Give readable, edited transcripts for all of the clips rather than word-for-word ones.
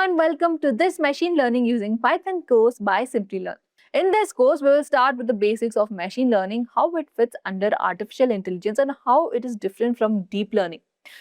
and welcome to this machine learning using Python course by Simplilearn. In this course, we will start with the basics of machine learning, how it fits under artificial intelligence and how it is different from deep learning.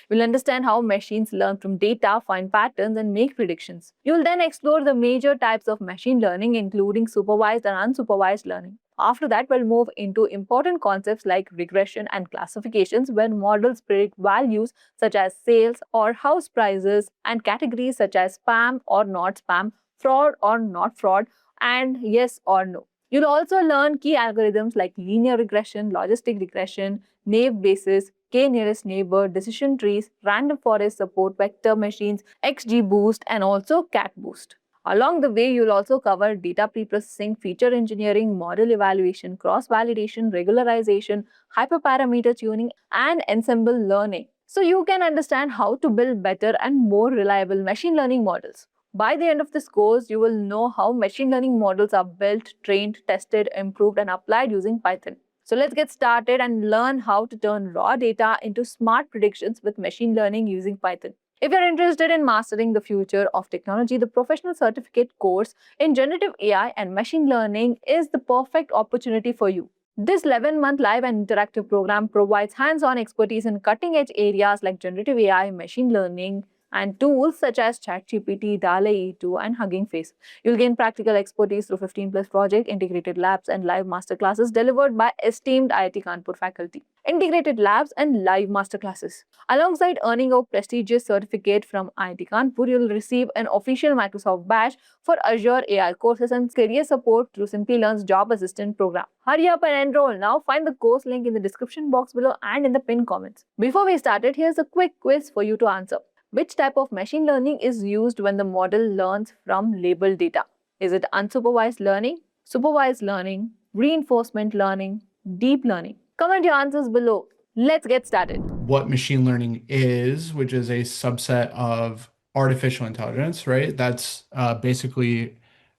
You'll understand how machines learn from data, find patterns, and make predictions. You'll then explore the major types of machine learning, including supervised and unsupervised learning. After that, we'll move into important concepts like regression and classifications, where models predict values such as sales or house prices, and categories such as spam or not spam, fraud or not fraud, and yes or no. You'll also learn key algorithms like linear regression, logistic regression, naive Bayes, k-nearest neighbor, decision trees, random forest support, vector machines, XGBoost, and also CatBoost. Along the way, you'll also cover data preprocessing, feature engineering, model evaluation, cross-validation, regularization, hyperparameter tuning, and ensemble learning. So you can understand how to build better and more reliable machine learning models. By the end of this course, you will know how machine learning models are built, trained, tested, improved, and applied using Python. So let's get started and learn how to turn raw data into smart predictions with machine learning using Python. If you're interested in mastering the future of technology, the professional certificate course in generative AI and machine learning is the perfect opportunity for you. This 11-month live and interactive program provides hands-on expertise in cutting-edge areas like generative AI, machine learning, and tools such as ChatGPT, DALL-E 2, and Hugging Face. You'll gain practical expertise through 15+ projects, integrated labs, and live masterclasses delivered by esteemed IIT Kanpur faculty. Integrated labs and live masterclasses. Alongside earning a prestigious certificate from IIT Kanpur, you'll receive an official Microsoft badge for Azure AI courses and career support through Simplilearn's Job Assistant program. Hurry up and enroll now. Find the course link in the description box below and in the pinned comments. Before we started, here's a quick quiz for you to answer. Which type of machine learning is used when the model learns from labeled data? Is it unsupervised learning, supervised learning, reinforcement learning, deep learning? Comment your answers below. Let's get started. What machine learning is, which is a subset of artificial intelligence, right? That's basically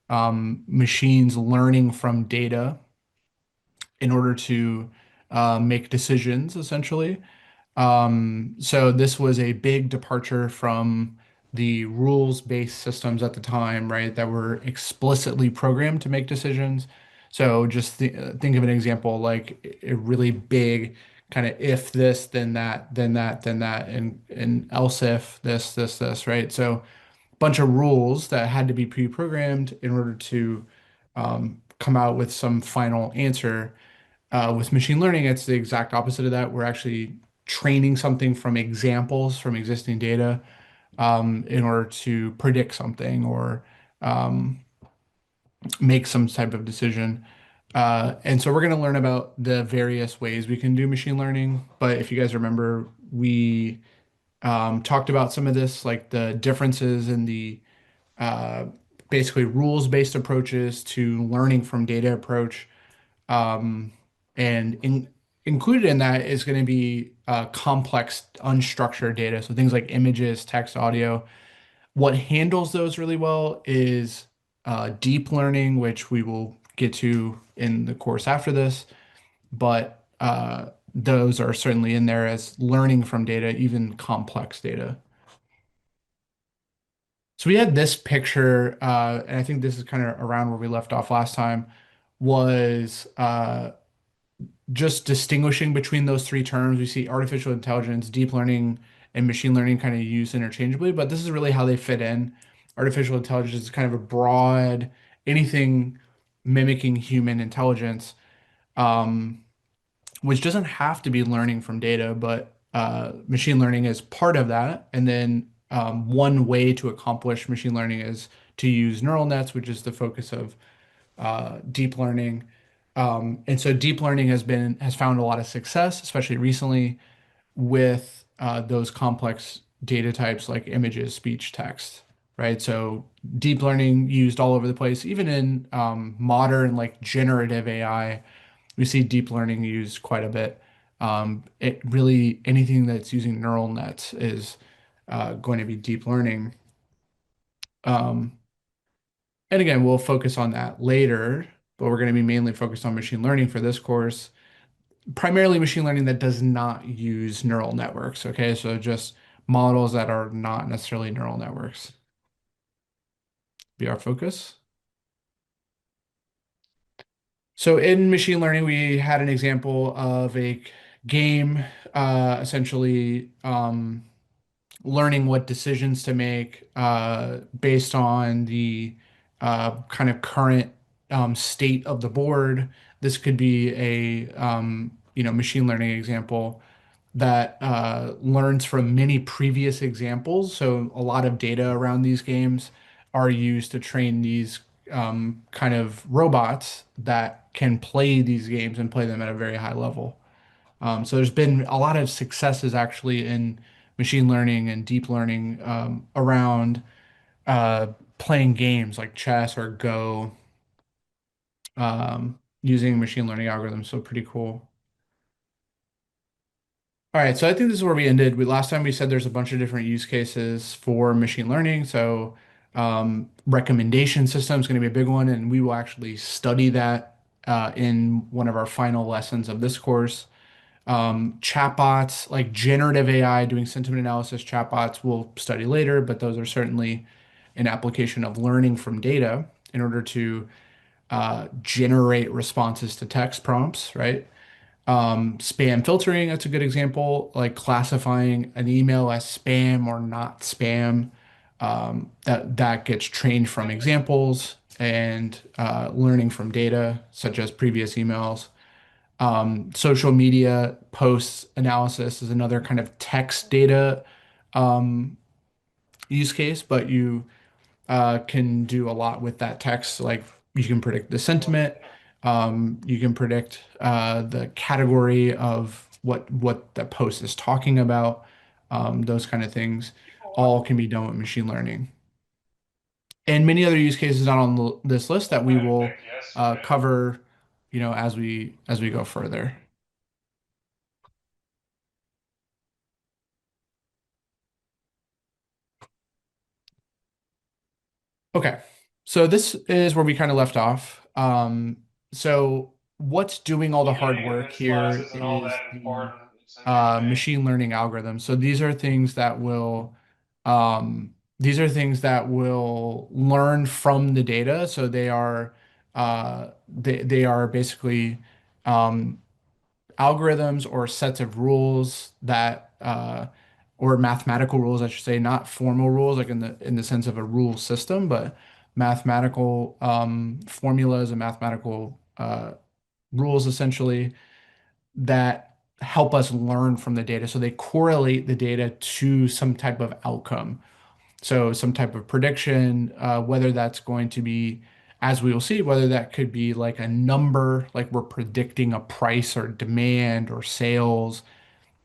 machines learning from data in order to make decisions, essentially. So this was a big departure from the rules-based systems at the time, right, that were explicitly programmed to make decisions. So just think of an example like a really big kind of if this, then that, then that, then that, and else if this, right? So a bunch of rules that had to be pre-programmed in order to come out with some final answer. With machine learning, it's the exact opposite of that. We're actually training something from examples from existing data in order to predict something or um, make some type of decision. And so we're going to learn about the various ways we can do machine learning. But if you guys remember, we talked about some of this, like the differences in the uh, basically rules-based approaches to learning from data approach. Um, and included in that is going to be complex unstructured data. So things like images, text, audio. What handles those really well is deep learning, which we will get to in the course after this. But those are certainly in there as learning from data, even complex data. So we had this picture, and I think this is kind of around where we left off last time, was just distinguishing between those three terms. We see artificial intelligence, deep learning, and machine learning kind of used interchangeably, but this is really how they fit in. Artificial intelligence is kind of a broad, anything mimicking human intelligence, um, which doesn't have to be learning from data, but machine learning is part of that. And then one way to accomplish machine learning is to use neural nets, which is the focus of deep learning. And so deep learning has found a lot of success, especially recently with those complex data types like images, speech, text, right? So deep learning used all over the place, even in modern like generative AI, we see deep learning used quite a bit. It really anything that's using neural nets is going to be deep learning. Um, And again, we'll focus on that later, but we're going to be mainly focused on machine learning for this course, primarily machine learning that does not use neural networks. Okay, so just models that are not necessarily neural networks. be our focus. So in machine learning, we had an example of a game, essentially learning what decisions to make based on the kind of current state of the board. This could be a machine learning example that learns from many previous examples. So a lot of data around these games are used to train these kind of robots that can play these games and play them at a very high level. So there's been a lot of successes actually in machine learning and deep learning around uh, playing games like chess or Go using machine learning algorithms. So pretty cool. All right, so I think this is where we ended. Last time we said there's a bunch of different use cases for machine learning. So recommendation system is going to be a big one, and we will actually study that in one of our final lessons of this course. Chatbots, like generative AI doing sentiment analysis chatbots, we'll study later, but those are certainly an application of learning from data in order to generate responses to text prompts, right? Spam filtering, that's a good example, like classifying an email as spam or not spam. That gets trained from examples and learning from data, such as previous emails. Social media posts analysis is another kind of text data um, use case, but you can do a lot with that text. Like you can predict the sentiment, you can predict the category of what the post is talking about. Those kind of things all can be done with machine learning. And many other use cases not on this list that we will cover, as we go further. Okay, so this is where we kind of left off. So what's doing all the hard work here is the machine learning algorithms. So these are things that will learn from the data. So they are basically um, algorithms or sets of rules that or mathematical rules, I should say, not formal rules like in the sense of a rule system, but mathematical formulas and mathematical rules essentially that help us learn from the data. So they correlate the data to some type of outcome. So some type of prediction, whether that's going to be, as we will see, whether that could be like a number, like we're predicting a price or demand or sales,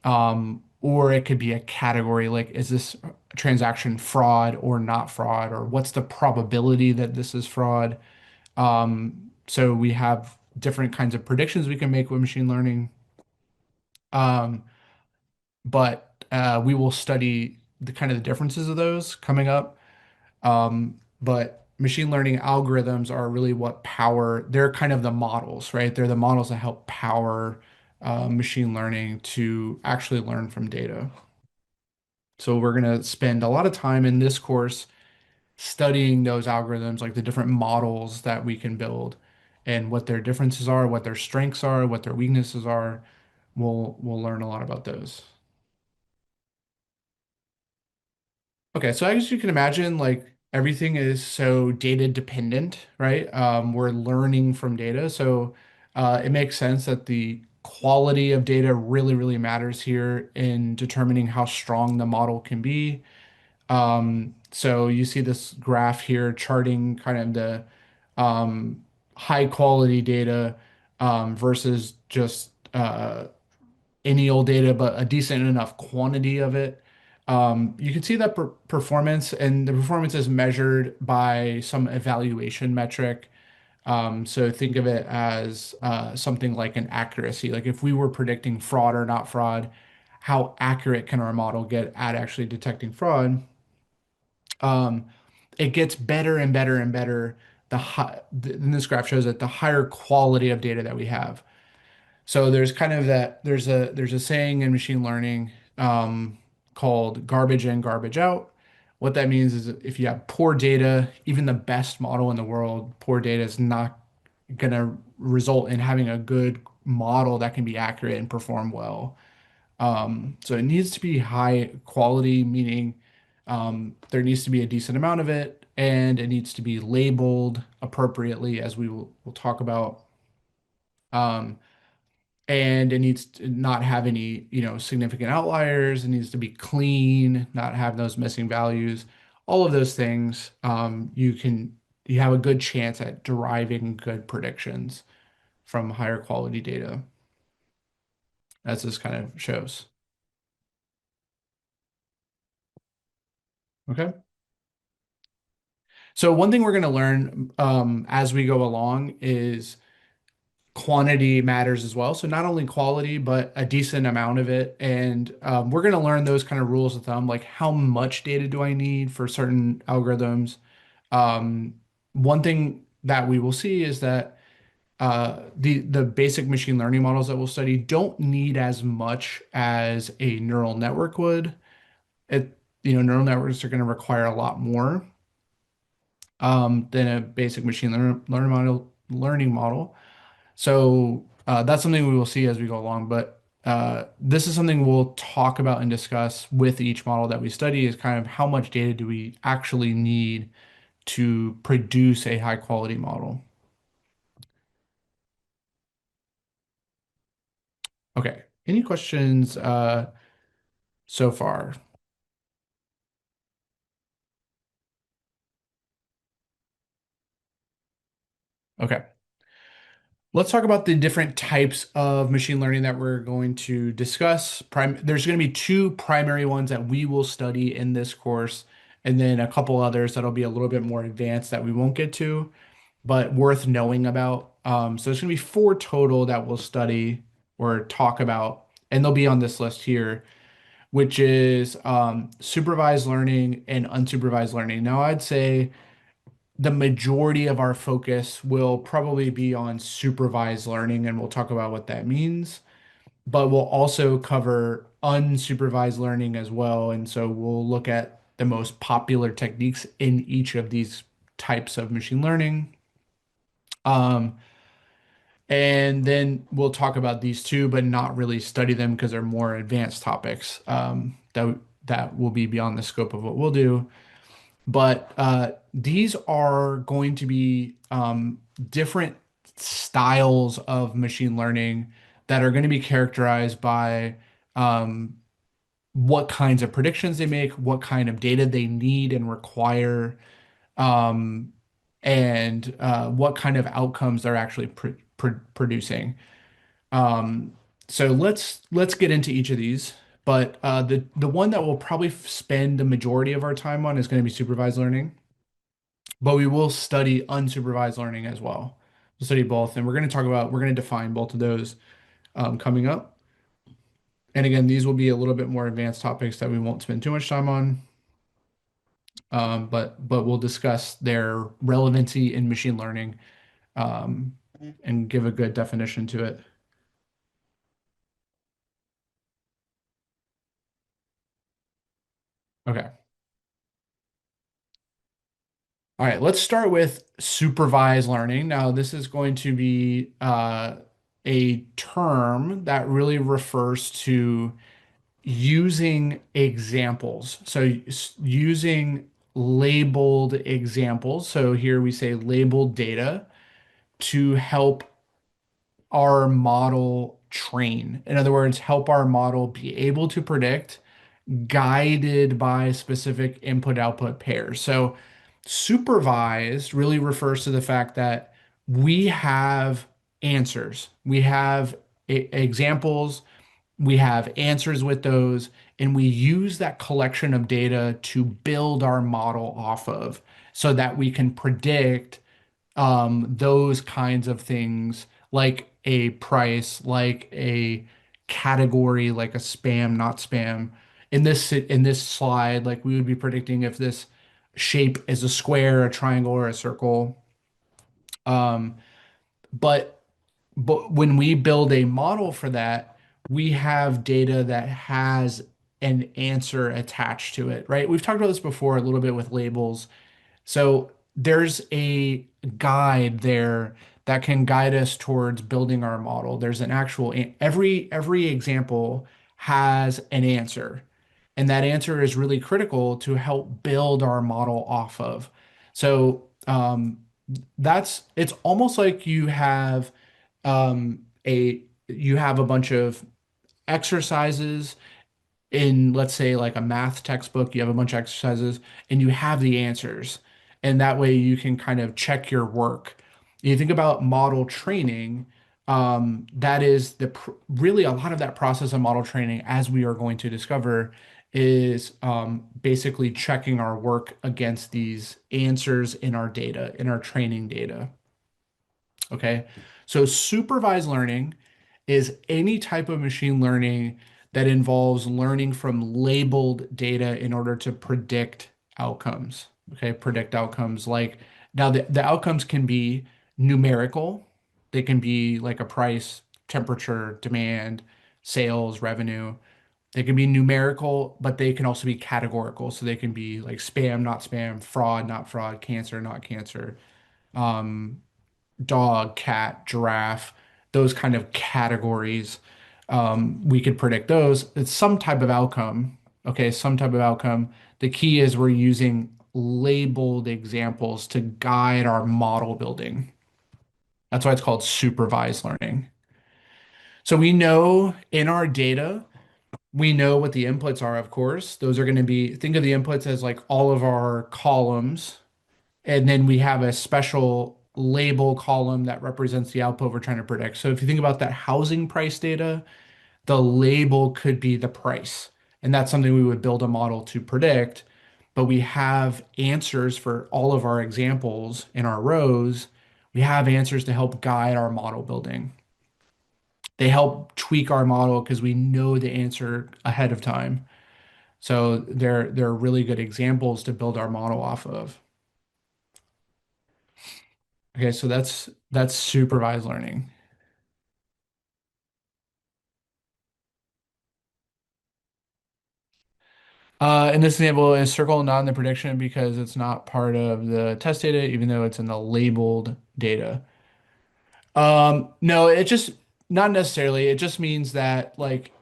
or it could be a category, like is this transaction fraud or not fraud, or what's the probability that this is fraud? So we have different kinds of predictions we can make with machine learning. Um, but we will study the kind of the differences of those coming up. But machine learning algorithms are really they're kind of the models, right? They're the models that help power machine learning to actually learn from data. So we're going to spend a lot of time in this course studying those algorithms, like the different models that we can build and what their differences are, what their strengths are, what their weaknesses are. We'll learn a lot about those. Okay, so as you can imagine, like everything is so data dependent, right? We're learning from data, so it makes sense that the quality of data really, really matters here in determining how strong the model can be. So you see this graph here charting kind of the high quality data versus just any old data, but a decent enough quantity of it. You can see that performance, and the performance is measured by some evaluation metric. So think of it as something like an accuracy. Like if we were predicting fraud or not fraud, how accurate can our model get at actually detecting fraud? Um, it gets better and better and better. And this graph shows that the higher quality of data that we have. So there's kind of there's a saying in machine learning called garbage in, garbage out, What that means is if you have poor data, even the best model in the world, poor data is not going to result in having a good model that can be accurate and perform well. So it needs to be high quality, meaning there needs to be a decent amount of it, and it needs to be labeled appropriately, as will talk about. Um, and it needs to not have any, significant outliers. It needs to be clean, not have those missing values. All of those things, you have a good chance at deriving good predictions from higher quality data, as this kind of shows. Okay. So one thing we're going to learn as we go along is quantity matters as well. So not only quality, but a decent amount of it. And we're going to learn those kind of rules of thumb, like how much data do I need for certain algorithms. Um, One thing that we will see is that the basic machine learning models that we'll study don't need as much as a neural network would. Neural networks are going to require a lot more than a basic learning model. So that's something we will see as we go along. But this is something we'll talk about and discuss with each model that we study is kind of how much data do we actually need to produce a high quality model. Okay. Any questions so far? Okay. Let's talk about the different types of machine learning that we're going to discuss. There's going to be two primary ones that we will study in this course, and then a couple others that'll be a little bit more advanced that we won't get to, but worth knowing about. So there's going to be four total that we'll study or talk about, and they'll be on this list here, which is supervised learning and unsupervised learning. Now, I'd say the majority of our focus will probably be on supervised learning, and we'll talk about what that means. But we'll also cover unsupervised learning as well. And so we'll look at the most popular techniques in each of these types of machine learning. Um, and then we'll talk about these two, but not really study them because they're more advanced topics that will be beyond the scope of what we'll do. But these are going to be different styles of machine learning that are going to be characterized by um, what kinds of predictions they make, what kind of data they need and require, um, and what kind of outcomes they're actually producing. Um, so let's get into each of these. But the one that we'll probably spend the majority of our time on is going to be supervised learning, but we will study unsupervised learning as well. We'll study both, and we're going to define both of those coming up. And again, these will be a little bit more advanced topics that we won't spend too much time on, but we'll discuss their relevancy in machine learning um, and give a good definition to it. Okay. All right, let's start with supervised learning. Now, this is going to be a term that really refers to using examples. So using labeled examples. So here we say labeled data to help our model train. In other words, help our model be able to predict guided by specific input output pairs. So supervised really refers to the fact that we have answers, we have examples, we have answers with those, and we use that collection of data to build our model off of so that we can predict those kinds of things like a price, like a category, like a spam, not spam. In this slide, like we would be predicting if this shape is a square, a triangle, or a circle. Um, but but when we build a model for that, we have data that has an answer attached to it, right? We've talked about this before a little bit with labels. So there's a guide there that can guide us towards building our model. There's an actual every example has an answer, and that answer is really critical to help build our model off of. So that's it's almost like you have a bunch of exercises in, let's say, like a math textbook. You have a bunch of exercises and you have the answers, and that way you can kind of check your work. You think about model training, that is really a lot of that process of model training, as we are going to discover, is basically checking our work against these answers in our data, in our training data. Okay. So supervised learning is any type of machine learning that involves learning from labeled data in order to predict outcomes. Okay. Predict outcomes like now the outcomes can be numerical. They can be like a price, temperature, demand, sales, revenue. They can be numerical, but they can also be categorical. So they can be like spam, not spam, fraud, not fraud, cancer, not cancer. Um, Dog, cat, giraffe, those kind of categories. We could predict those. It's some type of outcome. Okay, some type of outcome. The key is we're using labeled examples to guide our model building. That's why it's called supervised learning. So we know in our data, we know what the inputs are, of course. Those are going to be, think of the inputs as like all of our columns. And then we have a special label column that represents the output we're trying to predict. So if you think about that housing price data, the label could be the price. And that's something we would build a model to predict. But we have answers for all of our examples in our rows. We have answers to help guide our model building. They help tweak our model because we know the answer ahead of time. So they're really good examples to build our model off of. Okay, so that's supervised learning. And this example is circle not in the prediction because it's not part of the test data, even though it's in the labeled data. No, it just not necessarily. It just means that like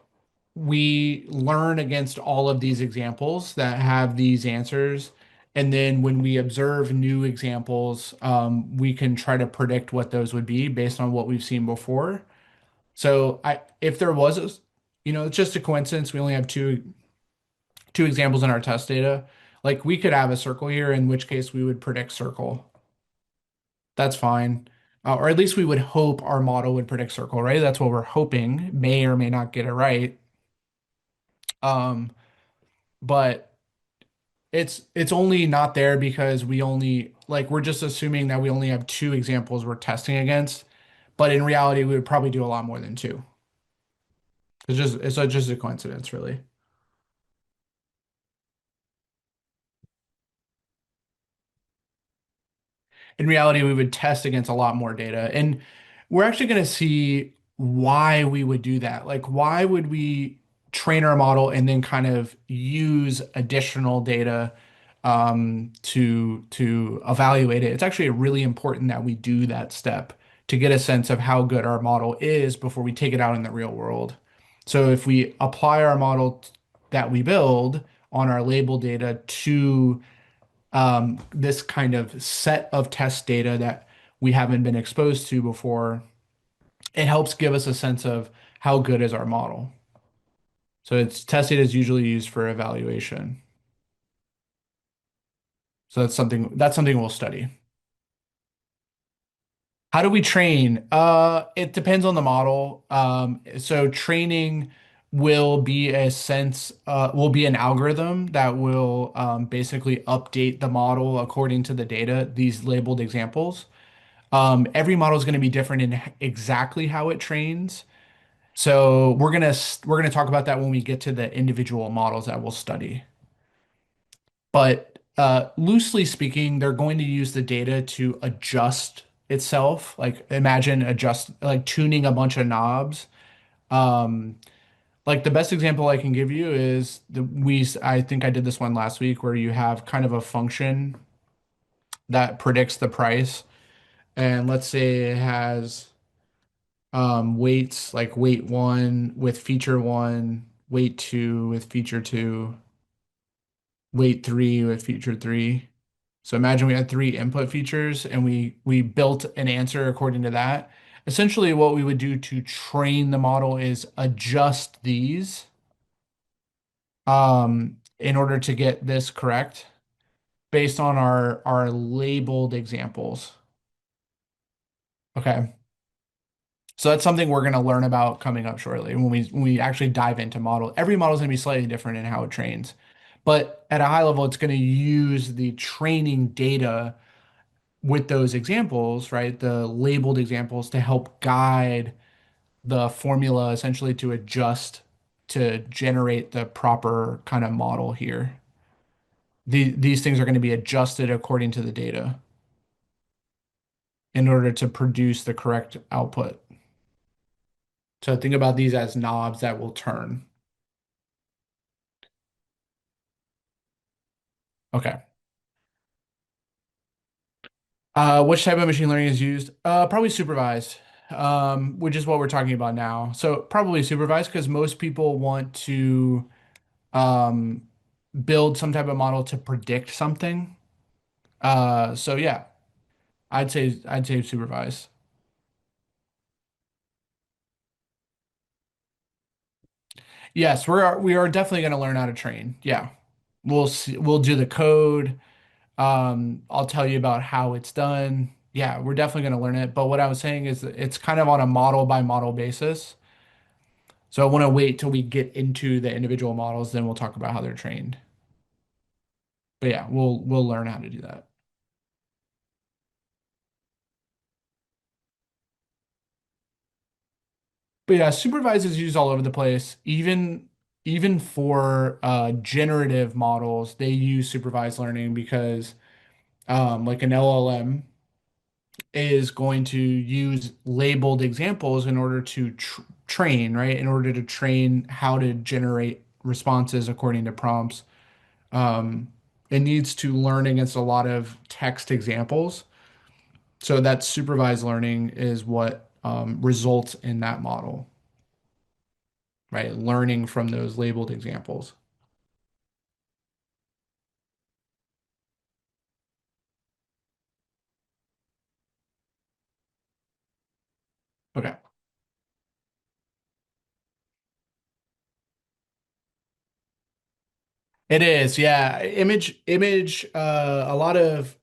we learn against all of these examples that have these answers. And then when we observe new examples, we can try to predict what those would be based on what we've seen before. So if there was it's just a coincidence. We only have two examples in our test data. Like we could have a circle here, in which case we would predict circle. That's fine. Or at least we would hope our model would predict circle, right? That's what we're hoping. May or may not get it right. Um, but it's only not there because we only like we're just assuming that we only have two examples we're testing against. But in reality, we would probably do a lot more than two. It's just a coincidence, really. In reality, we would test against a lot more data. And we're actually going to see why we would do that. Like, why would we train our model and then kind of use additional data to evaluate it? It's actually really important that we do that step to get a sense of how good our model is before we take it out in the real world. So if we apply our model that we build on our label data to this kind of set of test data that we haven't been exposed to before, it helps give us a sense of how good is our model. So it's test data is usually used for evaluation. So that's something we'll study. How do we train? It depends on the model. So training will be an algorithm that will basically update the model according to the data, these labeled examples. Every model is going to be different in exactly how it trains. So we're gonna talk about that when we get to the individual models that we'll study. But loosely speaking, they're going to use the data to adjust itself. Like imagine adjust like tuning a bunch of knobs. Um, Like the best example I can give you is I think I did this one last week where you have kind of a function that predicts the price. And let's say it has weights like weight one with feature one, weight two with feature two, weight three with feature three. So imagine we had three input features and we built an answer according to that. Essentially, what we would do to train the model is adjust these in order to get this correct based on our labeled examples. Okay. So that's something we're going to learn about coming up shortly when we actually dive into model. Every model is going to be slightly different in how it trains. But at a high level, it's going to use the training data with those examples, right? The labeled examples to help guide the formula essentially to adjust to generate the proper kind of model here. These things are going to be adjusted according to the data in order to produce the correct output. So think about these as knobs that will turn. Okay. Which type of machine learning is used? Probably supervised, which is what we're talking about now. So probably supervised because most people want to um, build some type of model to predict something. So yeah, I'd say supervised. Yes, we are definitely going to learn how to train. Yeah, we'll do the code. I'll tell you about how it's done. Yeah, we're definitely going to learn it. But what I was saying is that it's kind of on a model by model basis. So I want to wait till we get into the individual models, then we'll talk about how they're trained. But yeah, we'll learn how to do that. But yeah, supervised is used all over the place. Even for generative models, they use supervised learning because like an LLM is going to use labeled examples in order to train, right? In order to train how to generate responses according to prompts. Um, it needs to learn against a lot of text examples. So that supervised learning is what results in that model, right? Learning from those labeled examples. Okay. It is, yeah. Image, a lot of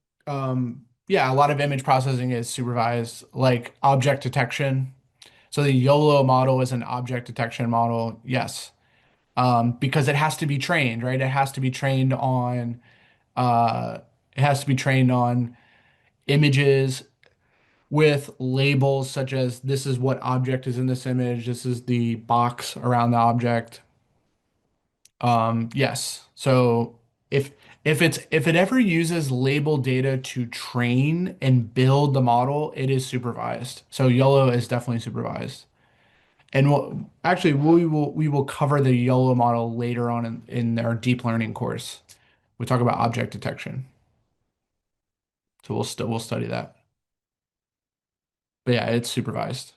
image processing is supervised, like object detection. So the YOLO model is an object detection model, yes. Because it has to be trained, right? Uh, it has to be trained on images with labels such as this is what object is in this image, this is the box around the object. Yes. So if if it ever uses label data to train and build the model, it is supervised. So YOLO is definitely supervised. And we will cover the YOLO model later on in our deep learning course. We talk about object detection. So we'll study that. But yeah, it's supervised.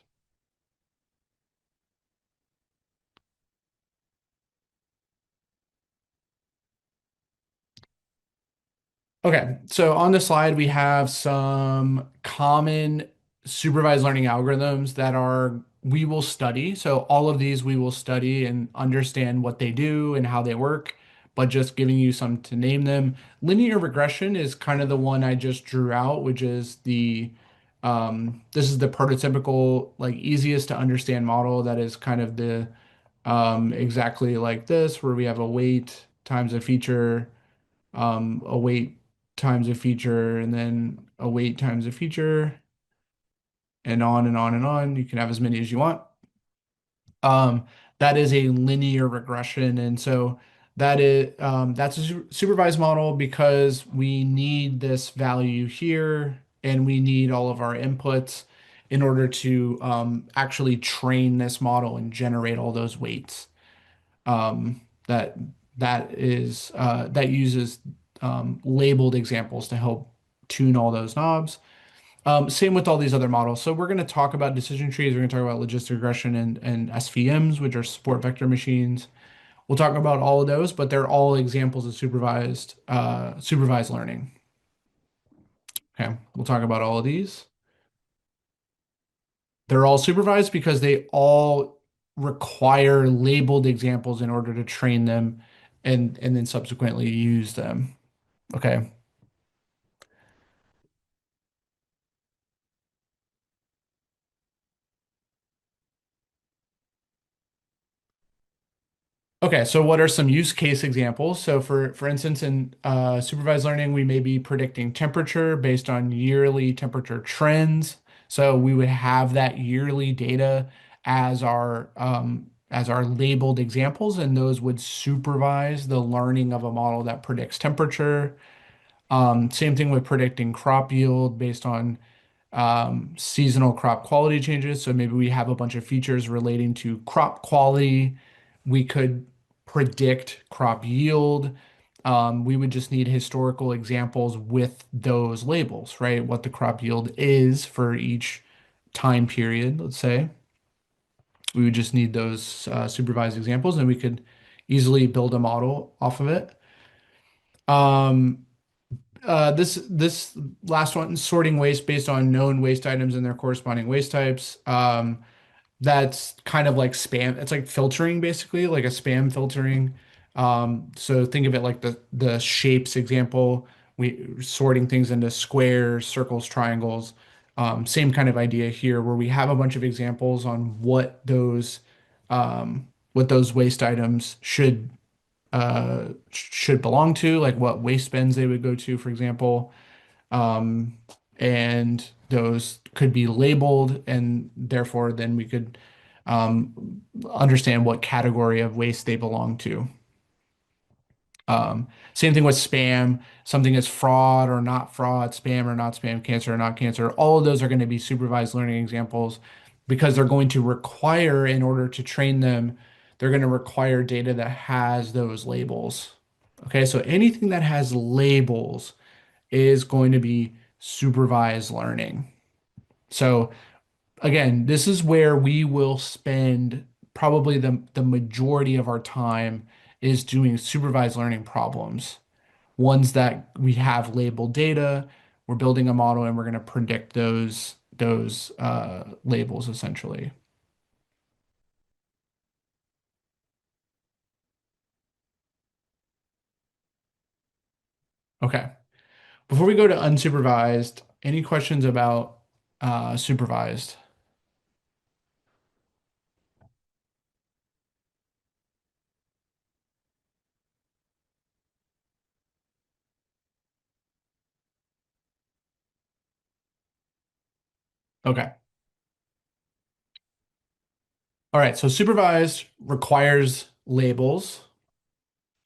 Okay, so on the slide, we have some common supervised learning algorithms that we will study. So all of these we will study and understand what they do and how they work, but just giving you some to name them. Linear regression is kind of the one I just drew out, which is this is the prototypical, like easiest to understand model that is kind of the exactly like this, where we have a weight times a feature a weight times a feature, and then a weight times a feature, and on and on and on. You can have as many as you want. Um, that is a linear regression, and so that's a supervised model because we need this value here, and we need all of our inputs in order to actually train this model and generate all those weights. that that uses labeled examples to help tune all those knobs. Same with all these other models. So we're going to talk about decision trees. We're going to talk about logistic regression and SVMs, which are support vector machines. We'll talk about all of those, but they're all examples of supervised learning. Okay, we'll talk about all of these. They're all supervised because they all require labeled examples in order to train them and then subsequently use them. Okay. Okay, so what are some use case examples? So for instance, in supervised learning, we may be predicting temperature based on yearly temperature trends. So we would have that yearly data as our labeled examples, and those would supervise the learning of a model that predicts temperature. Same thing with predicting crop yield based on seasonal crop quality changes. So maybe we have a bunch of features relating to crop quality. We could predict crop yield. We would just need historical examples with those labels, right? What the crop yield is for each time period, let's say. We would just need those supervised examples and we could easily build a model off of it. Um, this last one, sorting waste based on known waste items and their corresponding waste types. That's kind of like spam. It's like filtering basically, like a spam filtering. So think of it like the shapes example. We sorting things into squares, circles, triangles. Same kind of idea here, where we have a bunch of examples on what those waste items should belong to, like what waste bins they would go to, for example. Um, and those could be labeled, and therefore then we could understand what category of waste they belong to. Same thing with spam. Something is fraud or not fraud, spam or not spam, cancer or not cancer. All of those are going to be supervised learning examples because they're going to require, in order to train them, they're going to require data that has those labels. Okay, so anything that has labels is going to be supervised learning. So again, this is where we will spend probably the majority of our time is doing supervised learning problems, ones that we have labeled data, we're building a model and we're going to predict those labels essentially. Okay. Before we go to unsupervised, any questions about supervised? Okay. All right. So supervised requires labels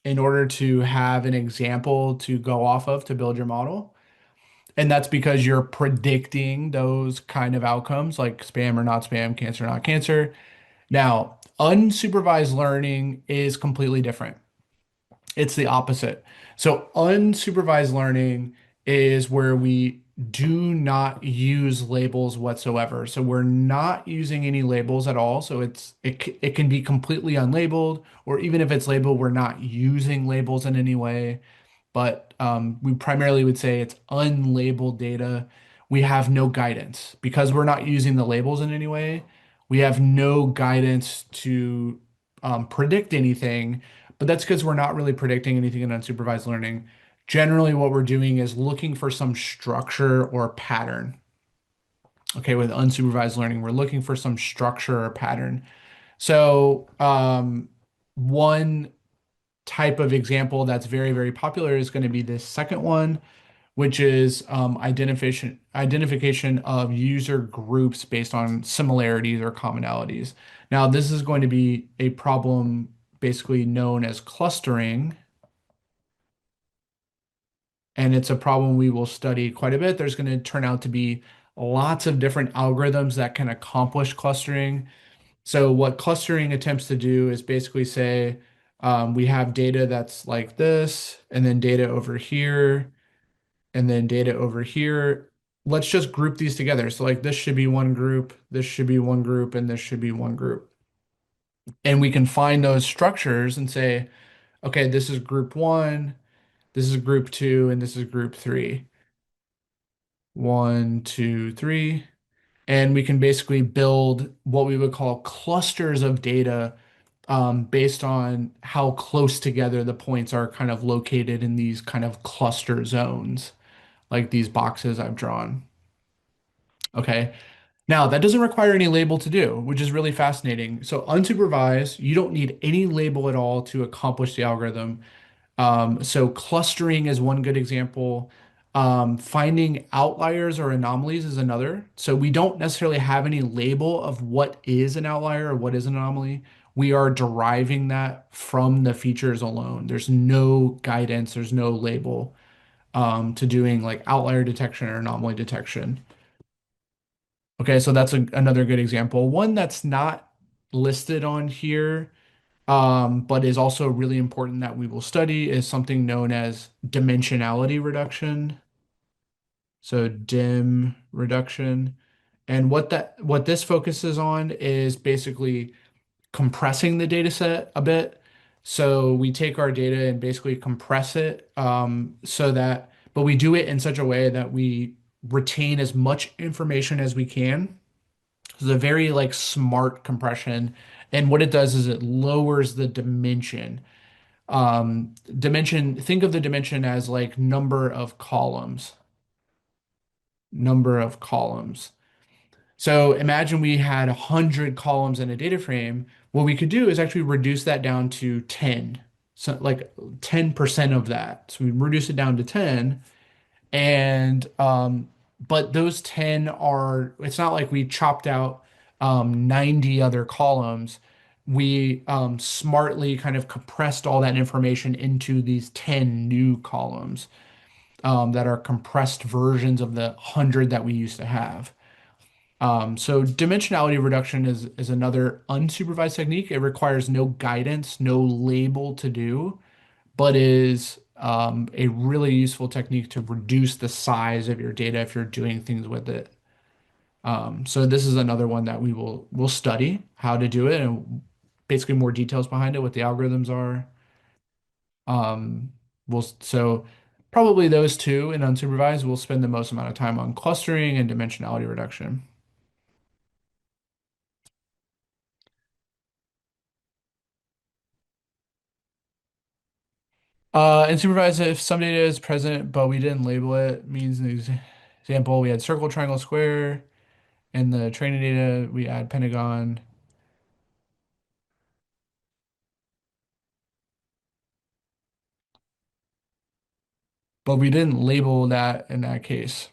in order to have an example to go off of to build your model. And that's because you're predicting those kind of outcomes like spam or not spam, cancer or not cancer. Now, unsupervised learning is completely different. It's the opposite. So, unsupervised learning is where we do not use labels whatsoever. So, we're not using any labels at all. So, it can be completely unlabeled, or even if it's labeled, we're not using labels in any way, but we primarily would say it's unlabeled data. We have no guidance because we're not using the labels in any way. We have no guidance to predict anything, but that's because we're not really predicting anything in unsupervised learning. Generally, what we're doing is looking for some structure or pattern. Okay, with unsupervised learning, we're looking for some structure or pattern. So, one type of example that's very, very popular is going to be this second one, which is identification of user groups based on similarities or commonalities. Now, this is going to be a problem basically known as clustering, and it's a problem we will study quite a bit. There's going to turn out to be lots of different algorithms that can accomplish clustering. So what clustering attempts to do is basically say we have data that's like this, and then data over here, and then data over here. Let's just group these together. So like this should be one group, this should be one group, and this should be one group. And we can find those structures and say, okay, this is group one, this is group two, and this is group three. One, two, three. And we can basically build what we would call clusters of data based on how close together the points are kind of located in these kind of cluster zones, like these boxes I've drawn. Okay. Now, that doesn't require any label to do, which is really fascinating. So, unsupervised, you don't need any label at all to accomplish the algorithm. So clustering is one good example. Finding outliers or anomalies is another. So we don't necessarily have any label of what is an outlier or what is an anomaly. We are deriving that from the features alone. There's no guidance, there's no label to doing like outlier detection or anomaly detection. Okay, so that's another good example. One that's not listed on here but is also really important that we will study is something known as dimensionality reduction. So dim reduction. And what this focuses on is basically compressing the data set a bit. So we take our data and basically compress it but we do it in such a way that we retain as much information as we can. It's a very like smart compression. And what it does is it lowers the dimension. Think of the dimension as like number of columns. So imagine we had 100 columns in a data frame. What we could do is actually reduce that down to 10. So like 10% of that. So we reduce it down to 10. And but those 10 are, it's not like we chopped out 90 other columns. We smartly kind of compressed all that information into these 10 new columns that are compressed versions of the 100 that we used to have. So dimensionality reduction is another unsupervised technique. It requires no guidance, no label to do, but is a really useful technique to reduce the size of your data if you're doing things with it. So this is another one that we'll study how to do it and basically more details behind it, what the algorithms are. So probably those two in unsupervised, we'll spend the most amount of time on clustering and dimensionality reduction. In supervised, if some data is present but we didn't label it, means an example, we had circle, triangle, square. In the training data, we add pentagon, but we didn't label that in that case.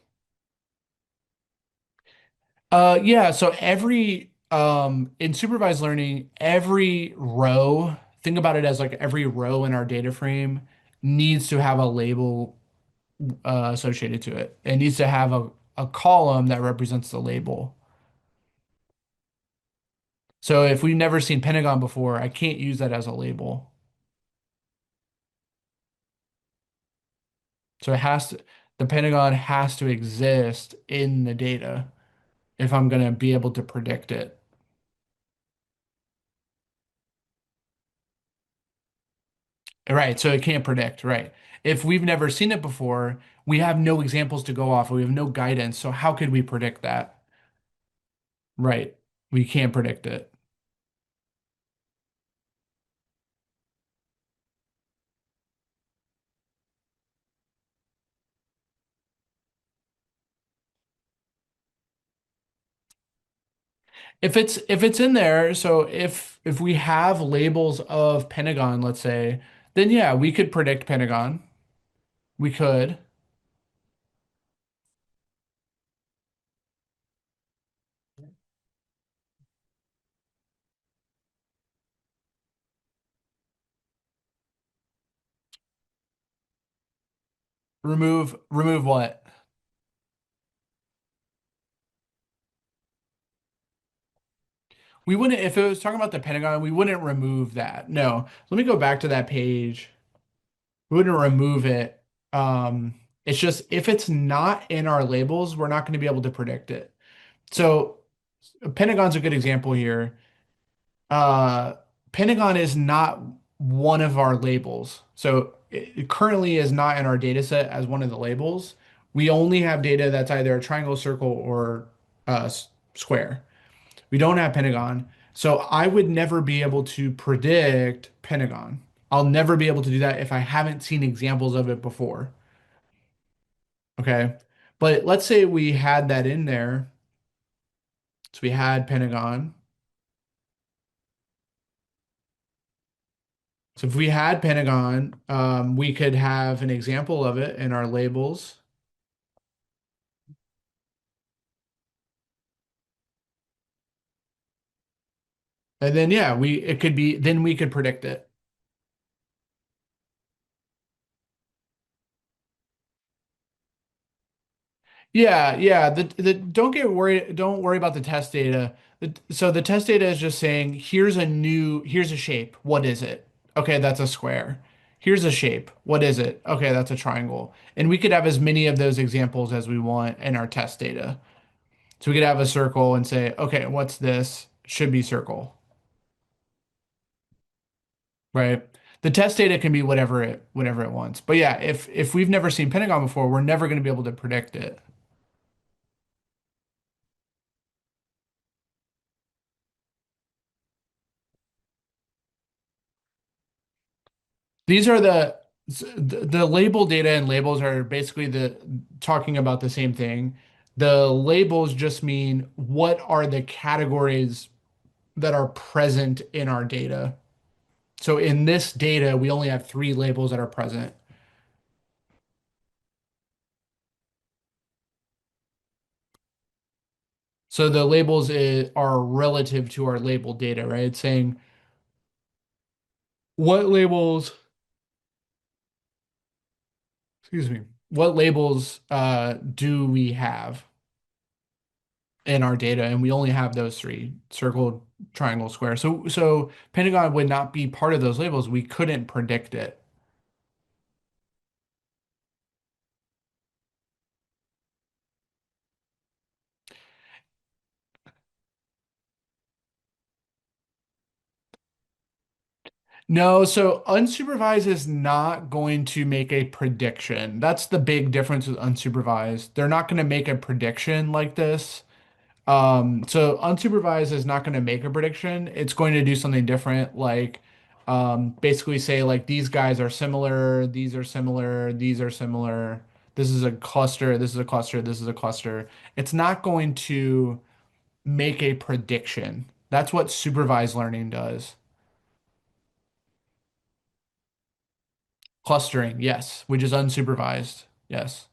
Yeah, so every in supervised learning, every row, think about it as like every row in our data frame needs to have a label associated to it. It needs to have a column that represents the label. So if we've never seen pentagon before, I can't use that as a label. So the pentagon has to exist in the data if I'm going to be able to predict it. Right, so it can't predict, right. If we've never seen it before, we have no examples to go off of. We have no guidance. So how could we predict that? Right. We can't predict it. If it's in there, so if we have labels of Pentagon, let's say, then yeah, we could predict Pentagon. We could remove what? We wouldn't, if it was talking about the Pentagon, we wouldn't remove that. No. Let me go back to that page. We wouldn't remove it. It's just if it's not in our labels, we're not going to be able to predict it. So Pentagon's a good example here. Uh, Pentagon is not one of our labels. So it currently is not in our data set as one of the labels. We only have data that's either a triangle, circle, or square. We don't have Pentagon. So I would never be able to predict Pentagon. I'll never be able to do that if I haven't seen examples of it before. Okay. But let's say we had that in there. So we had Pentagon. So if we had Pentagon, we could have an example of it in our labels. And then yeah, it could be then we could predict it. Yeah, yeah. The don't worry about the test data. So the test data is just saying here's a shape. What is it? Okay, that's a square. Here's a shape. What is it? Okay, that's a triangle. And we could have as many of those examples as we want in our test data. So we could have a circle and say, okay, what's this? Should be circle, right? The test data can be whatever it wants. But yeah, if we've never seen Pentagon before, we're never going to be able to predict it. These are the label data and labels are basically the talking about the same thing. The labels just mean what are the categories that are present in our data. So in this data, we only have three labels that are present. So the are relative to our label data, right? It's saying what labels, excuse me, what labels do we have in our data? And we only have those three: circle, triangle, square. So Pentagon would not be part of those labels. We couldn't predict it. No, so unsupervised is not going to make a prediction. That's the big difference with unsupervised. They're not going to make a prediction like this. So unsupervised is not going to make a prediction. It's going to do something different, like basically say like these guys are similar, these are similar, these are similar. This is a cluster, this is a cluster, this is a cluster. It's not going to make a prediction. That's what supervised learning does. Clustering, yes, which is unsupervised. Yes.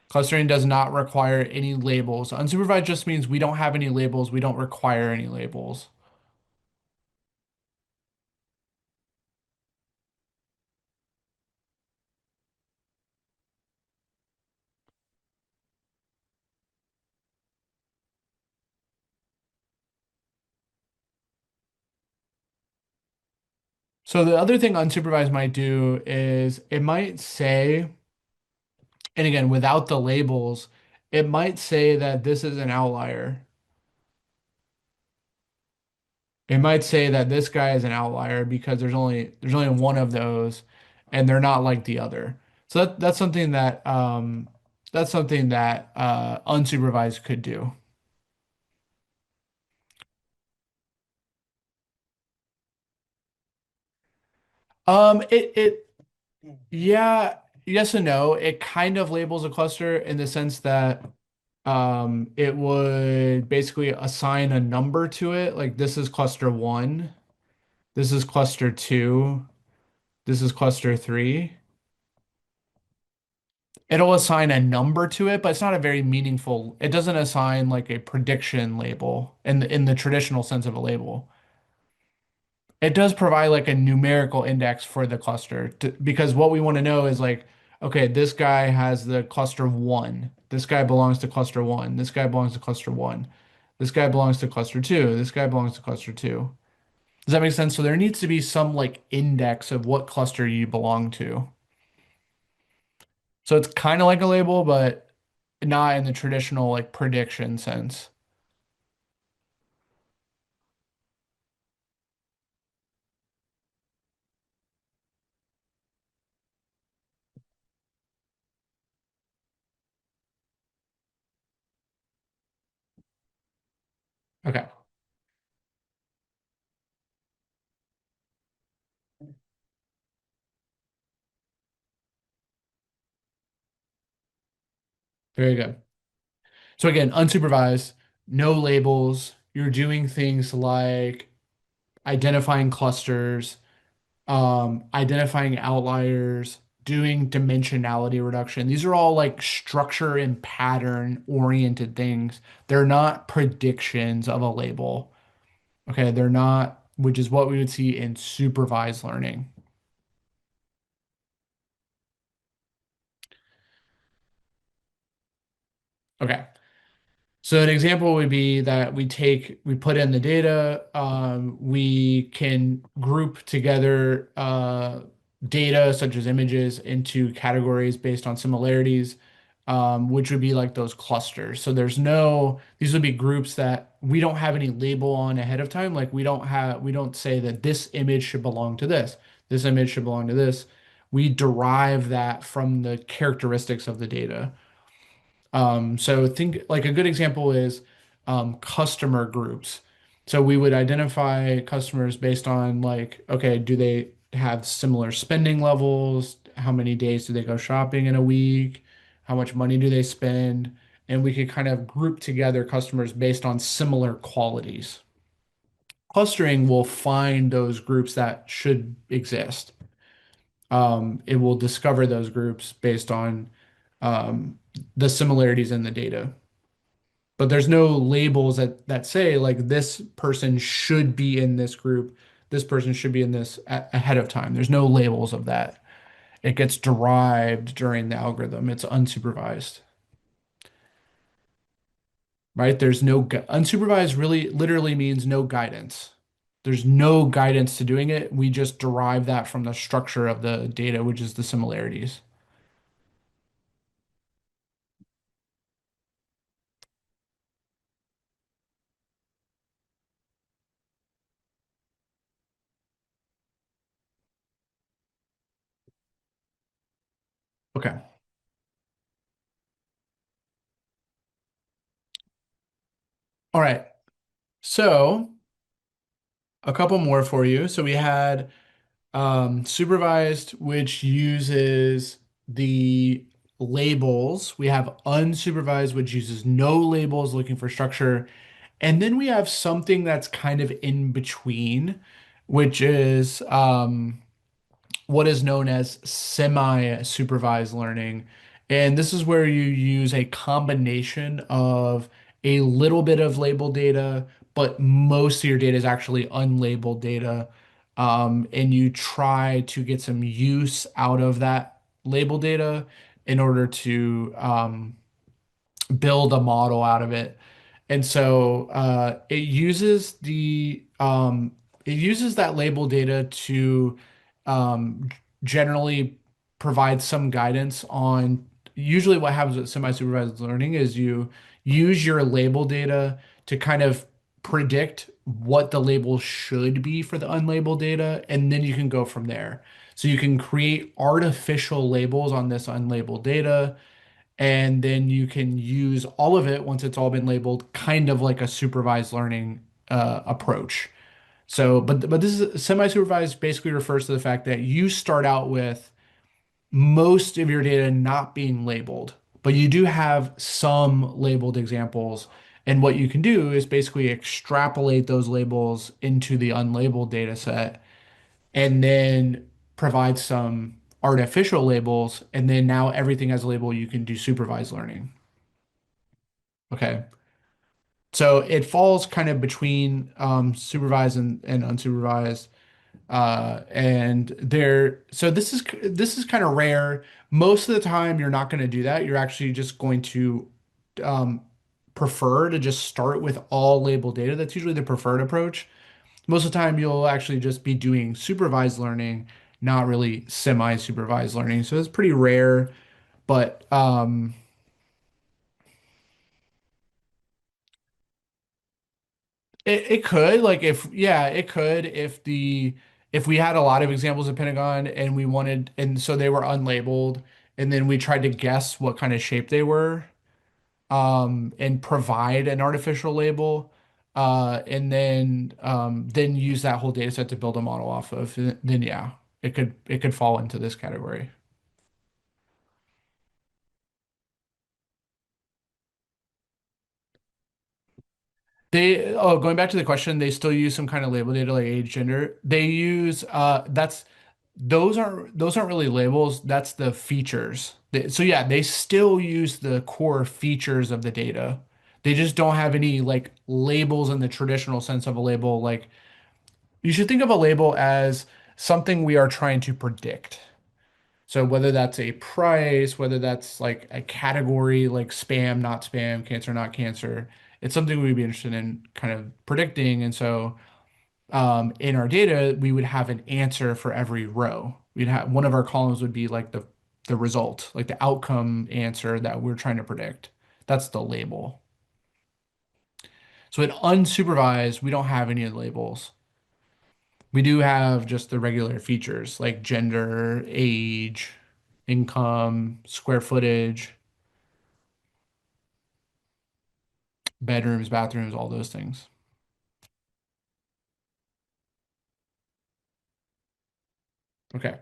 Clustering does not require any labels. Unsupervised just means we don't have any labels. We don't require any labels. So the other thing unsupervised might do is it might say, and again, without the labels, it might say that this is an outlier. It might say that this guy is an outlier because there's only one of those, and they're not like the other. So that's something that unsupervised could do. It yeah, yes and no. It kind of labels a cluster in the sense that it would basically assign a number to it. Like this is cluster one, this is cluster two, this is cluster three. It'll assign a number to it, but it's not a very meaningful. It doesn't assign like a prediction label in the traditional sense of a label. It does provide like a numerical index for the cluster because what we want to know is like, okay, this guy has the cluster one. This guy belongs to cluster one. This guy belongs to cluster one. This guy belongs to cluster two. This guy belongs to cluster two. Does that make sense? So there needs to be some like index of what cluster you belong to. So it's kind of like a label, but not in the traditional like prediction sense. Okay, very good. So again, unsupervised, no labels. You're doing things like identifying clusters, identifying outliers, doing dimensionality reduction. These are all like structure and pattern oriented things. They're not predictions of a label. Okay, they're not, which is what we would see in supervised learning. Okay. So an example would be that we put in the data, we can group together data such as images into categories based on similarities, which would be like those clusters. So these would be groups that we don't have any label on ahead of time. Like we don't say that this image should belong to this image should belong to this. We derive that from the characteristics of the data. So think like a good example is customer groups. So we would identify customers based on like, okay, do they have similar spending levels? How many days do they go shopping in a week? How much money do they spend? And we could kind of group together customers based on similar qualities. Clustering will find those groups that should exist. It will discover those groups based on um, the similarities in the data. But there's no labels that say like this person should be in this group, this person should be in this ahead of time. There's no labels of that. It gets derived during the algorithm. It's unsupervised, right? There's no unsupervised really literally means no guidance. There's no guidance to doing it. We just derive that from the structure of the data, which is the similarities. Okay. All right. So a couple more for you. So we had supervised, which uses the labels. We have unsupervised, which uses no labels, looking for structure. And then we have something that's kind of in between, which is what is known as semi-supervised learning. And this is where you use a combination of a little bit of labeled data, but most of your data is actually unlabeled data. And you try to get some use out of that label data in order to build a model out of it. And so it uses that label data to um, generally provide some guidance on usually what happens with semi-supervised learning is you use your label data to kind of predict what the label should be for the unlabeled data, and then you can go from there. So you can create artificial labels on this unlabeled data and then you can use all of it once it's all been labeled, kind of like a supervised learning approach. So, but this is semi-supervised basically refers to the fact that you start out with most of your data not being labeled, but you do have some labeled examples. And what you can do is basically extrapolate those labels into the unlabeled data set and then provide some artificial labels, and then now everything has a label, you can do supervised learning. Okay. So it falls kind of between supervised and unsupervised. And so this is kind of rare. Most of the time, you're not going to do that. You're actually just going to um, prefer to just start with all labeled data. That's usually the preferred approach. Most of the time, you'll actually just be doing supervised learning, not really semi-supervised learning. So it's pretty rare, but it could like if yeah, it could if we had a lot of examples of Pentagon and we wanted and so they were unlabeled and then we tried to guess what kind of shape they were and provide an artificial label and then use that whole data set to build a model off of then yeah, it could fall into this category. Going back to the question, they still use some kind of label data like age, gender. They use those aren't really labels. That's the features. So yeah, they still use the core features of the data. They just don't have any like labels in the traditional sense of a label. Like you should think of a label as something we are trying to predict. So whether that's a price, whether that's like a category like spam, not spam, cancer, not cancer, it's something we'd be interested in kind of predicting. And so in our data, we would have an answer for every row. We'd have one of our columns would be like the result, like the outcome answer that we're trying to predict. That's the label. So in unsupervised, we don't have any of the labels. We do have just the regular features like gender, age, income, square footage, bedrooms, bathrooms, all those things. Okay.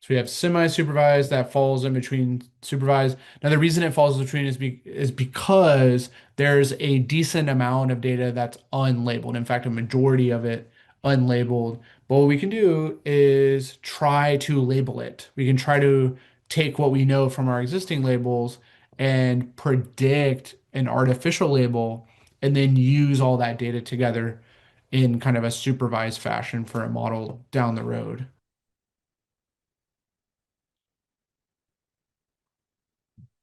So we have semi-supervised that falls in between supervised. Now the reason it falls in between is because there's a decent amount of data that's unlabeled. In fact, a majority of it unlabeled. But what we can do is try to label it. We can try to take what we know from our existing labels and predict an artificial label and then use all that data together in kind of a supervised fashion for a model down the road.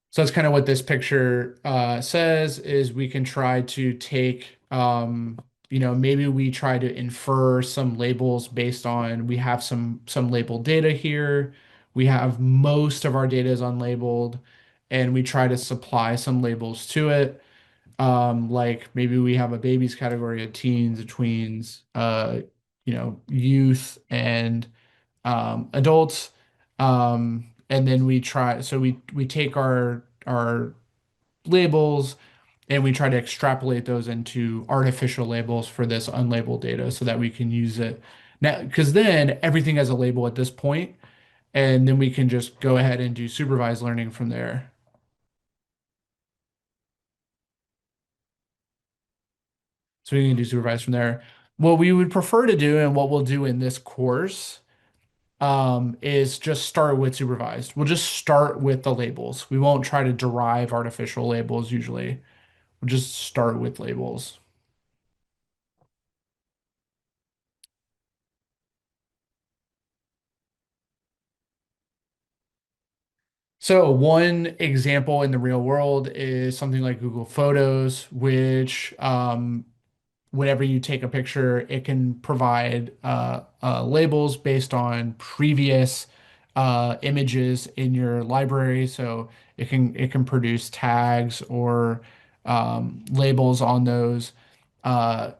So that's kind of what this picture says is we can try to take, maybe we try to infer some labels based on we have some labeled data here. We have most of our data is unlabeled, and we try to supply some labels to it. Like maybe we have a babies category, a teens, a tweens, youth and adults. And then we try, so we take our labels and we try to extrapolate those into artificial labels for this unlabeled data so that we can use it now, because then everything has a label at this point, and then we can just go ahead and do supervised learning from there. So we can do supervised from there. What we would prefer to do and what we'll do in this course is just start with supervised. We'll just start with the labels. We won't try to derive artificial labels usually. We'll just start with labels. So one example in the real world is something like Google Photos, which whenever you take a picture, it can provide labels based on previous images in your library. So it can produce tags or labels on those.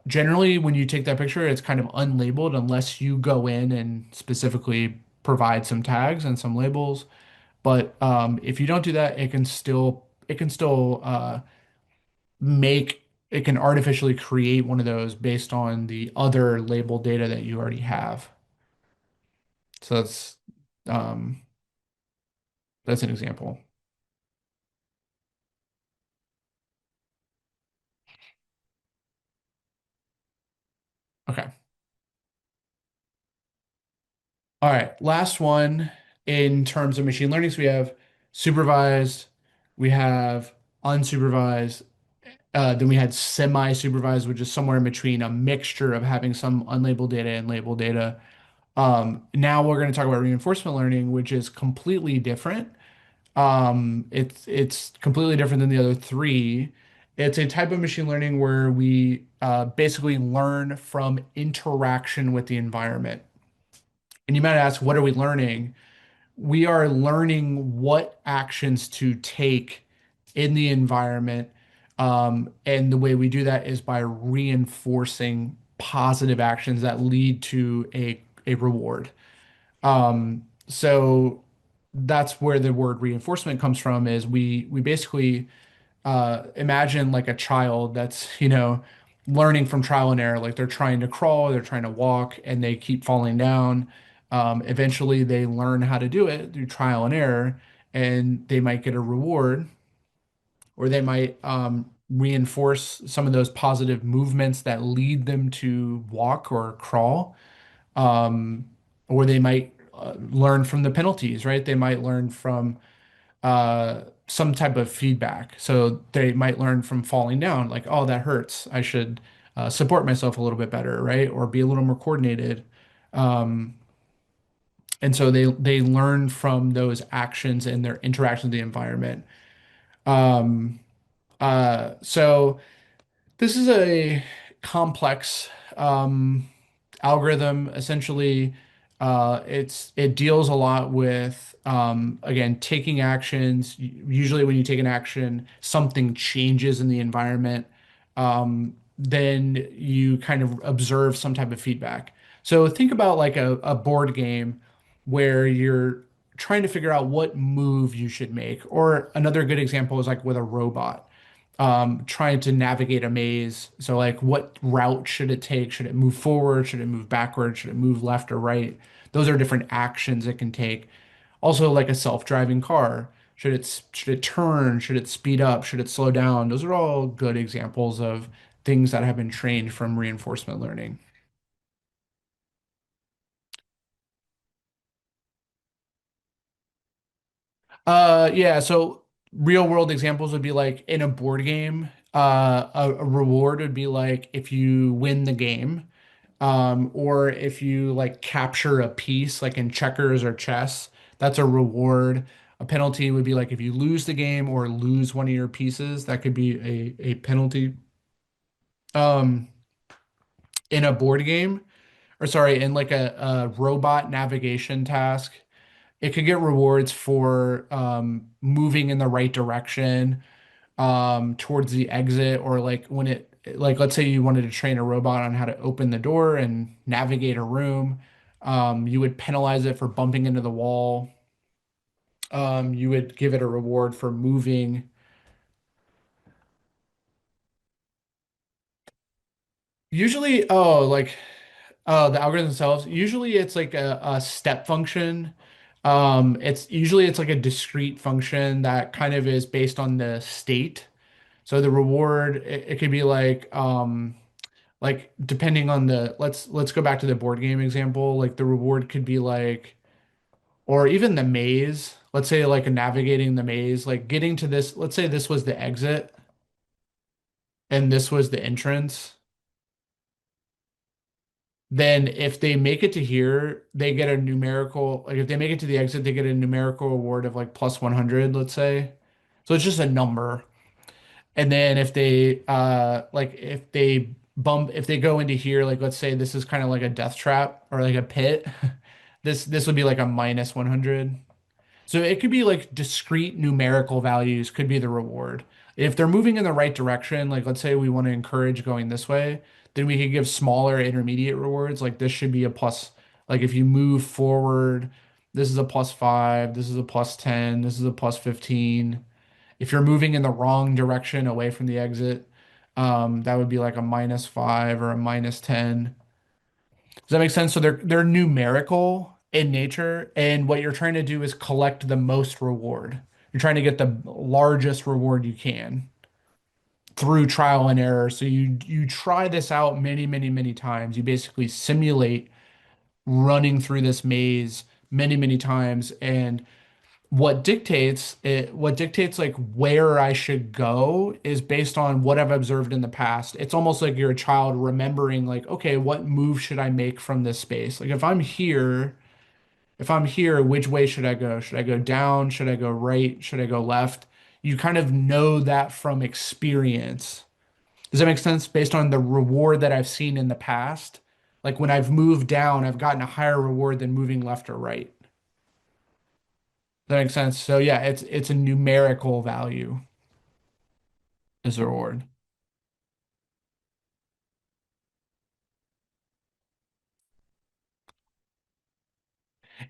Generally, when you take that picture, it's kind of unlabeled unless you go in and specifically provide some tags and some labels. But if you don't do that, it can still make it can artificially create one of those based on the other label data that you already have. So um, that's an example. Okay. All right. Last one in terms of machine learning. So we have supervised, we have unsupervised, then we had semi-supervised, which is somewhere in between a mixture of having some unlabeled data and labeled data. Now we're going to talk about reinforcement learning, which is completely different. It's completely different than the other three. It's a type of machine learning where we basically learn from interaction with the environment. And you might ask, what are we learning? We are learning what actions to take in the environment. And the way we do that is by reinforcing positive actions that lead to a reward. So that's where the word reinforcement comes from, is we basically imagine like a child that's, learning from trial and error. Like they're trying to crawl, they're trying to walk, and they keep falling down. Eventually, they learn how to do it through trial and error, and they might get a reward, or they might reinforce some of those positive movements that lead them to walk or crawl. Um, or they might learn from the penalties, right? They might learn from some type of feedback. So they might learn from falling down, like, oh, that hurts. I should support myself a little bit better, right? Or be a little more coordinated. Um, and so they learn from those actions and their interaction with the environment. Um, so this is a complex algorithm. Essentially, it deals a lot with again, taking actions. Usually, when you take an action, something changes in the environment. Then you kind of observe some type of feedback. So think about like a board game where you're trying to figure out what move you should make. Or another good example is like with a robot trying to navigate a maze. So like what route should it take? Should it move forward? Should it move backward? Should it move left or right? Those are different actions it can take. Also like a self-driving car. Should it turn? Should it speed up? Should it slow down? Those are all good examples of things that have been trained from reinforcement learning. Yeah, so real world examples would be like in a board game, a reward would be like if you win the game. Or if you like capture a piece, like in checkers or chess, that's a reward. A penalty would be like if you lose the game or lose one of your pieces, that could be a penalty. Um, in a board game, or sorry, in like a robot navigation task, it could get rewards for moving in the right direction towards the exit, or like when it like let's say you wanted to train a robot on how to open the door and navigate a room, you would penalize it for bumping into the wall. You would give it a reward for moving. Usually, the algorithms themselves, usually it's like a step function. It's like a discrete function that kind of is based on the state. So the reward, it could be like depending on the let's go back to the board game example. Like the reward could be like, or even the maze. Let's say like navigating the maze, like getting to this. Let's say this was the exit and this was the entrance. Then if they make it to here, they get a numerical, like if they make it to the exit, they get a numerical reward of like plus 100, let's say. So it's just a number. And then if they if they go into here, like let's say this is kind of like a death trap or like a pit, this would be like a minus 100. So it could be like discrete numerical values could be the reward. If they're moving in the right direction, like let's say we want to encourage going this way, then we could give smaller intermediate rewards. Like this should be a plus. Like if you move forward, this is a plus 5, this is a plus 10, this is a plus 15. If you're moving in the wrong direction away from the exit, that would be like a minus 5 or a minus 10. Does that make sense? So they're numerical in nature, and what you're trying to do is collect the most reward. You're trying to get the largest reward you can through trial and error. So you try this out many, many, many times. You basically simulate running through this maze many, many times, and what dictates like where I should go is based on what I've observed in the past. It's almost like you're a child remembering like, okay, what move should I make from this space? Like if I'm here, which way should I go? Should I go down? Should I go right? Should I go left? You kind of know that from experience. Does that make sense? Based on the reward that I've seen in the past. Like when I've moved down, I've gotten a higher reward than moving left or right. That makes sense. So yeah, it's a numerical value as a reward.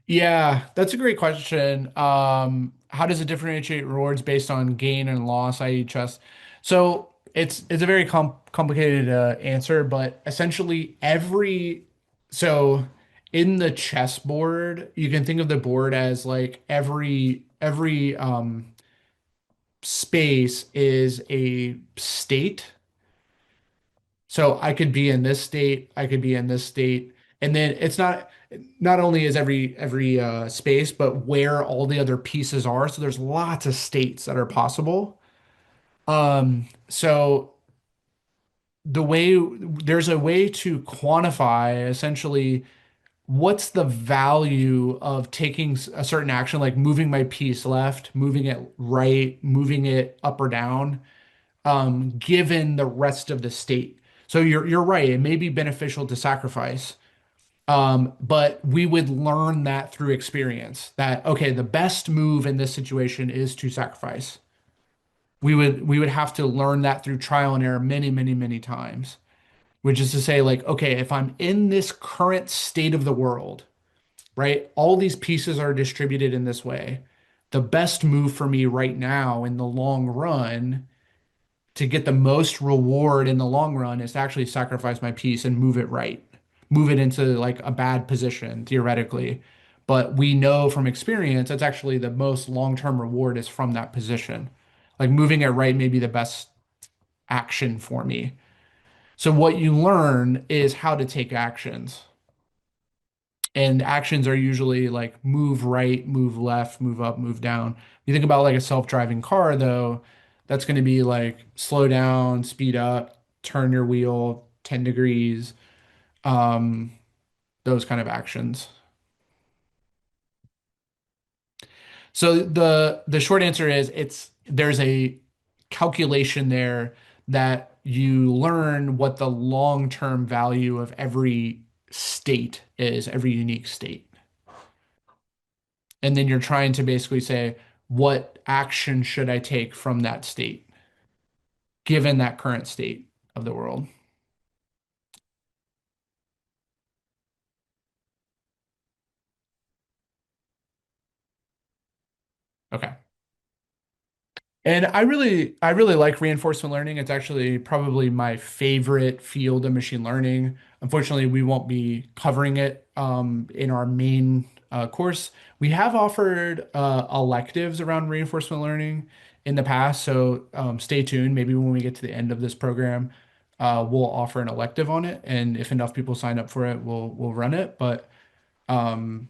Yeah, that's a great question. How does it differentiate rewards based on gain and loss, i.e. trust? So it's a very complicated answer, but essentially so in the chessboard, you can think of the board as like every space is a state. So I could be in this state, I could be in this state, and then it's not only is every space, but where all the other pieces are. So there's lots of states that are possible. So there's a way to quantify essentially what's the value of taking a certain action, like moving my piece left, moving it right, moving it up or down, given the rest of the state. So you're right. It may be beneficial to sacrifice, but we would learn that through experience. That okay, the best move in this situation is to sacrifice. We would have to learn that through trial and error many, many, many times. Which is to say, like, okay, if I'm in this current state of the world, right, all these pieces are distributed in this way. The best move for me right now in the long run to get the most reward in the long run is to actually sacrifice my piece and move it right, move it into like a bad position theoretically. But we know from experience that's actually the most long-term reward is from that position. Like moving it right may be the best action for me. So what you learn is how to take actions. And actions are usually like move right, move left, move up, move down. You think about like a self-driving car, though, that's going to be like slow down, speed up, turn your wheel 10 degrees, um, those kind of actions. So the short answer is there's a calculation there that you learn what the long-term value of every state is, every unique state. And then you're trying to basically say, what action should I take from that state, given that current state of the world? Okay. And I really like reinforcement learning. It's actually probably my favorite field of machine learning. Unfortunately, we won't be covering it in our main course. We have offered electives around reinforcement learning in the past, so stay tuned. Maybe when we get to the end of this program, we'll offer an elective on it, and if enough people sign up for it, we'll run it. But um,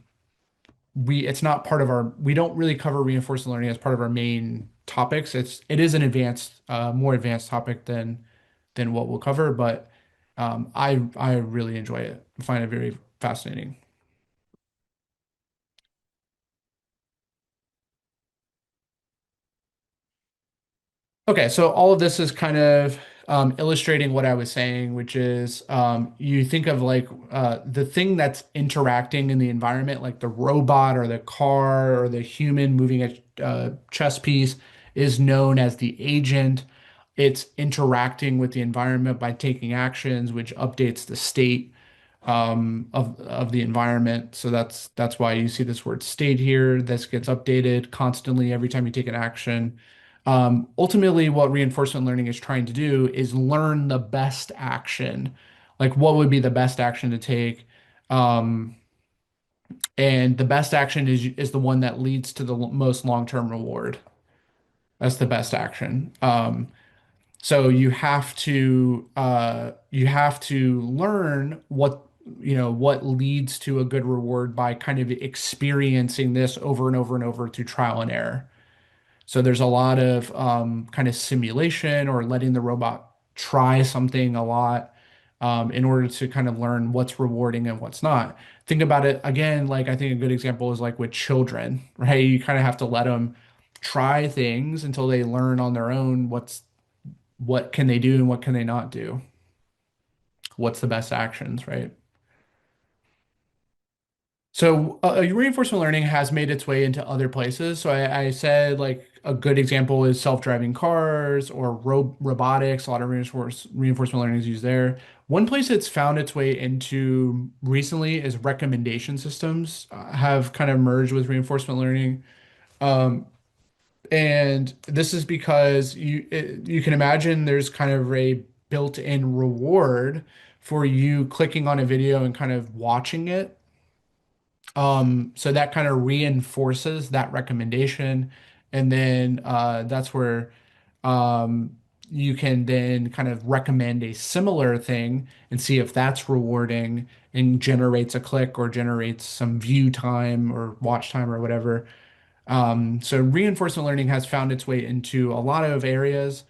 it's not part of we don't really cover reinforcement learning as part of our main topics. It is an advanced more advanced topic than what we'll cover, but I really enjoy it. I find it very fascinating. Okay, so all of this is kind of illustrating what I was saying, which is you think of like the thing that's interacting in the environment, like the robot or the car or the human moving a chess piece, is known as the agent. It's interacting with the environment by taking actions, which updates the state of the environment. So that's why you see this word state here. This gets updated constantly every time you take an action. Ultimately, what reinforcement learning is trying to do is learn the best action, like what would be the best action to take. Um, and the best action is the one that leads to the most long-term reward. That's the best action. So you have to learn what leads to a good reward by kind of experiencing this over and over and over through trial and error. So there's a lot of kind of simulation or letting the robot try something a lot in order to kind of learn what's rewarding and what's not. think about it again, like I think a good example is like with children, right? You kind of have to let them try things until they learn on their own what can they do and what can they not do. What's the best actions, right? So reinforcement learning has made its way into other places. So I said like a good example is self-driving cars or robotics. A lot of reinforcement learning is used there. One place it's found its way into recently is recommendation systems have kind of merged with reinforcement learning. Um, and this is because you can imagine there's kind of a built-in reward for you clicking on a video and kind of watching it. So that kind of reinforces that recommendation. And then that's where um, you can then kind of recommend a similar thing and see if that's rewarding and generates a click or generates some view time or watch time or whatever. So reinforcement learning has found its way into a lot of areas,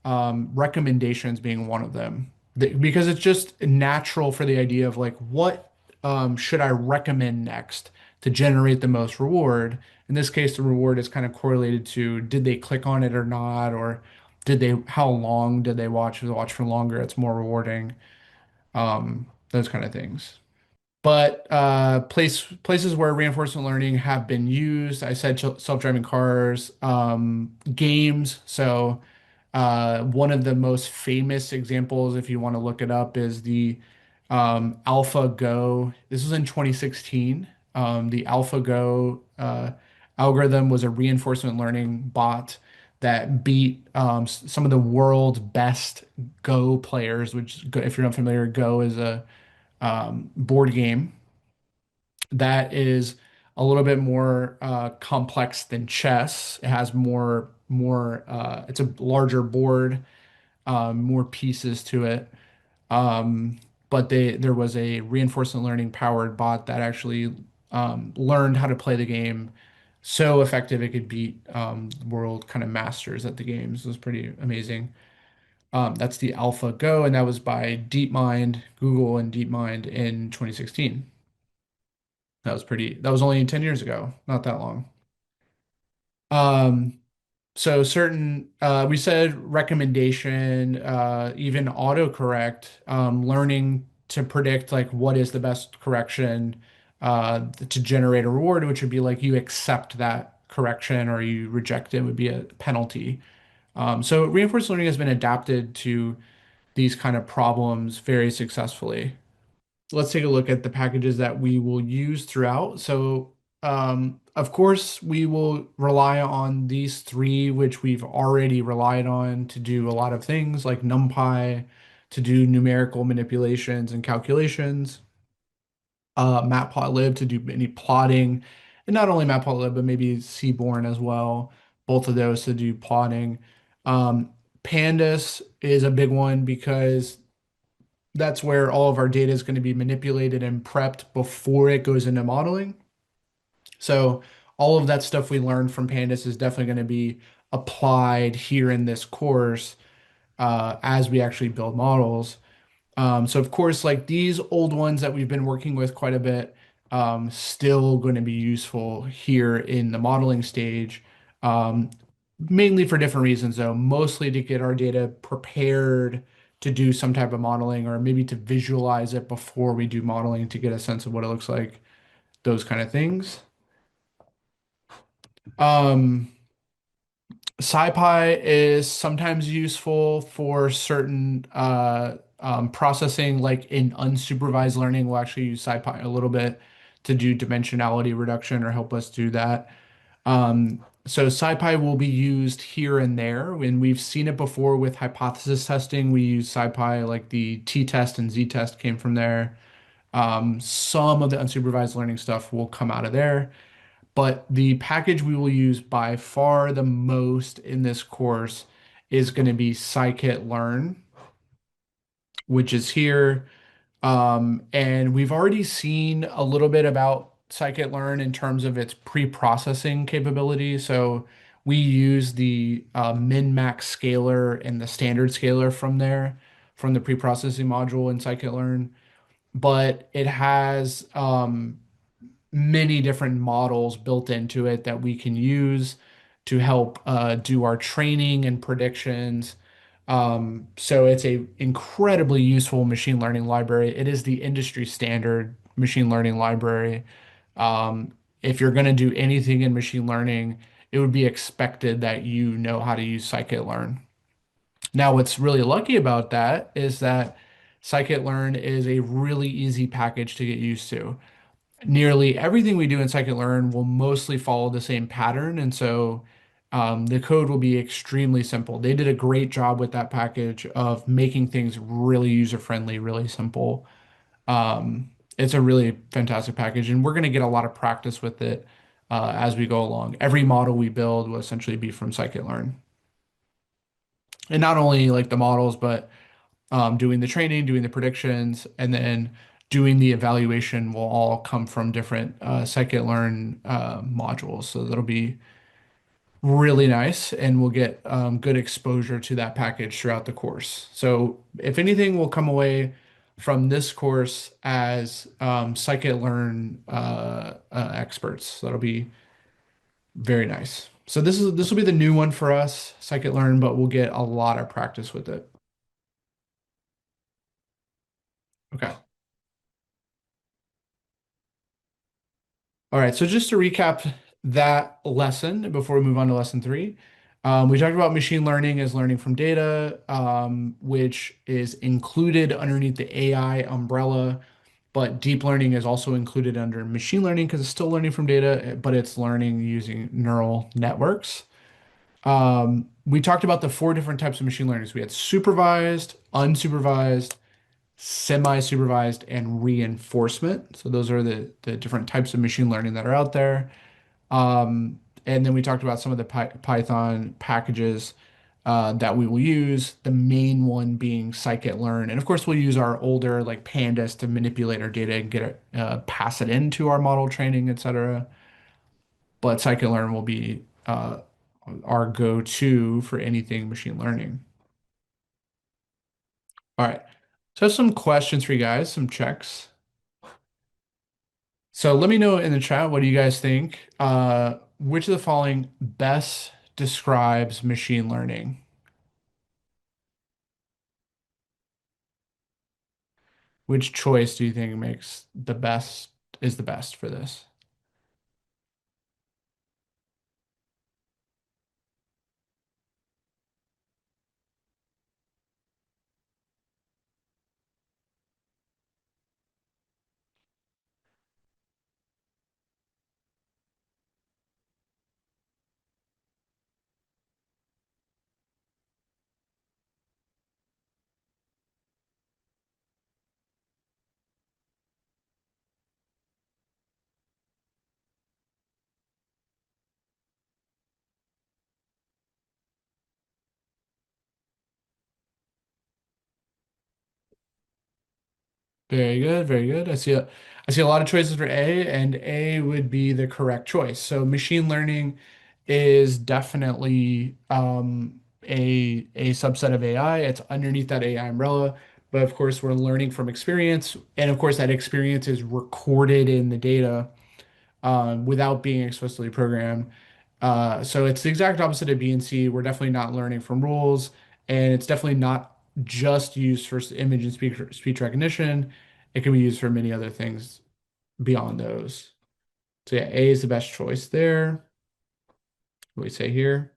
recommendations being one of them. Because it's just natural for the idea of like, what should I recommend next to generate the most reward? In this case, the reward is kind of correlated to did they click on it or not, or how long did they watch? If they watch for longer, it's more rewarding. Those kind of things. But places where reinforcement learning have been used, I said self-driving cars, games. So one of the most famous examples, if you want to look it up, is the AlphaGo. This was in 2016. The AlphaGo algorithm was a reinforcement learning bot that beat some of the world's best Go players, which, if you're not familiar, Go is a board game that is a little bit more complex than chess. It has it's a larger board, more pieces to it. Um, but there was a reinforcement learning powered bot that actually learned how to play the game so effective it could beat world kind of masters at the games. It was pretty amazing. That's the AlphaGo, and that was by DeepMind, Google and DeepMind in 2016. That was only 10 years ago, not that long. Um, we said recommendation, even autocorrect, learning to predict like what is the best correction to generate a reward, which would be like you accept that correction or you reject it would be a penalty. So reinforcement learning has been adapted to these kind of problems very successfully. Let's take a look at the packages that we will use throughout. So, of course, we will rely on these three, which we've already relied on to do a lot of things like NumPy, to do numerical manipulations and calculations, Matplotlib to do any plotting, and not only Matplotlib, but maybe Seaborn as well, both of those to do plotting. Um, Pandas is a big one because that's where all of our data is going to be manipulated and prepped before it goes into modeling. So all of that stuff we learned from Pandas is definitely going to be applied here in this course as we actually build models. So of course, like these old ones that we've been working with quite a bit, still going to be useful here in the modeling stage, um, mainly for different reasons, though, mostly to get our data prepared to do some type of modeling or maybe to visualize it before we do modeling to get a sense of what it looks like, those kind of things. Um, SciPy is sometimes useful for certain processing, like in unsupervised learning, we'll actually use SciPy a little bit to do dimensionality reduction or help us do that. So SciPy will be used here and there. When we've seen it before with hypothesis testing, we use SciPy, like the t-test and z-test came from there. Some of the unsupervised learning stuff will come out of there. But the package we will use by far the most in this course is going to be scikit-learn, which is here. And we've already seen a little bit about scikit-learn in terms of its pre-processing capability. So we use the min-max scaler and the standard scaler from there, from the pre-processing module in scikit-learn. but it has many different models built into it that we can use to help do our training and predictions. So it's a incredibly useful machine learning library. It is the industry standard machine learning library. Um, if you're going to do anything in machine learning, it would be expected that you know how to use scikit-learn. Now, what's really lucky about that is that scikit-learn is a really easy package to get used to. Nearly everything we do in scikit-learn will mostly follow the same pattern, and so the code will be extremely simple. They did a great job with that package of making things really user-friendly, really simple. It's a really fantastic package, and we're going to get a lot of practice with it as we go along. Every model we build will essentially be from scikit-learn, and not only like the models, but doing the training, doing the predictions, and then doing the evaluation will all come from different scikit-learn modules. So that'll be really nice, and we'll get good exposure to that package throughout the course. So if anything, we'll come away from this course as scikit-learn experts. So that'll be very nice. So this will be the new one for us, scikit-learn, but we'll get a lot of practice with it. Okay. All right, so just to recap that lesson before we move on to lesson three, we talked about machine learning as learning from data, which is included underneath the AI umbrella, but deep learning is also included under machine learning because it's still learning from data, but it's learning using neural networks. We talked about the four different types of machine learning. So we had supervised, unsupervised, semi-supervised, and reinforcement. So those are the different types of machine learning that are out there. And then we talked about some of the Python packages that we will use, the main one being scikit-learn. And of course, we'll use our older like pandas to manipulate our data and get it, pass it into our model training, etc. But scikit-learn will be our go-to for anything machine learning. All right. So I have some questions for you guys, some checks. So let me know in the chat, what do you guys think? Which of the following best describes machine learning? Which choice do you think makes the best is the best for this? Very good, very good. I see a lot of choices for A, and A would be the correct choice. So machine learning is definitely a subset of AI. It's underneath that AI umbrella, but of course we're learning from experience, and of course that experience is recorded in the data without being explicitly programmed. So it's the exact opposite of B and C. We're definitely not learning from rules, and it's definitely not just used for image and speech recognition. It can be used for many other things beyond those. So yeah, A is the best choice there. What do we say here?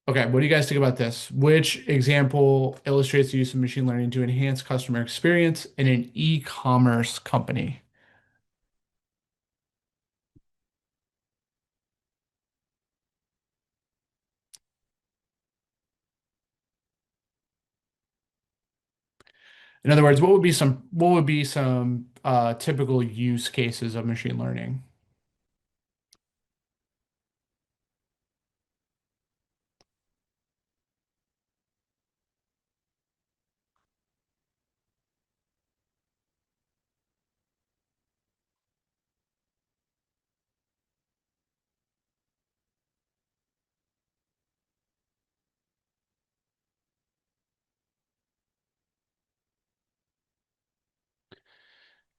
Okay, what do you guys think about this? Which example illustrates the use of machine learning to enhance customer experience in an e-commerce company? In other words, what would be some typical use cases of machine learning?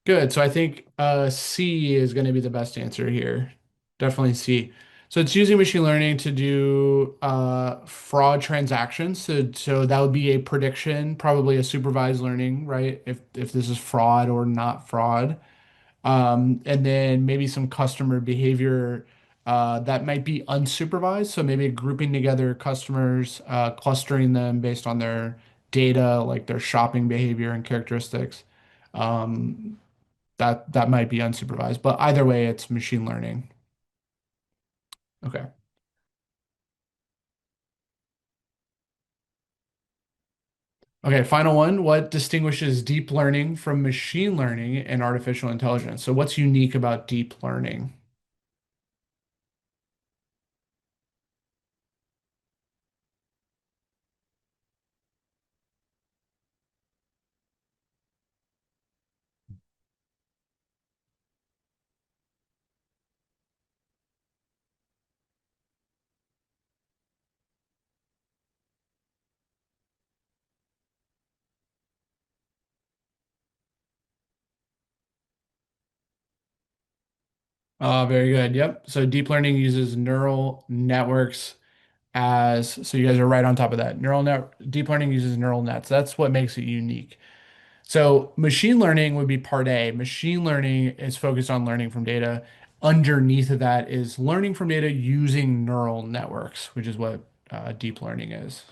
Good. So I think C is going to be the best answer here. Definitely C. So it's using machine learning to do fraud transactions. So that would be a prediction, probably a supervised learning, right? If this is fraud or not fraud. And then maybe some customer behavior that might be unsupervised. So maybe grouping together customers, clustering them based on their data, like their shopping behavior and characteristics. Um, that might be unsupervised, but either way, it's machine learning. Okay. Okay, final one. What distinguishes deep learning from machine learning and artificial intelligence? So what's unique about deep learning? Very good. Yep. So deep learning uses neural networks so you guys are right on top of that. Deep learning uses neural nets. That's what makes it unique. So machine learning would be part A. Machine learning is focused on learning from data. Underneath of that is learning from data using neural networks, which is what deep learning is.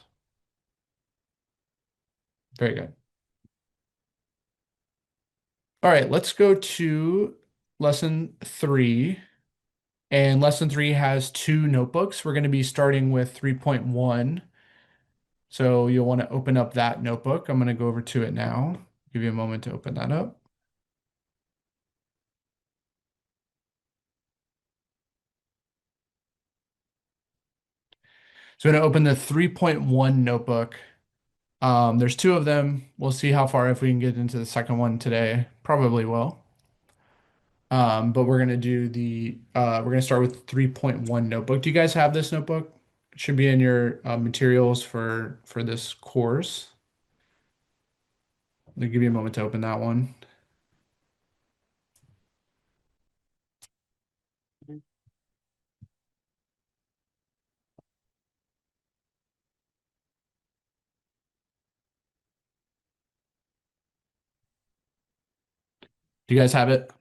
Very good. All right, let's go to lesson three. And lesson three has two notebooks. We're going to be starting with 3.1. So you'll want to open up that notebook. I'm going to go over to it now. Give you a moment to open that up. So I'm going to open the 3.1 notebook. There's two of them. We'll see how far if we can get into the second one today. Probably will. But we're gonna start with 3.1 notebook. Do you guys have this notebook? It should be in your materials for this course. I'll give you a moment to open that one. Do you guys have it?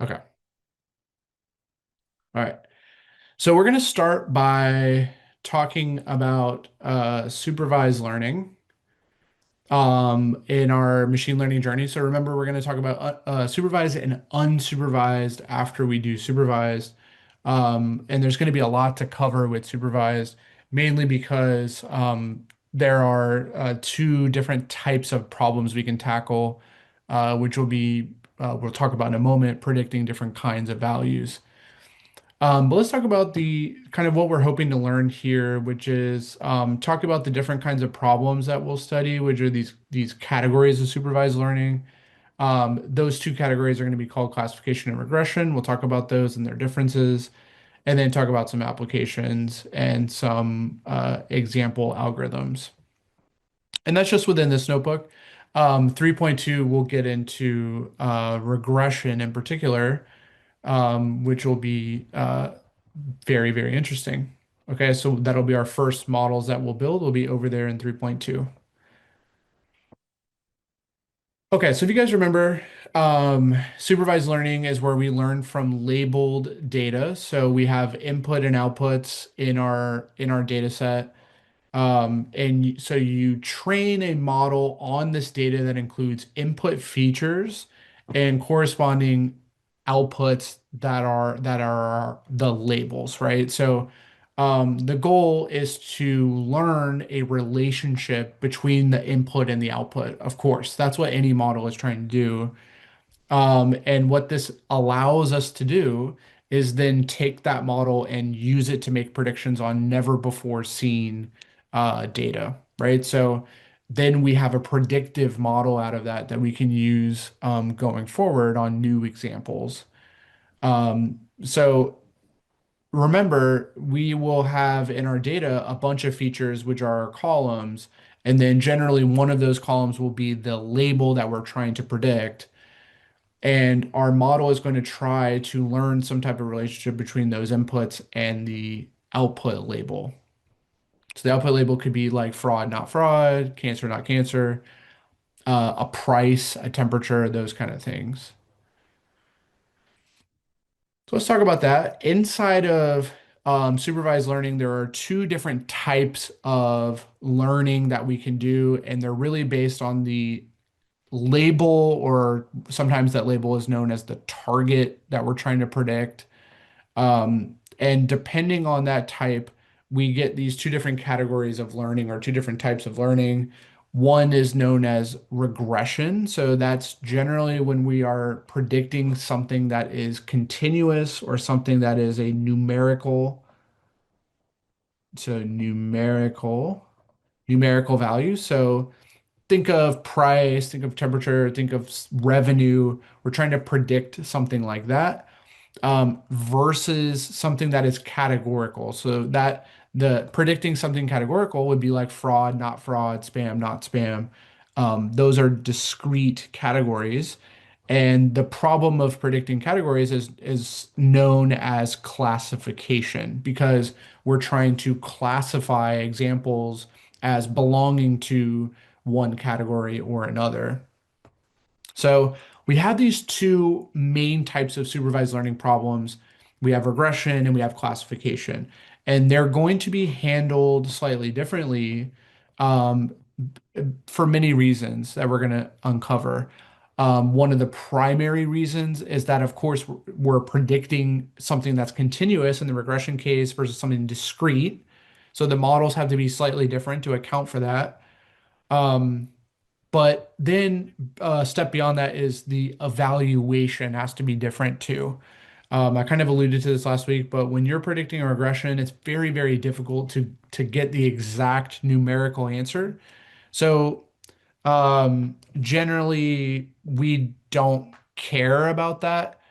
Okay. All right. So we're gonna start by talking about supervised learning. In our machine learning journey. So remember, we're going to talk about supervised and unsupervised after we do supervised. And there's going to be a lot to cover with supervised, mainly because there are two different types of problems we can tackle, which we'll talk about in a moment, predicting different kinds of values. But let's talk about the kind of what we're hoping to learn here, which is talk about the different kinds of problems that we'll study, which are these categories of supervised learning. Those two categories are going to be called classification and regression. We'll talk about those and their differences, and then talk about some applications and some example algorithms. And that's just within this notebook. 3.2, we'll get into regression in particular, which will be very, very interesting. Okay, so that'll be our first models that we'll build will be over there in 3.2. Okay, so if you guys remember, supervised learning is where we learn from labeled data. So we have input and outputs in our data set. So you train a model on this data that includes input features and corresponding outputs that are the labels, right? So the goal is to learn a relationship between the input and the output. Of course, that's what any model is trying to do. And what this allows us to do is then take that model and use it to make predictions on never before seen data, right? So then we have a predictive model out of that that we can use going forward on new examples. So remember, we will have in our data a bunch of features which are columns, and then generally one of those columns will be the label that we're trying to predict. And our model is going to try to learn some type of relationship between those inputs and the output label. So the output label could be like fraud, not fraud, cancer, not cancer, a price, a temperature, those kind of things. So let's talk about that. Inside of supervised learning, there are two different types of learning that we can do, and they're really based on the label, or sometimes that label is known as the target that we're trying to predict. And depending on that type, we get these two different categories of learning or two different types of learning. One is known as regression. So that's generally when we are predicting something that is continuous or something that is a numerical, so numerical value. So think of price, think of temperature, think of revenue. We're trying to predict something like that, versus something that is categorical. So that the predicting something categorical would be like fraud, not fraud, spam, not spam. Those are discrete categories. And the problem of predicting categories is known as classification, because we're trying to classify examples as belonging to one category or another. So we have these two main types of supervised learning problems. We have regression and we have classification, and they're going to be handled slightly differently, um, for many reasons that we're going to uncover. One of the primary reasons is that, of course, we're predicting something that's continuous in the regression case versus something discrete. So the models have to be slightly different to account for that. Um, but then a step beyond that is the evaluation has to be different too. I kind of alluded to this last week, but when you're predicting a regression, it's very, very difficult to get the exact numerical answer. So generally, we don't care about that.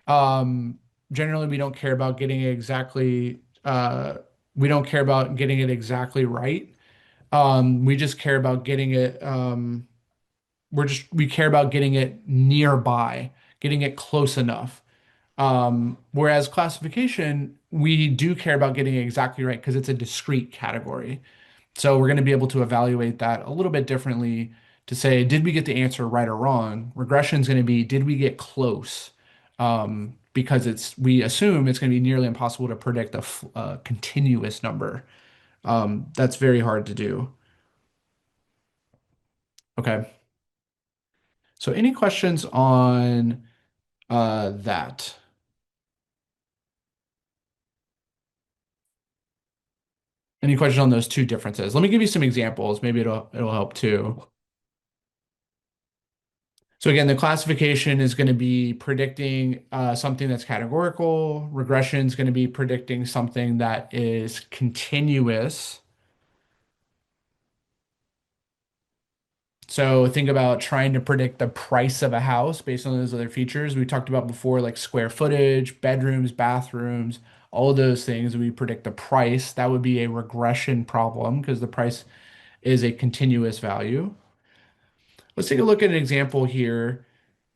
Um, Generally, we don't care about getting it exactly. We don't care about getting it exactly right. We just care about getting it. We care about getting it nearby, getting it close enough. Whereas classification, we do care about getting it exactly right because it's a discrete category. So we're going to be able to evaluate that a little bit differently to say, did we get the answer right or wrong? Regression is going to be, did we get close? Because we assume it's going to be nearly impossible to predict a continuous number. That's very hard to do. Okay. So any questions on that? Any questions on those two differences? Let me give you some examples. Maybe it'll help too. So again, the classification is going to be predicting something that's categorical. Regression is going to be predicting something that is continuous. So think about trying to predict the price of a house based on those other features we talked about before, like square footage, bedrooms, bathrooms, all of those things. We predict the price. That would be a regression problem because the price is a continuous value. Let's take a look at an example here.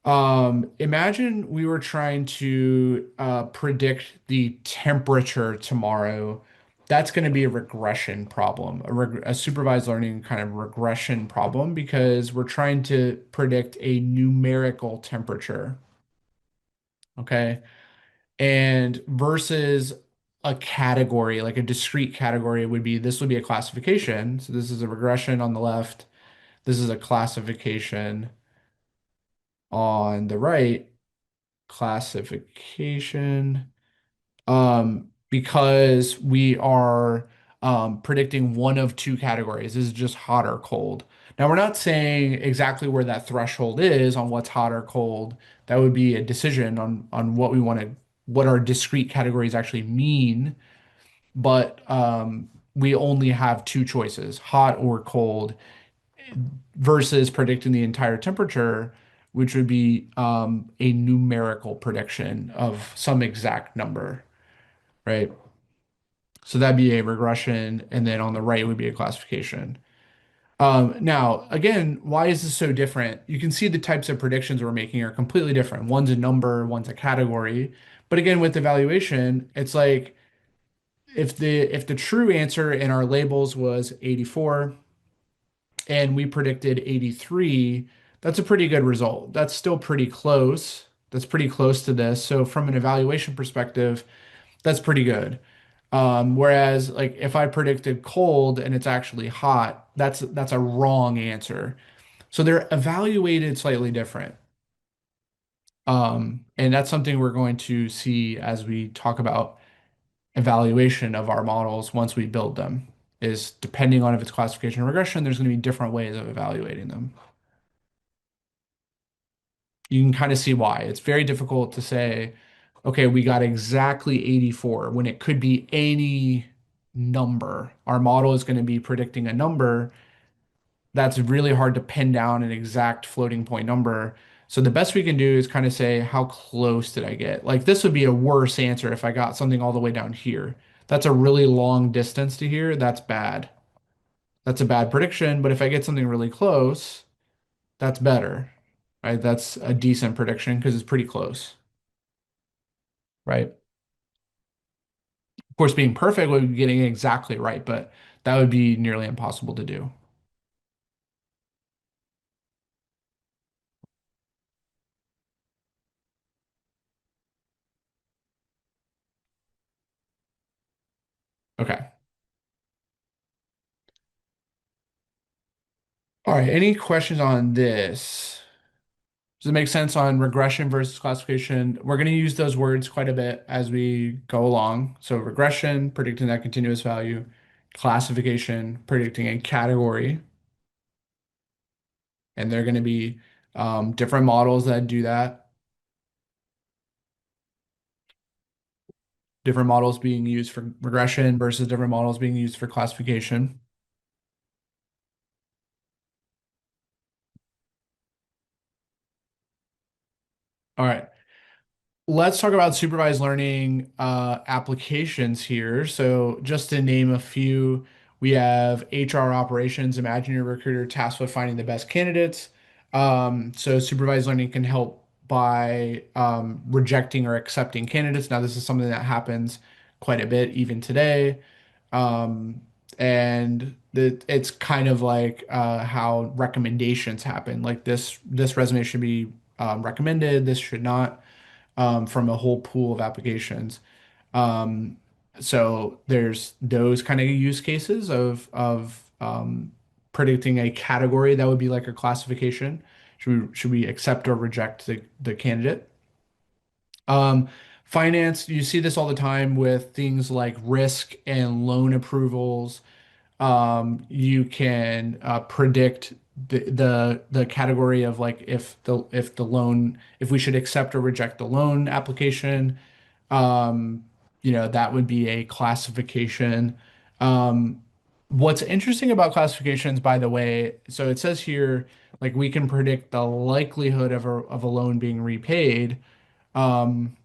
Imagine we were trying to predict the temperature tomorrow. That's going to be a regression problem, a supervised learning kind of regression problem, because we're trying to predict a numerical temperature. Okay. And versus a category, like a discrete category would be, this would be a classification. So this is a regression on the left. This is a classification on the right. Classification, because we are predicting one of two categories. This is just hot or cold. Now, we're not saying exactly where that threshold is on what's hot or cold. That would be a decision on what we want to, what our discrete categories actually mean. But we only have two choices, hot or cold, versus predicting the entire temperature. which would be a numerical prediction of some exact number, right? So that'd be a regression, and then on the right would be a classification. Now, again, why is this so different? You can see the types of predictions we're making are completely different. One's a number, one's a category. But again, with evaluation, it's like if the true answer in our labels was 84 and we predicted 83, that's a pretty good result. That's still pretty close. That's pretty close to this. So from an evaluation perspective, that's pretty good. Whereas like if I predicted cold and it's actually hot, that's a wrong answer. So they're evaluated slightly different. And that's something we're going to see as we talk about evaluation of our models once we build them, is depending on if it's classification or regression, there's going to be different ways of evaluating them. You can kind of see why. It's very difficult to say, okay, we got exactly 84 when it could be any number. Our model is going to be predicting a number that's really hard to pin down an exact floating point number. So the best we can do is kind of say, how close did I get? Like this would be a worse answer if I got something all the way down here. That's a really long distance to here. That's bad. That's a bad prediction. But if I get something really close, that's better, right? That's a decent prediction because it's pretty close, right? Of course, being perfect would be getting it exactly right, but that would be nearly impossible to do. Okay. All right. Any questions on this? Does it make sense on regression versus classification? We're going to use those words quite a bit as we go along. So regression, predicting that continuous value, classification, predicting a category, and they're going to be different models that do that, different models being used for regression versus different models being used for classification. All right. Let's talk about supervised learning applications here. So, just to name a few, we have HR operations. Imagine your recruiter tasked with finding the best candidates. So, supervised learning can help by rejecting or accepting candidates. Now, this is something that happens quite a bit even today. Um, and it's kind of like how recommendations happen. Like this resume should be recommended, this should not from a whole pool of applications. Um, so there's those kind of use cases of predicting a category that would be like a classification. Should we accept or reject the candidate? Um, Finance, you see this all the time with things like risk and loan approvals. You can predict the category of like if the loan if we should accept or reject the loan application. Um, that would be a classification. Um, what's interesting about classifications, by the way, so it says here like we can predict the likelihood of a loan being repaid. Um,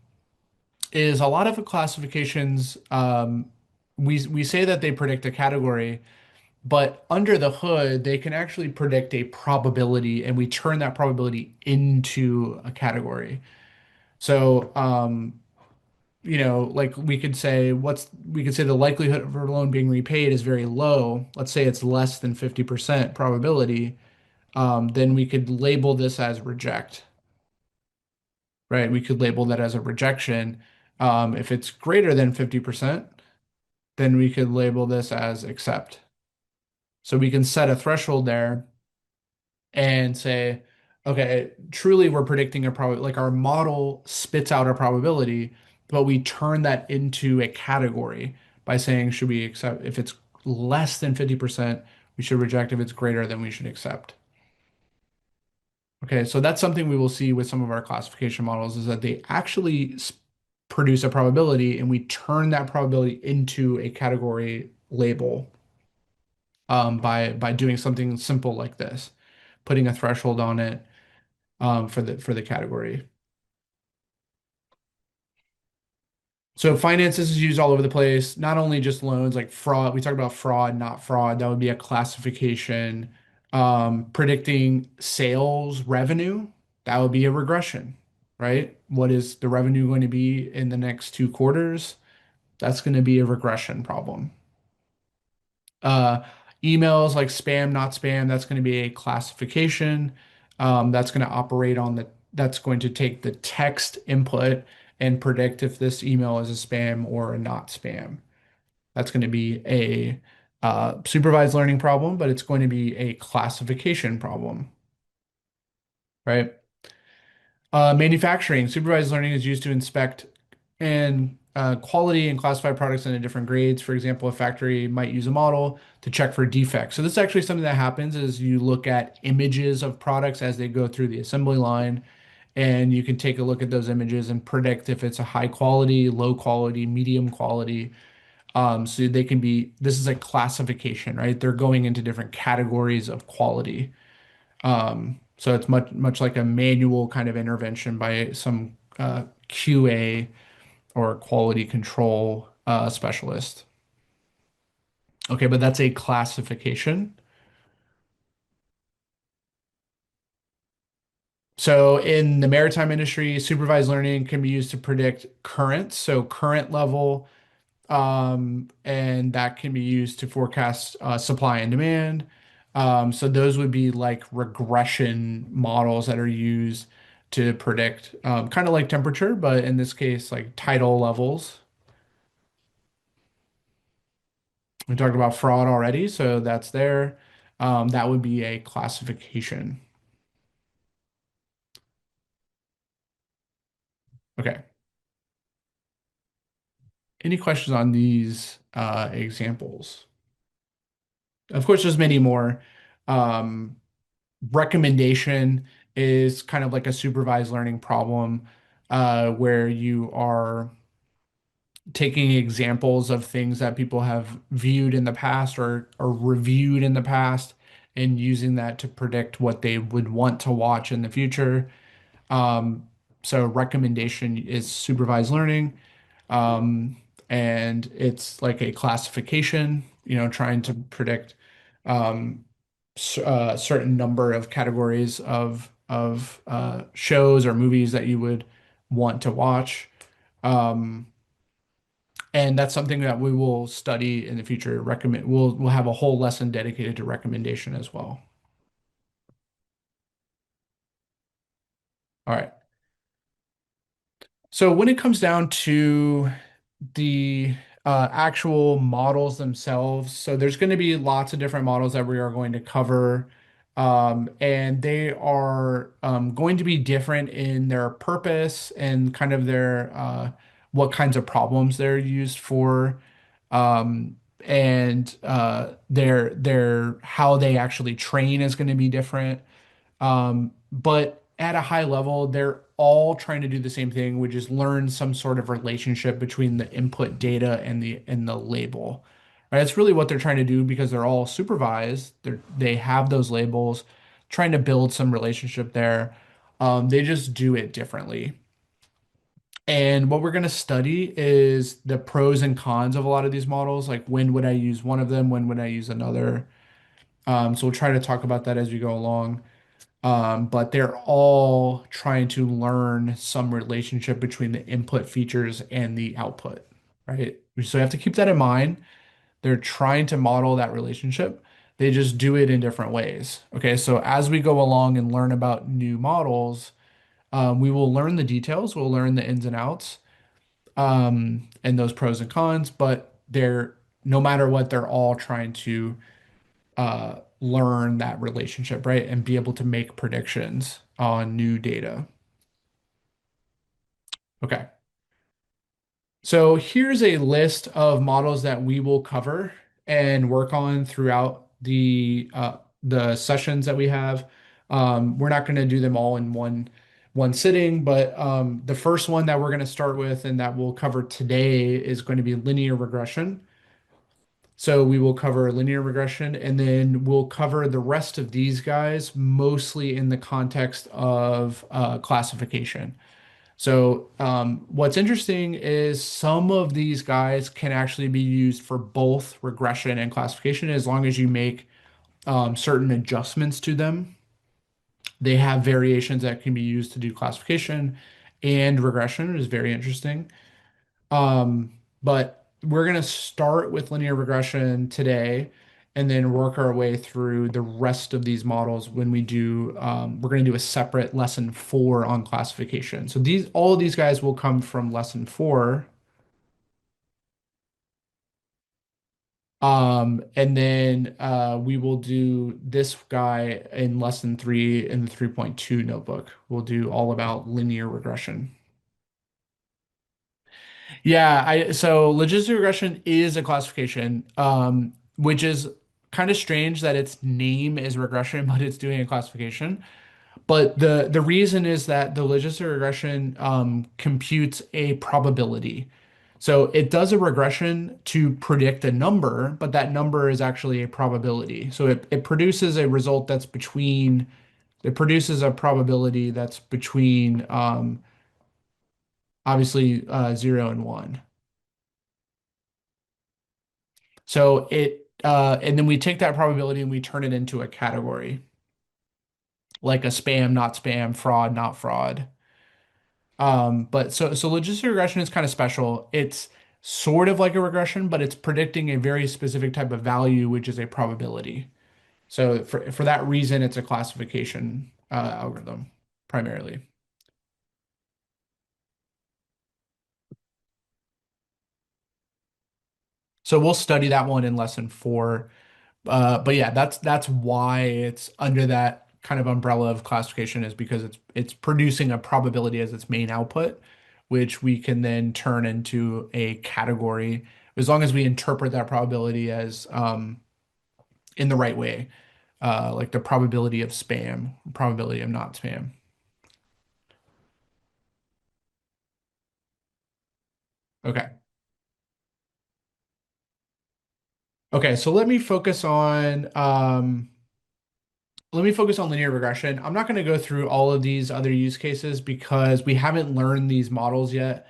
is a lot of the classifications we say that they predict a category, but under the hood, they can actually predict a probability, and we turn that probability into a category. So, like we could say the likelihood of a loan being repaid is very low. Let's say it's less than 50% probability. Then we could label this as reject, right? We could label that as a rejection. If it's greater than 50%, then we could label this as accept. So we can set a threshold there and say, okay, truly we're predicting a probability, like our model spits out a probability, but we turn that into a category by saying, should we accept if it's less than 50%, we should reject. If it's greater, then we should accept. Okay, so that's something we will see with some of our classification models is that they actually produce a probability and we turn that probability into a category label by doing something simple like this, putting a threshold on it. for the category. So finances is used all over the place, not only just loans, like fraud. We talk about fraud, not fraud. That would be a classification. Predicting sales revenue, that would be a regression, right? What is the revenue going to be in the next 2 quarters? That's going to be a regression problem. Uh, Emails like spam, not spam, that's going to be a classification. That's going to operate on that's going to take the text input and predict if this email is a spam or a not spam. That's going to be a supervised learning problem, but it's going to be a classification problem, right? Manufacturing, supervised learning is used to inspect and quality and classify products into different grades. For example, a factory might use a model to check for defects. So this is actually something that happens is you look at images of products as they go through the assembly line, and you can take a look at those images and predict if it's a high quality, low quality, medium quality. So they can be, this is a classification, right? They're going into different categories of quality. So it's much like a manual kind of intervention by some QA or quality control specialist. Okay, but that's a classification. So in the maritime industry, supervised learning can be used to predict currents, so current level, and that can be used to forecast supply and demand. So those would be like regression models that are used to predict, kind of like temperature, but in this case, like tidal levels. We talked about fraud already, so that's there. That would be a classification. Okay. Any questions on these examples? Of course, there's many more. Um, Recommendation is kind of like a supervised learning problem where you are taking examples of things that people have viewed in the past or reviewed in the past and using that to predict what they would want to watch in the future. Um, so recommendation is supervised learning. Um, and it's like a classification, trying to predict um, certain number of categories of shows or movies that you would want to watch. Um, and that's something that we will study in the future. We'll have a whole lesson dedicated to recommendation as well. All right. So when it comes down to the actual models themselves, so there's going to be lots of different models that we are going to cover, and they are going to be different in their purpose and kind of their what kinds of problems they're used for, and their how they actually train is going to be different. But at a high level, they're all trying to do the same thing, which is learn some sort of relationship between the input data and the label. Right? That's really what they're trying to do because they're all supervised. They have those labels, trying to build some relationship there. They just do it differently. And what we're going to study is the pros and cons of a lot of these models. Like when would I use one of them? When would I use another? So we'll try to talk about that as we go along. But they're all trying to learn some relationship between the input features and the output, right? So you have to keep that in mind. They're trying to model that relationship. They just do it in different ways. Okay, so as we go along and learn about new models, we will learn the details, we'll learn the ins and outs, and those pros and cons, but they're no matter what, they're all trying to learn that relationship, right? And be able to make predictions on new data. Okay. So here's a list of models that we will cover and work on throughout the sessions that we have. We're not going to do them all in one sitting, but the first one that we're going to start with and that we'll cover today is going to be linear regression. So we will cover linear regression and then we'll cover the rest of these guys mostly in the context of classification. So what's interesting is some of these guys can actually be used for both regression and classification as long as you make certain adjustments to them. They have variations that can be used to do classification and regression, which is very interesting. Um, but we're going to start with linear regression today and then work our way through the rest of these models when we do, we're going to do a separate lesson 4 on classification. So all of these guys will come from lesson 4. And then we will do this guy in lesson 3 in the 3.2 notebook. We'll do all about linear regression. Yeah, so logistic regression is a classification, which is kind of strange that its name is regression, but it's doing a classification. But the reason is that the logistic regression computes a probability. So it does a regression to predict a number, but that number is actually a probability. So it produces a result that's between, it produces a probability that's between obviously 0 and 1. So and then we take that probability and we turn it into a category, like a spam, not spam, fraud, not fraud. But so logistic regression is kind of special. It's sort of like a regression, but it's predicting a very specific type of value, which is a probability. So for that reason, it's a classification algorithm primarily. So we'll study that one in lesson 4. But yeah, that's why it's under that kind of umbrella of classification is because it's producing a probability as its main output, which we can then turn into a category as long as we interpret that probability as in the right way, like the probability of spam, probability of not spam. Okay. Okay, so let me focus on linear regression. I'm not going to go through all of these other use cases because we haven't learned these models yet.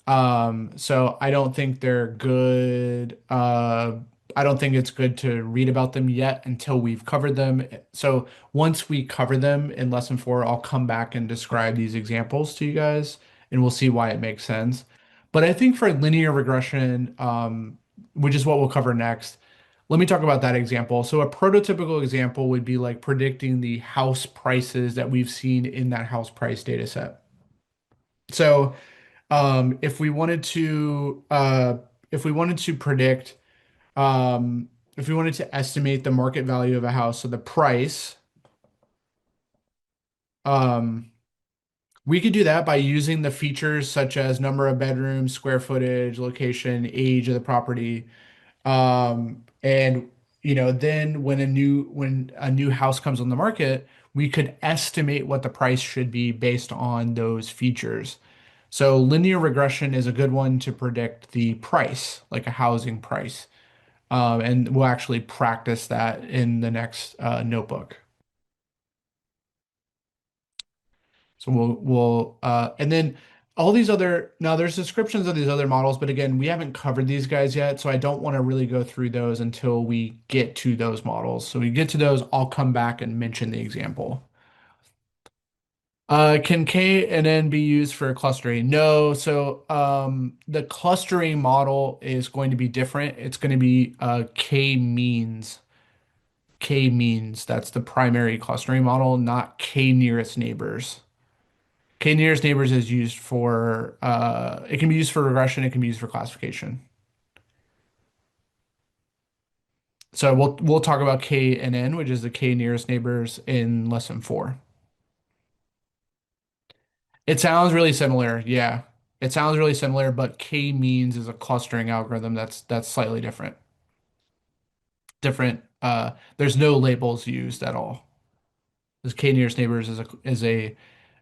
So I don't think they're good. I don't think it's good to read about them yet until we've covered them. So once we cover them in lesson 4, I'll come back and describe these examples to you guys, and we'll see why it makes sense. But I think for linear regression, which is what we'll cover next, let me talk about that example. So a prototypical example would be like predicting the house prices that we've seen in that house price data set. So if we wanted to predict if we wanted to estimate the market value of a house, so the price, um, we could do that by using the features such as number of bedrooms, square footage, location, age of the property. And then when a new house comes on the market, we could estimate what the price should be based on those features. So linear regression is a good one to predict the price, like a housing price. And we'll actually practice that in the next notebook. So and then all these other, now there's descriptions of these other models, but again, we haven't covered these guys yet, so I don't want to really go through those until we get to those models. So we get to those, I'll come back and mention the example. Can K and N be used for clustering? No. So the clustering model is going to be different. It's going to be K means. K means that's the primary clustering model, not K nearest neighbors. K nearest neighbors is used for it can be used for regression, it can be used for classification. So we'll talk about K and N, which is the K nearest neighbors in lesson 4. It sounds really similar, yeah. It sounds really similar, but K means is a clustering algorithm that's slightly different. There's no labels used at all. This K nearest neighbors is a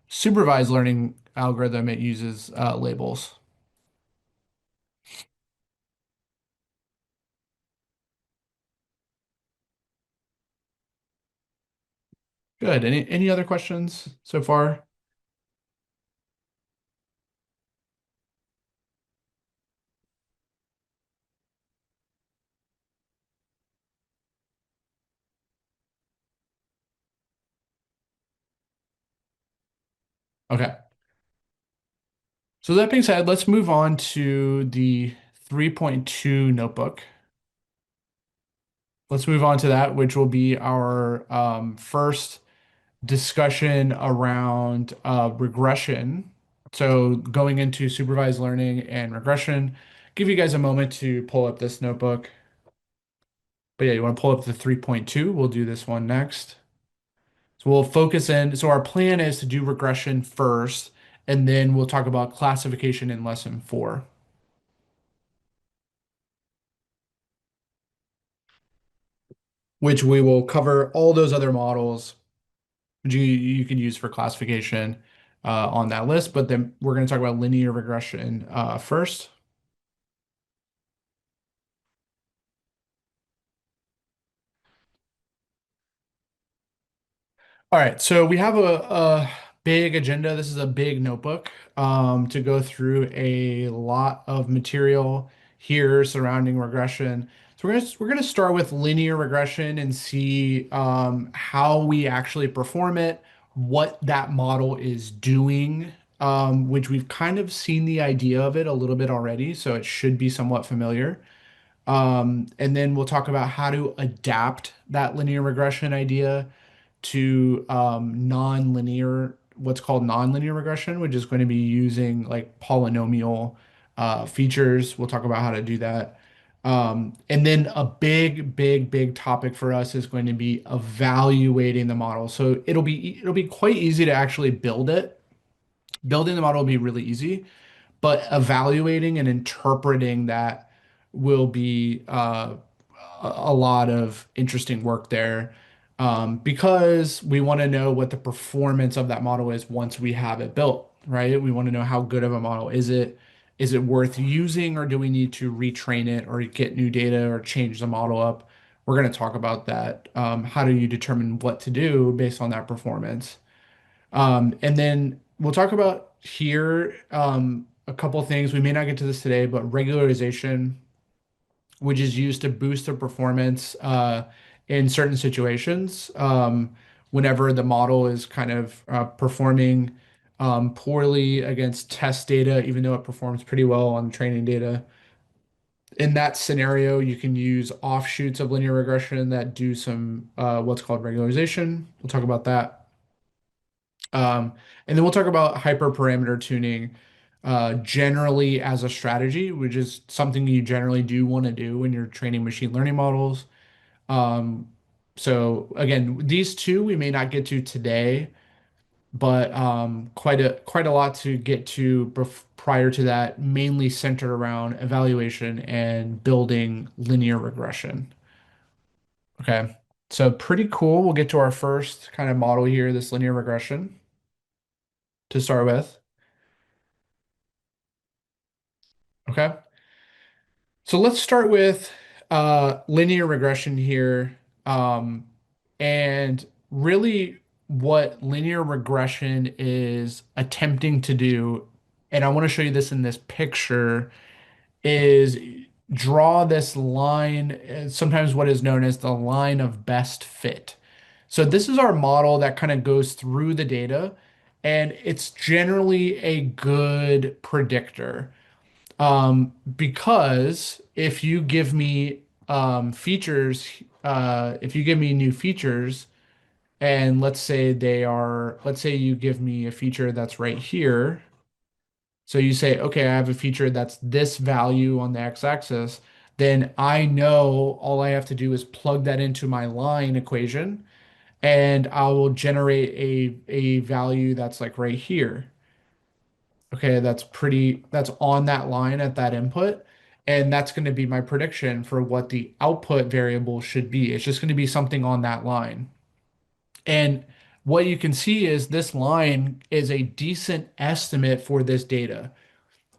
supervised learning algorithm. It uses labels. Good. Any other questions so far? Okay. So that being said, let's move on to the 3.2 notebook. Let's move on to that, which will be our first discussion around regression. So going into supervised learning and regression, give you guys a moment to pull up this notebook. But yeah, you want to pull up the 3.2. We'll do this one next. So we'll focus in. So our plan is to do regression first, and then we'll talk about classification in lesson 4, which we will cover all those other models you can use for classification on that list. But then we're going to talk about linear regression first. All right, so we have a big agenda. This is a big notebook to go through a lot of material here surrounding regression. So we're gonna start with linear regression and see how we actually perform it, what that model is doing, which we've kind of seen the idea of it a little bit already, so it should be somewhat familiar. And then we'll talk about how to adapt that linear regression idea to non-linear, what's called non-linear regression, which is going to be using like polynomial features. We'll talk about how to do that. And then a big topic for us is going to be evaluating the model. So it'll be quite easy to actually build it. Building the model will be really easy, but evaluating and interpreting that will be a lot of interesting work there because we want to know what the performance of that model is once we have it built, right? We want to know how good of a model is it? Is it worth using, or do we need to retrain it or get new data or change the model up? We're going to talk about that. How do you determine what to do based on that performance? And then we'll talk about here a couple things. We may not get to this today, but regularization, which is used to boost the performance in certain situations. Whenever the model is kind of performing poorly against test data, even though it performs pretty well on training data. In that scenario, you can use offshoots of linear regression that do some what's called regularization. We'll talk about that. And then we'll talk about hyperparameter tuning generally as a strategy, which is something you generally do want to do when you're training machine learning models. Um, so again, these two we may not get to today, but quite a lot to get to prior to that, mainly centered around evaluation and building linear regression. Okay, so pretty cool. We'll get to our first kind of model here, this linear regression to start with. Okay. So let's start with linear regression here. Um, and really what linear regression is attempting to do, and I want to show you this in this picture, is draw this line, sometimes what is known as the line of best fit. So this is our model that kind of goes through the data, and it's generally a good predictor. Because if you give me features, if you give me new features, and let's say you give me a feature that's right here. So you say, okay, I have a feature that's this value on the x-axis, then I know all I have to do is plug that into my line equation, and I will generate a value that's like right here. Okay, that's on that line at that input. And that's going to be my prediction for what the output variable should be. It's just going to be something on that line. And what you can see is this line is a decent estimate for this data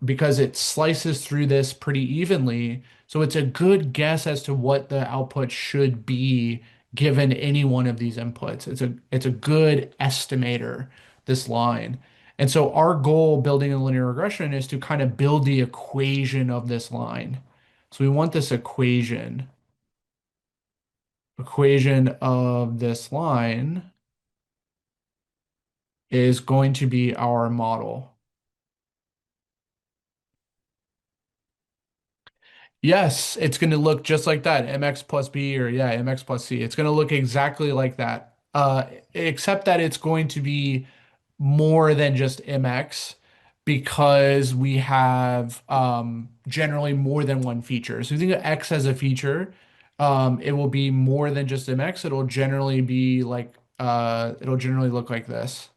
because it slices through this pretty evenly. So it's a good guess as to what the output should be given any one of these inputs. It's a good estimator, this line. And so our goal building a linear regression is to kind of build the equation of this line. So we want this equation of this line is going to be our model. Yes, it's going to look just like that, mx plus b, or yeah, mx plus c. It's going to look exactly like that, except that it's going to be more than just mx because we have generally more than one feature. So if you think of x as a feature, it will be more than just mx. It'll generally be like it'll generally look like this,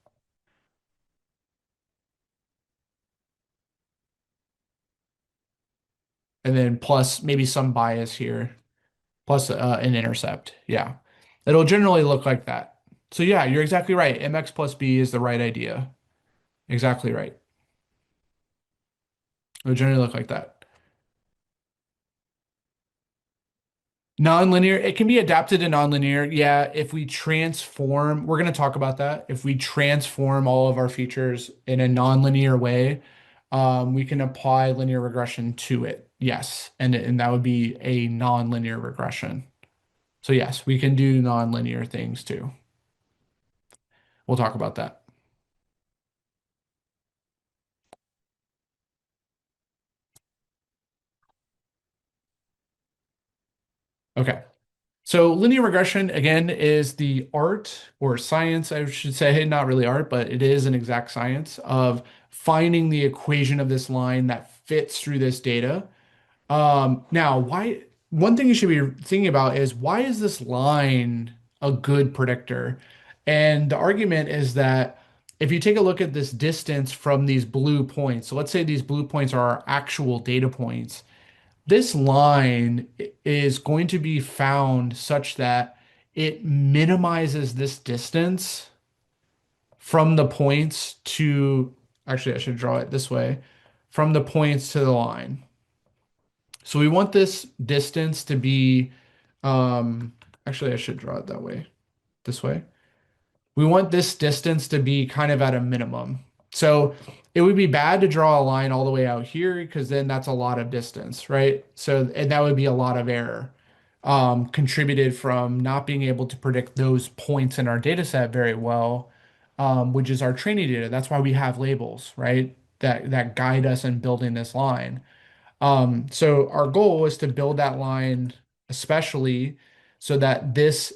and then plus maybe some bias here, plus an intercept. Yeah, it'll generally look like that. So yeah, you're exactly right. Mx plus b is the right idea. Exactly right. It'll generally look like that. Nonlinear, it can be adapted to nonlinear. Yeah, if we transform, we're going to talk about that. If we transform all of our features in a nonlinear way, we can apply linear regression to it. Yes, and that would be a nonlinear regression. So yes, we can do nonlinear things too. We'll talk about that. Okay. So linear regression again is the art or science, I should say, not really art, but it is an exact science of finding the equation of this line that fits through this data. Now, why one thing you should be thinking about is why is this line a good predictor? And the argument is that if you take a look at this distance from these blue points, so let's say these blue points are our actual data points, this line is going to be found such that it minimizes this distance from the points to, actually, I should draw it this way, from the points to the line. So we want this distance to be, um, actually, I should draw it that way, this way. We want this distance to be kind of at a minimum. So it would be bad to draw a line all the way out here because then that's a lot of distance, right? So, and that would be a lot of error, contributed from not being able to predict those points in our data set very well, which is our training data. That's why we have labels, right? That guide us in building this line. So our goal is to build that line, especially so that this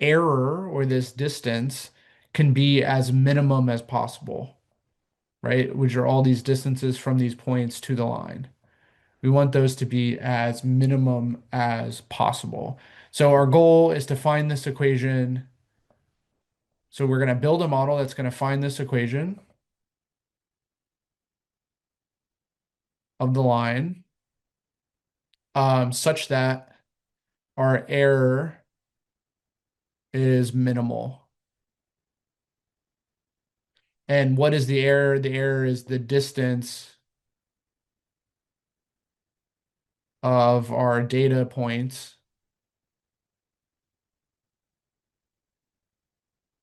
error or this distance can be as minimum as possible, right? Which are all these distances from these points to the line. We want those to be as minimum as possible. So our goal is to find this equation. So we're going to build a model that's going to find this equation of the line, such that our error is minimal. And what is the error? The error is the distance of our data points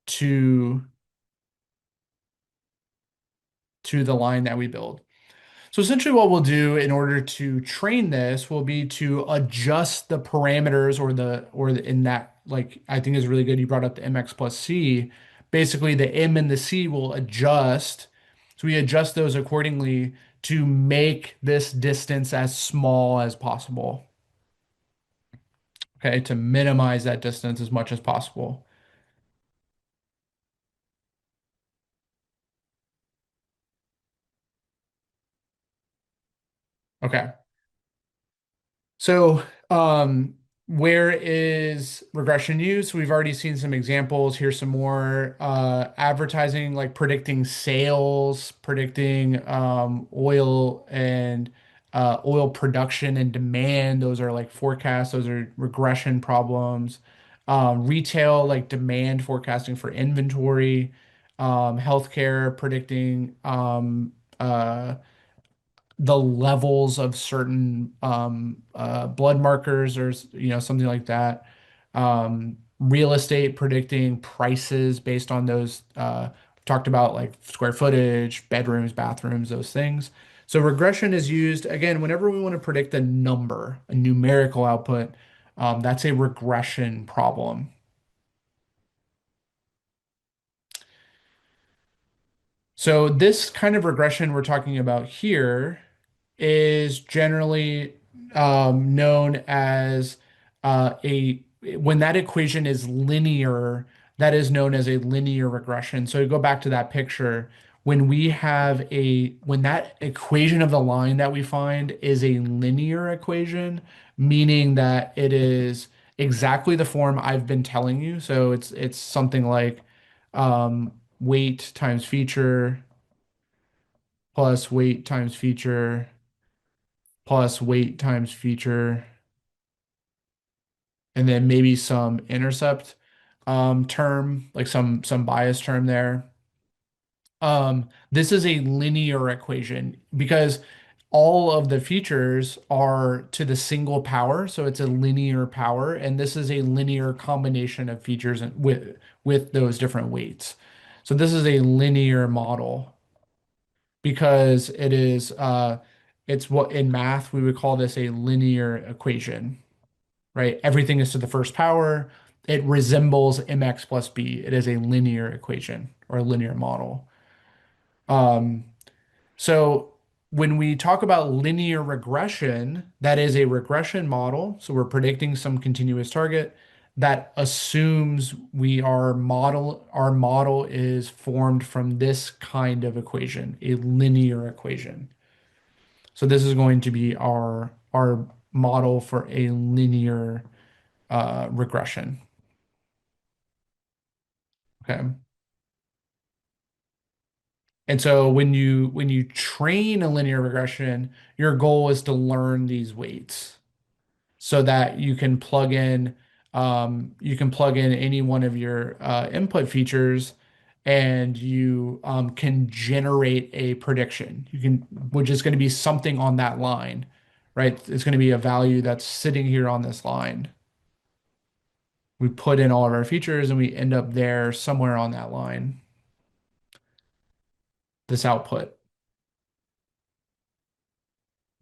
to the line that we build. So essentially what we'll do in order to train this will be to adjust the parameters in that, like, I think is really good. You brought up the mx plus c. Basically the m and the c will adjust. So we adjust those accordingly to make this distance as small as possible. Okay, to minimize that distance as much as possible. Okay. So, where is regression used? We've already seen some examples. Here's some more advertising, like predicting sales, predicting oil production and demand. Those are like forecasts. Those are regression problems. Retail, like demand forecasting for inventory. Healthcare, predicting the levels of certain blood markers or something like that. real estate, predicting prices based on those, talked about like square footage, bedrooms, bathrooms, those things. So regression is used again whenever we want to predict a number, a numerical output. That's a regression problem. So this kind of regression we're talking about here is generally known as a when that equation is linear, that is known as a linear regression. So you go back to that picture, when that equation of the line that we find is a linear equation, meaning that it is exactly the form I've been telling you. So it's something like weight times feature plus weight times feature plus weight times feature, and then maybe some intercept term, like some bias term there. This is a linear equation because all of the features are to the single power, so it's a linear power, and this is a linear combination of features with those different weights. So this is a linear model because it's what in math we would call this a linear equation, right? Everything is to the first power. It resembles mx plus b. It is a linear equation or a linear model. Um, so when we talk about linear regression, that is a regression model. So we're predicting some continuous target that assumes our model is formed from this kind of equation, a linear equation. So this is going to be our model for a linear regression. Okay. And so when you train a linear regression, your goal is to learn these weights so that you can plug in any one of your input features and you can generate a prediction. Which is going to be something on that line, right? It's going to be a value that's sitting here on this line. We put in all of our features and we end up there somewhere on that line, this output.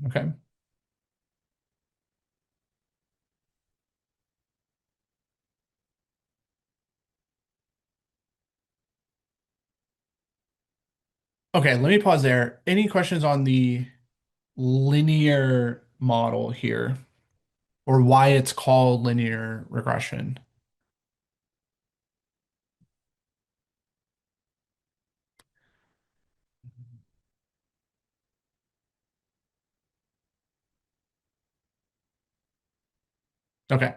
Okay. Okay, let me pause there. Any questions on the linear model here or why it's called linear regression? Okay.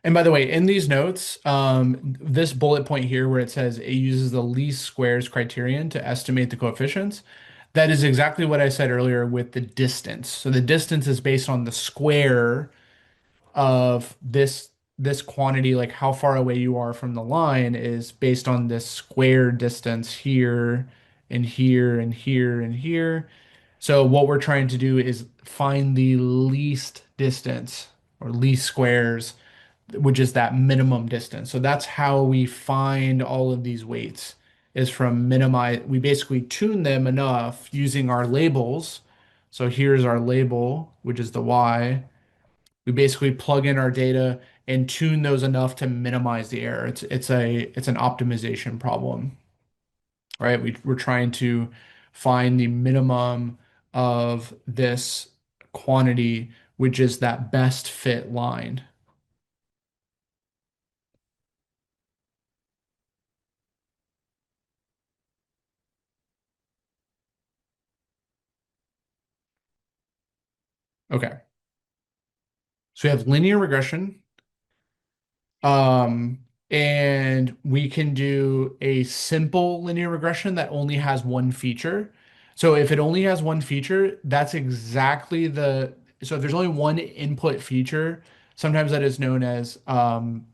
And by the way, in these notes, this bullet point here where it says it uses the least squares criterion to estimate the coefficients, that is exactly what I said earlier with the distance. So the distance is based on the square of this quantity, like how far away you are from the line is based on this square distance here and here and here and here. So what we're trying to do is find the least distance or least squares, which is that minimum distance. So that's how we find all of these weights is from minimize. We basically tune them enough using our labels. So here's our label, which is the Y. We basically plug in our data and tune those enough to minimize the error. It's an optimization problem, right? We're trying to find the minimum of this quantity, which is that best fit line. Okay. So we have linear regression. Um, and we can do a simple linear regression that only has one feature. So if it only has one feature, that's exactly so if there's only one input feature, sometimes that is known as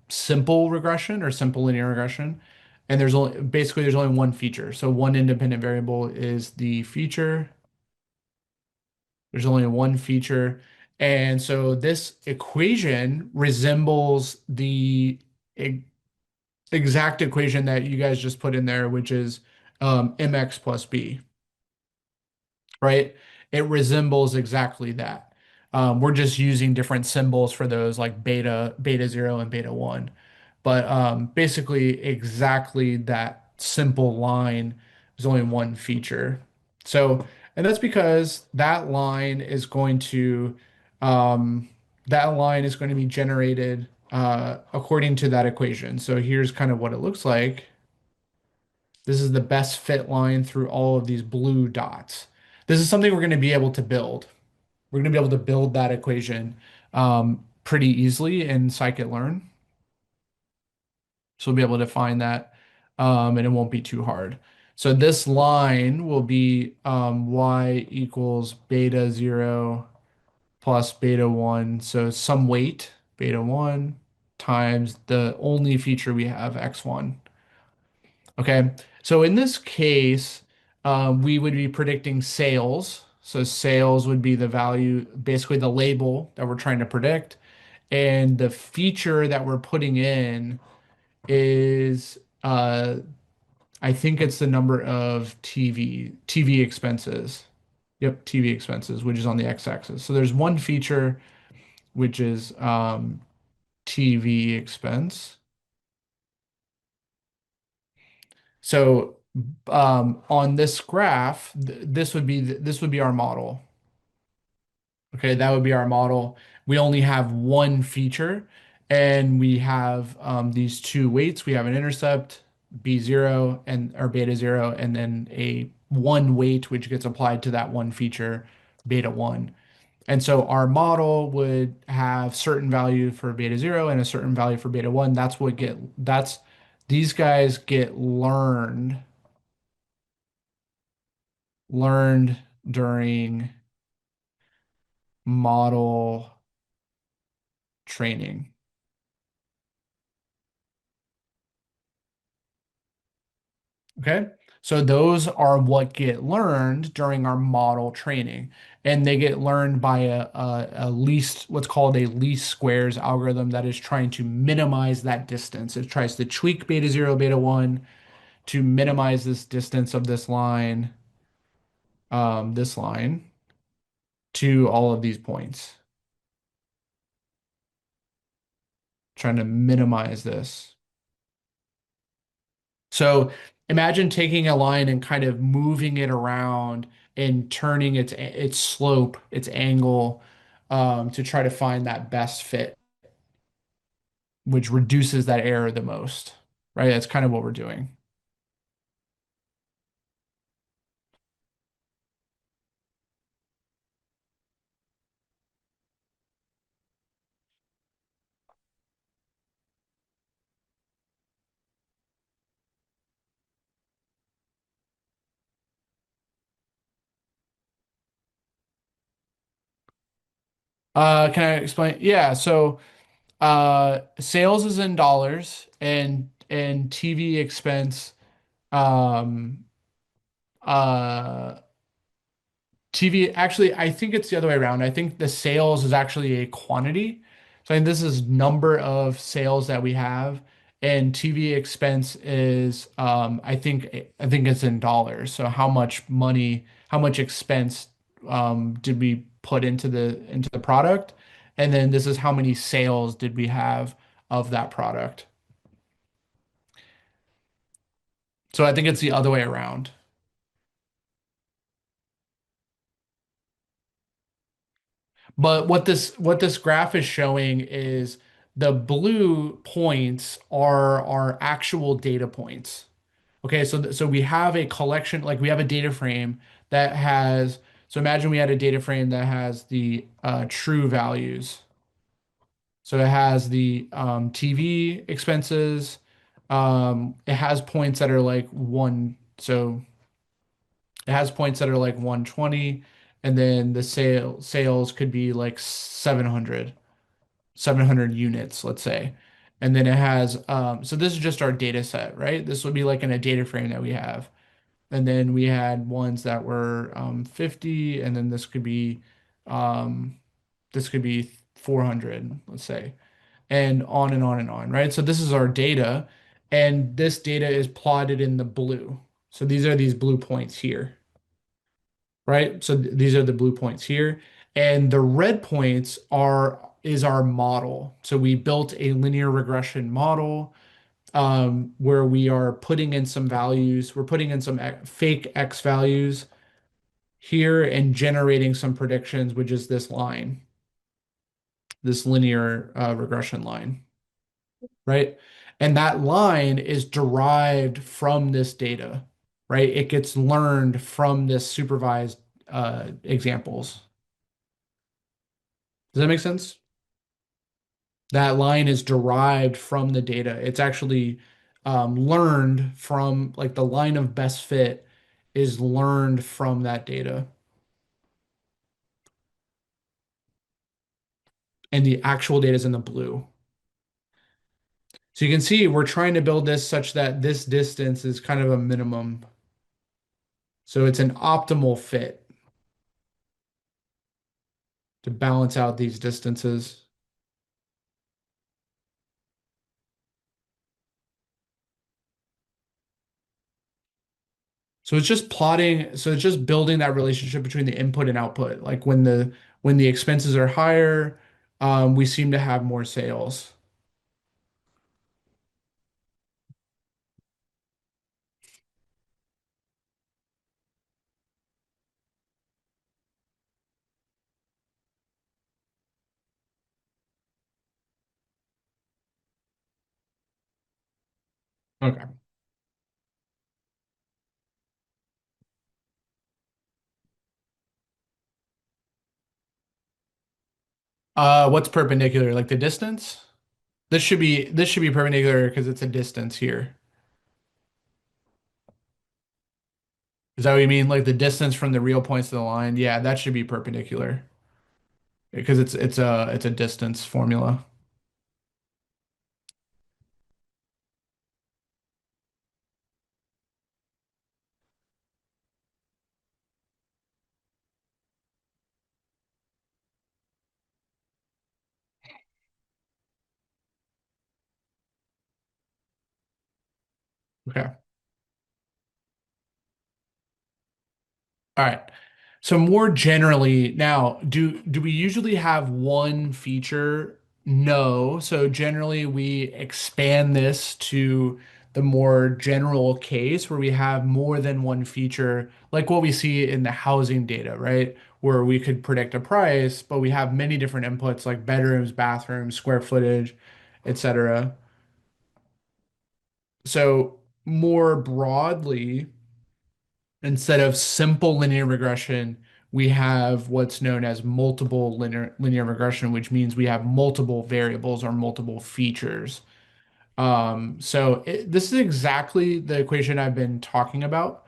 simple regression or simple linear regression. And there's only one feature. So one independent variable is the feature. There's only one feature. And so this equation resembles exact equation that you guys just put in there, which is mx plus b, right? It resembles exactly that. We're just using different symbols for those, like beta 0 and beta 1. But basically, exactly that simple line is only one feature. So, and that's because um, that line is going to be generated according to that equation. So here's kind of what it looks like. This is the best fit line through all of these blue dots. This is something we're going to be able to build. We're going to be able to build that equation pretty easily in scikit-learn. So we'll be able to find that and it won't be too hard. So this line will be y equals beta 0 plus beta 1. So some weight, beta 1 times the only feature we have, x1. Okay, so in this case, we would be predicting sales. So sales would be the value, basically the label that we're trying to predict. And the feature that we're putting in is, I think it's the number of TV expenses. Yep, TV expenses, which is on the x-axis. So there's one feature, which is TV expense. So on this graph, this would be our model. Okay, that would be our model. We only have one feature, and we have these two weights. We have an intercept B0 and or beta 0, and then a one weight which gets applied to that one feature, beta 1. And so our model would have certain value for beta 0 and a certain value for beta 1. That's these guys get learned during model training. Okay. So those are what get learned during our model training. And they get learned by a least, what's called a least squares algorithm that is trying to minimize that distance. It tries to tweak beta 0, beta 1 to minimize this distance of this line to all of these points, trying to minimize this. So imagine taking a line and kind of moving it around and turning its slope, its angle, to try to find that best fit, which reduces that error the most, right? That's kind of what we're doing. Can I explain? Yeah, so sales is in dollars and TV expense um uh TV, actually, I think it's the other way around. I think the sales is actually a quantity. So I think this is number of sales that we have, and TV expense is I think it's in dollars. So how much money, how much expense did we put into the product? And then this is how many sales did we have of that product. So I think it's the other way around. But what this graph is showing is the blue points are our actual data points. Okay, so we have a collection, like we have a data frame that has, so imagine we had a data frame that has the true values. So it has the TV expenses. It has points that are like one, so it has points that are like 120, and then the sales could be like 700 units, let's say. And then it has, so this is just our data set, right? This would be like in a data frame that we have. And then we had ones that were 50, and then um, this could be 400, let's say, and on and on and on, right? So this is our data. and this data is plotted in the blue. So these are these blue points here, right? So these are the blue points here, and the red points are is our model. So we built a linear regression model where we are putting in some values. We're putting in some fake X values here and generating some predictions, which is this line, this linear regression line, right? And that line is derived from this data, right? It gets learned from this supervised examples. Does that make sense? That line is derived from the data. It's actually learned from, like, the line of best fit is learned from that data. And the actual data is in the blue. So you can see we're trying to build this such that this distance is kind of a minimum. So it's an optimal fit to balance out these distances. So it's just plotting, so it's just building that relationship between the input and output. Like when the expenses are higher, we seem to have more sales. Okay. What's perpendicular? Like the distance? This should be perpendicular because it's a distance here. Is that what you mean? Like the distance from the real points to the line? Yeah, that should be perpendicular because it's a distance formula. Okay. All right. So more generally, now, do we usually have one feature? No. So generally we expand this to the more general case where we have more than one feature, like what we see in the housing data, right? Where we could predict a price, but we have many different inputs like bedrooms, bathrooms, square footage, etc. So more broadly, instead of simple linear regression, we have what's known as multiple linear regression, which means we have multiple variables or multiple features. This is exactly the equation I've been talking about.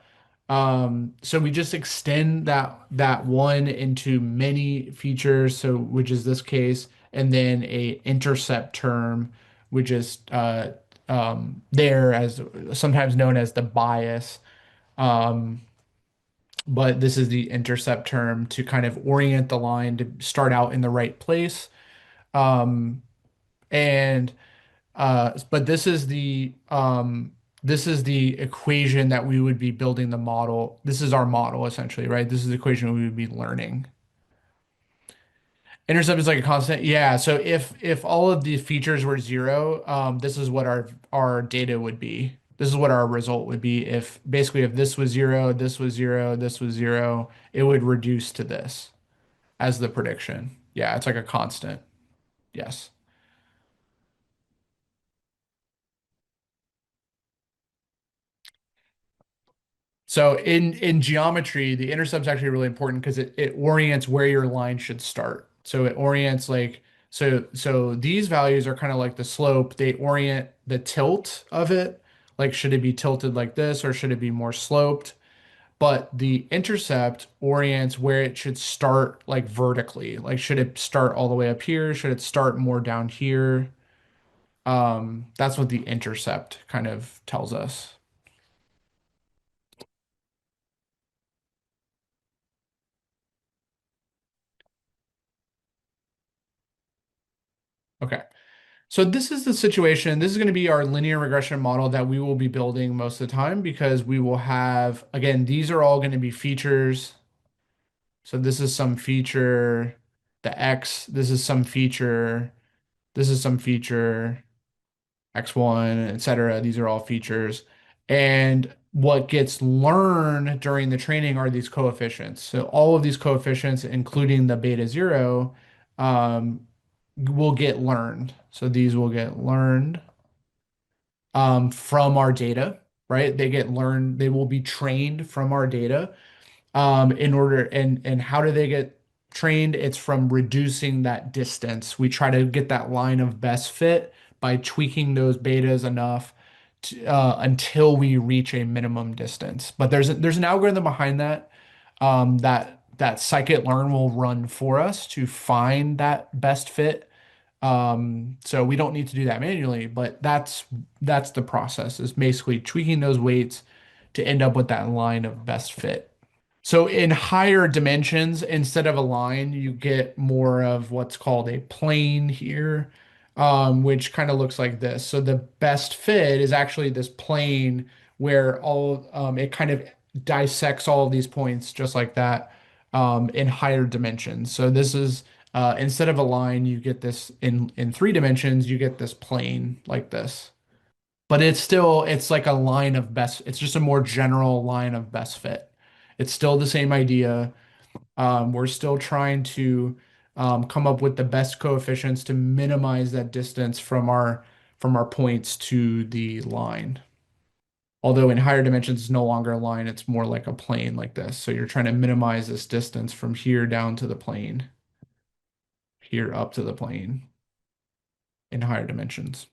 So we just extend that one into many features, so which is this case, and then a intercept term, which is there as sometimes known as the bias. Um, but this is the intercept term to kind of orient the line to start out in the right place. Um, and but this is the equation that we would be building the model. This is our model essentially, right? This is the equation we would be learning. Intercept is like a constant. Yeah. So if all of the features were zero, this is what our data would be. This is what our result would be if basically if this was zero, this was zero, this was zero, it would reduce to this as the prediction. Yeah, it's like a constant. Yes. So in geometry, the intercept's actually really important because it orients where your line should start. So it orients like so these values are kind of like the slope. They orient the tilt of it. Like should it be tilted like this or should it be more sloped? But the intercept orients where it should start like vertically. Like should it start all the way up here? Should it start more down here? That's what the intercept kind of tells us. Okay. So this is the situation. This is going to be our linear regression model that we will be building most of the time because we will have, again, these are all going to be features. So this is some feature, the X, this is some feature, this is some feature, X1, etc. These are all features. And what gets learned during the training are these coefficients. So all of these coefficients, including the beta zero, um, will get learned. So these will get learned from our data, right? They get learned, they will be trained from our data in order and how do they get trained? It's from reducing that distance. We try to get that line of best fit by tweaking those betas enough until we reach a minimum distance. But there's an algorithm behind that that scikit-learn will run for us to find that best fit. So we don't need to do that manually, but that's the process is basically tweaking those weights to end up with that line of best fit. So in higher dimensions, instead of a line, you get more of what's called a plane here, which kind of looks like this. So the best fit is actually this plane where it kind of dissects all of these points just like that in higher dimensions. So this is instead of a line, you get this in 3 dimensions, you get this plane like this. But it's like a line of best, it's just a more general line of best fit. It's still the same idea. We're still trying to come up with the best coefficients to minimize that distance from our points to the line. Although in higher dimensions, it's no longer a line, it's more like a plane like this. So you're trying to minimize this distance from here down to the plane, here up to the plane in higher dimensions.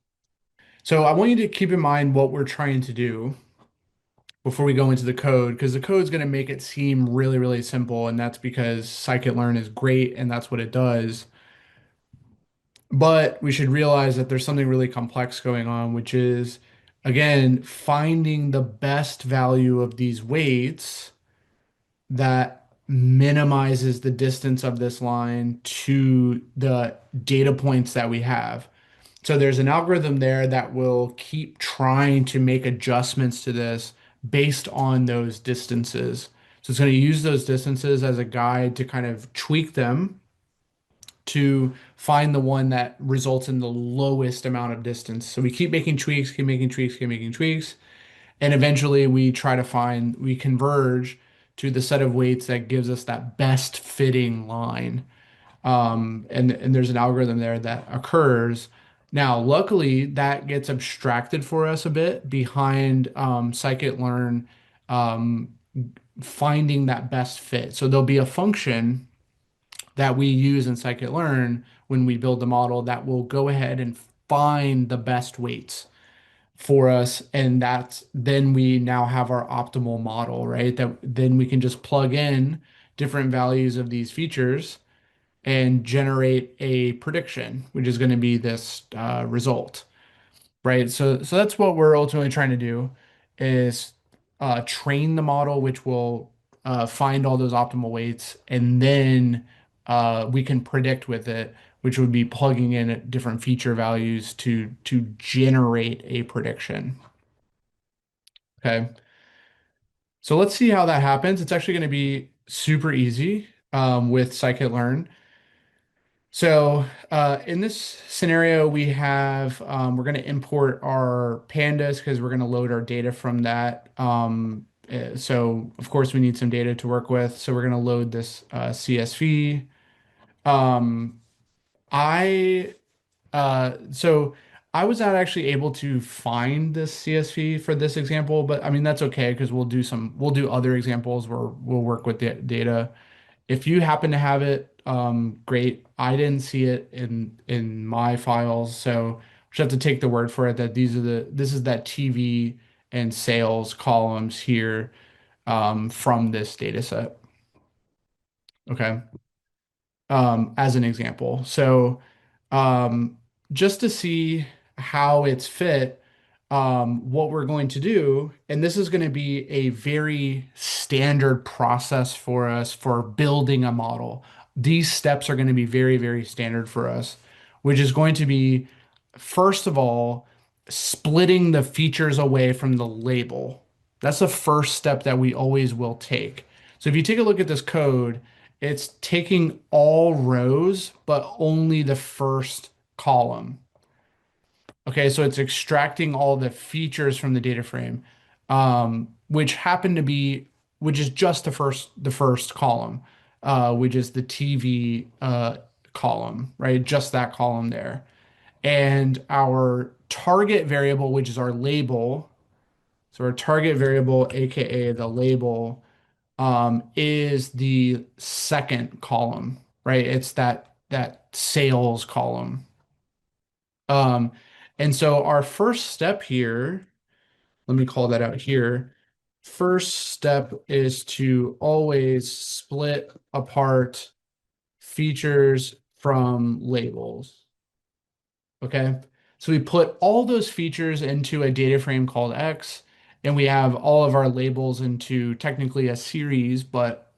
So I want you to keep in mind what we're trying to do before we go into the code, because the code is going to make it seem really, really simple. And that's because scikit-learn is great and that's what it does. But we should realize that there's something really complex going on, which is, again, finding the best value of these weights that minimizes the distance of this line to the data points that we have. So there's an algorithm there that will keep trying to make adjustments to this based on those distances. So it's going to use those distances as a guide to kind of tweak them to find the one that results in the lowest amount of distance. So we keep making tweaks, keep making tweaks, keep making tweaks, and eventually we converge to the set of weights that gives us that best fitting line. And there's an algorithm there that occurs. Now, luckily, that gets abstracted for us a bit behind scikit-learn um, finding that best fit. So there'll be a function that we use in scikit-learn when we build the model that will go ahead and find the best weights for us, and that's then we now have our optimal model, right? That then we can just plug in different values of these features and generate a prediction, which is going to be this result, right? So that's what we're ultimately trying to do is train the model, which will find all those optimal weights, and then we can predict with it, which would be plugging in different feature values to generate a prediction. Okay, so let's see how that happens. It's actually going to be super easy with scikit-learn. So in this scenario, we're going to import our pandas because we're going to load our data from that. So of course we need some data to work with. So we're going to load this CSV. Um, I so I was not actually able to find this CSV for this example, but I mean that's okay because we'll do other examples where we'll work with the data. If you happen to have it, great. I didn't see it in my files, so just have to take the word for it that this is that TV and sales columns here from this data set. Okay. As an example. So um, just to see how it's fit, what we're going to do, and this is going to be a very standard process for us for building a model. These steps are going to be very, very standard for us, which is going to be first of all, splitting the features away from the label. That's the first step that we always will take. So if you take a look at this code, it's taking all rows, but only the first column. Okay, so it's extracting all the features from the data frame, which happen to be, which is just the first column, which is the TV column, right? Just that column there. And our target variable, which is our label, so our target variable, aka the label, is the second column, right? It's that sales column. Um, and so our first step here, let me call that out here. First step is to always split apart features from labels. Okay. So we put all those features into a data frame called X, and we have all of our labels into technically a series, but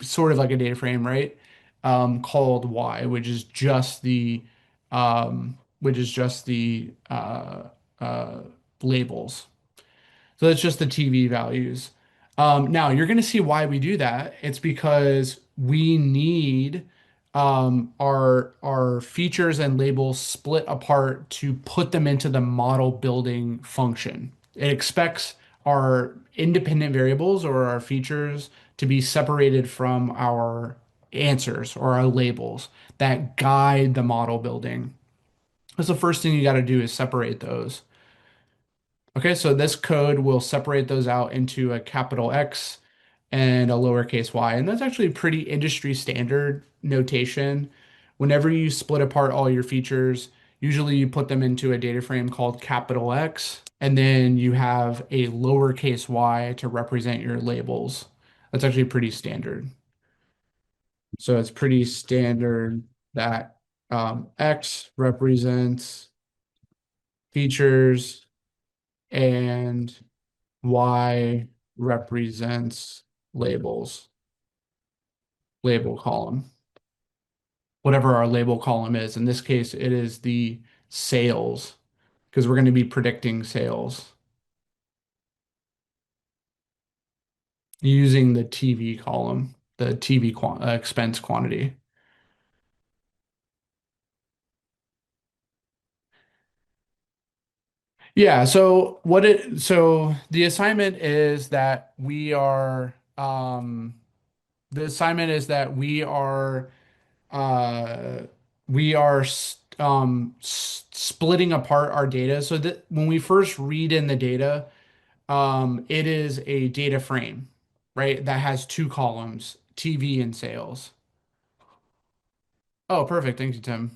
sort of like a data frame, right? Called Y, which is just the uh, labels. So that's just the TV values. Now you're going to see why we do that. It's because we need our features and labels split apart to put them into the model building function. It expects our independent variables or our features to be separated from our answers or our labels that guide the model building. That's the first thing you got to do is separate those. Okay, so this code will separate those out into a capital X and a lowercase y. And that's actually pretty industry standard notation. Whenever you split apart all your features, usually you put them into a data frame called capital X, and then you have a lowercase y to represent your labels. That's actually pretty standard. So it's pretty standard that X represents features and Y represents labels, label column, whatever our label column is. In this case, it is the sales because we're going to be predicting sales using the TV column, the TV expense quantity. Yeah, so the assignment is that uh, we are splitting apart our data so that when we first read in the data, it is a data frame, right? That has two columns, TV and sales. Oh, perfect. Thank you, Tim.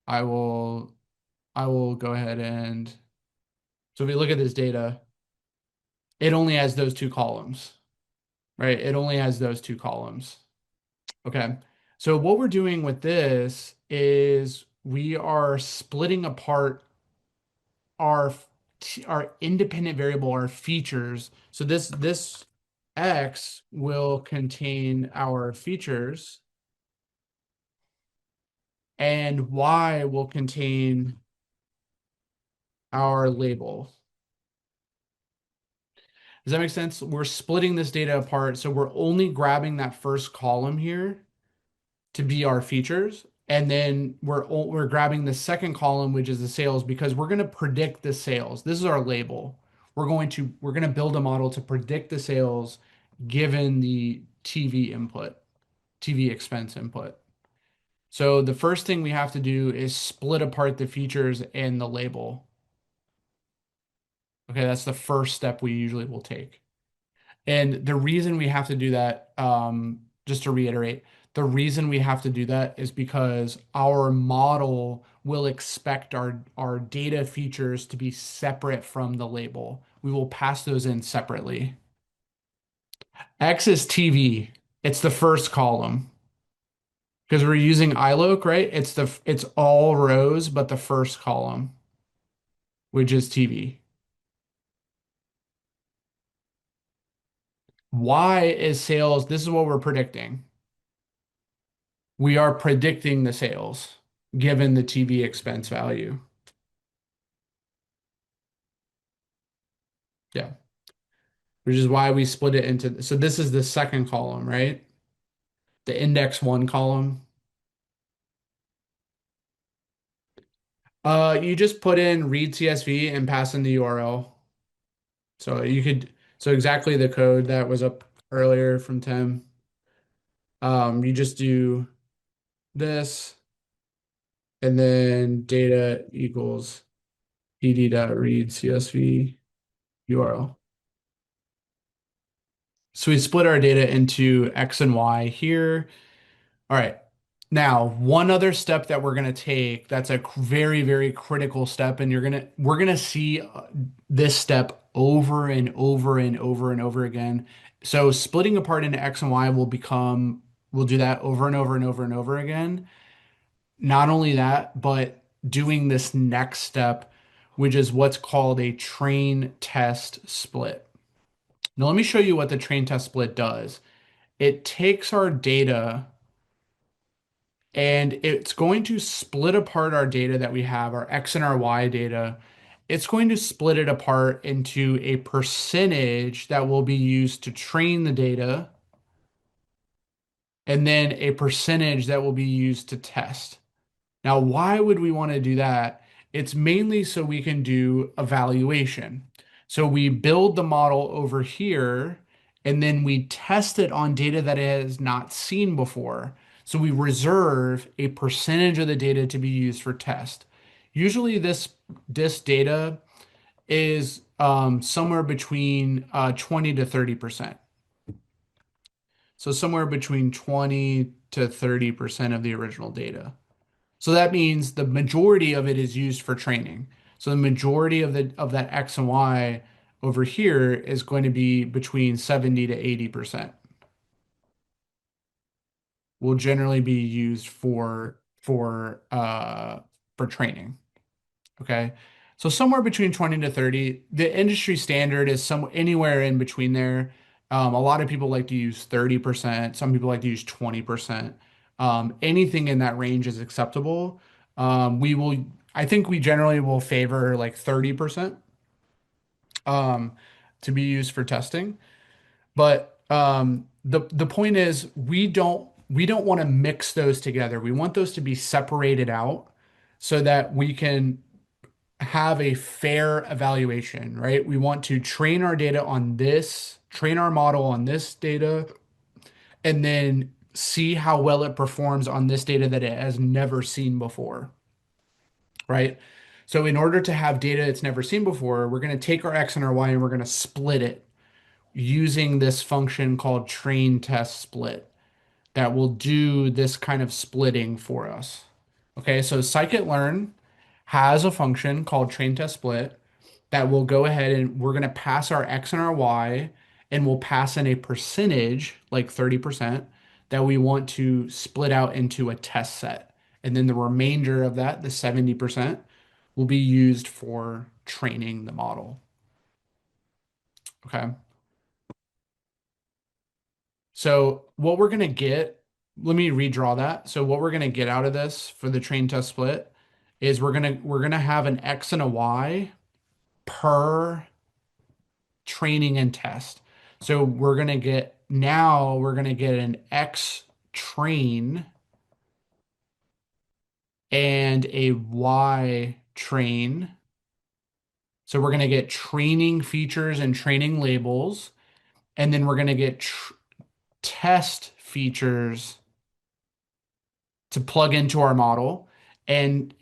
I will I will go ahead and so if we look at this data, it only has those two columns, right? It only has those two columns. Okay. So what we're doing with this is we are splitting apart our our independent variable, our features. So this X will contain our features and Y will contain our label. Does that make sense? We're splitting this data apart. So we're only grabbing that first column here to be our features. And then we're grabbing the second column, which is the sales, because we're going to predict the sales. This is our label. We're going to build a model to predict the sales given the TV input, TV expense input. So the first thing we have to do is split apart the features and the label. Okay, that's the first step we usually will take. And the reason we have to do that, just to reiterate, the reason we have to do that is because our model will expect our data features to be separate from the label. We will pass those in separately. X is TV. It's the first column because we're using iLoc, right? It's all rows but the first column, which is TV. Y is sales. This is what we're predicting. We are predicting the sales. given the TV expense value. Yeah, which is why we split it into, so this is the second column, right? The index one column. You just put in read CSV and pass in the URL. So you could, so exactly the code that was up earlier from Tim. You just do this and then data equals pd.read CSV URL. So we split our data into X and Y here. All right. Now, one other step that we're going to take that's a very, very critical step, and we're going to see this step over and over and over and over again. So splitting apart into X and Y we'll do that over and over and over and over again. Not only that, but doing this next step, which is what's called a train test split. Now, let me show you what the train test split does. It takes our data and it's going to split apart our data that we have, our X and our Y data. It's going to split it apart into a percentage that will be used to train the data, and then a percentage that will be used to test. Now, why would we want to do that? It's mainly so we can do evaluation. So we build the model over here and then we test it on data that it has not seen before. So we reserve a percentage of the data to be used for test. Usually this data is somewhere between 20 to 30%. So somewhere between 20 to 30% of the original data. So that means the majority of it is used for training. So the majority of that X and Y over here is going to be between 70 to 80% will generally be used for training. Okay. So somewhere between 20 to 30. The industry standard is anywhere in between there. A lot of people like to use 30%. Some people like to use 20%. Anything in that range is acceptable. I think we generally will favor like 30% um, to be used for testing. But the point is we don't want to mix those together. We want those to be separated out so that we can have a fair evaluation, right? We want to train our model on this data, and then see how well it performs on this data that it has never seen before, right? So in order to have data it's never seen before, we're going to take our X and our Y and we're going to split it using this function called train test split that will do this kind of splitting for us. Okay, so scikit-learn has a function called train test split that will go ahead and we're going to pass our X and our Y and we'll pass in a percentage, like 30%, that we want to split out into a test set. And then the remainder of that, the 70%, will be used for training the model. Okay. So what we're going to get, let me redraw that. So what we're going to get out of this for the train test split is we're going to have an X and a Y per training and test. So we're going to get an X train and a Y train. So we're going to get training features and training labels, and then we're going to get test features to plug into our model and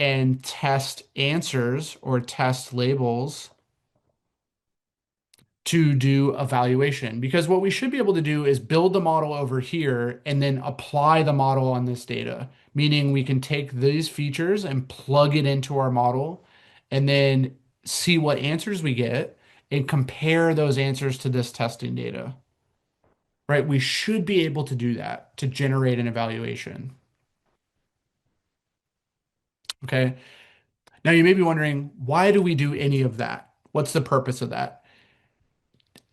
test answers or test labels to do evaluation. Because what we should be able to do is build the model over here and then apply the model on this data, meaning we can take these features and plug it into our model and then see what answers we get and compare those answers to this testing data. Right? We should be able to do that to generate an evaluation. Okay. Now you may be wondering, why do we do any of that? What's the purpose of that?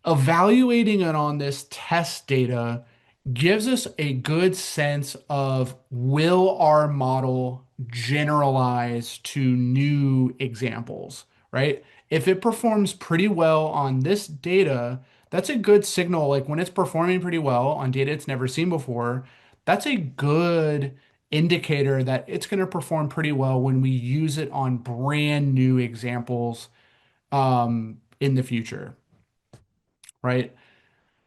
Evaluating it on this test data gives us a good sense of will our model generalize to new examples, right? If it performs pretty well on this data, that's a good signal. Like when it's performing pretty well on data it's never seen before, that's a good indicator that it's going to perform pretty well when we use it on brand new examples in the future, right?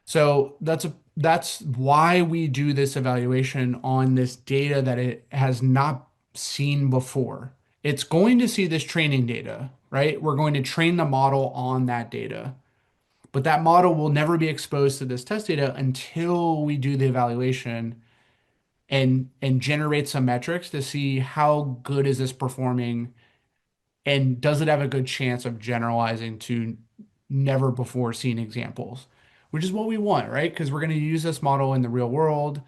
So that's why we do this evaluation on this data that it has not seen before. It's going to see this training data, right? We're going to train the model on that data, but that model will never be exposed to this test data until we do the evaluation and generate some metrics to see how good is this performing and does it have a good chance of generalizing to never before seen examples, which is what we want, right? Because we're going to use this model in the real world.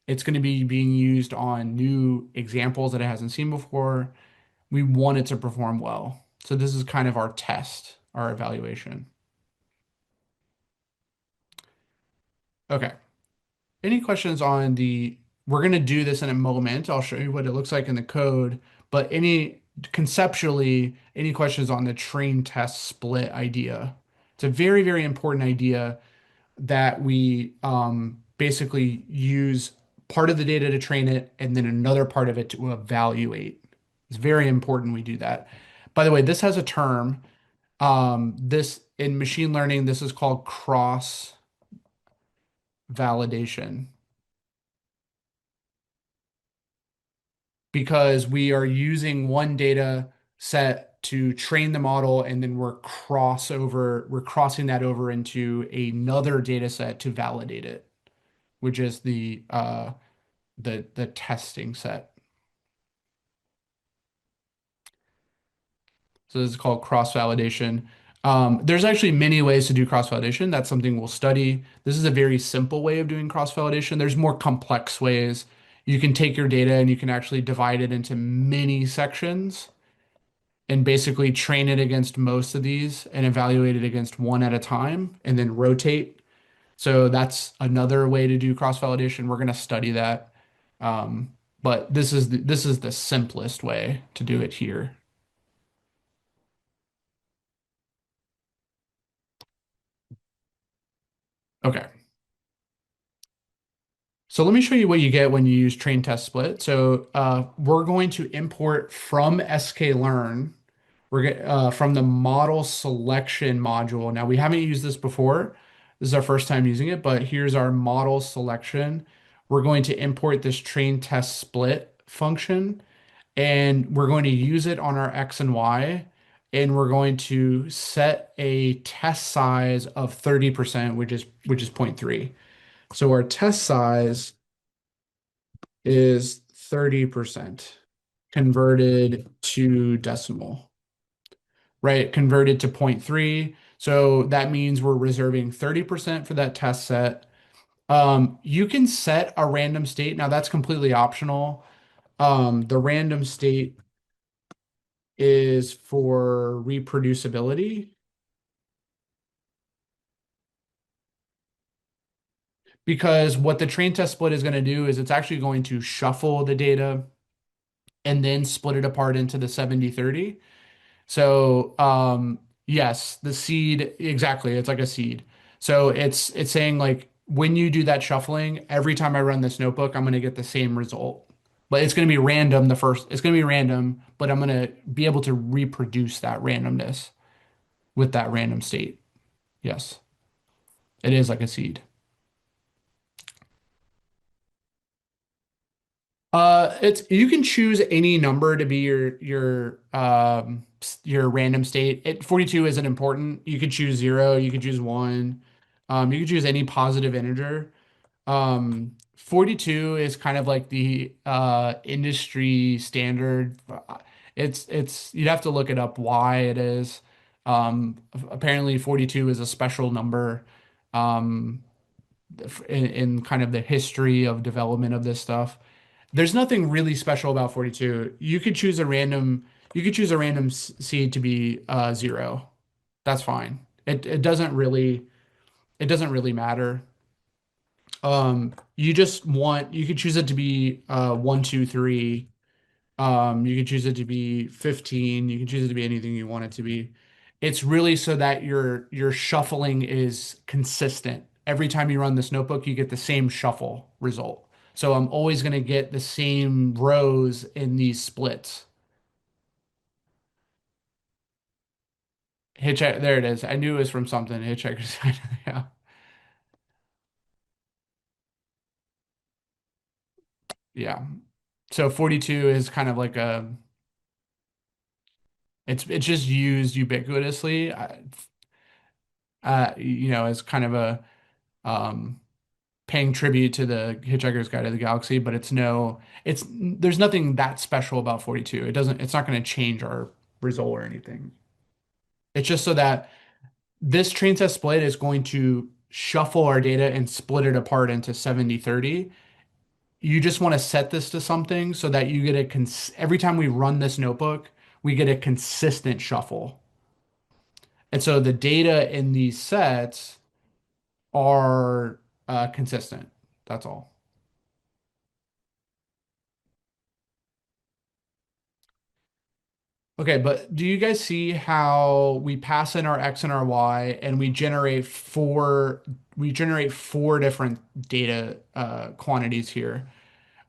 It's going to be being used on new examples that it hasn't seen before. We want it to perform well. So this is kind of our test, our evaluation. Okay. Any questions on we're going to do this in a moment. I'll show you what it looks like in the code, but conceptually, any questions on the train test split idea? It's a very, very important idea that we basically use part of the data to train it and then another part of it to evaluate. It's very important we do that. By the way, this has a term. This in machine learning, this is called cross validation, because we are using one data set to train the model and then we're crossing that over into another data set to validate it, which is the testing set. So this is called cross validation. There's actually many ways to do cross validation. That's something we'll study. This is a very simple way of doing cross validation. There's more complex ways. You can take your data and you can actually divide it into many sections and basically train it against most of these and evaluate it against one at a time and then rotate. So that's another way to do cross-validation. We're going to study that. But this is the simplest way to do it here. Okay. So let me show you what you get when you use train test split. So we're going to import from sklearn. From the model selection module. Now we haven't used this before. This is our first time using it, but here's our model selection. We're going to import this train test split function, and we're going to use it on our X and Y, and we're going to set a test size of 30%, which is 0.3. So our test size is 30% converted to decimal, right? Converted to zero point 0.3. So that means we're reserving 30% for that test set. You can set a random state. Now that's completely optional. The random state is for reproducibility, because what the train test split is going to do is it's actually going to shuffle the data and then split it apart into the 70/30. So, yes, the seed, exactly, it's like a seed. So it's saying like when you do that shuffling, every time I run this notebook, I'm going to get the same result. But it's going to be random it's going to be random, but I'm going to be able to reproduce that randomness with that random state. Yes, it is like a seed. It's you can choose any number to be your random state. 42 isn't important. You could choose 0, you could choose 1. You could choose any positive integer. 42 is kind of like the industry standard. It's you'd have to look it up why it is. Apparently 42 is a special number um in kind of the history of development of this stuff. There's nothing really special about 42. You could choose a random seed to be 0. That's fine. It doesn't really matter. You just want, you could choose it to be 1, 2, 3. You can choose it to be 15. You can choose it to be anything you want it to be. It's really so that your shuffling is consistent. Every time you run this notebook, you get the same shuffle result. So I'm always going to get the same rows in these splits. Hitchhiker, there it is. I knew it was from something. Hitchhiker's Guide. Yeah. Yeah. So 42 is kind of like a it's just used ubiquitously, as kind of a um paying tribute to the Hitchhiker's Guide to the Galaxy, but it's there's nothing that special about 42. It's not going to change our result or anything. It's just so that this train set split is going to shuffle our data and split it apart into 70/30. You just want to set this to something so that you get every time we run this notebook, we get a consistent shuffle. And so the data in these sets are consistent. That's all. Okay, but do you guys see how we pass in our X and our Y and we generate four different data quantities here,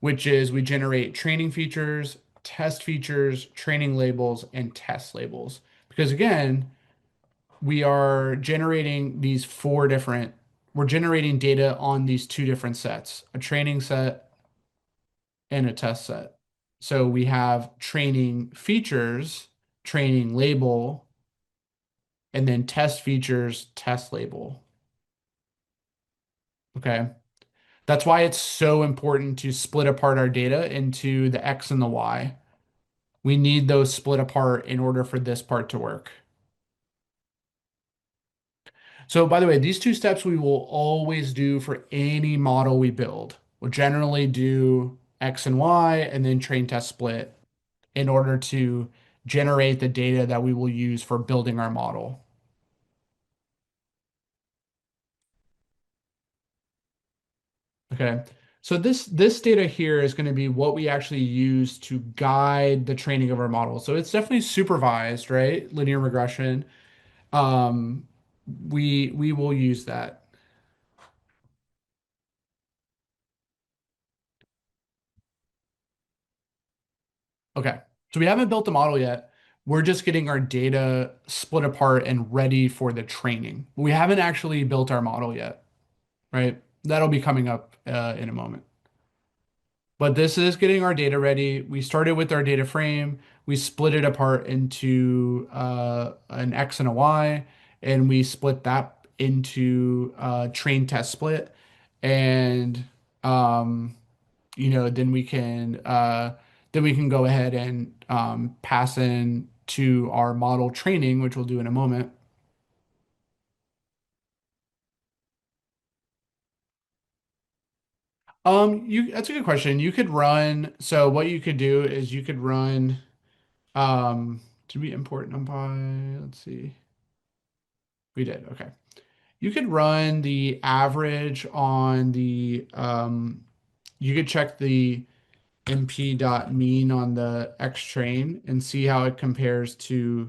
which is we generate training features, test features, training labels, and test labels. Because again, we're generating data on these two different sets, a training set and a test set. So we have training features, training label, and then test features, test label. Okay. That's why it's so important to split apart our data into the X and the Y. We need those split apart in order for this part to work. So, by the way, these two steps we will always do for any model we build. We'll generally do X and Y and then train test split in order to generate the data that we will use for building our model. Okay. So this data here is going to be what we actually use to guide the training of our model. So it's definitely supervised, right? Linear regression. Um, we will use that. Okay. So we haven't built the model yet. We're just getting our data split apart and ready for the training. We haven't actually built our model yet, right? That'll be coming up in a moment. But this is getting our data ready. We started with our data frame. We split it apart into an X and a Y, and we split that into train test split. And um, then we can go ahead and pass in to our model training, which we'll do in a moment. That's a good question. So what you could do is you could run. Did we import NumPy? Let's see. We did. Okay. You could run the average you could check the np.mean on the X train and um, see how it compares to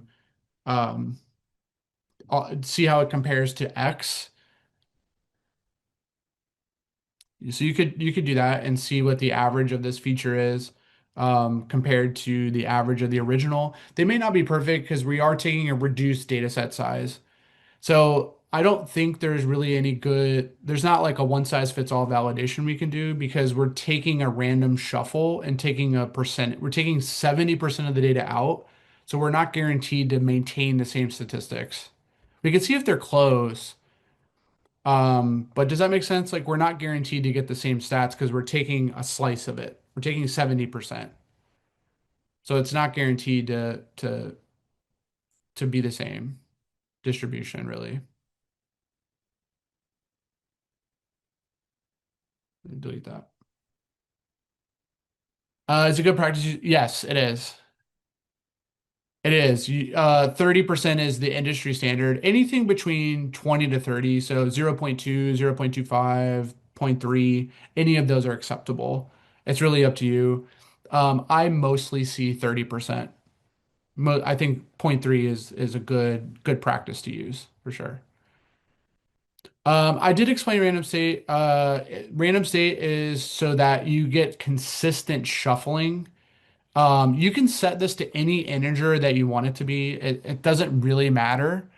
X. So you could do that and see what the average of this feature is compared to the average of the original. They may not be perfect because we are taking a reduced data set size. So I don't think there's not like a one size fits all validation we can do because we're taking a random shuffle and we're taking 70% of the data out. So we're not guaranteed to maintain the same statistics. We can see if they're close. But does that make sense? Like we're not guaranteed to get the same stats because we're taking a slice of it. We're taking 70%. So it's not guaranteed to be the same distribution, really. Delete that. It's a good practice. Yes, it is. It is. 30% is the industry standard. Anything between 20 to 30, so 0.2, 0.25, 0.3, any of those are acceptable. It's really up to you. I mostly see 30%. I think zero point 0.3 is a good practice to use for sure. I did explain random state. Random state is so that you get consistent shuffling. You can set this to any integer that you want it to be. It doesn't really matter.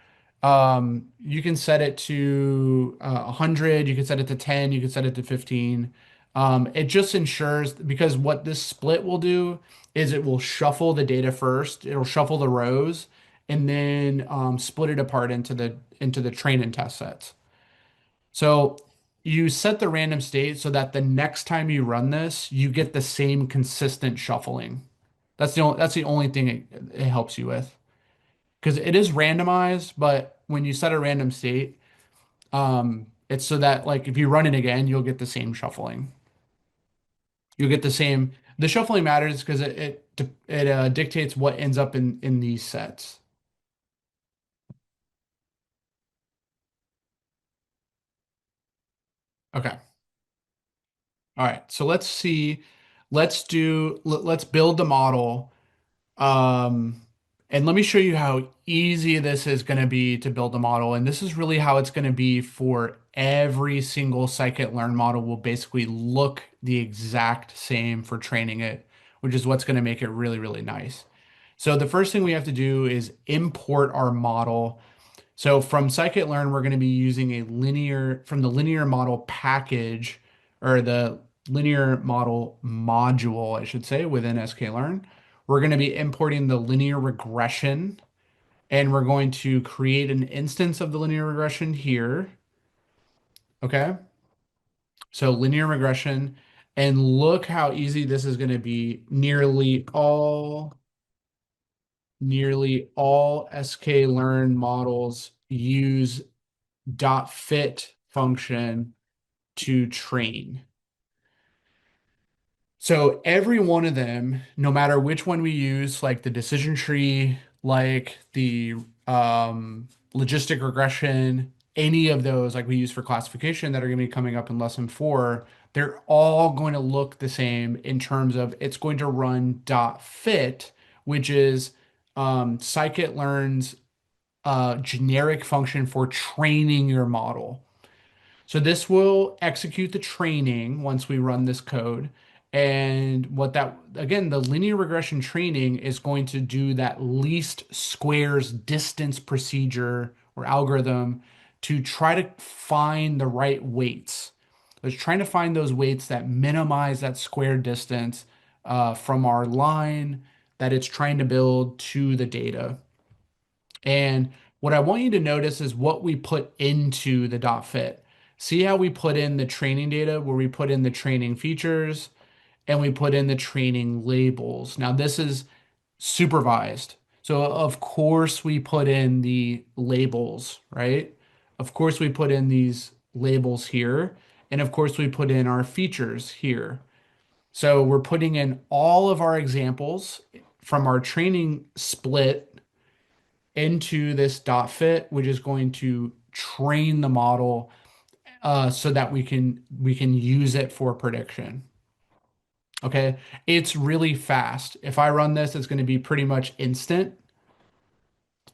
You can set it to 100, you can set it to 10, you can set it to 15. It just ensures because what this split will do is it will shuffle the data first. It'll shuffle the rows and then split it apart into the train and test sets. So you set the random state so that the next time you run this, you get the same consistent shuffling. That's the only thing it helps you with because it is randomized, but when you set a random state, it's so that like if you run it again, you'll get the same shuffling. You'll get the same. The shuffling matters because it dictates what ends up in these sets. Okay. All right. So let's see. Let's build the model. Um, and let me show you how easy this is going to be to build a model. And this is really how it's going to be for every single scikit-learn model will basically look the exact same for training it, which is what's going to make it really, really nice. So the first thing we have to do is import our model. So from scikit-learn, we're going to be using from the linear model package or the linear model module, I should say, within sklearn. We're going to be importing the linear regression and we're going to create an instance of the linear regression here. Okay. So linear regression and look how easy this is going to be. Nearly all sklearn models use .fit function to train. So every one of them, no matter which one we use, like the decision tree, like the logistic regression, any of those like we use for classification that are going to be coming up in lesson 4, they're all going to look the same in terms of it's going to run .fit, which is scikit-learn's generic function for training your model. So this will execute the training once we run this code. And again, the linear regression training is going to do that least squares distance procedure or algorithm to try to find the right weights. It's trying to find those weights that minimize that square distance from our line that it's trying to build to the data. And what I want you to notice is what we put into the dot fit. See how we put in the training data where we put in the training features and we put in the training labels. Now this is supervised. So of course we put in the labels, right? Of course we put in these labels here. And of course we put in our features here. So we're putting in all of our examples from our training split into this dot fit, which is going to train the model so that we can use it for prediction. Okay, it's really fast. If I run this, it's going to be pretty much instant.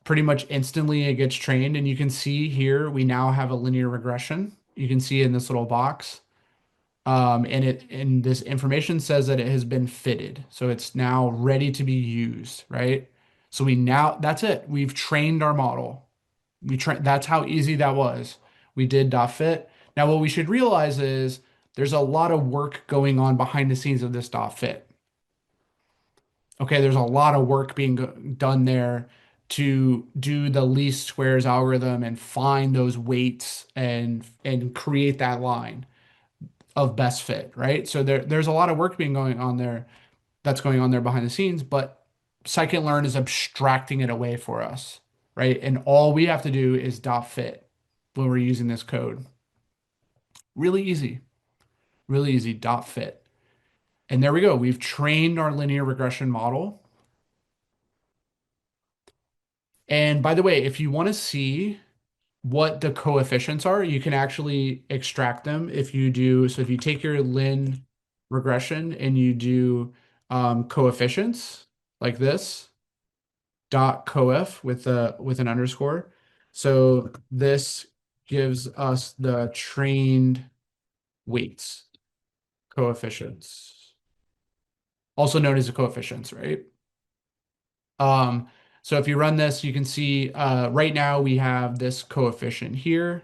Pretty much instantly it gets trained, and you can see here we now have a linear regression. You can see in this little box. And this information says that it has been fitted. So it's now ready to be used, right? So that's it. We've trained our model. That's how easy that was. We did dot fit. Now what we should realize is there's a lot of work going on behind the scenes of this dot fit. Okay, there's a lot of work being done there to do the least squares algorithm and find those weights and create that line of best fit, right? So there's a lot of work being going on there that's going on there behind the scenes, but scikit-learn is abstracting it away for us, right? And all we have to do is dot fit when we're using this code. Really easy, dot fit. And there we go. We've trained our linear regression model. And by the way, if you want to see what the coefficients are. You can actually extract them if you do. So if you take your Lin regression and you do coefficients like this, dot coef with an underscore. So this gives us the trained weights, coefficients, also known as the coefficients, right? Um, so if you run this, you can see right now we have this coefficient here,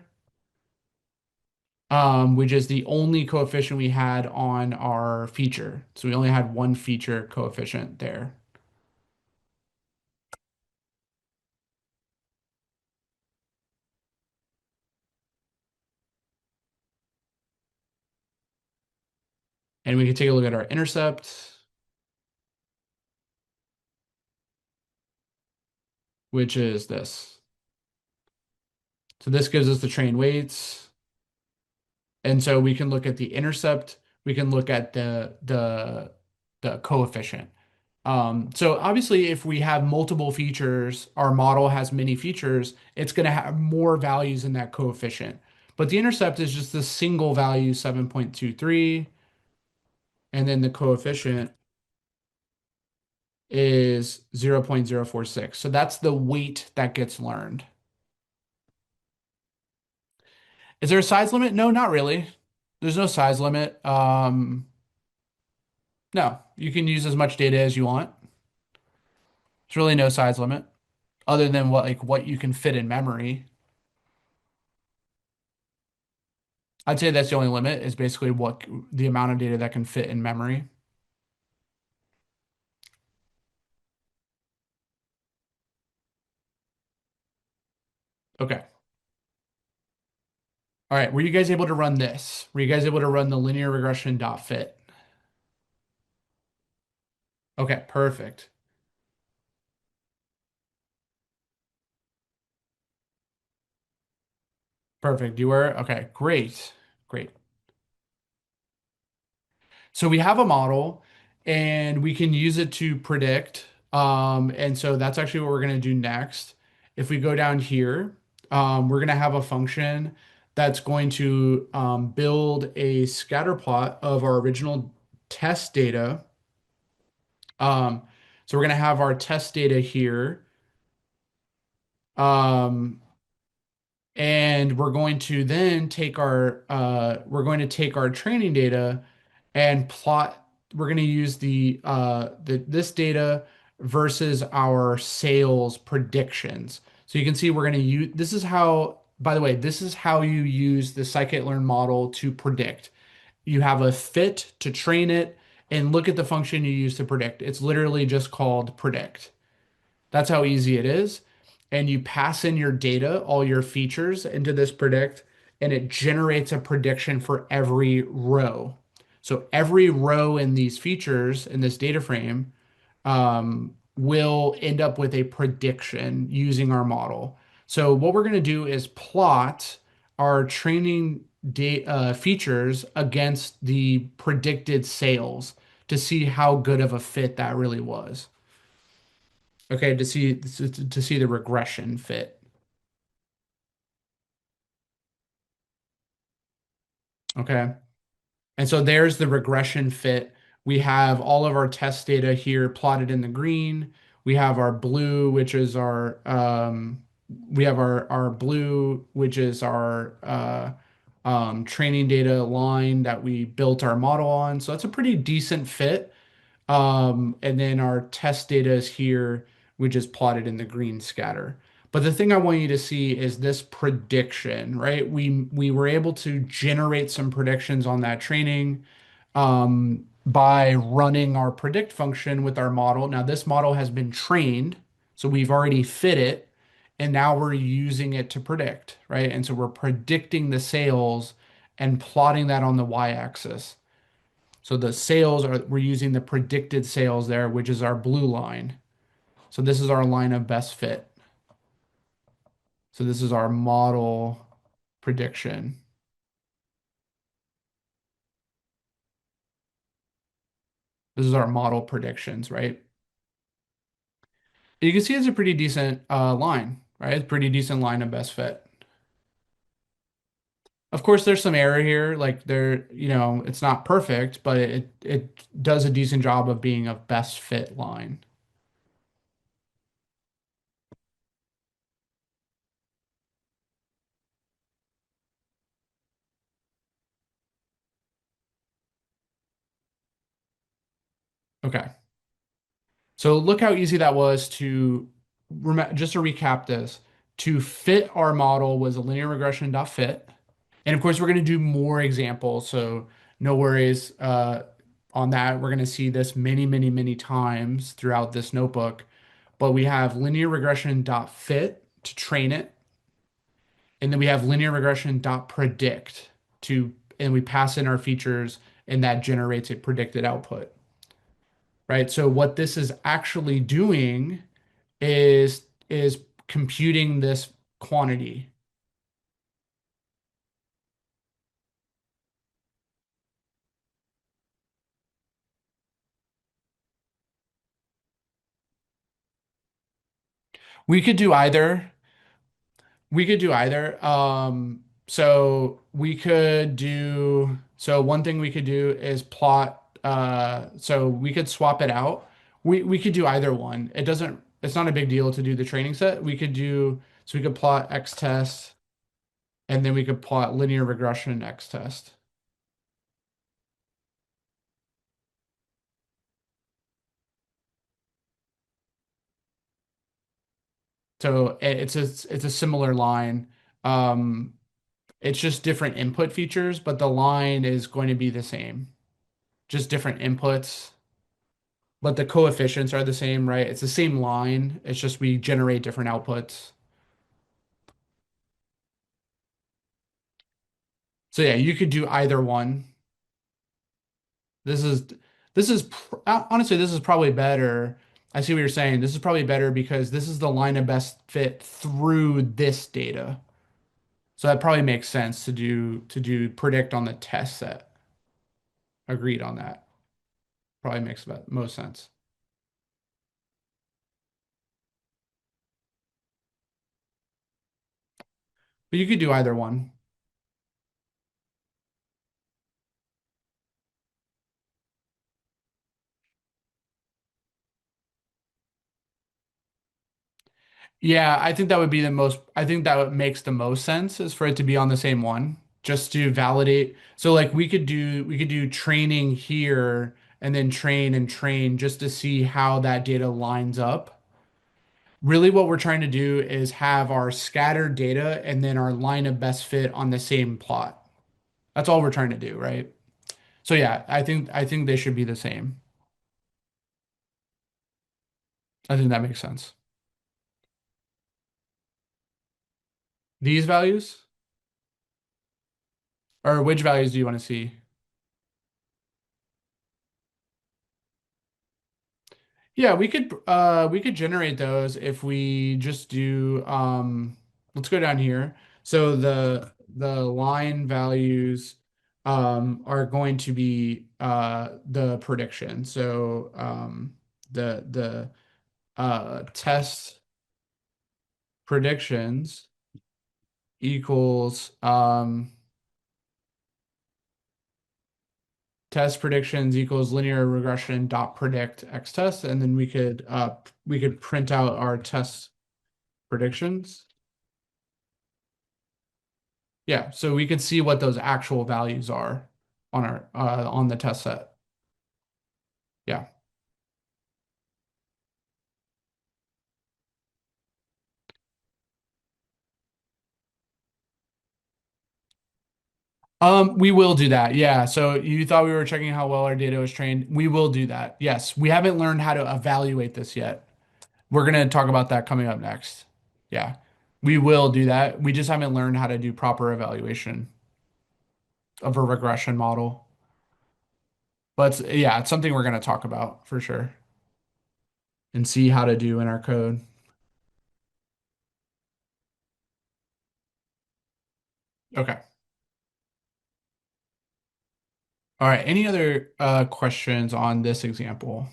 which is the only coefficient we had on our feature. So we only had one feature coefficient there. And we can take a look at our intercept, which is this. So this gives us the train weights. And so we can look at the intercept, we can look at the coefficient. So obviously, if we have multiple features, our model has many features, it's going to have more values in that coefficient. But the intercept is just the single value 7.23, and then the coefficient is 0.046. So that's the weight that gets learned. Is there a size limit? No, not really. There's no size limit. No, you can use as much data as you want. There's really no size limit other than what you can fit in memory. I'd say that's the only limit is basically what the amount of data that can fit in memory. Okay. All right. Were you guys able to run this? Were you guys able to run the linear regression dot fit? Okay, perfect. Perfect. You were? Okay, great. Great. So we have a model and we can use it to predict. And so that's actually what we're going to do next. If we go down here, we're going to have a function that's going to build a scatter plot of our original test data. Um, so we're going to have our test data here. Um, and we're going to then take our training data and plot. We're going to use this data versus our sales predictions. So you can see we're going to use this is how, by the way, this is how you use the scikit-learn model to predict. You have a fit to train it and look at the function you use to predict. It's literally just called predict. That's how easy it is. And you pass in your data, all your features into this predict, and it generates a prediction for every row. So every row in these features in this data frame will end up with a prediction using our model. So what we're going to do is plot our training features against the predicted sales to see how good of a fit that really was. Okay, to see the regression fit. Okay. And so there's the regression fit. We have all of our test data here plotted in the green. We have our blue, which is our blue, which is our training data line that we built our model on. So that's a pretty decent fit. And then our test data is here, which is plotted in the green scatter. But the thing I want you to see is this prediction, right? We were able to generate some predictions on that training by running our predict function with our model. Now this model has been trained, so we've already fit it, and now we're using it to predict, right? And so we're predicting the sales and plotting that on the y-axis. So the sales we're using the predicted sales there, which is our blue line. So this is our line of best fit. So this is our model prediction. This is our model predictions, right? You can see it's a pretty decent line, right? It's a pretty decent line of best fit. Of course, there's some error here. Like it's not perfect, but it does a decent job of being a best fit line. Okay. So look how easy that was to just to recap this. To fit our model was a linear regression dot fit. And of course, we're going to do more examples. So no worries on that. We're going to see this many, many, many times throughout this notebook. But we have linear regression dot fit to train it. And then we have linear regression dot predict and we pass in our features and that generates a predicted output, right? So what this is actually doing is computing this quantity. We could do either. We could do either. So one thing we could do is plot. So we could swap it out. We could do either one. It's not a big deal to do the training set. So we could plot X test and then we could plot linear regression X test. So it's a similar line. Um, it's just different input features, but the line is going to be the same. Just different inputs, but the coefficients are the same, right? It's the same line. It's just we generate different outputs. So yeah, you could do either one. This is honestly this is probably better. I see what you're saying. This is probably better because this is the line of best fit through this data. So that probably makes sense to do predict on the test set. Agreed on that. Probably makes about most sense. But you could do either one. Yeah, I think that what makes the most sense is for it to be on the same one, just to validate. So like we could do training here and then train and train just to see how that data lines up. Really what we're trying to do is have our scattered data and then our line of best fit on the same plot. That's all we're trying to do, right? So yeah, I think they should be the same. I think that makes sense. These values, or which values do you want to see? Yeah, we could generate those if we just do let's go down here. So the line values are going to be the prediction. So the test predictions equals test predictions equals linear regression dot predict x test, and then we could print out our test predictions. Yeah, so we could see what those actual values are on the test set. Yeah. We will do that. Yeah. So you thought we were checking how well our data was trained. We will do that. Yes. We haven't learned how to evaluate this yet. We're going to talk about that coming up next. Yeah. We will do that. We just haven't learned how to do proper evaluation of a regression model. But yeah, it's something we're going to talk about for sure and see how to do in our code. Okay. All right. Any other questions on this example?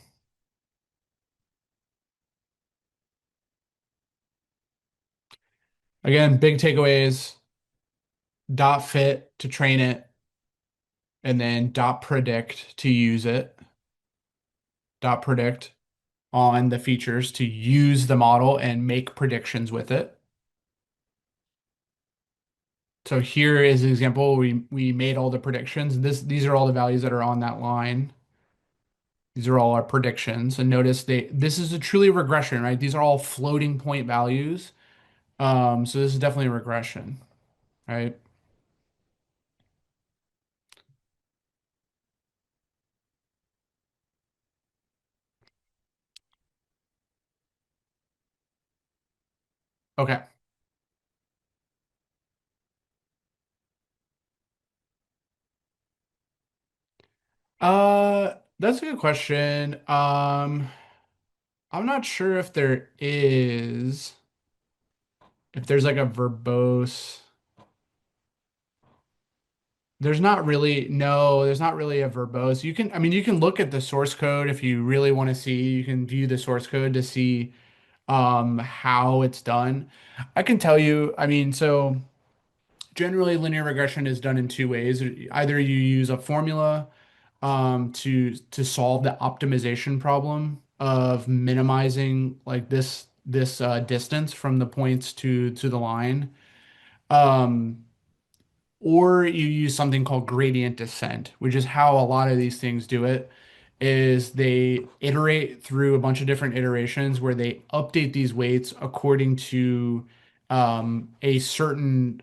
Again, big takeaways. Dot fit to train it, and then dot predict to use it, dot predict on the features to use the model and make predictions with it. So here is an example. We made all the predictions. These are all the values that are on that line. These are all our predictions. And notice this is a truly regression, right? These are all floating point values. So this is definitely a regression, right? Okay. That's a good question. I'm not sure if there's like a verbose. There's not really, no, there's not really a verbose. I mean, you can look at the source code if you really want to see. You can view the source code to see how it's done. I can tell you, I mean, so generally linear regression is done in two ways. Either you use a formula to solve the optimization problem of minimizing like this distance from the points to the line. Um, or you use something called gradient descent, which is how a lot of these things do it, is they iterate through a bunch of different iterations where they update these weights according to a certain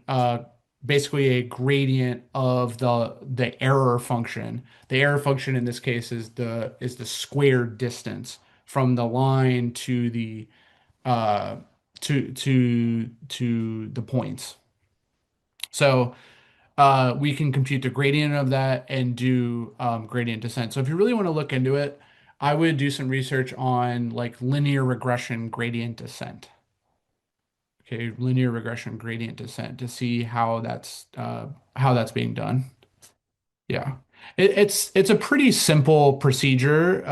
basically a gradient of the error function. The error function in this case is the squared distance from the line to the uh to the points. So we can compute the gradient of that and do gradient descent. So if you really want to look into it, I would do some research on like linear regression gradient descent. Okay, linear regression gradient descent to see how that's being done. Yeah, it's a pretty simple procedure.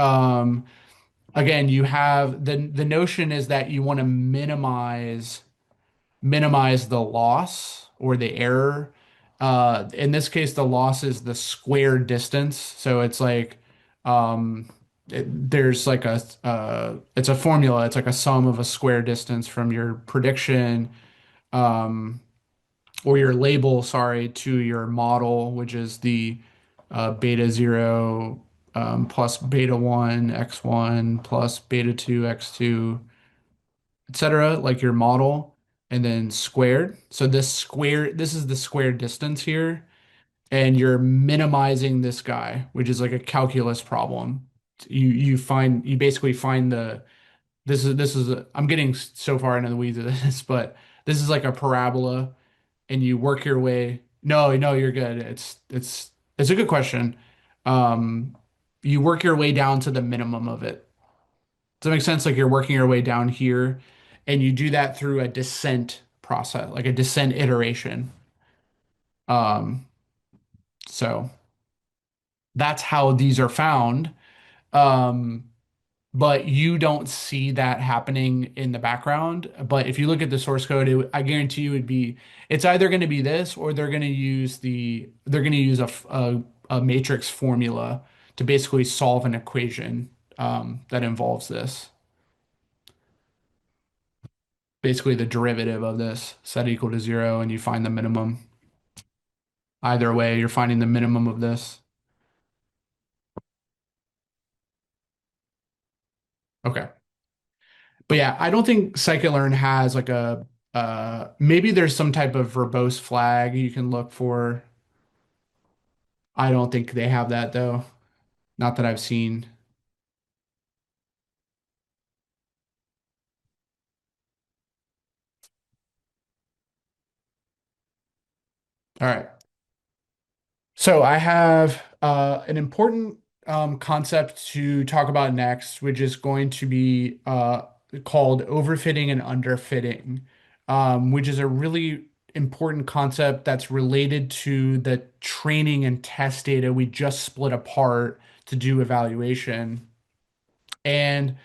Again, you have the notion is that you want to minimize the loss or the error. In this case, the loss is the square distance. So it's like there's like it's a formula. It's like a sum of a square distance from your prediction um, or your label, sorry, to your model, which is the beta zero plus beta one x1 plus beta two x2 etc., like your model, and then squared. So this is the square distance here, and you're minimizing this guy, which is like a calculus problem. You basically find I'm getting so far into the weeds of this, but this is like a parabola, and you work your way. No, you're good. It's a good question. Um, you work your way down to the minimum of it. Does that make sense? Like you're working your way down here, and you do that through a descent process, like a descent iteration. Um, so that's how these are found. Um, but you don't see that happening in the background. But if you look at the source code, I guarantee you it's either going to be this or they're going to use a matrix formula to basically solve an equation that involves this. Basically the derivative of this set equal to zero and you find the minimum. Either way, you're finding the minimum of this. Okay. But yeah, I don't think scikit-learn has like a maybe there's some type of verbose flag you can look for. I don't think they have that though. Not that I've seen. All right. So I have an important concept to talk about next, which is going to be called overfitting and underfitting, which is a really important concept that's related to the training and test data we just split apart to do evaluation. And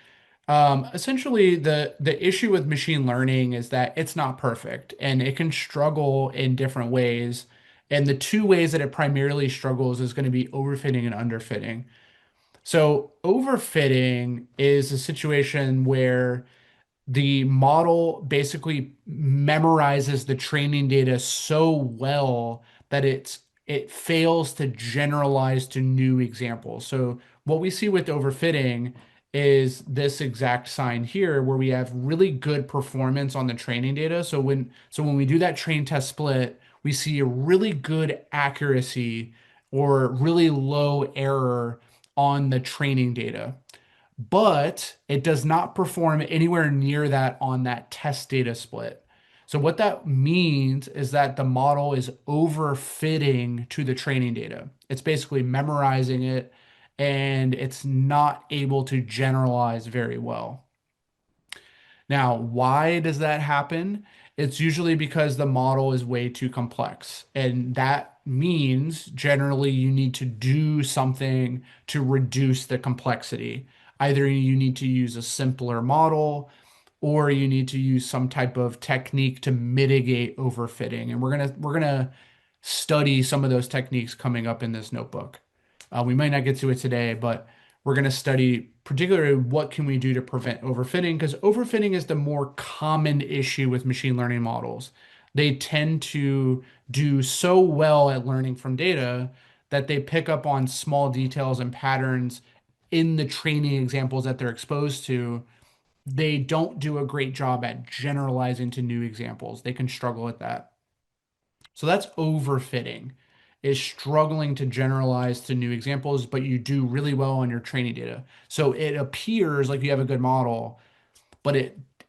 essentially, the issue with machine learning is that it's not perfect and it can struggle in different ways. And the two ways that it primarily struggles is going to be overfitting and underfitting. So overfitting is a situation where the model basically memorizes the training data so well that it fails to generalize to new examples. So what we see with overfitting is this exact sign here where we have really good performance on the training data. So when we do that train test split, we see a really good accuracy or really low error on the training data, but it does not perform anywhere near that on that test data split. So what that means is that the model is overfitting to the training data. It's basically memorizing it and it's not able to generalize very well. Now, why does that happen? It's usually because the model is way too complex. And that means generally you need to do something to reduce the complexity. Either you need to use a simpler model or you need to use some type of technique to mitigate overfitting. And we're gonna study some of those techniques coming up in this notebook. We might not get to it today, but we're going to study particularly what can we do to prevent overfitting, because overfitting is the more common issue with machine learning models. They tend to do so well at learning from data that they pick up on small details and patterns in the training examples that they're exposed to. They don't do a great job at generalizing to new examples. They can struggle at that. So that's overfitting, is struggling to generalize to new examples, but you do really well on your training data. So it appears like you have a good model, but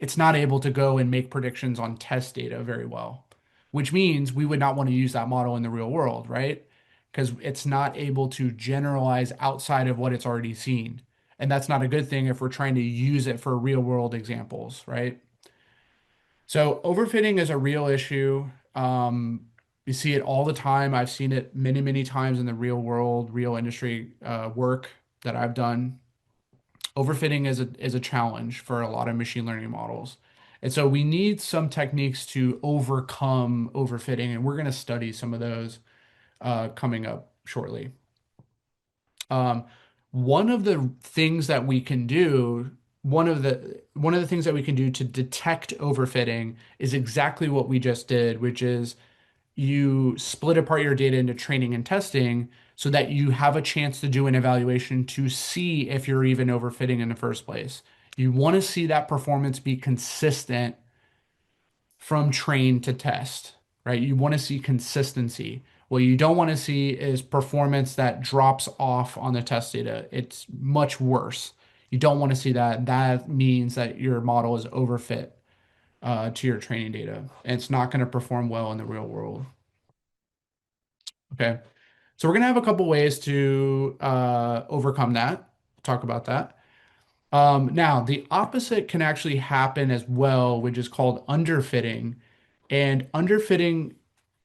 it's not able to go and make predictions on test data very well, which means we would not want to use that model in the real world, right? Because it's not able to generalize outside of what it's already seen. And that's not a good thing if we're trying to use it for real world examples, right? So overfitting is a real issue. You see it all the time. I've seen it many, many times in the real world, real industry work that I've done. Overfitting is a challenge for a lot of machine learning models. And so we need some techniques to overcome overfitting, and we're going to study some of those coming up shortly. Um, one of the things that we can do, one of the things that we can do to detect overfitting is exactly what we just did, which is you split apart your data into training and testing so that you have a chance to do an evaluation to see if you're even overfitting in the first place. You want to see that performance be consistent from train to test, right? You want to see consistency. What you don't want to see is performance that drops off on the test data. It's much worse. You don't want to see that. That means that your model is overfit to your training data, and it's not going to perform well in the real world. Okay. So we're going to have a couple ways to overcome that. Talk about that. Now, the opposite can actually happen as well, which is called underfitting. And underfitting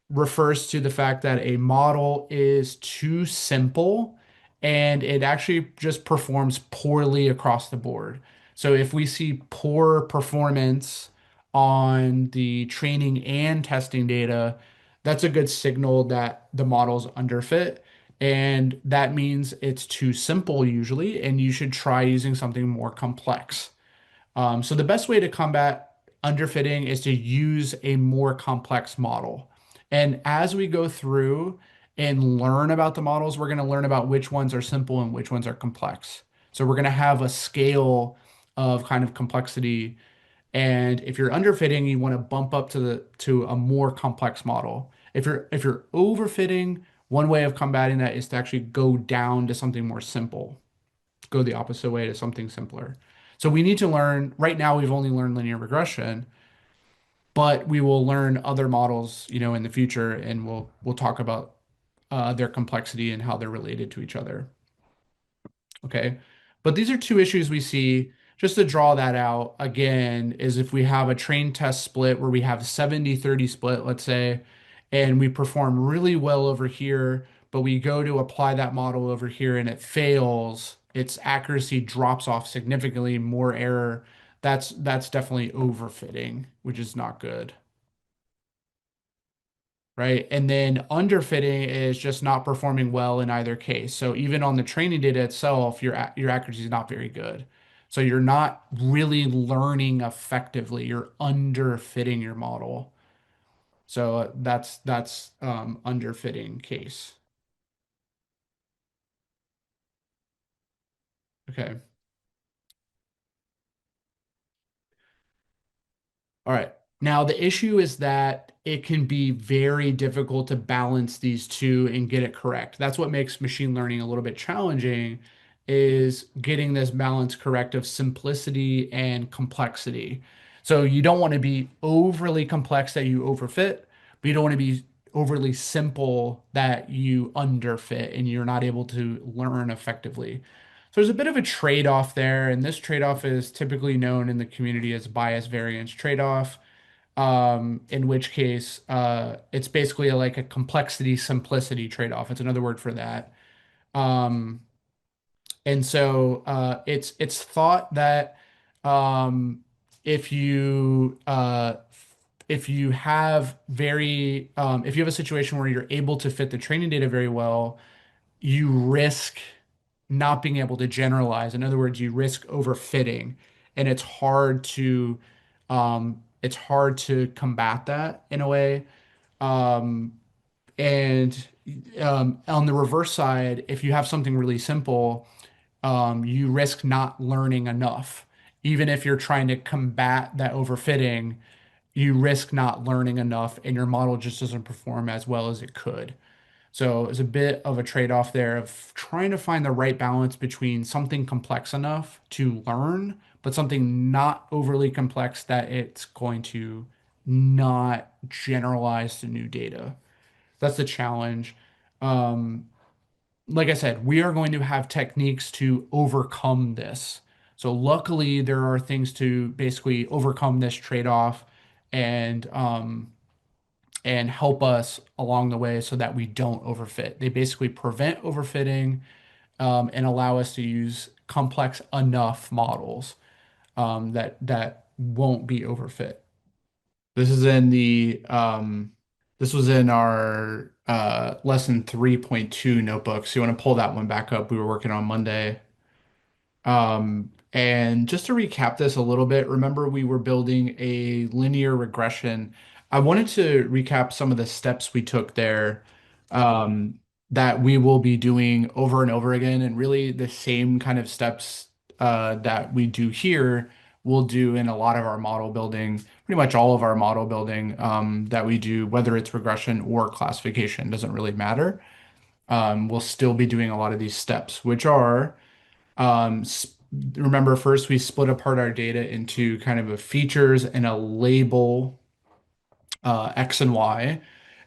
refers to the fact that a model is too simple and it actually just performs poorly across the board. So if we see poor performance on the training and testing data, that's a good signal that the model's underfit. And that means it's too simple usually, and you should try using something more complex. So the best way to combat underfitting is to use a more complex model. And as we go through and learn about the models, we're going to learn about which ones are simple and which ones are complex. So we're going to have a scale of kind of complexity. And if you're underfitting, you want to bump up to a more complex model. If you're overfitting, one way of combating that is to actually go down to something more simple, go the opposite way to something simpler. So we need to learn, right now we've only learned linear regression, but we will learn other models, in the future, and we'll talk about their complexity and how they're related to each other. Okay. But these are two issues we see. Just to draw that out again, is if we have a train test split where we have 70-30 split, let's say, and we perform really well over here, but we go to apply that model over here and it fails, its accuracy drops off significantly, more error. That's definitely overfitting, which is not good, right? And then underfitting is just not performing well in either case. So even on the training data itself, your accuracy is not very good. So you're not really learning effectively. You're underfitting your model. So that's underfitting case. Okay. All right. Now, the issue is that it can be very difficult to balance these two and get it correct. That's what makes machine learning a little bit challenging, is getting this balance correct of simplicity and complexity. So you don't want to be overly complex that you overfit, but you don't want to be overly simple that you underfit and you're not able to learn effectively. So there's a bit of a trade-off there, and this trade-off is typically known in the community as bias variance trade-off, in which case it's basically like a complexity simplicity trade-off. It's another word for that. Um, and so it's thought that um, if you if you have if you have a situation where you're able to fit the training data very well, you risk not being able to generalize. In other words, you risk overfitting, and it's hard to combat that in a way. Um, and on the reverse side, if you have something really simple, you risk not learning enough. Even if you're trying to combat that overfitting, you risk not learning enough, and your model just doesn't perform as well as it could. So it's a bit of a trade-off there of trying to find the right balance between something complex enough to learn, but something not overly complex that it's going to not generalize to new data. That's the challenge. Um, like I said, we are going to have techniques to overcome this. So luckily, there are things to basically overcome this trade-off and and help us along the way so that we don't overfit. They basically prevent overfitting and allow us to use complex enough models that won't be overfit. This is in the this was in our lesson 3.2 notebook. So you want to pull that one back up. We were working on Monday. And just to recap this a little bit, remember we were building a linear regression. I wanted to recap some of the steps we took there, um, that we will be doing over and over again, and really the same kind of steps that we do here, we'll do in a lot of our model building, pretty much all of our model building that we do, whether it's regression or classification, doesn't really matter. We'll still be doing a lot of these steps, which are um, remember, first we split apart our data into kind of a features and a label, X and Y.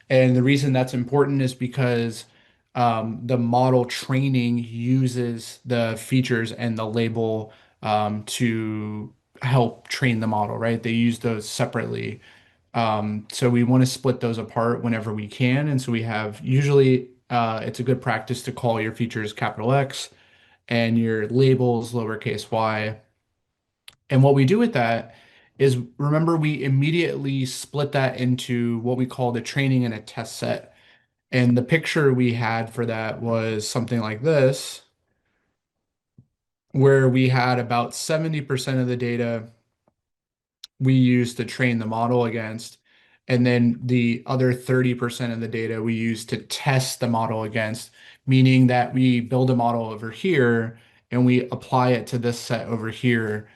And the reason that's important is because the model training uses the features and the label to help train the model, right? They use those separately. So we want to split those apart whenever we can. And so we have usually it's a good practice to call your features capital X and your labels lowercase y. And what we do with that is, remember, we immediately split that into what we call the training and a test set. And the picture we had for that was something like this, where we had about 70% of the data we used to train the model against, and then the other 30% of the data we use to test the model against, meaning that we build a model over here and we apply it to this set over here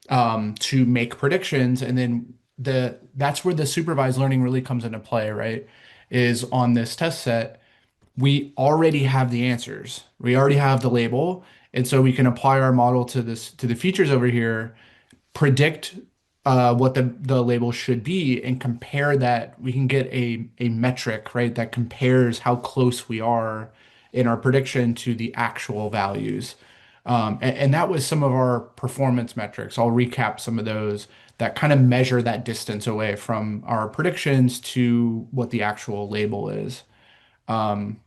to make predictions. And then that's where the supervised learning really comes into play, right? Is on this test set, we already have the answers. We already have the label. And so we can apply our model to the features over here, predict what the label should be, and compare that. We can get a metric, right, that compares how close we are in our prediction to the actual values. And that was some of our performance metrics. I'll recap some of those that kind of measure that distance away from our predictions to what the actual label is. Um,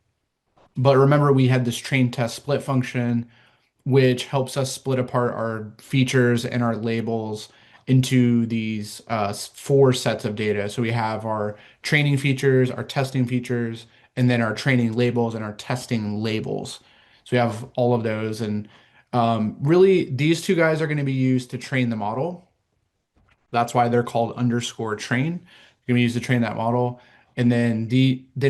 but remember, we had this train test split function which helps us split apart our features and our labels. into these four sets of data. So we have our training features, our testing features, and then our training labels and our testing labels. So we have all of those. And really, these two guys are going to be used to train the model. That's why they're called underscore train. You're going to use to train that model. And then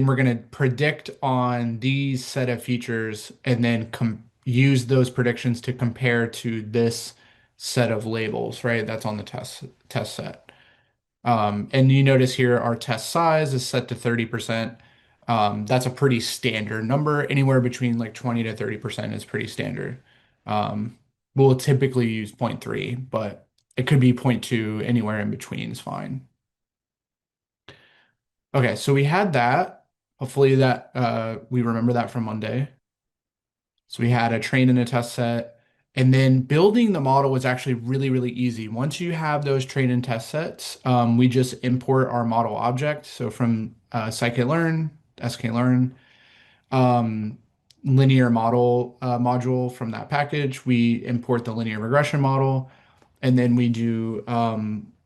we're going to predict on these set of features and then use those predictions to compare to this set of labels, right? That's on the test set. And you notice here our test size is set to 30%. That's a pretty standard number. Anywhere between like 20 to 30% is pretty standard. Um, we'll typically use zero point 0.3, but it could be zero point 0.2, anywhere in between is fine. Okay, so we had that. Hopefully that we remember that from Monday. So we had a train and a test set. And then building the model was actually really, really easy. Once you have those train and test sets, we just import our model object. So from scikit-learn, sklearn, um, linear model module from that package, we import the linear regression model, and then we do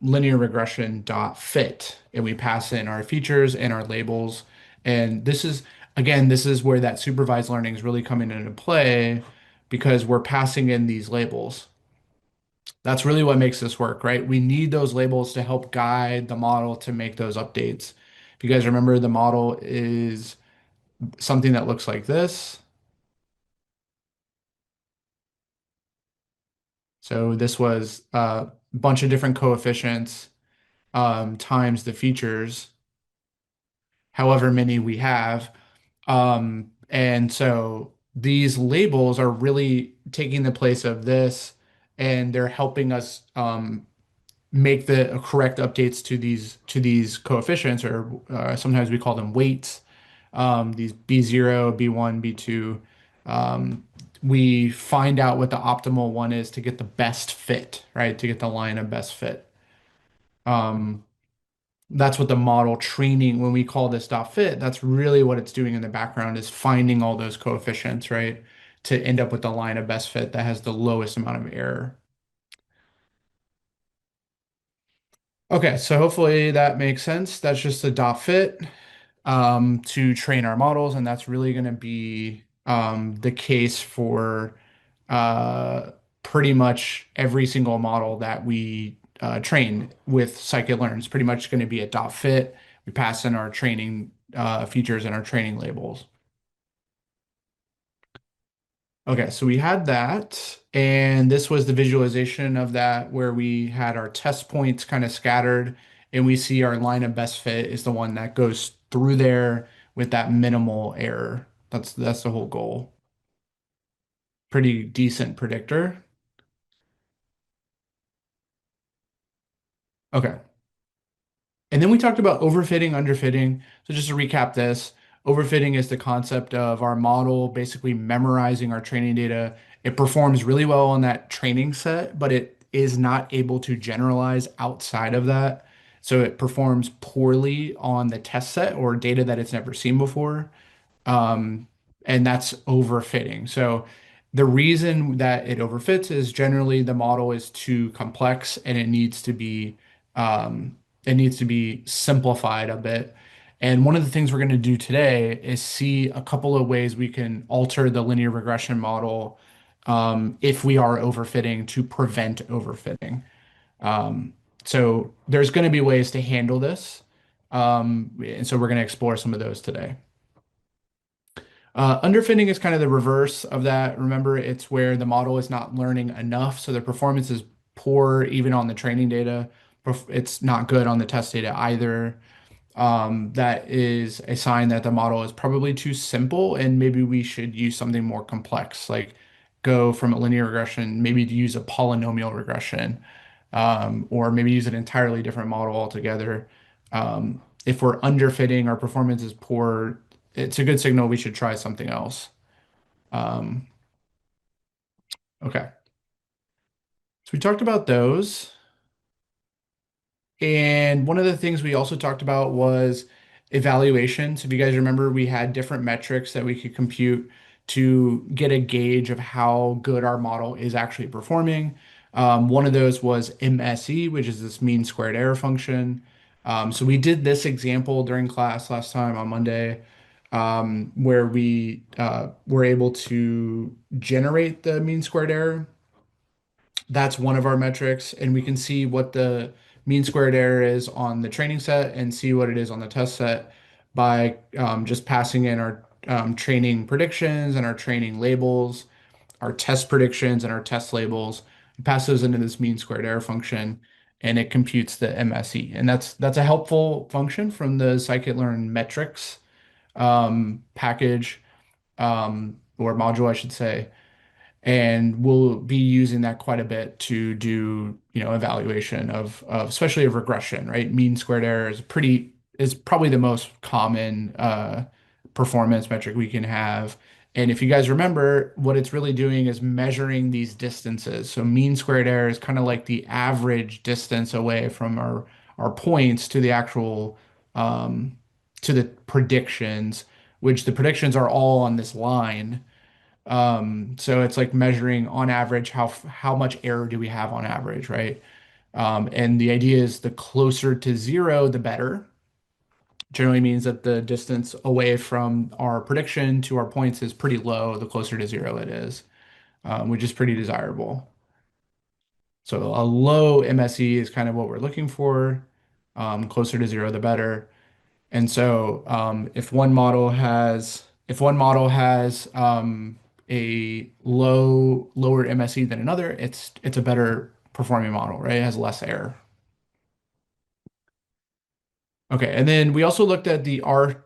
linear regression dot fit, and we pass in our features and our labels. And this is, again, this is where that supervised learning is really coming into play because we're passing in these labels. That's really what makes this work, right? We need those labels to help guide the model to make those updates. If you guys remember, the model is something that looks like this. So this was a bunch of different coefficients times the features, however many we have. And so these labels are really taking the place of this, and they're helping us make the correct updates to these coefficients, or sometimes we call them weights. These B0, B1, B2. Um, we find out what the optimal one is to get the best fit, right? To get the line of best fit. Um, that's what the model training, when we call this dot fit, that's really what it's doing in the background is finding all those coefficients, right? To end up with the line of best fit that has the lowest amount of error. Okay, so hopefully that makes sense. That's just a dot fit to train our models, and that's really going to be the case for uh, pretty much every single model that we train with scikit-learn. It's pretty much going to be a dot fit. We pass in our training features and our training labels. Okay, so we had that, and this was the visualization of that where we had our test points kind of scattered, and we see our line of best fit is the one that goes through there with that minimal error. That's the whole goal. Pretty decent predictor. Okay. And then we talked about overfitting, underfitting. So just to recap this, overfitting is the concept of our model basically memorizing our training data. It performs really well on that training set, but it is not able to generalize outside of that. So it performs poorly on the test set or data that it's never seen before. Um, and that's overfitting. So the reason that it overfits is generally the model is too complex and it needs to be simplified a bit. And one of the things we're going to do today is see a couple of ways we can alter the linear regression model if we are overfitting to prevent overfitting. Um, so there's going to be ways to handle this. And so we're going to explore some of those today. Underfitting is kind of the reverse of that. Remember, it's where the model is not learning enough, so the performance is poor even on the training data. It's not good on the test data either. That is a sign that the model is probably too simple, and maybe we should use something more complex, like go from a linear regression, maybe to use a polynomial regression, or maybe use an entirely different model altogether. If we're underfitting, our performance is poor, it's a good signal we should try something else. Um, okay, so we talked about those. And one of the things we also talked about was evaluation. So if you guys remember, we had different metrics that we could compute to get a gauge of how good our model is actually performing. One of those was MSE, which is this mean squared error function. So we did this example during class last time on Monday, where we were able to generate the mean squared error. That's one of our metrics, and we can see what the mean squared error is on the training set and see what it is on the test set by just passing in our training predictions and our training labels, our test predictions and our test labels. We pass those into this mean squared error function, and it computes the MSE. And that's a helpful function from the scikit-learn metrics package or module, I should say, and we'll be using that quite a bit to do, evaluation of especially of regression, right? Mean squared error is probably the most common performance metric we can have. And if you guys remember, what it's really doing is measuring these distances. So mean squared error is kind of like the average distance away from our points to the actual to the predictions, which the predictions are all on this line. So it's like measuring on average how much error do we have on average, right? And the idea is the closer to zero, the better. Generally means that the distance away from our prediction to our points is pretty low, the closer to zero it is, which is pretty desirable. So a low MSE is kind of what we're looking for. Closer to zero, the better. And so if one model has a lower MSE than another, it's a better performing model, right? It has less error. Okay, and then we also looked at the R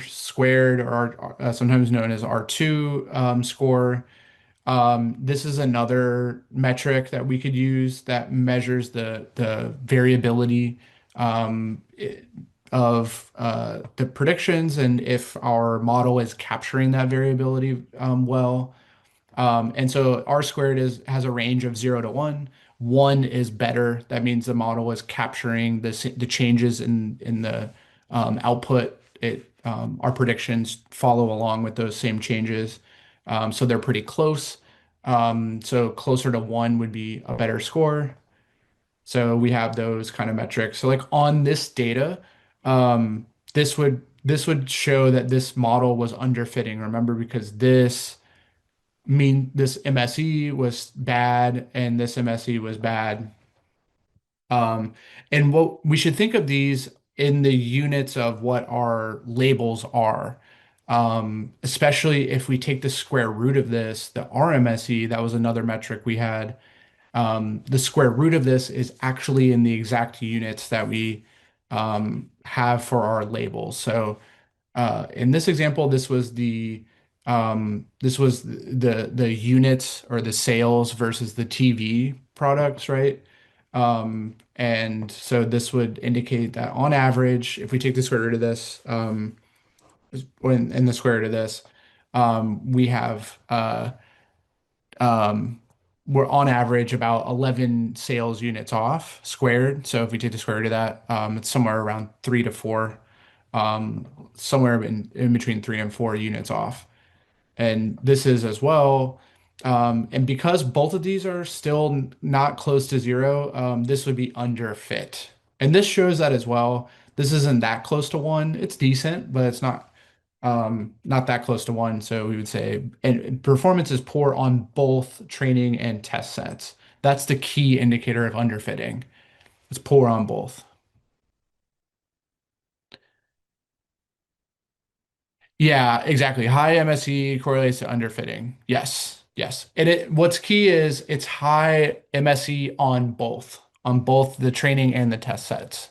squared or sometimes known as R2 score. This is another metric that we could use that measures the variability of the predictions and if our model is capturing that variability well. And so R squared has a range of 0 to 1. 1 is better. That means the model is capturing the changes in the output. Our predictions follow along with those same changes. So they're pretty close. So closer to 1 would be a better score. So we have those kind of metrics. So like on this data, um, this would show that this model was underfitting. Remember, because this MSE was bad and this MSE was bad. Um, and what we should think of these in the units of what our labels are. Especially if we take the square root of this, the RMSE, that was another metric we had. The square root of this is actually in the exact units that we have for our labels. So in this example, this was the units or the sales versus the TV products, right? And so this would indicate that on average, if we take the square root of this, in the square root of this, we have um, we're on average about 11 sales units off squared. So if we take the square root of that, it's somewhere around 3 to 4, somewhere in between 3 and 4 units off. And this is as well. And because both of these are still not close to zero, this would be under fit. And this shows that as well. This isn't that close to 1. It's decent, but it's not that close to 1. So we would say, and performance is poor on both training and test sets. That's the key indicator of underfitting. It's poor on both. Yeah, exactly. High MSE correlates to underfitting. Yes, yes. And what's key is it's high MSE on both the training and the test sets.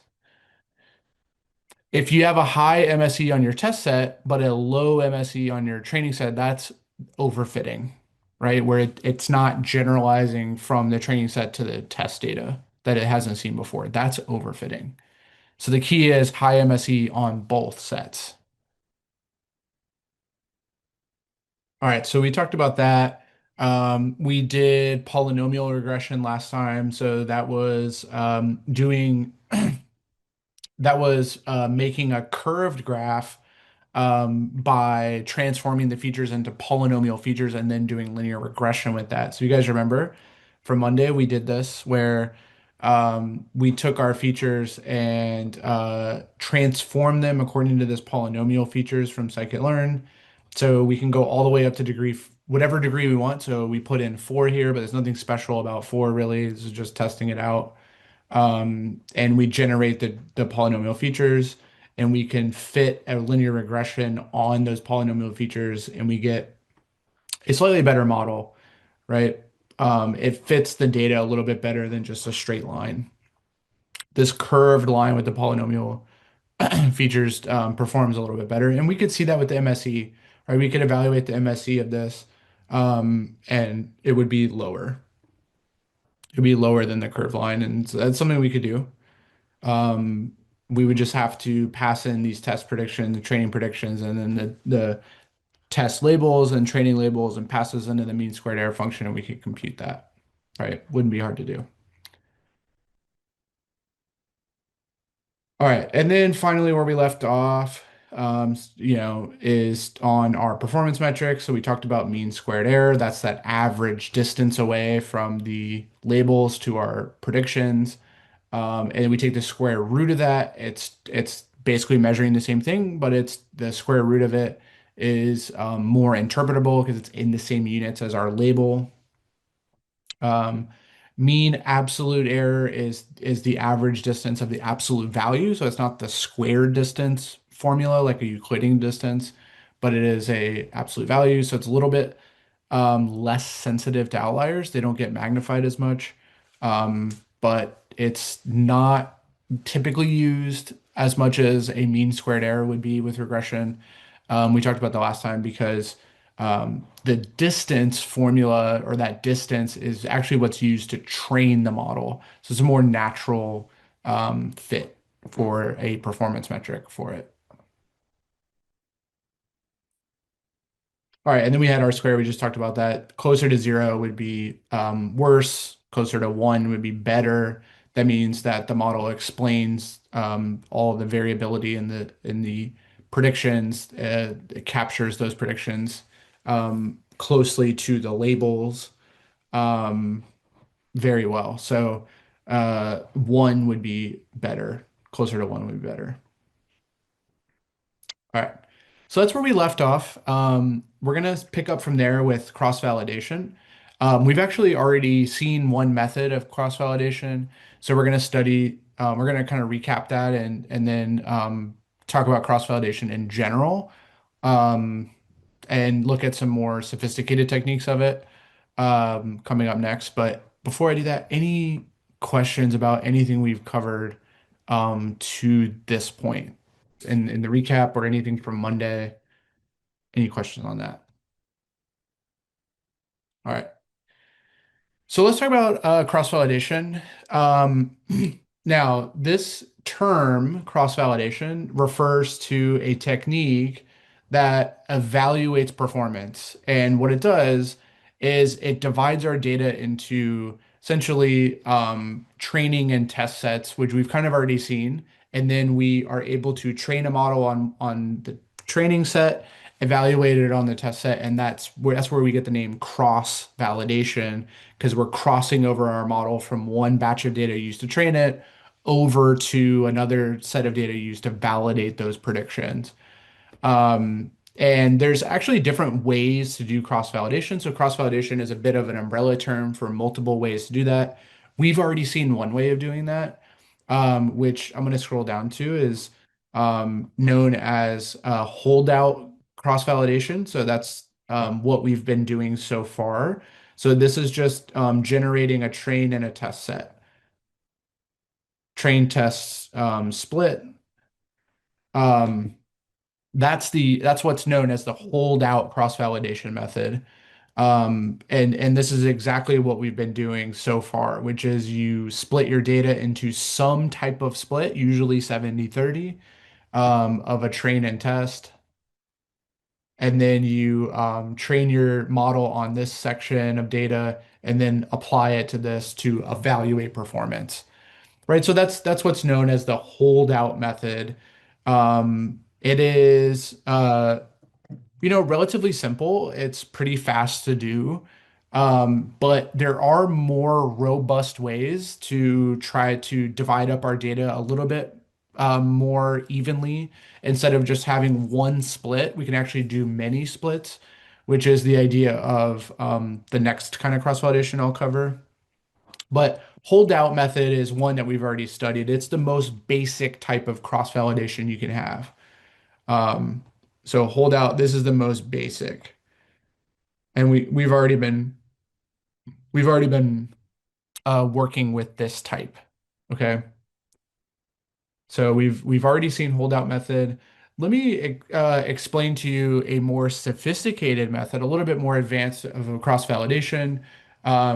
If you have a high MSE on your test set, but a low MSE on your training set, that's overfitting, right? Where it's not generalizing from the training set to the test data that it hasn't seen before. That's overfitting. So the key is high MSE on both sets. All right, so we talked about that. We did polynomial regression last time, so that was doing that was making a curved graph by transforming the features into polynomial features and then doing linear regression with that. So you guys remember for Monday, we did this where we took our features and transformed them according to this polynomial features from scikit-learn. So we can go all the way up to whatever degree we want. So we put in 4 here, but there's nothing special about 4 really. This is just testing it out. And we generate the polynomial features, and we can fit a linear regression on those polynomial features, and we get a slightly better model, right? It fits the data a little bit better than just a straight line. This curved line with the polynomial features performs a little bit better, and we could see that with the MSE, right? We could evaluate the MSE of this, and it would be lower. It'd be lower than the curved line, and so that's something we could do. Um, we would just have to pass in these test predictions, training predictions, and then the test labels and training labels and pass those into the mean squared error function, and we could compute that. Right? Wouldn't be hard to do. All right, and then finally, where we left off, is on our performance metrics. So we talked about mean squared error. That's that average distance away from the labels to our predictions. And we take the square root of that. It's basically measuring the same thing, but it's the square root of it is more interpretable because it's in the same units as our label. Um, Mean absolute error is the average distance of the absolute value. So it's not the squared distance formula like a Euclidean distance, but it is a absolute value. So it's a little bit less sensitive to outliers. They don't get magnified as much, but it's not typically used as much as a mean squared error would be with regression. We talked about the last time because the distance formula or that distance is actually what's used to train the model. So it's a more natural fit for a performance metric for it. All right, and then we had our square. We just talked about that. Closer to 0 would be worse. Closer to 1 would be better. That means that the model explains all of the variability in the predictions. It captures those predictions closely to the labels um, very well. So 1 would be better. Closer to 1 would be better. All right. So that's where we left off. We're going to pick up from there with cross-validation. We've actually already seen one method of cross-validation. So we're going to kind of recap that and then talk about cross-validation in general um, and look at some more sophisticated techniques of it coming up next. But before I do that, any questions about anything we've covered to this point in the recap or anything from Monday? Any questions on that? All right. So let's talk about cross-validation. Um, Now, this term, cross-validation, refers to a technique that evaluates performance. And what it does is it divides our data into essentially training and test sets, which we've kind of already seen. And then we are able to train a model on the training set, evaluate it on the test set, and that's where we get the name cross-validation because we're crossing over our model from one batch of data used to train it over to another set of data used to validate those predictions. And there's actually different ways to do cross-validation. So cross-validation is a bit of an umbrella term for multiple ways to do that. We've already seen one way of doing that, which I'm going to scroll down to is known as holdout cross-validation. So that's what we've been doing so far. So this is just generating a train and a test set. Train tests split. Um, that's what's known as the holdout cross-validation method. And this is exactly what we've been doing so far, which is you split your data into some type of split, usually 70-30, of a train and test. And then you train your model on this section of data and then apply it to this to evaluate performance. Right, so that's what's known as the holdout method. It is relatively simple. It's pretty fast to do. But there are more robust ways to try to divide up our data a little bit more evenly. Instead of just having one split, we can actually do many splits, which is the idea of the next kind of cross-validation I'll cover. But holdout method is one that we've already studied. It's the most basic type of cross-validation you can have. Um, so holdout, this is the most basic. And we've already been working with this type. Okay. So we've already seen holdout method. Let me explain to you a more sophisticated method, a little bit more advanced of a cross-validation,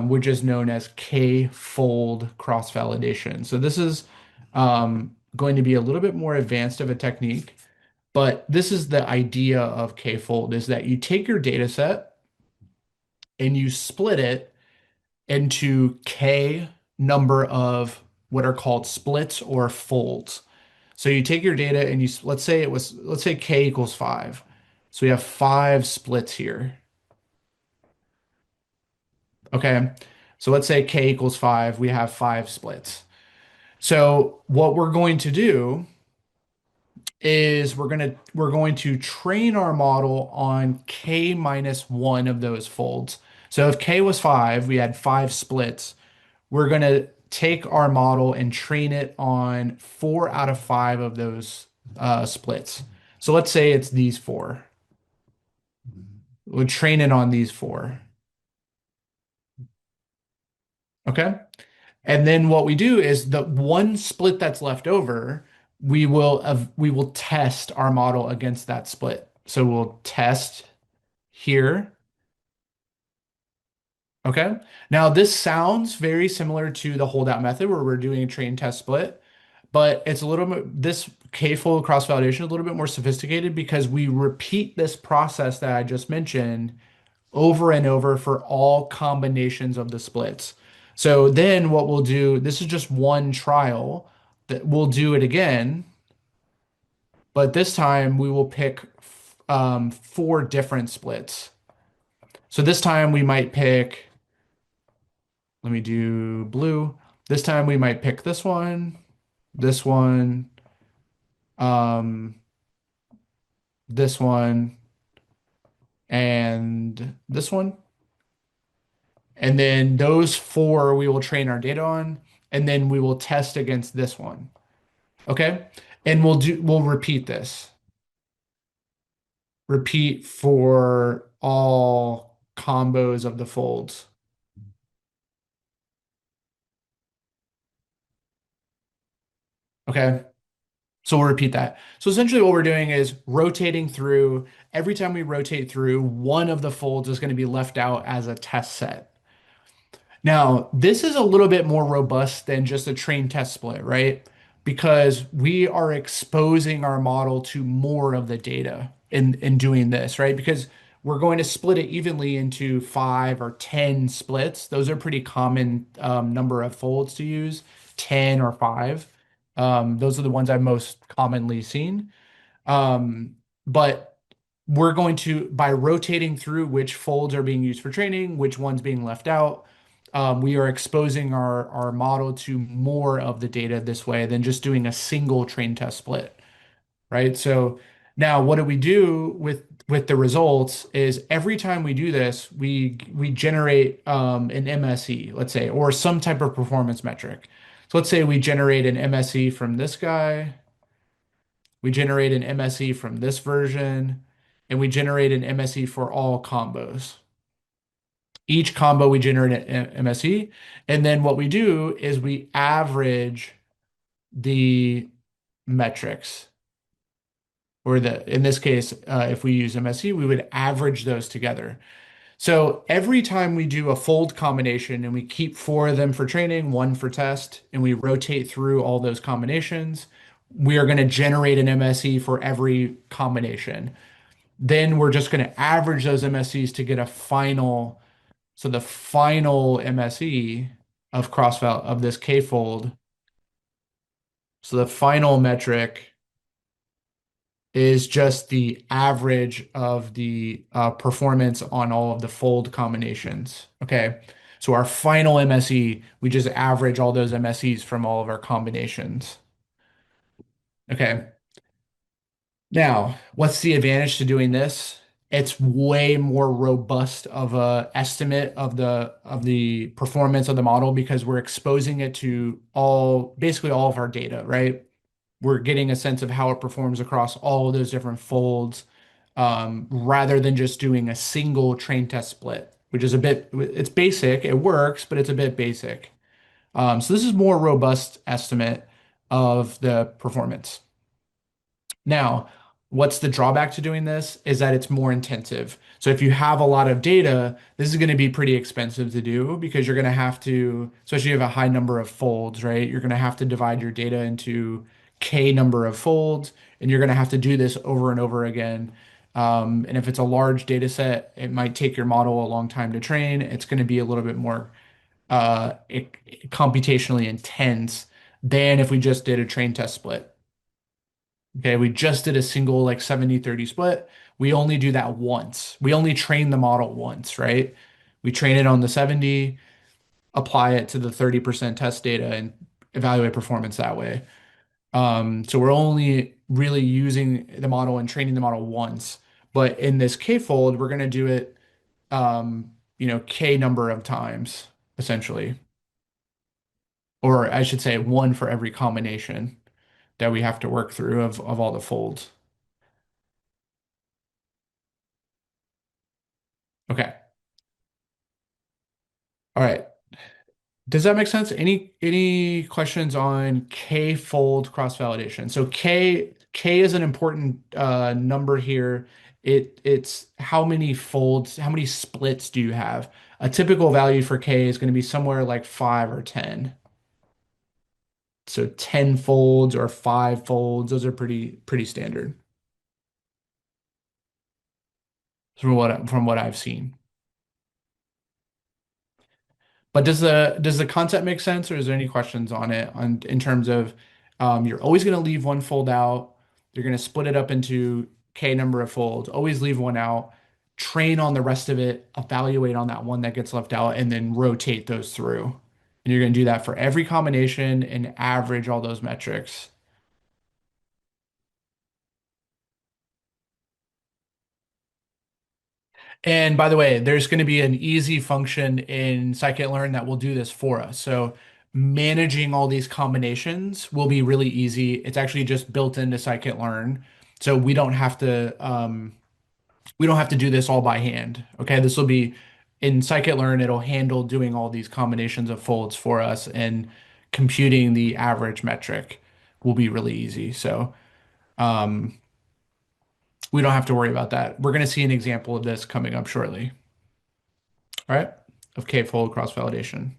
which is known as k-fold cross-validation. So this is going to be a little bit more advanced of a technique, but this is the idea of k-fold is that you take your data set and you split it into k number of what are called splits or folds. So you take your data and let's say k equals 5. So we have 5 splits here. Okay. So let's say k equals 5. We have 5 splits. So what we're going to do is we're going to train our model on k minus 1 of those folds. So if k was 5, we had 5 splits. We're going to take our model and train it on 4 out of 5 of those splits. So let's say it's these 4. We'll train it on these 4. Okay. And then what we do is the one split that's left over, we will test our model against that split. So we'll test here. Okay. Now this sounds very similar to the holdout method where we're doing a train test split, but it's a little bit this k-fold cross-validation is a little bit more sophisticated because we repeat this process that I just mentioned over and over for all combinations of the splits. So then what we'll do, this is just one trial that we'll do it again, but this time we will pick 4 different splits. So this time we might pick, let me do blue. This time we might pick this one, um, this one, and this one. And then those 4 we will train our data on, and then we will test against this one. Okay? And we'll repeat this. Repeat for all combos of the folds. Okay? So we'll repeat that. So essentially what we're doing is rotating through. Every time we rotate through, one of the folds is going to be left out as a test set. Now, this is a little bit more robust than just a train test split, right? Because we are exposing our model to more of the data in doing this, right? Because we're going to split it evenly into 5 or 10 splits. Those are pretty common number of folds to use, 10 or 5. Those are the ones I've most commonly seen. But we're going to, by rotating through which folds are being used for training, which one's being left out, we are exposing our model to more of the data this way than just doing a single train test split, right? So now what do we do with the results is every time we do this, we generate an MSE, let's say, or some type of performance metric. So let's say we generate an MSE from this guy, we generate an MSE from this version, and we generate an MSE for all combos. Each combo we generate an MSE, and then what we do is we average the metrics, or in this case, if we use MSE, we would average those together. So every time we do a fold combination and we keep 4 of them for training, 1 for test, and we rotate through all those combinations, we are going to generate an MSE for every combination. Then we're just going to average those MSEs to get a final. So the final MSE of cross-val of this k-fold, so the final metric is just the average of the performance on all of the fold combinations. Okay. So our final MSE, we just average all those MSEs from all of our combinations. Okay. Now, what's the advantage to doing this? It's way more robust of a estimate of the performance of the model because we're exposing it to all basically all of our data, right? We're getting a sense of how it performs across all of those different folds, rather than just doing a single train test split, which is a bit, it's basic, it works, but it's a bit basic. So this is more robust estimate of the performance. Now, what's the drawback to doing this is that it's more intensive. So if you have a lot of data, this is going to be pretty expensive to do because you're going to have to, especially if you have a high number of folds, right? You're going to have to divide your data into K number of folds, and you're going to have to do this over and over again. And if it's a large data set, it might take your model a long time to train. It's going to be a little bit more computationally intense than if we just did a train test split. Okay, we just did a single like 70-30 split. We only do that once. We only train the model once, right? We train it on the 70, apply it to the 30% test data and evaluate performance that way. So we're only really using the model and training the model once. But in this K-fold, we're going to do it, K number of times, essentially. Or I should say one for every combination that we have to work through of all the folds. Okay. All right. Does that make sense? Any questions on K-fold cross-validation? So K is an important number here. It's how many folds, how many splits do you have? A typical value for K is going to be somewhere like 5 or 10. So 10 folds or 5 folds, those are pretty standard from what I've seen. But does the concept make sense, or is there any questions on it on in terms of you're always going to leave one fold out. You're going to split it up into K number of folds. Always leave one out. Train on the rest of it. Evaluate on that one that gets left out, and then rotate those through. And you're going to do that for every combination and average all those metrics. And by the way, there's going to be an easy function in scikit-learn that will do this for us. So managing all these combinations will be really easy. It's actually just built into scikit-learn. So we don't have to do this all by hand. Okay, this will be in scikit-learn, it'll handle doing all these combinations of folds for us, and computing the average metric will be really easy. So um, we don't have to worry about that. We're going to see an example of this coming up shortly. All right, of K-fold cross-validation.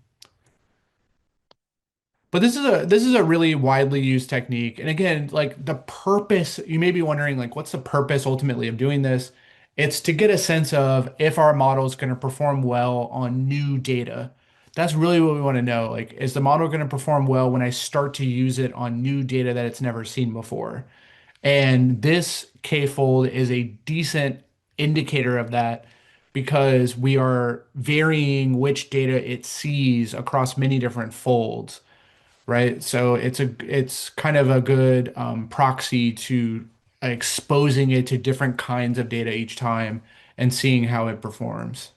But this is a really widely used technique. And again, like the purpose, you may be wondering, like, what's the purpose ultimately of doing this? It's to get a sense of if our model is going to perform well on new data. That's really what we want to know. Like, is the model going to perform well when I start to use it on new data that it's never seen before? And this K-fold is a decent indicator of that because we are varying which data it sees across many different folds, right? So it's kind of a good proxy to exposing it to different kinds of data each time and seeing how it performs,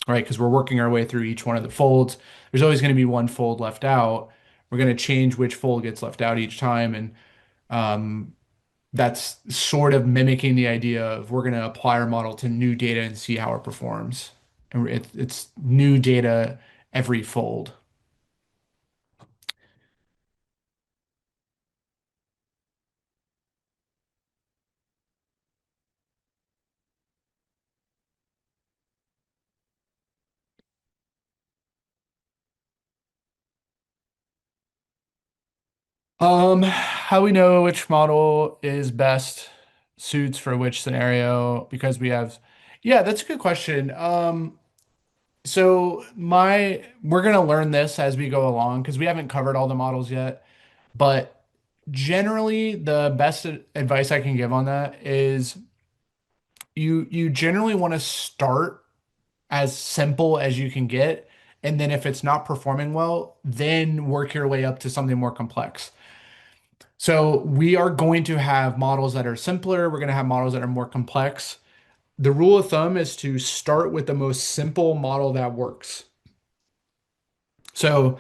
right? Because we're working our way through each one of the folds. There's always going to be one fold left out. We're going to change which fold gets left out each time, and um, that's sort of mimicking the idea of we're going to apply our model to new data and see how it performs. And it's new data every fold. How we know which model is best suits for which scenario because yeah, that's a good question. So we're gonna learn this as we go along because we haven't covered all the models yet, but Generally, the best advice I can give on that is you generally want to start as simple as you can get, and then if it's not performing well, then work your way up to something more complex. So we are going to have models that are simpler, we're going to have models that are more complex. The rule of thumb is to start with the most simple model that works. So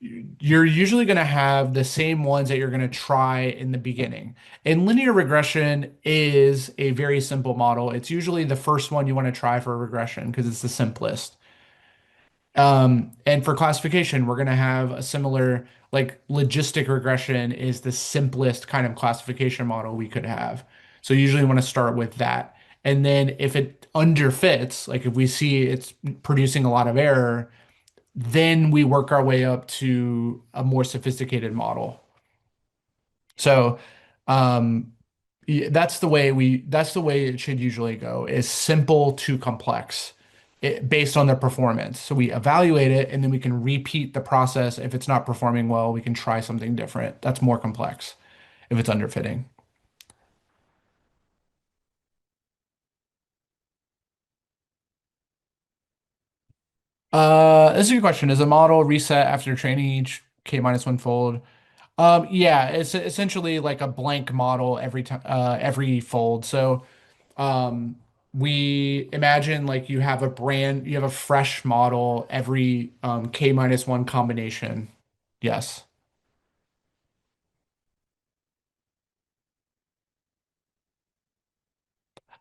you're usually going to have the same ones that you're going to try in the beginning. And linear regression is a very simple model. It's usually the first one you want to try for regression because it's the simplest. And for classification, we're going to have a similar, like logistic regression is the simplest kind of classification model we could have. So usually want to start with that. And then if it underfits, like if we see it's producing a lot of error, then we work our way up to a more sophisticated model. So, um, that's the way it should usually go, is simple to complex based on their performance. So we evaluate it and then we can repeat the process. If it's not performing well, we can try something different. That's more complex if it's underfitting. This is a good question. Is a model reset after training each K minus one fold? Yeah, it's essentially like a blank model every time, every fold. So, um, we imagine like you have a fresh model every K minus one combination. Yes.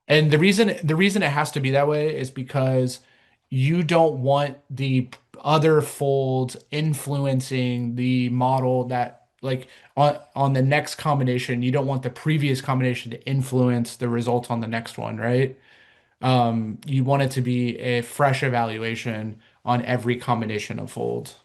And the reason it has to be that way is because you don't want the other folds influencing the model that like on the next combination, you don't want the previous combination to influence the results on the next one, right? You want it to be a fresh evaluation on every combination of folds.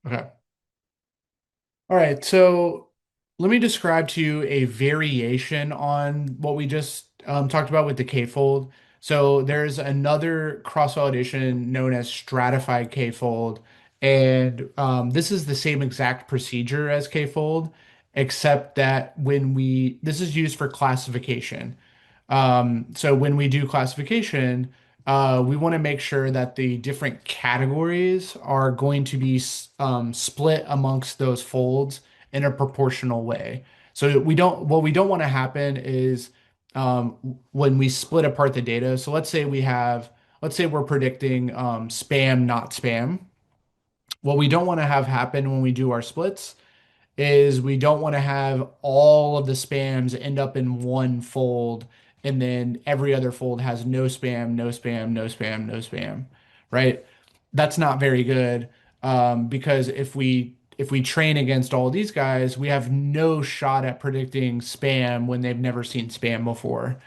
Okay. All right, so let me describe to you a variation on what we just talked about with the k-fold. So there's another cross-validation known as stratified k-fold, and this is the same exact procedure as k-fold, except that this is used for classification. So when we do classification, we want to make sure that the different categories are going to be split amongst those folds in a proportional way. So what we don't want to happen is when we split apart the data. So let's say we're predicting spam, not spam. What we don't want to have happen when we do our splits is we don't want to have all of the spams end up in one fold and then every other fold has no spam, no spam, no spam, no spam, right? That's not very good because if we train against all these guys, we have no shot at predicting spam when they've never seen spam before.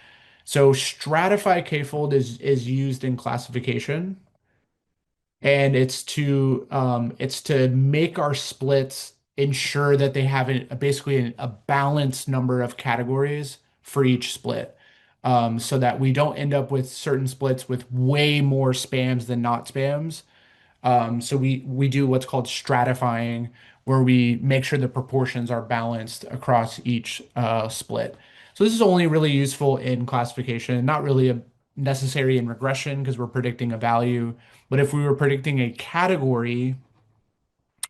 So stratify k-fold is used in classification and it's to make our splits ensure that they have basically a balanced number of categories for each split, so that we don't end up with certain splits with way more spams than not spams. So we do what's called stratifying, where we make sure the proportions are balanced across each split. So this is only really useful in classification, not really necessary in regression because we're predicting a value. But if we were predicting a category,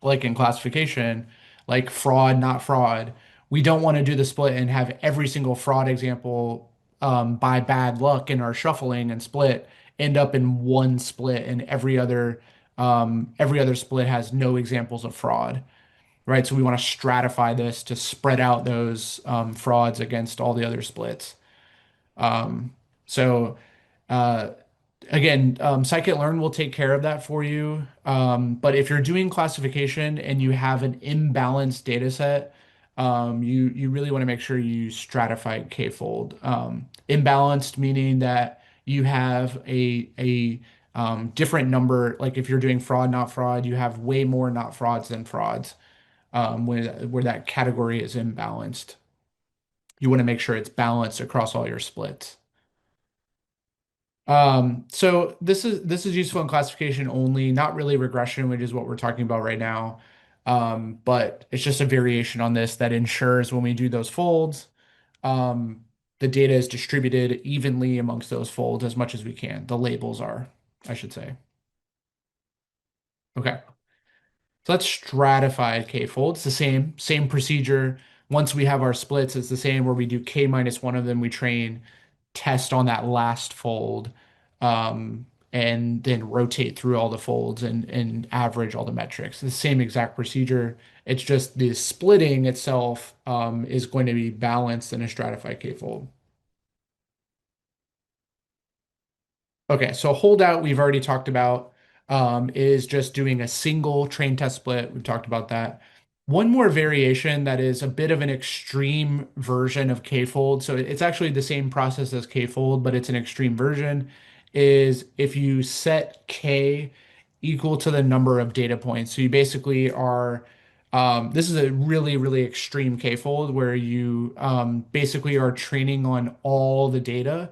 like in classification, like fraud, not fraud, we don't want to do the split and have every single fraud example by bad luck in our shuffling and split end up in one split, and every other split has no examples of fraud, right? So we want to stratify this to spread out those frauds against all the other splits. Um, so uh, again, scikit-learn will take care of that for you. But if you're doing classification and you have an imbalanced data set, you really want to make sure you use stratified k-fold. Imbalanced meaning that you have a different number, like if you're doing fraud, not fraud, you have way more not frauds than frauds, where that category is imbalanced. You want to make sure it's balanced across all your splits. So this is useful in classification only, not really regression, which is what we're talking about right now. But it's just a variation on this that ensures when we do those folds, um, the data is distributed evenly amongst those folds as much as we can. The labels are, I should say. Okay. So let's stratify k-fold. It's the same procedure. Once we have our splits, it's the same where we do k minus one of them, we train, test on that last fold, and then rotate through all the folds and average all the metrics. The same exact procedure. It's just the splitting itself is going to be balanced in a stratified k-fold. Okay, so holdout we've already talked about, is just doing a single train test split. We've talked about that. One more variation that is a bit of an extreme version of k-fold. So it's actually the same process as k-fold, but it's an extreme version, is if you set k equal to the number of data points. So you basically are, this is a really, really extreme k-fold where you basically are training on all the data.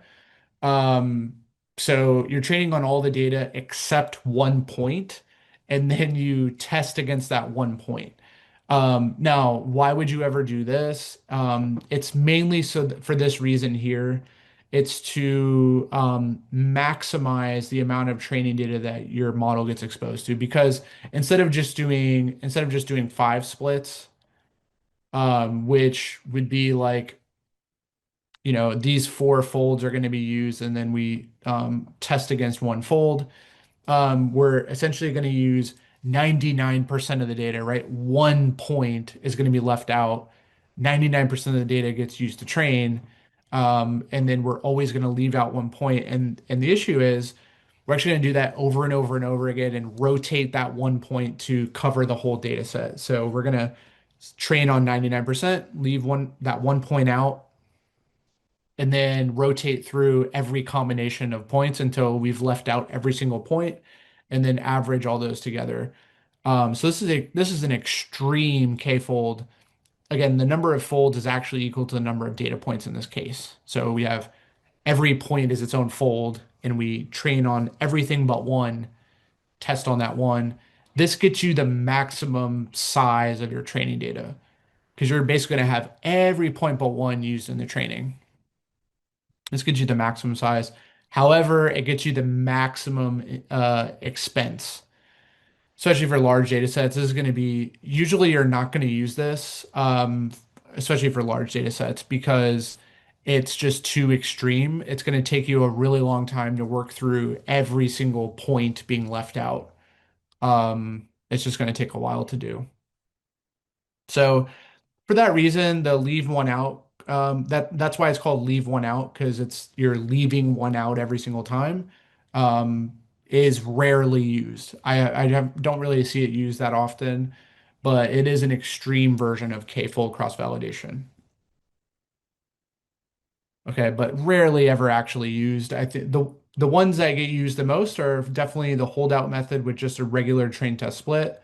um, so you're training on all the data except one point, and then you test against that one point. Now, why would you ever do this? It's mainly for this reason here. It's to maximize the amount of training data that your model gets exposed to. Because instead of just doing five splits, which would be like, these four folds are going to be used, and then we test against one fold. We're essentially going to use 99% of the data, right? One point is going to be left out. 99% of the data gets used to train. And then we're always going to leave out one point. And the issue is we're actually going to do that over and over and over again and rotate that one point to cover the whole data set. So we're going to train on 99%, leave that one point out, and then rotate through every combination of points until we've left out every single point, and then average all those together. So this is an extreme k-fold. Again, the number of folds is actually equal to the number of data points in this case. So we have every point is its own fold, and we train on everything but one, test on that one. This gets you the maximum size of your training data because you're basically going to have every point but one used in the training. This gets you the maximum size. However, it gets you the maximum expense, especially for large data sets. This is going to be, usually you're not going to use this, especially for large data sets, because it's just too extreme. It's going to take you a really long time to work through every single point being left out. It's just going to take a while to do. So for that reason, the leave one out, that's why it's called leave one out, because you're leaving one out every single time, is rarely used. Don't really see it used that often, but it is an extreme version of k-fold cross-validation. Okay, but rarely ever actually used. I think the ones that get used the most are definitely the holdout method with just a regular train test split.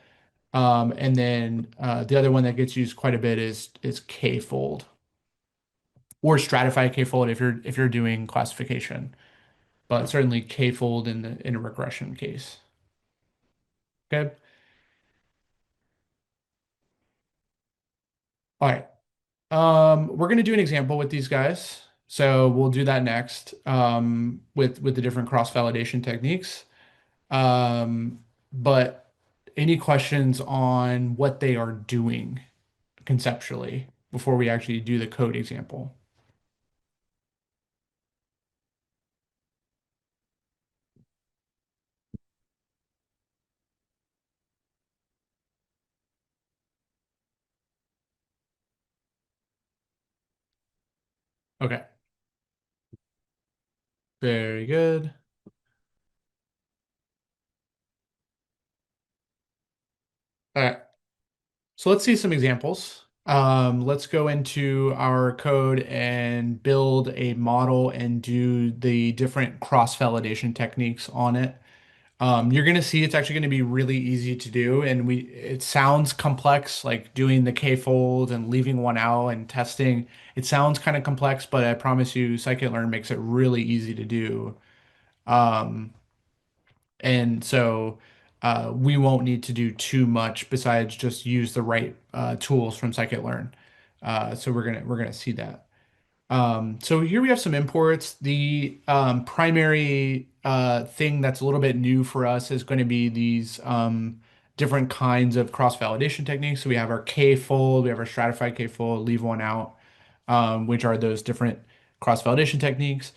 And then the other one that gets used quite a bit is k-fold, or stratified k-fold if you're doing classification, but certainly k-fold in a regression case. Okay. All right. We're gonna do an example with these guys. So we'll do that next, with the different cross-validation techniques. But any questions on what they are doing conceptually before we actually do the code example? Okay. Very good. All right. So let's see some examples. Let's go into our code and build a model and do the different cross-validation techniques on it. You're gonna see it's actually gonna be really easy to do, and it sounds complex, like doing the k-fold and leaving one out and testing. It sounds kind of complex, but I promise you, Scikit-learn makes it really easy to do. Um, and so we won't need to do too much besides just use the right tools from Scikit-learn. So we're gonna see that. So here we have some imports. The primary thing that's a little bit new for us is going to be these different kinds of cross-validation techniques. So we have our K-fold, we have our stratified K-fold, leave one out, which are those different cross-validation techniques.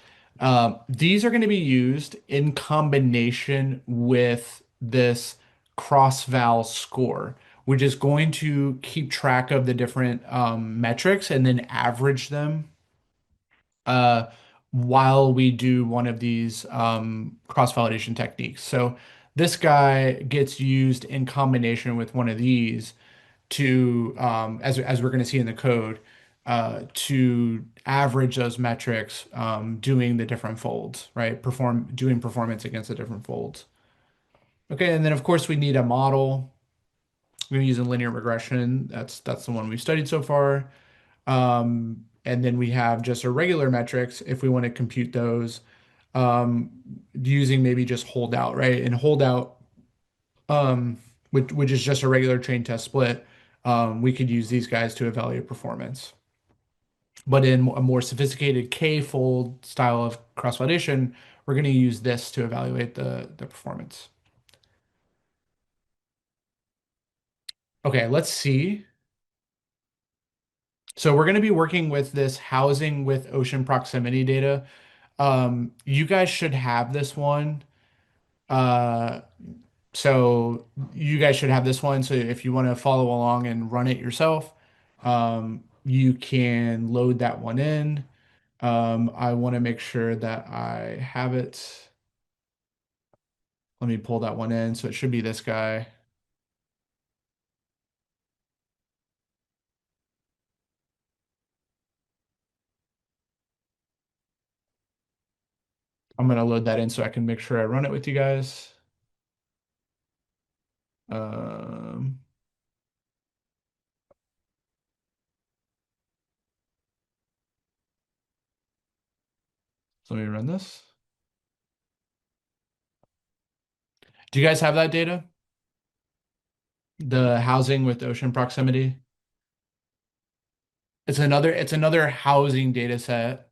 These are going to be used in combination with this cross-val score, which is going to keep track of the different metrics and then average them uh, while we do one of these cross-validation techniques. So this guy gets used in combination with one of these to, as we're going to see in the code, to average those metrics, doing the different folds, right? Doing performance against the different folds. Okay, and then of course we need a model. We're using linear regression. That's the one we've studied so far. And then we have just our regular metrics if we want to compute those um, using maybe just holdout, right? And holdout, which is just a regular train test split, we could use these guys to evaluate performance. But in a more sophisticated K-fold style of cross-validation, we're going to use this to evaluate the performance. Okay, let's see. So we're going to be working with this housing with ocean proximity data. You guys should have this one. Uh, so you guys should have this one. So if you want to follow along and run it yourself, you can load that one in. I want to make sure that I have it. Let me pull that one in. So it should be this guy. I'm going to load that in so I can make sure I run it with you guys. Um, so let me run this. Do you guys have that data? The housing with ocean proximity? It's another housing data set.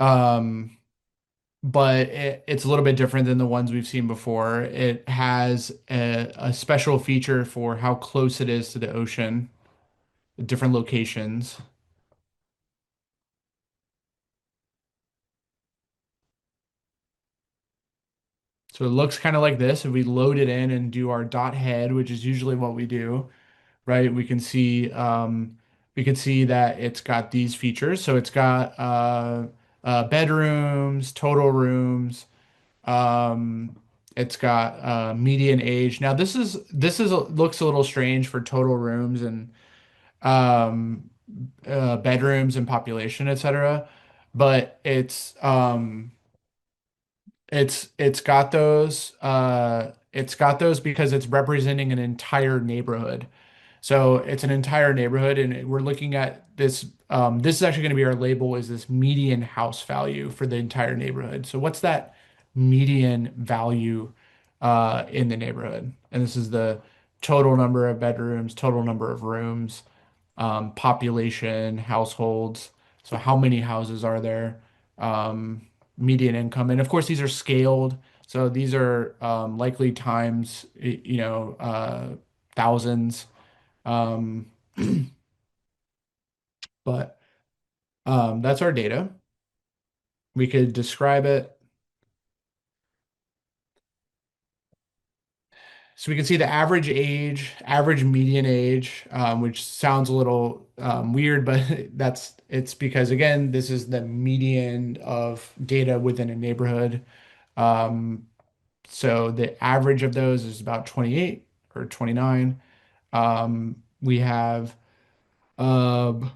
Um, but it's a little bit different than the ones we've seen before. It has a special feature for how close it is to the ocean, different locations. So it looks kind of like this. If we load it in and do our dot head, which is usually what we do, right? We can see that it's got these features. So it's got bedrooms, total rooms. Um, it's got median age. Now looks a little strange for total rooms and um, bedrooms and population, etc. But it's got those because it's representing an entire neighborhood. So it's an entire neighborhood, and we're looking at this. This is actually going to be our label is this median house value for the entire neighborhood. So what's that median value in the neighborhood? And this is the total number of bedrooms, total number of rooms, population, households. So how many houses are there? Median income, and of course these are scaled. So these are likely times, thousands. Um, but that's our data. We could describe it. So we can see the average age, average median age, which sounds a little weird, but it's because again, this is the median of data within a neighborhood. Um, so the average of those is about 28 or 29. We have um,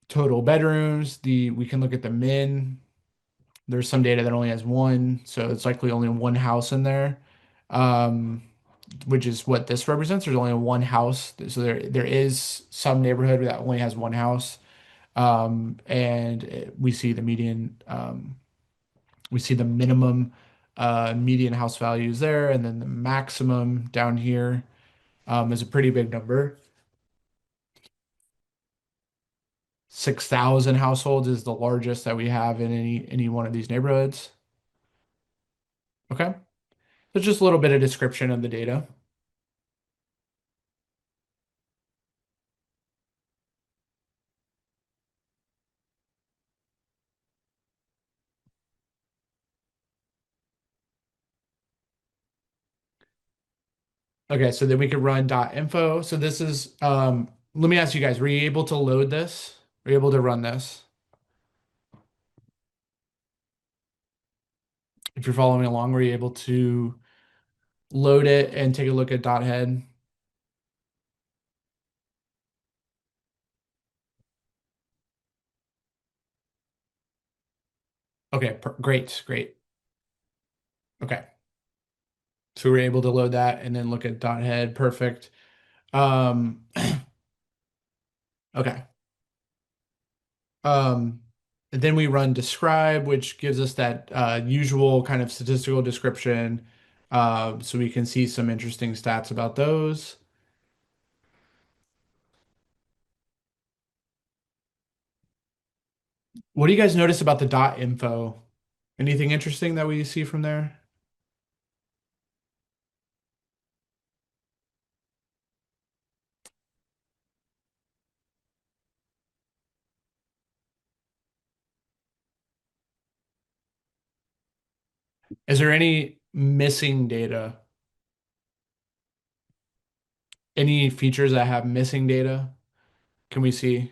total bedrooms. We can look at the min. There's some data that only has one, so it's likely only one house in there, um, which is what this represents. There's only one house, so there is some neighborhood that only has one house, and we see the median, we see the minimum median house values there, and then the maximum down here is a pretty big number. 6,000 households is the largest that we have in any one of these neighborhoods. Okay. So just a little bit of description of the data. Okay, so then we could run .info. So this is let me ask you guys, were you able to load this? Were you able to run this? If you're following along, were you able to load it and take a look at head? Okay, great, great. Okay. So we were able to load that and then look at head. Perfect. Um, okay. Um, and then we run describe, which gives us that usual kind of statistical description, so we can see some interesting stats about those. What do you guys notice about the .info? Anything interesting that we see from there? Is there any missing data? Any features that have missing data? Can we see?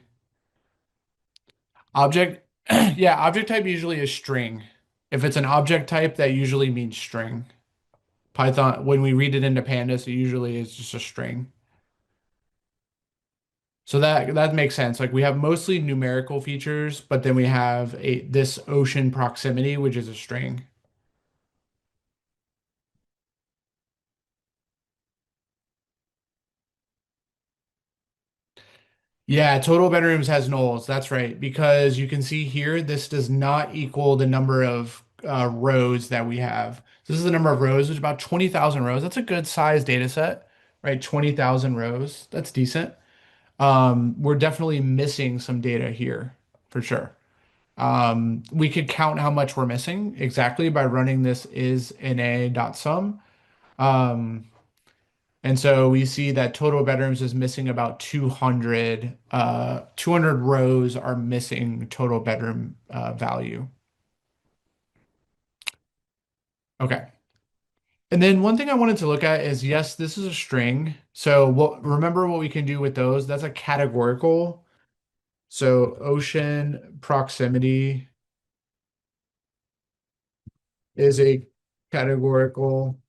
Object, yeah, object type usually is string. If it's an object type, that usually means string. Python, when we read it into pandas, it usually is just a string. So that makes sense. Like we have mostly numerical features, but then we have a this ocean proximity, which is a string. Yeah, total bedrooms has nulls. That's right. Because you can see here, this does not equal the number of rows that we have. This is the number of rows, which is about 20,000 rows. That's a good size data set, right? 20,000 rows. That's decent. We're definitely missing some data here for sure. We could count how much we're missing exactly by running this is na.sum. Um, and so we see that total bedrooms is missing about 200, 200 rows are missing total bedroom value. Okay. And then one thing I wanted to look at is, yes, this is a string. So remember what we can do with those? That's a categorical. So ocean proximity is a categorical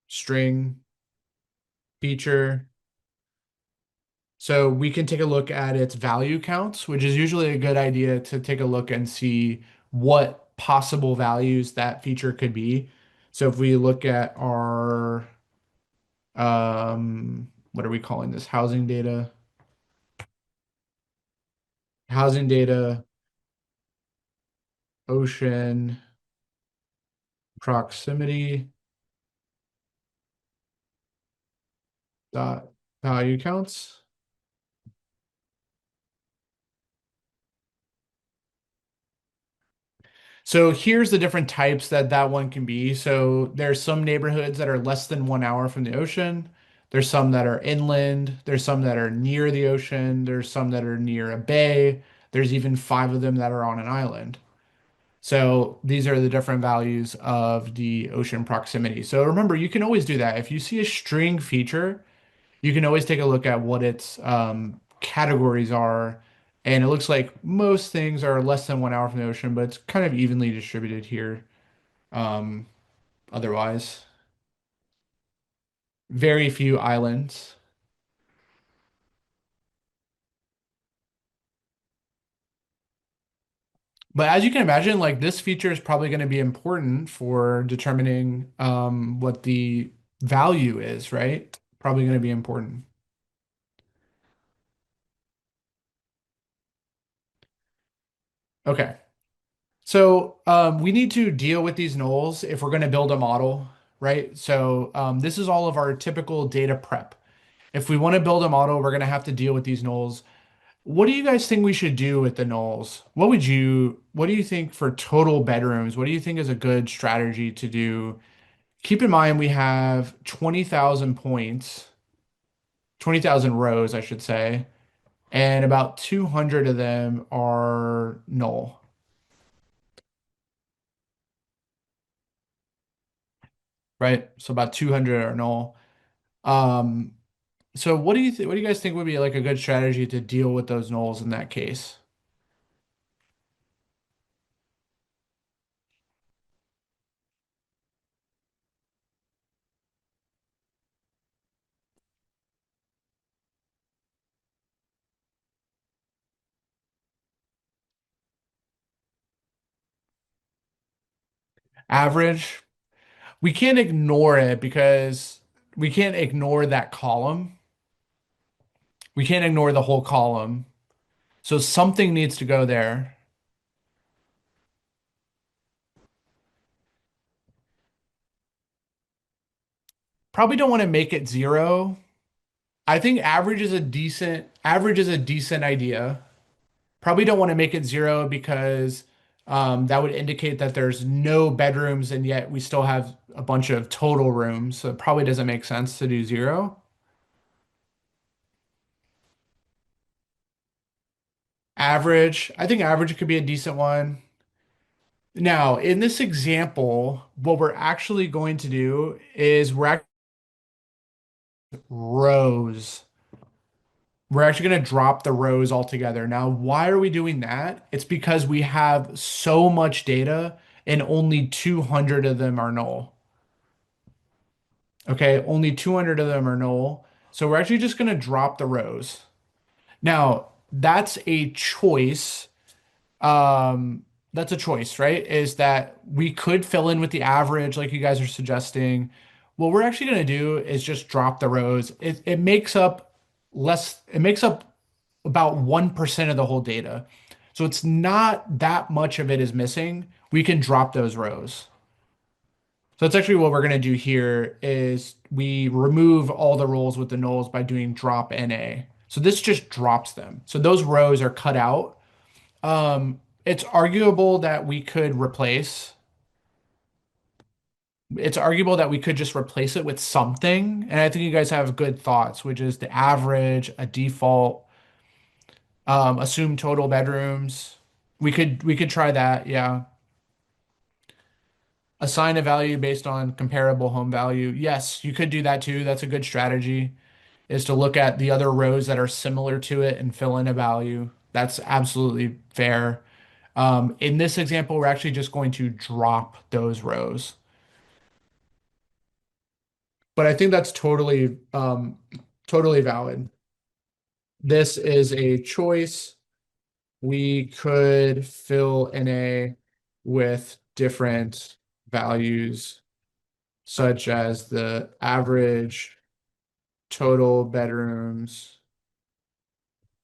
string feature. So we can take a look at its value counts, which is usually a good idea to take a look and see what possible values that feature could be. So if we look at our, what are we calling this? Housing data, ocean proximity dot value counts. So here's the different types that that one can be. So there's some neighborhoods that are less than 1 hour from the ocean. There's some that are inland. There's some that are near the ocean. There's some that are near a bay. There's even 5 of them that are on an island. So these are the different values of the ocean proximity. So remember, you can always do that. If you see a string feature, you can always take a look at what its categories are. And it looks like most things are less than 1 hour from the ocean, but it's kind of evenly distributed here. Um, otherwise, very few islands. But as you can imagine, like this feature is probably going to be important for determining what the value is, right? Probably going to be important. Okay. So we need to deal with these nulls if we're going to build a model, right? So this is all of our typical data prep. If we want to build a model, we're going to have to deal with these nulls. What do you guys think we should do with the nulls? What do you think for total bedrooms? What do you think is a good strategy to do? Keep in mind we have 20,000 points, 20,000 rows, I should say, and about 200 of them are null, right? So about 200 are null. Um, so what do you guys think would be like a good strategy to deal with those nulls in that case? Average, we can't ignore it because we can't ignore that column. We can't ignore the whole column. So something needs to go there. Probably don't want to make it zero. I think average is a decent idea. Probably don't want to make it zero because that would indicate that there's no bedrooms and yet we still have a bunch of total rooms. So it probably doesn't make sense to do zero. Average, I think average could be a decent one. Now, in this example, what we're actually going to do is rows. We're actually going to drop the rows altogether. Now, why are we doing that? It's because we have so much data and only 200 of them are null. Okay, only 200 of them are null. So we're actually just going to drop the rows. Now, that's a choice. Um, that's a choice, right? Is that we could fill in with the average like you guys are suggesting. What we're actually going to do is just drop the rows. It makes up it makes up about 1% of the whole data. So it's not that much of it is missing. We can drop those rows. So that's actually what we're going to do here is we remove all the rows with the nulls by doing drop NA. So this just drops them. So those rows are cut out. It's arguable that we could replace. It's arguable that we could just replace it with something. And I think you guys have good thoughts, which is the average, a default, assume total bedrooms. We could try that, yeah. Assign a value based on comparable home value. Yes, you could do that too. That's a good strategy, is to look at the other rows that are similar to it and fill in a value. That's absolutely fair. In this example, we're actually just going to drop those rows. But I think that's totally valid. This is a choice. We could fill NA with different values, such as the average, total bedrooms,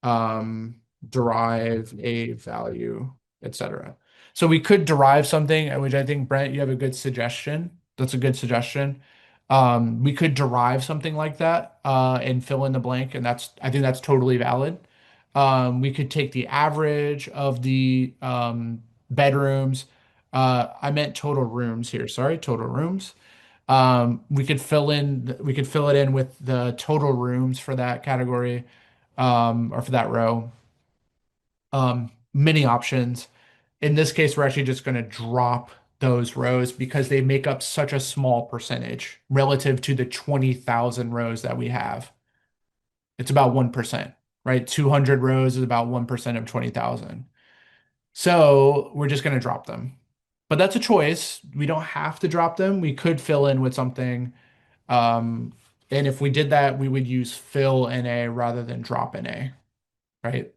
um, derive a value, etc. So we could derive something, which I think Brent, you have a good suggestion. That's a good suggestion. We could derive something like that and fill in the blank, and I think that's totally valid. We could take the average of the bedrooms. I meant total rooms here. Sorry, total rooms. We could fill it in with the total rooms for that category or for that row. Many options. In this case, we're actually just going to drop those rows because they make up such a small percentage relative to the 20,000 rows that we have. It's about 1%, right? 200 rows is about 1% of 20,000. So we're just going to drop them. But that's a choice. We don't have to drop them. We could fill in with something. Um, and if we did that, we would use fill NA rather than drop NA, right?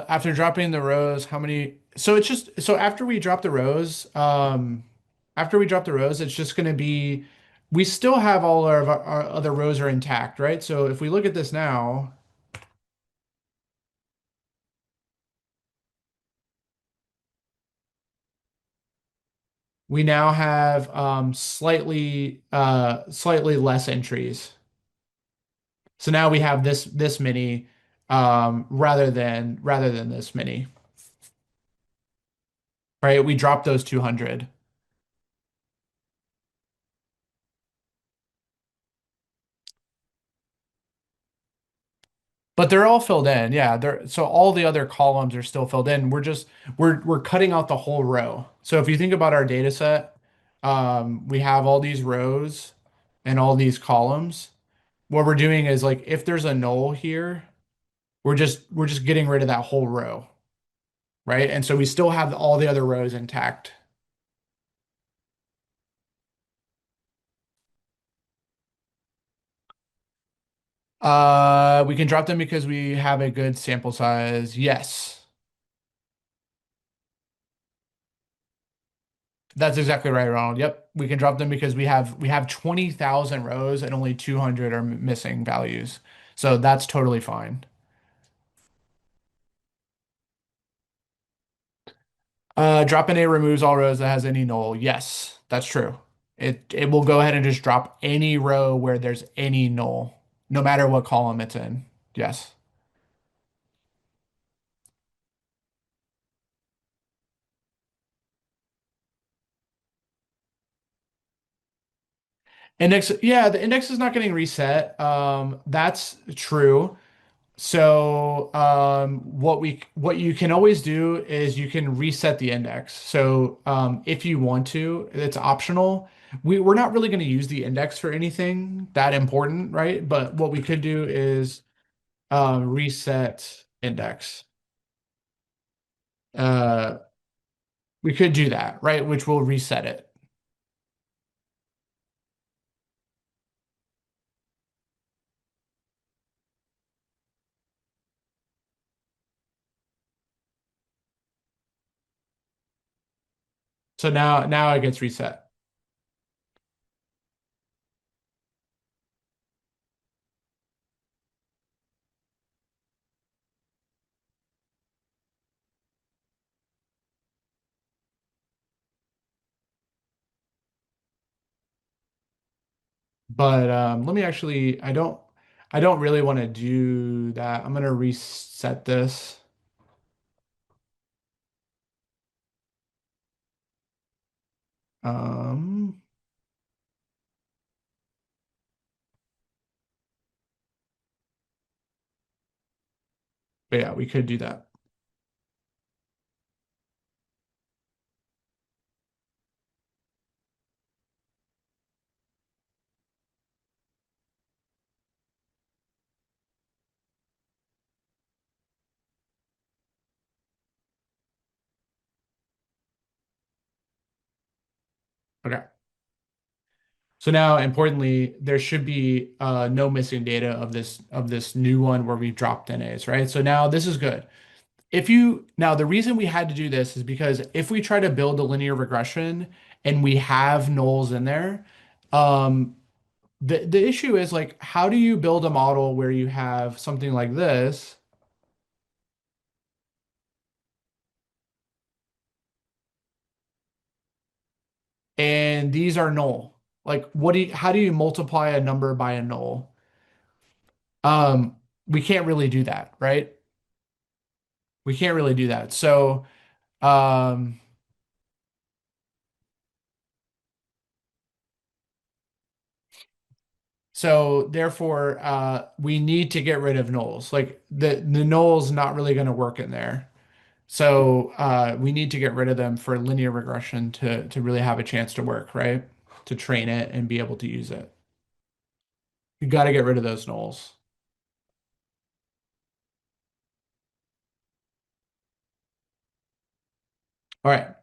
After dropping the rows, how many? So it's just so after we drop the rows, it's just going to be we still have all our other rows are intact, right? So if we look at this now, we now have slightly less entries. So now we have this many rather than this many, right? We dropped those 200. But they're all filled in. Yeah, they're so all the other columns are still filled in. We're cutting out the whole row. So if you think about our data set, we have all these rows and all these columns. What we're doing is like if there's a null here, we're just getting rid of that whole row, right? And so we still have all the other rows intact. We can drop them because we have a good sample size. Yes. That's exactly right, Ronald. Yep, we can drop them because we have 20,000 rows and only 200 are missing values. So that's totally fine. Drop in A removes all rows that has any null. Yes, that's true. It will go ahead and just drop any row where there's any null, no matter what column it's in. Yes. Index, yeah, the index is not getting reset. That's true. So what you can always do is you can reset the index. So if you want to, it's optional. We're not really going to use the index for anything that important, right? But what we could do is reset index. Uh, we could do that, right? Which will reset it. So now it gets reset. But let me actually, I don't really want to do that. I'm gonna reset this. Um, but yeah, we could do that. Okay. So now, importantly, there should be no missing data of this new one where we've dropped NAs, right? So now this is good. If you now the reason we had to do this is because if we try to build a linear regression and we have nulls in there, um, the issue is like how do you build a model where you have something like this and these are null? Like how do you multiply a number by a null? Um, we can't really do that, right? We can't really do that. Um, so therefore, we need to get rid of nulls. Like the null's not really going to work in there. So we need to get rid of them for linear regression to really have a chance to work, right? To train it and be able to use it. You got to get rid of those nulls. All right.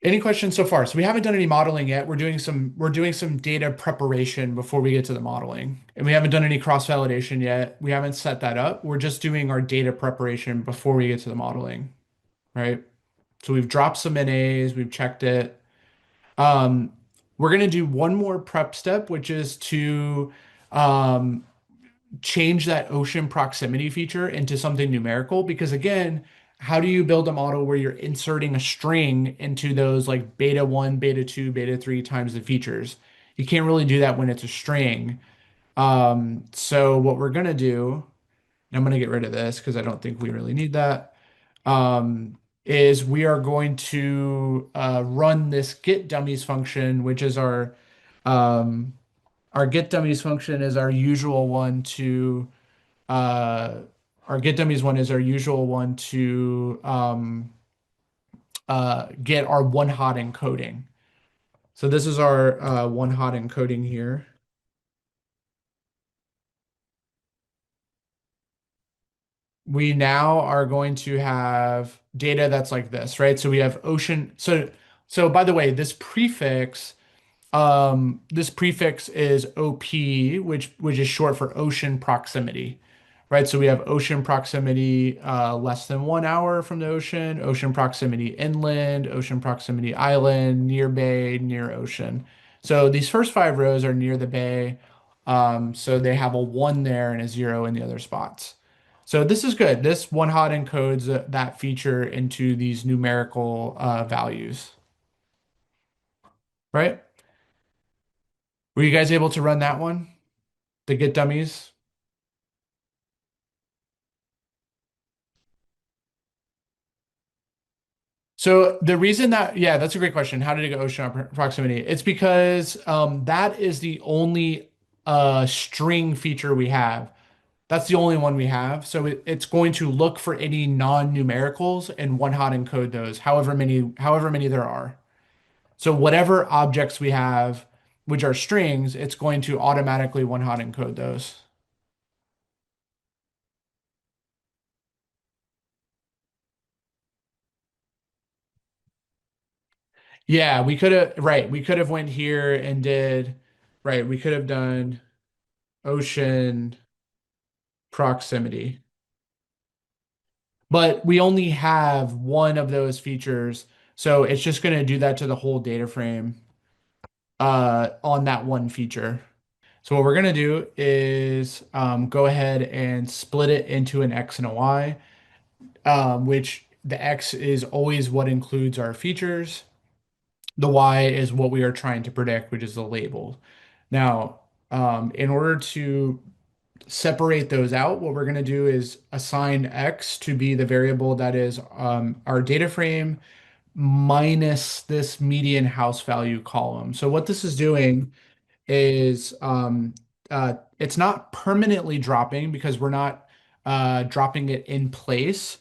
Any questions so far? So we haven't done any modeling yet. We're doing some data preparation before we get to the modeling. And we haven't done any cross-validation yet. We haven't set that up. We're just doing our data preparation before we get to the modeling, right? So we've dropped some NAs, we've checked it. Um, we're gonna do one more prep step, which is to um, change that ocean proximity feature into something numerical because again, how do you build a model where you're inserting a string into those like beta 1, beta 2, beta 3 times the features? You can't really do that when it's a string. So what we're gonna do, and I'm gonna get rid of this because I don't think we really need that, is we are going to run this get dummies function, which is um, our get dummies function is our usual one to uh, our get dummies one is our usual one to get our one hot encoding. So this is our one hot encoding here. We now are going to have data that's like this, right? So we have ocean. So by the way, this prefix is OP, which is short for ocean proximity, right? So we have ocean proximity less than 1 hour from the ocean, ocean proximity inland, ocean proximity island, near bay, near ocean. So these first five rows are near the bay. So they have a one there and a zero in the other spots. So this is good. This one hot encodes that feature into these numerical values, right? Were you guys able to run that one? The get dummies? So the reason that, yeah, that's a great question. How did it go ocean proximity? It's because that is the only string feature we have. That's the only one we have. So it's going to look for any non-numericals and one hot encode those, however many there are. So whatever objects we have, which are strings, it's going to automatically one hot encode those. Yeah, we could have, right. We could have went here and did, right. We could have done ocean proximity, but we only have one of those features. So it's just going to do that to the whole data frame on that one feature. So what we're going to do is go ahead and split it into an X and a Y, which the X is always what includes our features. The Y is what we are trying to predict, which is the label. Now, in order to separate those out, what we're going to do is assign X to be the variable that is our data frame minus this median house value column. So what this is doing is it's not permanently dropping because we're not dropping it in place,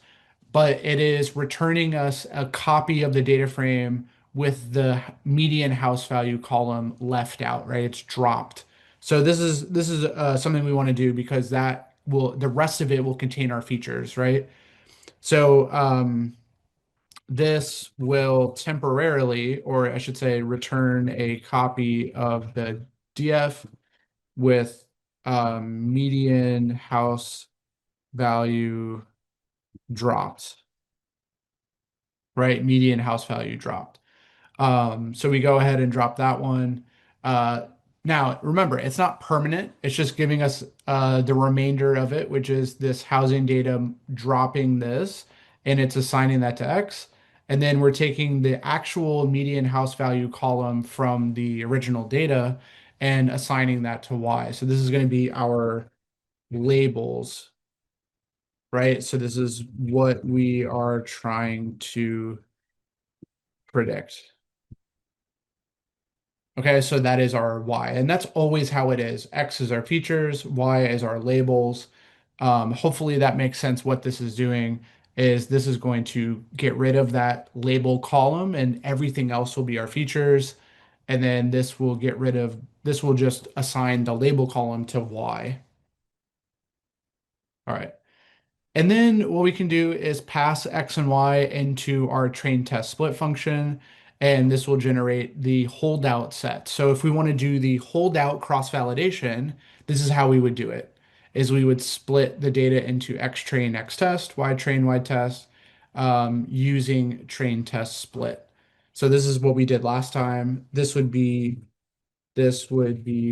but it is returning us a copy of the data frame with the median house value column left out, right? It's dropped. So this is something we want to do because the rest of it will contain our features, right? So this will temporarily, or I should say, return a copy of the DF with median house value dropped, right? Median house value dropped. So we go ahead and drop that one. Uh, Now, remember, it's not permanent. It's just giving us the remainder of it, which is this housing data dropping this, and it's assigning that to X. And then we're taking the actual median house value column from the original data and assigning that to Y. So this is going to be our labels, right? So this is what we are trying to predict. Okay, so that is our Y, and that's always how it is. X is our features, Y is our labels. Hopefully that makes sense. What this is doing is this is going to get rid of that label column and everything else will be our features. And then this will just assign the label column to Y. All right. And then what we can do is pass X and Y into our train test split function. and this will generate the holdout set. So if we want to do the holdout cross-validation, this is how we would do it, is we would split the data into X train, X test, Y train, Y test, using train test split. So this is what we did last time. This would be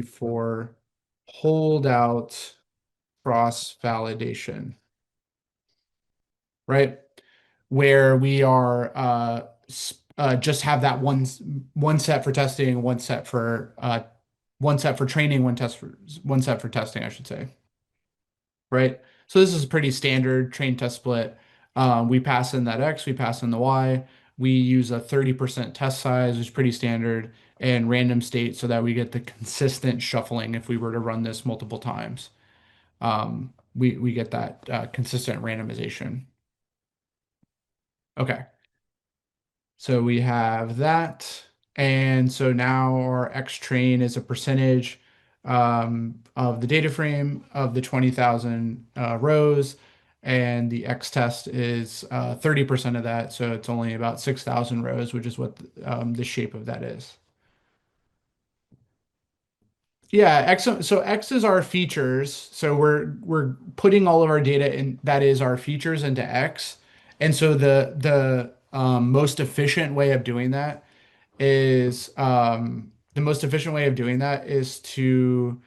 for holdout cross-validation, right? Where we are just have that one set for testing, one set for training, one set for testing, I should say, right? So this is a pretty standard train test split. We pass in that X, we pass in the Y. We use a 30% test size, which is pretty standard, and random state so that we get the consistent shuffling if we were to run this multiple times. We get that consistent randomization. Okay. So we have that. And so now our X train is a percentage of the data frame of the 20,000 rows. And the X test is 30% of that. So it's only about 6,000 rows, which is what the shape of that is. Yeah, X is our features. So we're putting all of our data in that is our features into X. And so the most efficient way of doing that is to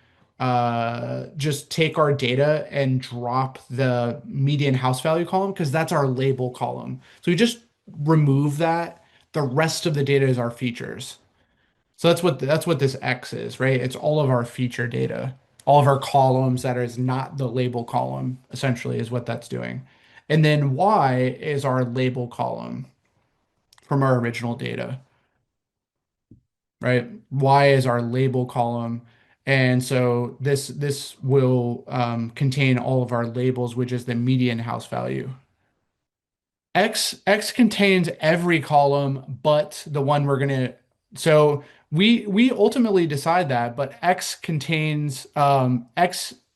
just take our data and drop the median house value column because that's our label column. So we just remove that. The rest of the data is our features. So that's what this X is, right? It's all of our feature data, all of our columns that is not the label column, essentially, is what that's doing. And then Y is our label column from our original data, right? Y is our label column. And so this will contain all of our labels, which is the median house value. X contains every column but the one we're gonna. So we ultimately decide that, but X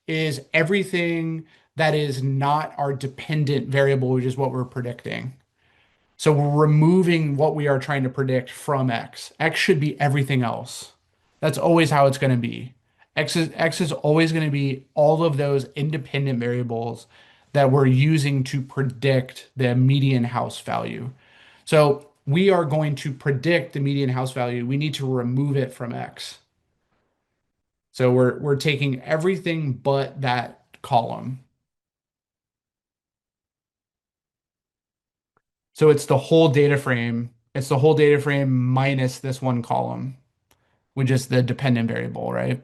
is everything that is not our dependent variable, which is what we're predicting. So we're removing what we are trying to predict from X. X should be everything else. That's always how it's going to be. X is always going to be all of those independent variables that we're using to predict the median house value. So we are going to predict the median house value. We need to remove it from X. So we're taking everything but that column. So it's the whole data frame. It's the whole data frame minus this one column, which is the dependent variable, right?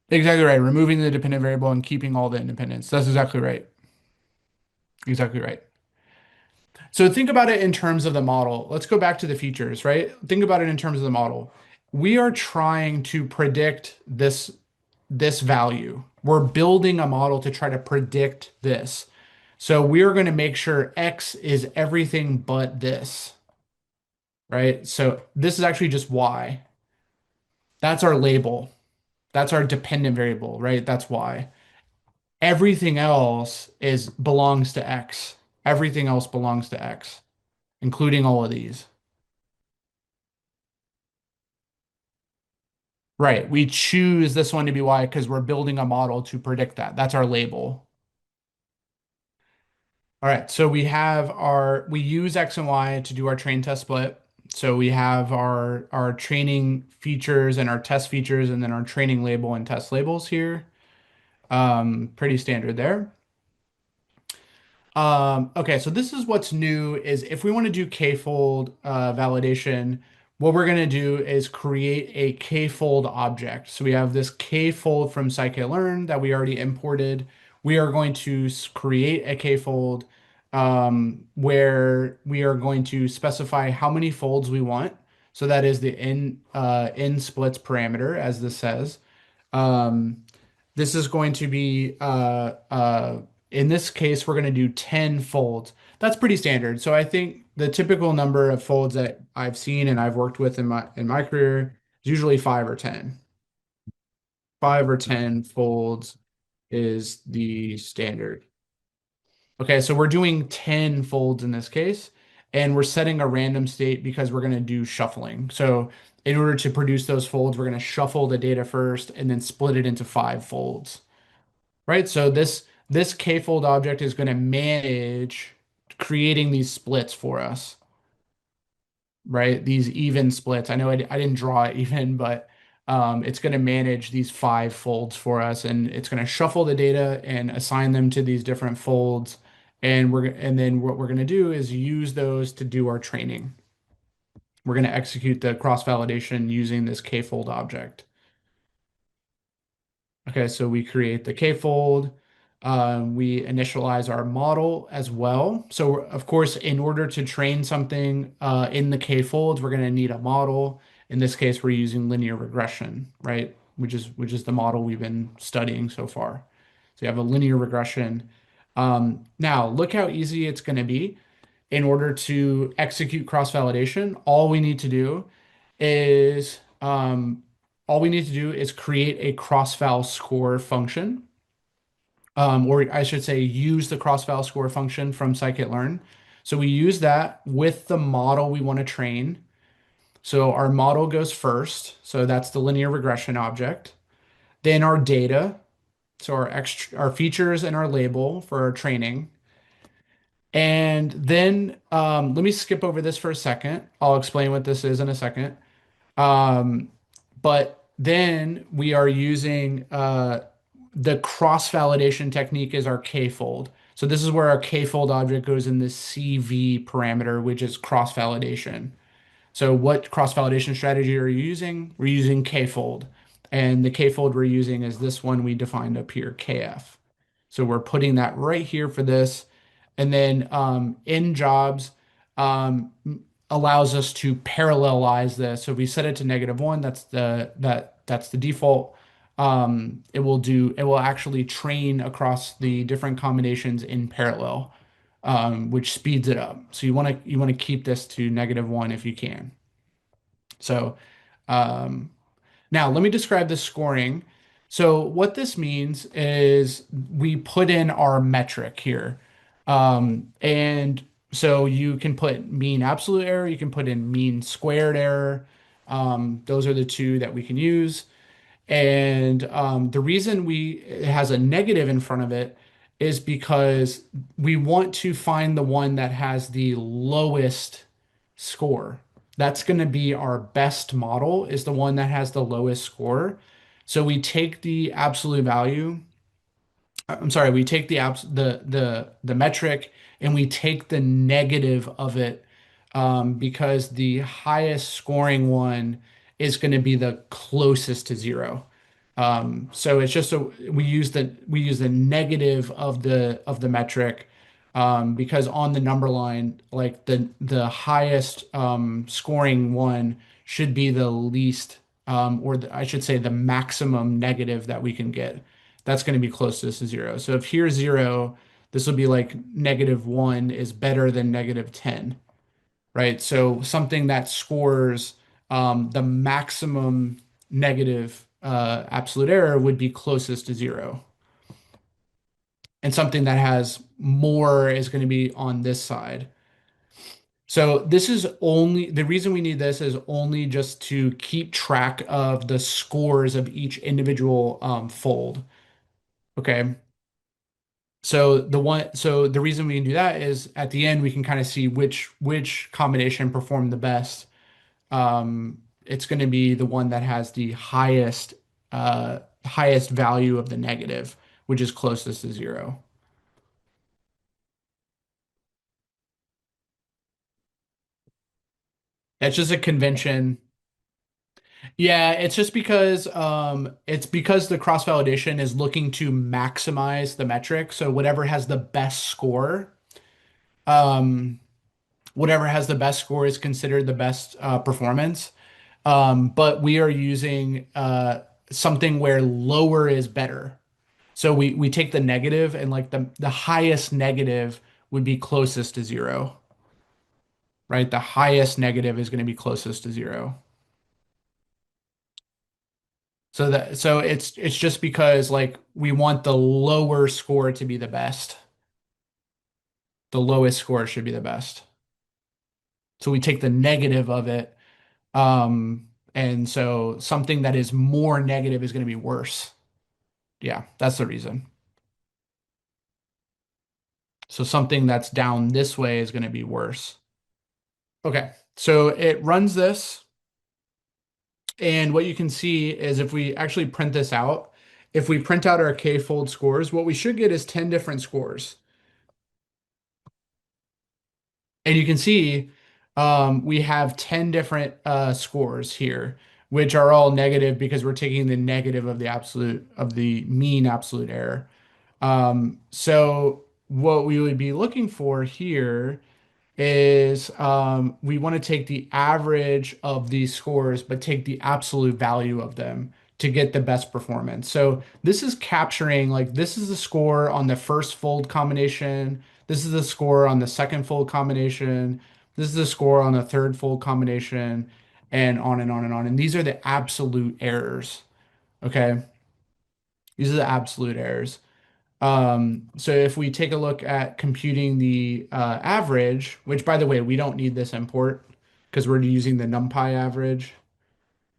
Exactly right. Removing the dependent variable and keeping all the independents. That's exactly right. Exactly right. So think about it in terms of the model. Let's go back to the features, right? Think about it in terms of the model. We are trying to predict this value. We're building a model to try to predict this. So we are going to make sure X is everything but this, right? So this is actually just Y. That's our label. That's our dependent variable, right? That's Y. Everything else is belongs to X. Everything else belongs to X, including all of these. Right. We choose this one to be Y because we're building a model to predict that. That's our label. All right. So we use X and Y to do our train test split. So we have our training features and our test features and then our training label and test labels here. Pretty standard there. Okay, so this is what's new is if we want to do k-fold validation, what we're going to do is create a k-fold object. So we have this k-fold from scikit-learn that we already imported. We are going to create a k-fold where we are going to specify how many folds we want. So that is the in splits parameter, as this says. Um, this is going to be, in this case, we're going to do 10 folds. That's pretty standard. So I think the typical number of folds that I've seen and I've worked with in my career is usually 5 or 10. 5 or 10 folds is the standard. Okay, so we're doing 10 folds in this case. and we're setting a random state because we're going to do shuffling. So in order to produce those folds, we're going to shuffle the data first and then split it into five folds, right? So this k-fold object is going to manage creating these splits for us, right? These even splits. I know I didn't draw it even, but it's going to manage these five folds for us, and it's going to shuffle the data and assign them to these different folds. And then what we're going to do is use those to do our training. We're going to execute the cross-validation using this k-fold object. Okay, so we create the k-fold. We initialize our model as well. So of course, in order to train something in the k-folds, we're going to need a model. In this case, we're using linear regression, right? Which is the model we've been studying so far. So you have a linear regression. Now, look how easy it's going to be. In order to execute cross-validation, is all we need to do is create a cross-val score function, or I should say, use the cross-val score function from scikit-learn. So we use that with the model we want to train. So our model goes first. So that's the linear regression object. Then our data, so our features and our label for our training. And then let me skip over this for a second. I'll explain what this is in a second. Um, but then we are using the cross-validation technique is our k-fold. So this is where our k-fold object goes in the CV parameter, which is cross-validation. So what cross-validation strategy are you using? We're using k-fold. And the k-fold we're using is this one we defined up here, kf. So we're putting that right here for this. And then in jobs allows us to parallelize this. So if we set it to -1, that's the default. It will actually train across the different combinations in parallel, which speeds it up. So you want to keep this to -1 if you can. So um, now, let me describe the scoring. So what this means is we put in our metric here. And so you can put mean absolute error, you can put in mean squared error. Those are the two that we can use. And the reason it has a negative in front of it is because we want to find the one that has the lowest score. That's going to be our best model, is the one that has the lowest score. So we take the absolute value. I'm sorry, we take the metric and we take the negative of it, because the highest scoring one is going to be the closest to zero. So it's just we use the negative of the metric, because on the number line, like the highest scoring one should be the least, I should say the maximum negative that we can get. That's going to be closest to zero. So if here's zero, this will be like -1 is better than -10, right? So something that scores the maximum negative absolute error would be closest to zero. And something that has more is going to be on this side. So this is only the reason we need this is only just to keep track of the scores of each individual fold. Okay. So the reason we can do that is at the end we can kind of see which combination performed the best. It's going to be the one that has the highest value of the negative, which is closest to zero. That's just a convention. Yeah, it's because the cross-validation is looking to maximize the metric. So um, whatever has the best score is considered the best performance. But we are using something where lower is better. So we take the negative, and like the highest negative would be closest to zero, right? The highest negative is going to be closest to zero. So it's just because like we want the lower score to be the best. The lowest score should be the best. So we take the negative of it. And so something that is more negative is going to be worse. Yeah, that's the reason. So something that's down this way is going to be worse. Okay, so it runs this. And what you can see is if we actually print this out, if we print out our k-fold scores, what we should get is 10 different scores. And you can see we have 10 different scores here, which are all negative because we're taking the negative of the absolute of the mean absolute error. So what we would be looking for here is we want to take the average of these scores, but take the absolute value of them to get the best performance. So this is capturing like this is the score on the first fold combination. This is the score on the second fold combination. This is the score on the third fold combination, and on and on and on. And these are the absolute errors. Okay. These are the absolute errors. So if we take a look at computing the average, which by the way, we don't need this import because we're using the NumPy average,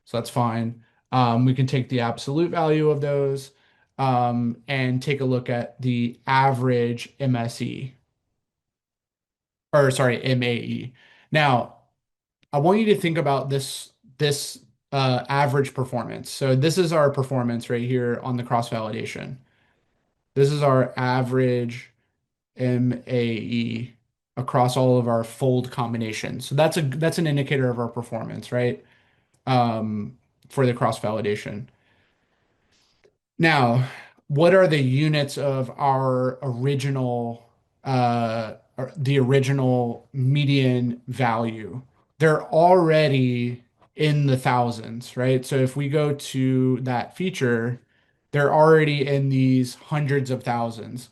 so that's fine. We can take the absolute value of those and take a look at the average MSE, or sorry, MAE. Now, I want you to think about this average performance. So this is our performance right here on the cross-validation. This is our average MAE across all of our fold combinations. So that's an indicator of our performance, right? For the cross validation. Now, what are the units of our original or the original median value? They're already in the thousands, right? So if we go to that feature, they're already in these hundreds of thousands.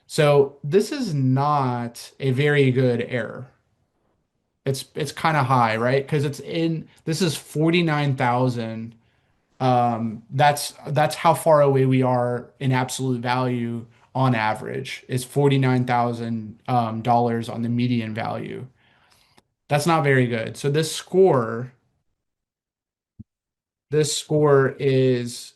So this is not a very good error. It's kind of high, right? Because it's in this is 49,000. That's how far away we are in absolute value on average is $49,000 dollars on the median value. That's not very good. So this score is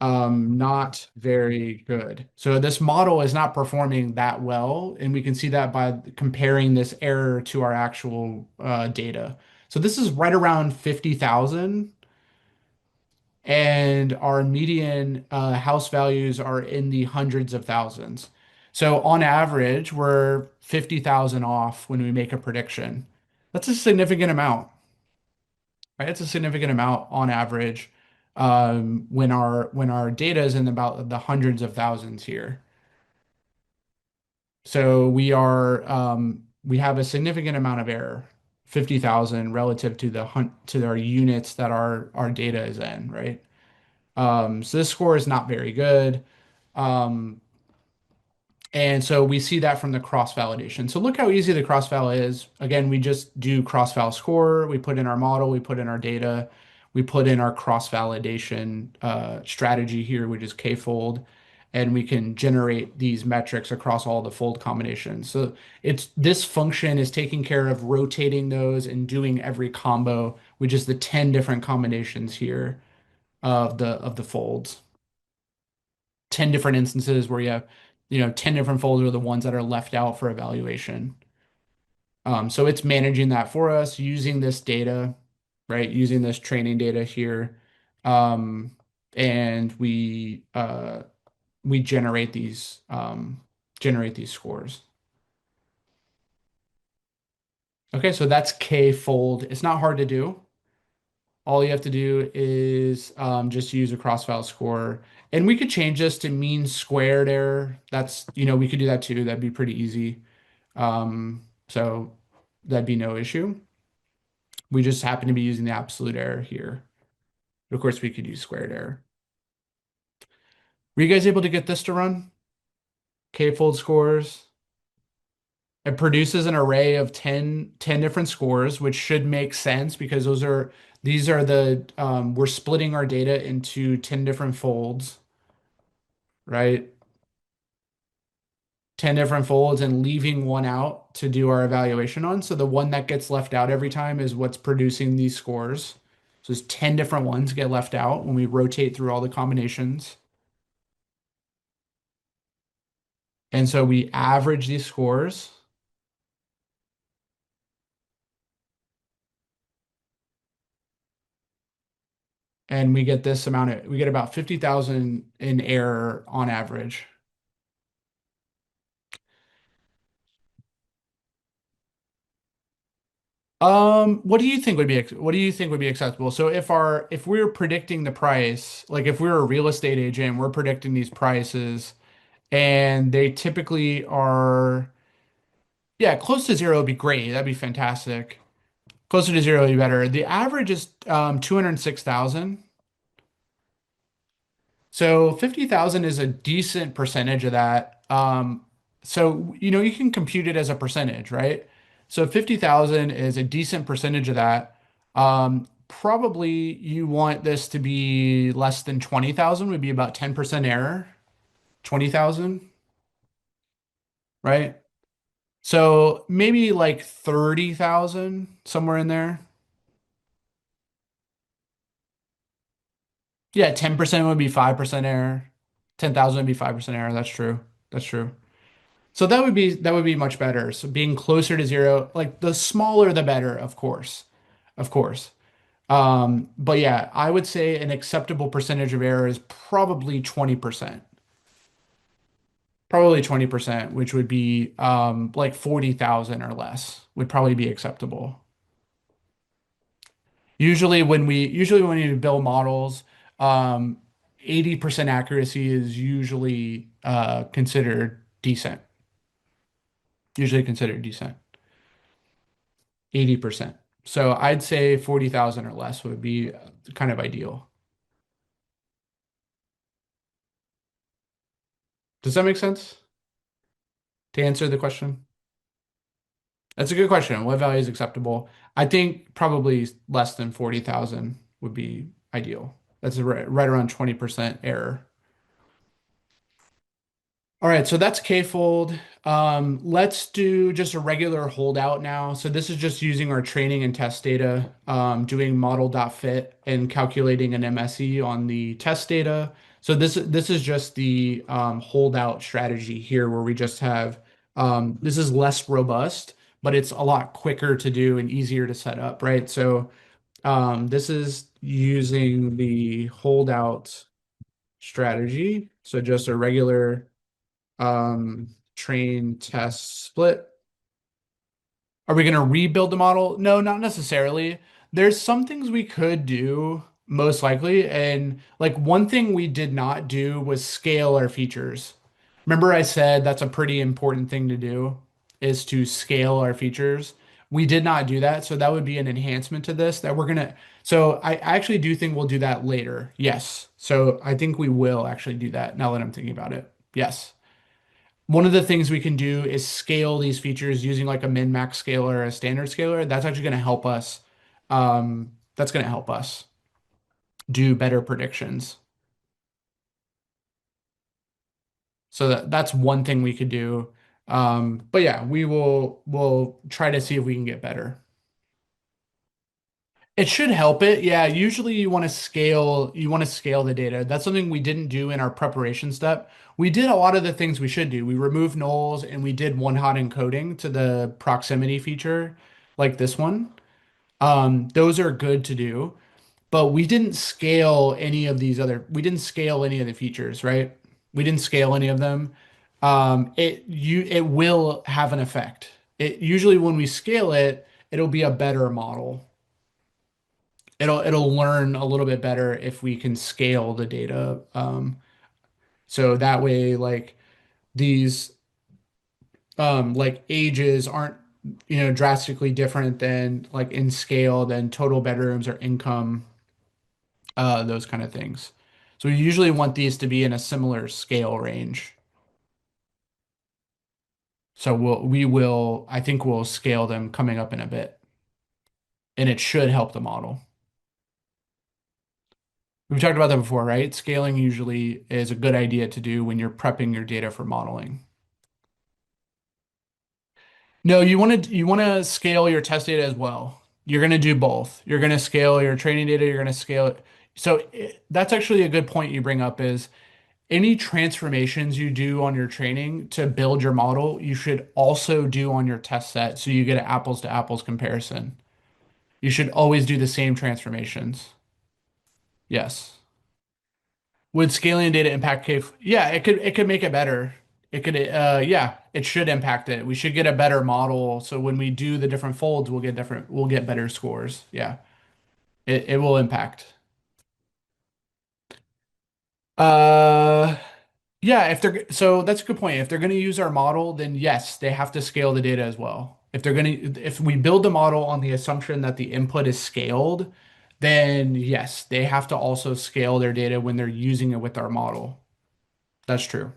not very good. So this model is not performing that well, and we can see that by comparing this error to our actual data. So this is right around 50,000, and our median house values are in the hundreds of thousands. So on average, we're 50,000 off when we make a prediction. That's a significant amount, right? It's a significant amount on average when our data is in about the hundreds of thousands here. So we have a significant amount of error, 50,000 relative to to our units that our data is in, right? So this score is not very good. Um, And so we see that from the cross-validation. So look how easy the cross-val is. Again, we just do cross-val score. We put in our model, we put in our data, we put in our cross-validation strategy here, which is k-fold, and we can generate these metrics across all the fold combinations. So it's this function is taking care of rotating those and doing every combo, which is the 10 different combinations here of the folds. 10 different instances where you have, 10 different folds are the ones that are left out for evaluation. So it's managing that for us using this data, right? Using this training data here. Um, and we generate these scores. Okay, so that's k-fold. It's not hard to do. All you have to do is just use a cross-file score. And we could change this to mean squared error. We could do that too. That'd be pretty easy. So that'd be no issue. We just happen to be using the absolute error here. But of course, we could use squared error. Were you guys able to get this to run? K-fold scores. It produces an array of 10 different scores, which should make sense because these are we're splitting our data into 10 different folds, right? 10 different folds and leaving one out to do our evaluation on. So the one that gets left out every time is what's producing these scores. So there's 10 different ones get left out when we rotate through all the combinations. And so we average these scores and we get this amount of, we get about 50,000 in error on average. What do you think would be what do you think would be acceptable? So if we're predicting the price, like if we're a real estate agent, we're predicting these prices and they typically are, yeah, close to zero would be great. That'd be fantastic. Closer to zero would be better. The average is 206,000. So 50,000 is a decent percentage of that. So you can compute it as a percentage, right? So 50,000 is a decent percentage of that. Probably you want this to be less than 20,000 would be about 10% error. 20,000, right? So maybe like 30,000 somewhere in there. Yeah, 10% would be 5% error. 10,000 would be 5% error. That's true. That's true. So that would be much better. So being closer to zero, like the smaller the better, of course. Of course. But yeah, I would say an acceptable percentage of error is probably 20%. Probably 20%, which would be like 40,000 or less would probably be acceptable. Usually when you build models, um 80% accuracy is usually considered decent. Usually considered decent. 80%. So I'd say 40,000 or less would be kind of ideal. Does that make sense to answer the question? That's a good question. What value is acceptable? I think probably less than 40,000 would be ideal. That's right around 20% error. All right, so that's k-fold. Let's do just a regular holdout now. So this is just using our training and test data, doing model.fit and calculating an MSE on the test data. So this is just the holdout strategy here where we just have this is less robust, but it's a lot quicker to do and easier to set up, right? So this is using the holdout strategy. So just a regular train test split. Are we going to rebuild the model? No, not necessarily. There's some things we could do, most likely. And like one thing we did not do was scale our features. Remember I said that's a pretty important thing to do is to scale our features. We did not do that. So that would be an enhancement to this that we're going to. So I actually do think we'll do that later. Yes. So I think we will actually do that now that I'm thinking about it. Yes. One of the things we can do is scale these features using like a min-max scaler or a standard scaler. That's actually going to help us. That's going to help us do better predictions. So that's one thing we could do. But yeah, we'll try to see if we can get better. It should help it. Yeah, usually you want to scale the data. That's something we didn't do in our preparation step. We did a lot of the things we should do. We removed nulls and we did one-hot encoding to the proximity feature like this one. Those are good to do, but we didn't scale any of the features, right? We didn't scale any of them. It will have an effect. It usually when we scale it, it'll be a better model. It'll learn a little bit better if we can scale the data. So that way, like these like ages aren't drastically different than like in scale than total bedrooms or income, those kind of things. So we usually want these to be in a similar scale range. So I think we'll scale them coming up in a bit, and it should help the model. We've talked about that before, right? Scaling usually is a good idea to do when you're prepping your data for modeling. No, you want to scale your test data as well. You're going to do both. You're going to scale your training data, you're going to scale it. So that's actually a good point you bring up is any transformations you do on your training to build your model, you should also do on your test set so you get an apples to apples comparison. You should always do the same transformations. Yes. Would scaling data impact K? Yeah, it could make it better. It could yeah, it should impact it. We should get a better model so when we do the different folds, we'll get better scores. Yeah. It will impact. Uh yeah, if they're so that's a good point. If they're going to use our model, then yes, they have to scale the data as well. If we build the model on the assumption that the input is scaled, then yes, they have to also scale their data when they're using it with our model. That's true.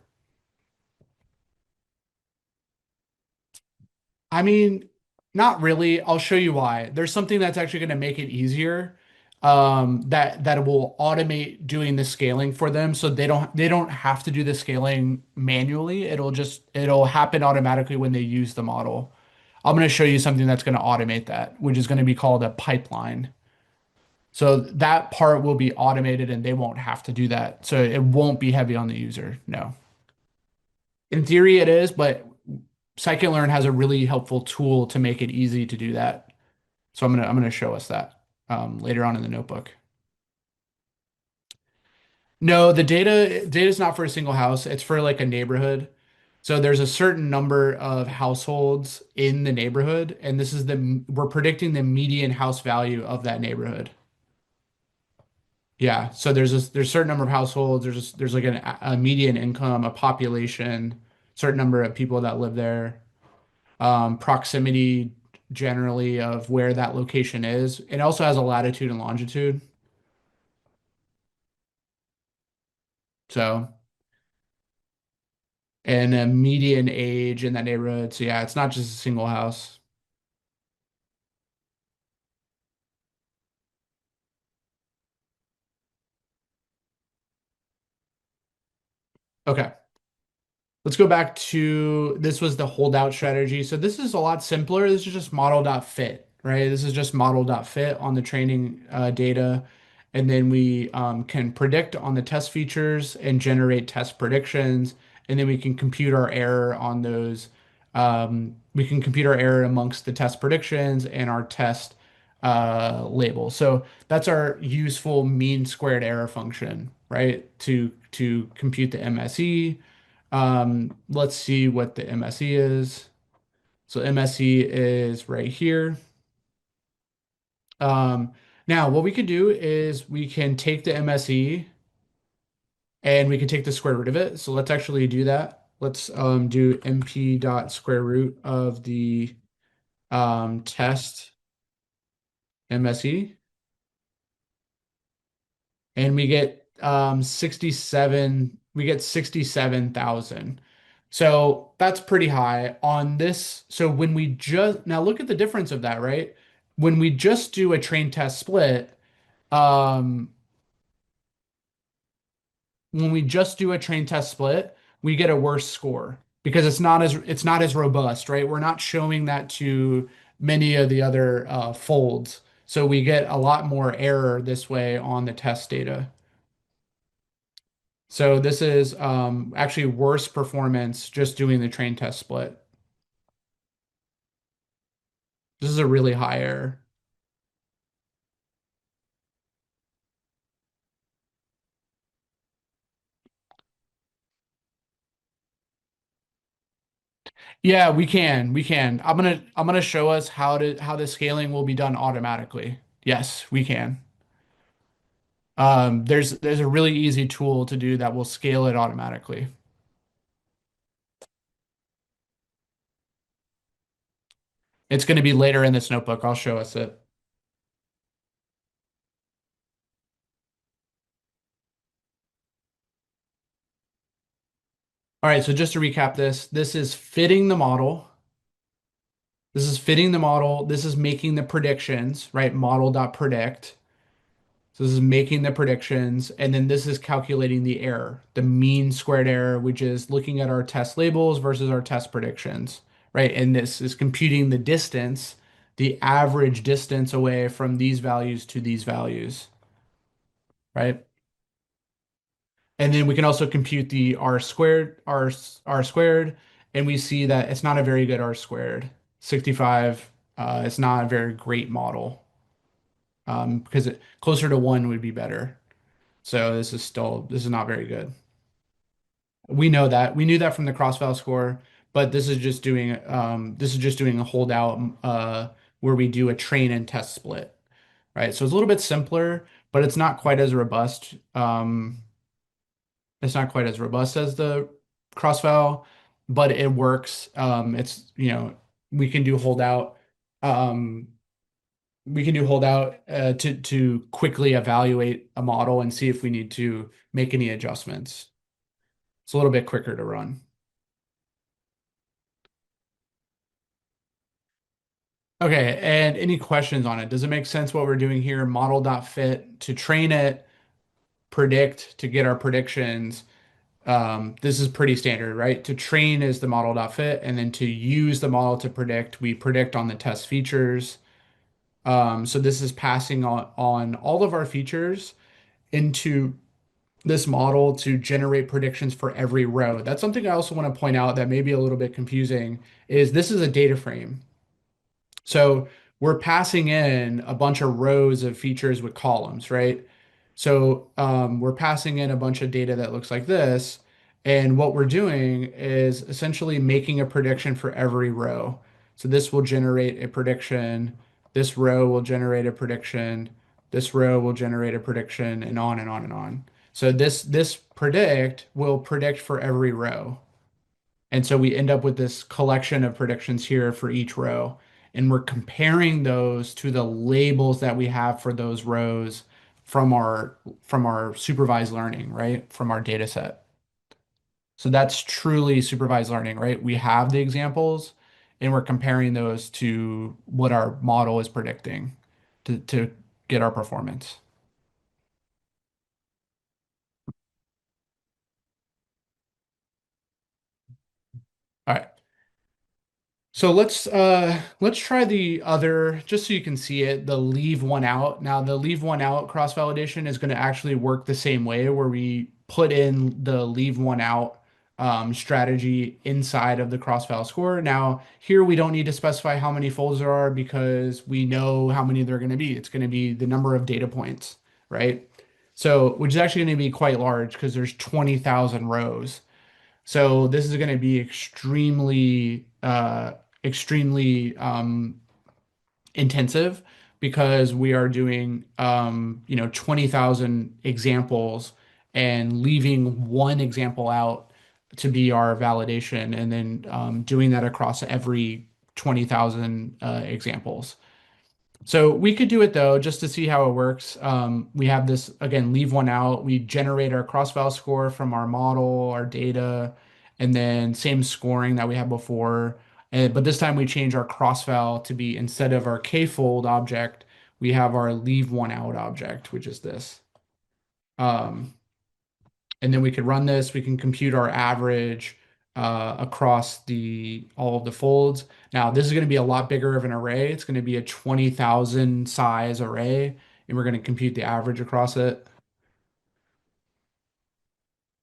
I mean, not really. I'll show you why. There's something that's actually going to make it easier, that will automate doing the scaling for them, so they don't have to do the scaling manually. It'll happen automatically when they use the model. I'm going to show you something that's going to automate that, which is going to be called a pipeline. So that part will be automated and they won't have to do that. So it won't be heavy on the user. No. In theory, it is, but Scikit-learn has a really helpful tool to make it easy to do that. So I'm gonna show us that later on in the notebook. No, the data is not for a single house. It's for like a neighborhood. So there's a certain number of households in the neighborhood, and we're predicting the median house value of that neighborhood. Yeah. So there's a certain number of households. There's like a median income, a population, certain number of people that live there. Proximity generally of where that location is. It also has a latitude and longitude. So, and a median age in that neighborhood. So yeah, it's not just a single house. Okay. Let's go back to this was the holdout strategy. So this is a lot simpler. This is just model.fit, right? This is just model.fit on the training data. And then we can predict on the test features and generate test predictions. And then we can compute our error on those. We can compute our error amongst the test predictions and our test label. So that's our useful mean squared error function, right? To compute the MSE. Let's see what the MSE is. So MSE is right here. Um, Now what we can do is we can take the MSE and we can take the square root of it. So let's actually do that. Let's do MP dot square root of the test MSE, and we get 67,000. So that's pretty high on this. So when we just now look at the difference of that, right? When we just do a train test split, um, when we just do a train test split, we get a worse score because it's not as robust, right? We're not showing that to many of the other folds. So we get a lot more error this way on the test data. So this is actually worse performance just doing the train test split. This is a really high error. Yeah, we can. We can. I'm gonna show us how the scaling will be done automatically. Yes, we can. There's a really easy tool to do that will scale it automatically. It's going to be later in this notebook. I'll show us it. All right, so just to recap this, this is fitting the model. This is fitting the model. This is making the predictions, right? Model.predict. So this is making the predictions, and then this is calculating the error, the mean squared error, which is looking at our test labels versus our test predictions, right? And this is computing the distance, the average distance away from these values to these values, right? And then we can also compute the R squared, and we see that it's not a very good R squared. 65, it's not a very great model, because closer to one would be better. So this is not very good. We know that. We knew that from the cross-val score, but this is just doing a holdout where we do a train and test split, right? So it's a little bit simpler, but it's not quite as robust. It's not quite as robust as the cross-val, but it works. We can do holdout. Um, we can do holdout to quickly evaluate a model and see if we need to make any adjustments. It's a little bit quicker to run. Okay, and any questions on it? Does it make sense what we're doing here? Model.fit to train it, predict to get our predictions. This is pretty standard, right? To train is the model.fit, and then to use the model to predict, we predict on the test features. So this is passing on all of our features into this model to generate predictions for every row. That's something I also want to point out that may be a little bit confusing, is this is a data frame. So we're passing in a bunch of rows of features with columns, right? So we're passing in a bunch of data that looks like this. And what we're doing is essentially making a prediction for every row. So this will generate a prediction. This row will generate a prediction. This row will generate a prediction, and on and on and on. So this predict will predict for every row. And so we end up with this collection of predictions here for each row. And we're comparing those to the labels that we have for those rows from our supervised learning, right? From our data set. So that's truly supervised learning, right? We have the examples and we're comparing those to what our model is predicting to get our performance. All right. So let's try the other, just so you can see it, the leave one out. Now the leave one out cross validation is going to actually work the same way, where we put in the leave one out strategy inside of the cross val score. Now here we don't need to specify how many folds there are because we know how many they're going to be. It's going to be the number of data points, right? So which is actually going to be quite large because there's 20,000 rows. So this is going to be extremely intensive because we are doing 20,000 examples and leaving one example out to be our validation, and then doing that across every 20,000 examples. So we could do it though, just to see how it works. We have this again, leave one out. We generate our cross-val score from our model, our data, and then same scoring that we had before. But this time we change our cross-val to be, instead of our k-fold object, we have our leave one out object, which is this. Um, and then we could run this. We can compute our average across the all of the folds. Now, this is going to be a lot bigger of an array. It's going to be a 20,000 size array, and we're going to compute the average across it.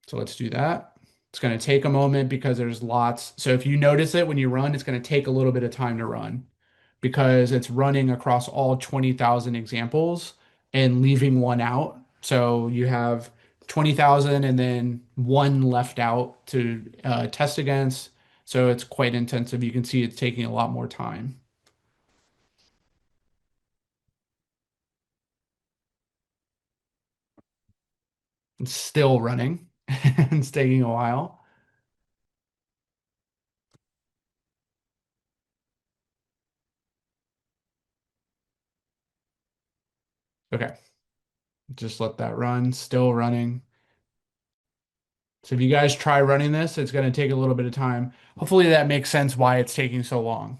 So let's do that. It's going to take a moment because there's lots. So if you notice it when you run, it's going to take a little bit of time to run because it's running across all 20,000 examples and leaving one out. So you have 20,000 and then one left out to test against. So it's quite intensive. You can see it's taking a lot more time. It's still running. It's taking a while. Okay, just let that run. Still running. So if you guys try running this, it's going to take a little bit of time. Hopefully that makes sense why it's taking so long,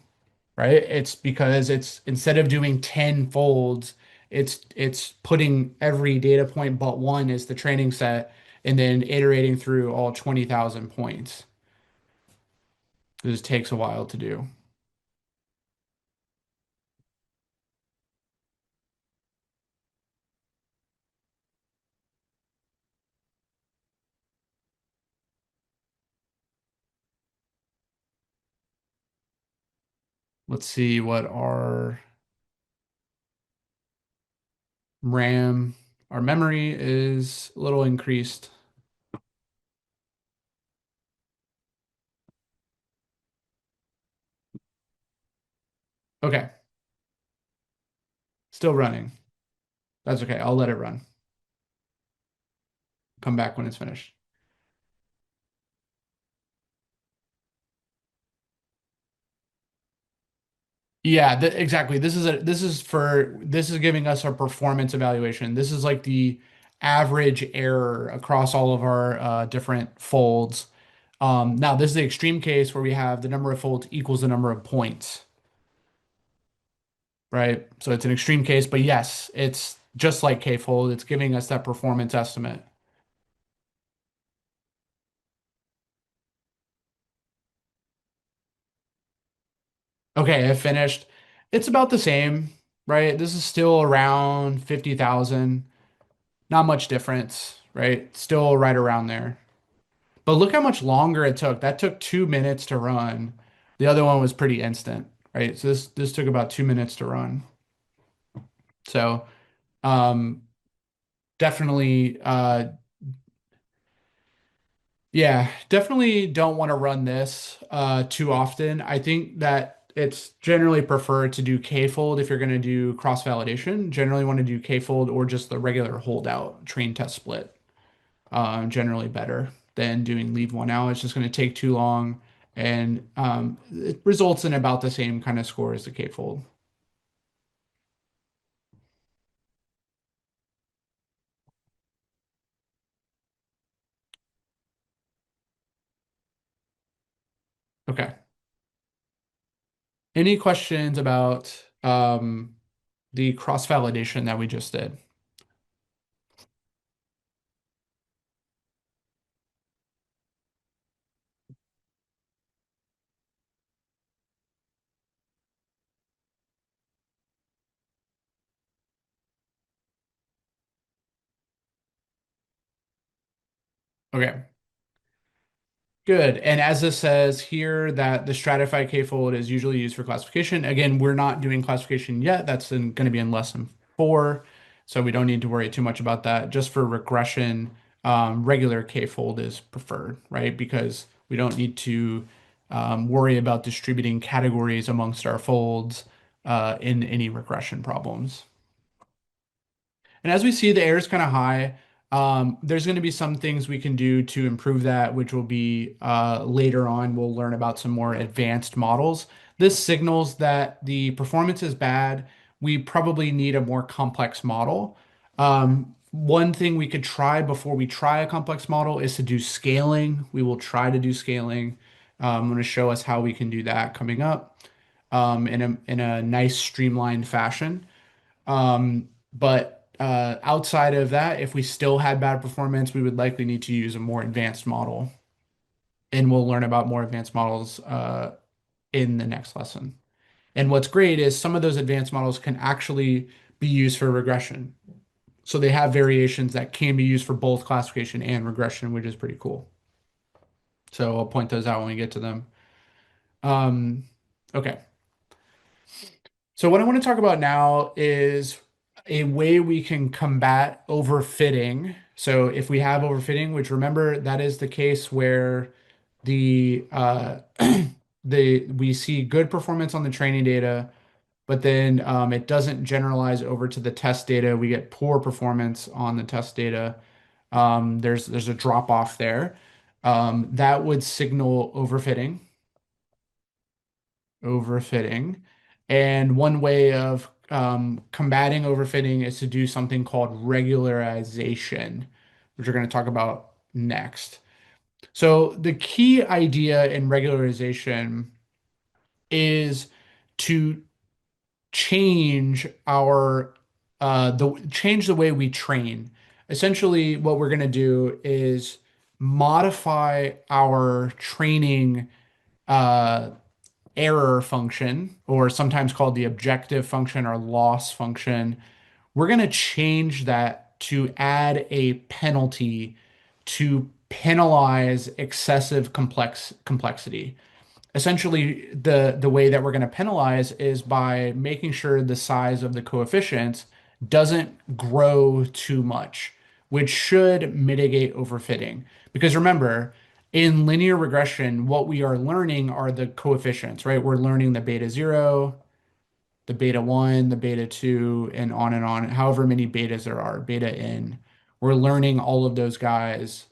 right? It's because it's, instead of doing 10 folds, it's putting every data point but one as the training set and then iterating through all 20,000 points. because it takes a while to do. Let's see what RAM, our memory is a little increased. Okay, still running. That's okay. I'll let it run. Come back when it's finished. Yeah, exactly. This is giving us a performance evaluation. This is like the average error across all of our different folds. Now, this is the extreme case where we have the number of folds equals the number of points, right? So it's an extreme case, but yes, it's just like K-fold. It's giving us that performance estimate. Okay, I finished. It's about the same, right? This is still around 50,000. Not much difference, right? Still right around there. But look how much longer it took. That took 2 minutes to run. The other one was pretty instant, right? So this took about 2 minutes to run. So um, definitely, yeah, definitely don't want to run this too often. I think that it's generally preferred to do K-fold if you're going to do cross-validation. Generally want to do K-fold or just the regular holdout train test split. Generally better than doing leave one out. It's just going to take too long, and it results in about the same kind of score as the K-fold. Okay. Any questions about the cross-validation that we just did? Okay. Good. And as this says here, that the stratified k-fold is usually used for classification. Again, we're not doing classification yet. That's going to be in lesson 4. So we don't need to worry too much about that. Just for regression, regular k-fold is preferred, right? Because we don't need to worry about distributing categories amongst our folds in any regression problems. And as we see, the air is kind of high. There's going to be some things we can do to improve that, which will be later on. We'll learn about some more advanced models. This signals that the performance is bad. We probably need a more complex model. One thing we could try before we try a complex model is to do scaling. We will try to do scaling. I'm going to show us how we can do that coming up in a nice streamlined fashion. But outside of that, if we still had bad performance, we would likely need to use a more advanced model. And we'll learn about more advanced models in the next lesson. And what's great is some of those advanced models can actually be used for regression. So they have variations that can be used for both classification and regression, which is pretty cool. So I'll point those out when we get to them. Um, okay. So what I want to talk about now is a way we can combat overfitting. So if we have overfitting, which remember that is the case where the we see good performance on the training data, but then it doesn't generalize over to the test data. We get poor performance on the test data. There's a drop off there. That would signal overfitting. And one way of combating overfitting is to do something called regularization, which we're going to talk about next. So the key idea in regularization is to change our change the way we train. Essentially, what we're going to do is modify our training uh, error function, or sometimes called the objective function or loss function, we're going to change that to add a penalty to penalize excessive complexity. Essentially, the way that we're going to penalize is by making sure the size of the coefficients doesn't grow too much, which should mitigate overfitting. Because remember, in linear regression, what we are learning are the coefficients, right? We're learning the beta 0, the beta 1, the beta 2, and on, however many betas there are, beta n. We're learning all of those guys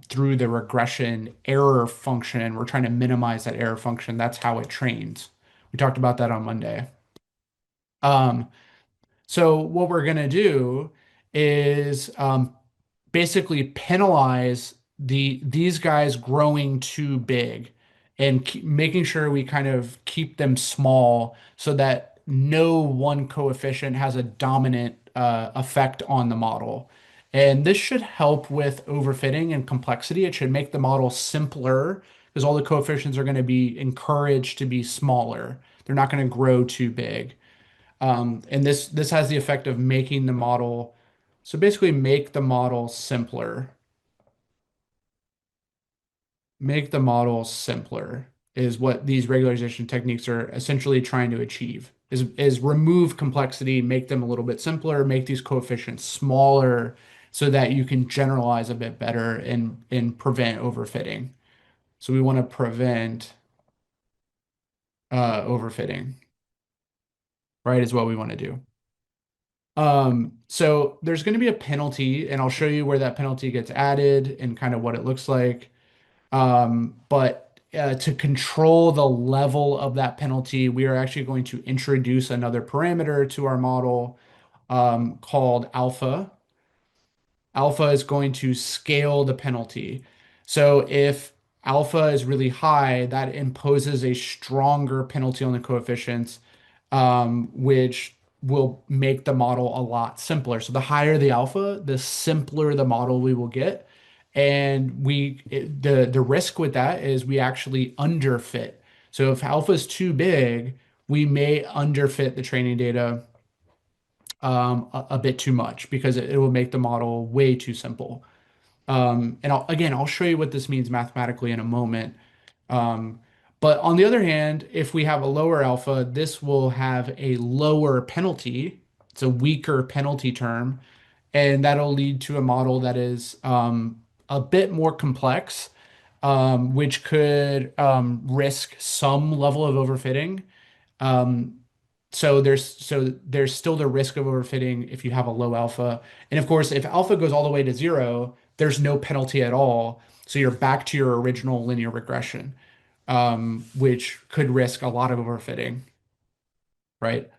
through the regression error function. We're trying to minimize that error function. That's how it trains. We talked about that on Monday. Um, so what we're going to do is basically penalize these guys growing too big and making sure we kind of keep them small so that no one coefficient has a dominant effect on the model. And this should help with overfitting and complexity. It should make the model simpler because all the coefficients are going to be encouraged to be smaller. They're not going to grow too big. And this has the effect of making the model, so basically make the model simpler. Make the model simpler is what these regularization techniques are essentially trying to achieve. Is remove complexity, make them a little bit simpler, make these coefficients smaller so that you can generalize a bit better and prevent overfitting. So we want to prevent overfitting, right? Is what we want to do. So there's going to be a penalty, and I'll show you where that penalty gets added and kind of what it looks like. But to control the level of that penalty, we are actually going to introduce another parameter to our model called alpha. Alpha is going to scale the penalty. So if alpha is really high, that imposes a stronger penalty on the coefficients, which will make the model a lot simpler. So the higher the alpha, the simpler the model we will get. And the risk with that is we actually underfit. So if alpha is too big, we may underfit the training data a bit too much because it will make the model way too simple. And I'll show you what this means mathematically in a moment. Um, but on the other hand, if we have a lower alpha, this will have a lower penalty. It's a weaker penalty term, and that'll lead to a model that is a bit more complex, which could risk some level of overfitting. Um, so there's still the risk of overfitting if you have a low alpha. And of course, if alpha goes all the way to 0, there's no penalty at all. So you're back to your original linear regression, which could risk a lot of overfitting, right?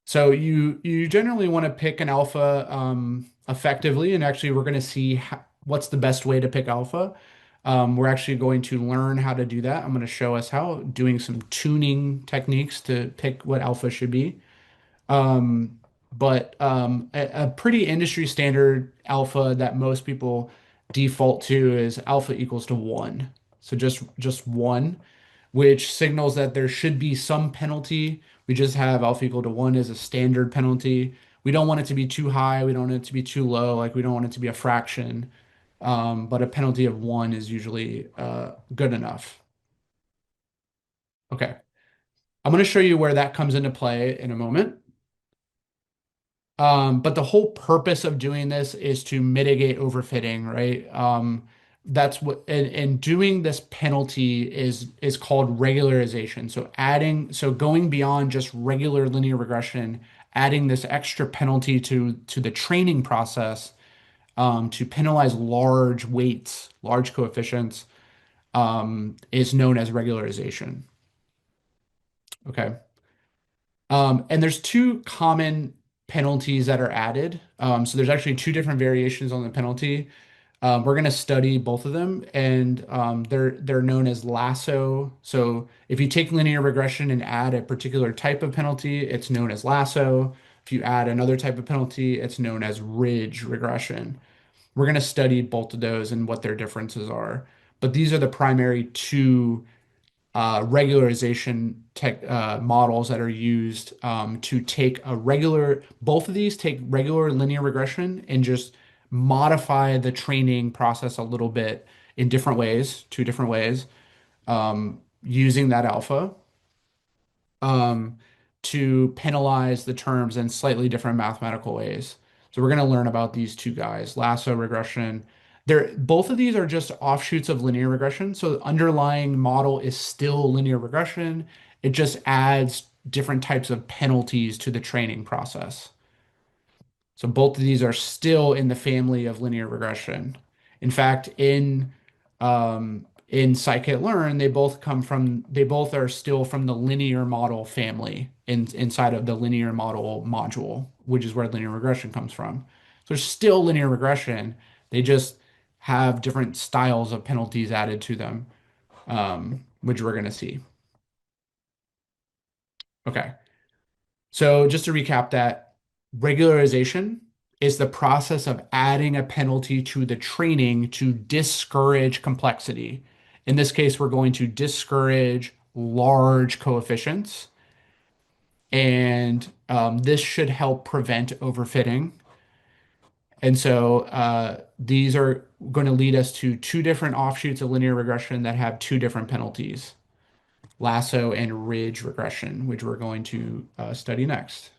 So you generally want to pick an alpha effectively, and actually we're going to see what's the best way to pick alpha. We're actually going to learn how to do that. I'm going to show us how, doing some tuning techniques to pick what alpha should be. But a pretty industry standard alpha that most people default to is alpha equals to 1. So just 1, which signals that there should be some penalty. We just have alpha equal to 1 as a standard penalty. We don't want it to be too high. We don't want it to be too low. Like we don't want it to be a fraction. But a penalty of 1 is usually good enough. Okay. I'm going to show you where that comes into play in a moment. But the whole purpose of doing this is to mitigate overfitting, right? That's what, and doing this penalty is called regularization. So going beyond just regular linear regression, adding this extra penalty to the training process, to penalize large weights, large coefficients, is known as regularization. Okay. And there's two common penalties that are added. So there's actually two different variations on the penalty. We're going to study both of them, and they're known as Lasso. So if you take linear regression and add a particular type of penalty, it's known as Lasso. If you add another type of penalty, it's known as ridge regression. We're going to study both of those and what their differences are. But these are the primary two regularization models that are used to take both of these take regular linear regression and just modify the training process a little bit in different ways, two different ways, using that alpha um, to penalize the terms in slightly different mathematical ways. So we're going to learn about these two guys, Lasso regression. Both of these are just offshoots of linear regression. So the underlying model is still linear regression. It just adds different types of penalties to the training process. So both of these are still in the family of linear regression. In fact, in Scikit-learn, they both are still from the linear model family inside of the linear model module, which is where linear regression comes from. So there's still linear regression. They just have different styles of penalties added to them, which we're going to see. Okay. So just to recap that, regularization is the process of adding a penalty to the training to discourage complexity. In this case, we're going to discourage large coefficients, and this should help prevent overfitting. And so these are going to lead us to two different offshoots of linear regression that have two different penalties, lasso and ridge regression, which we're going to study next.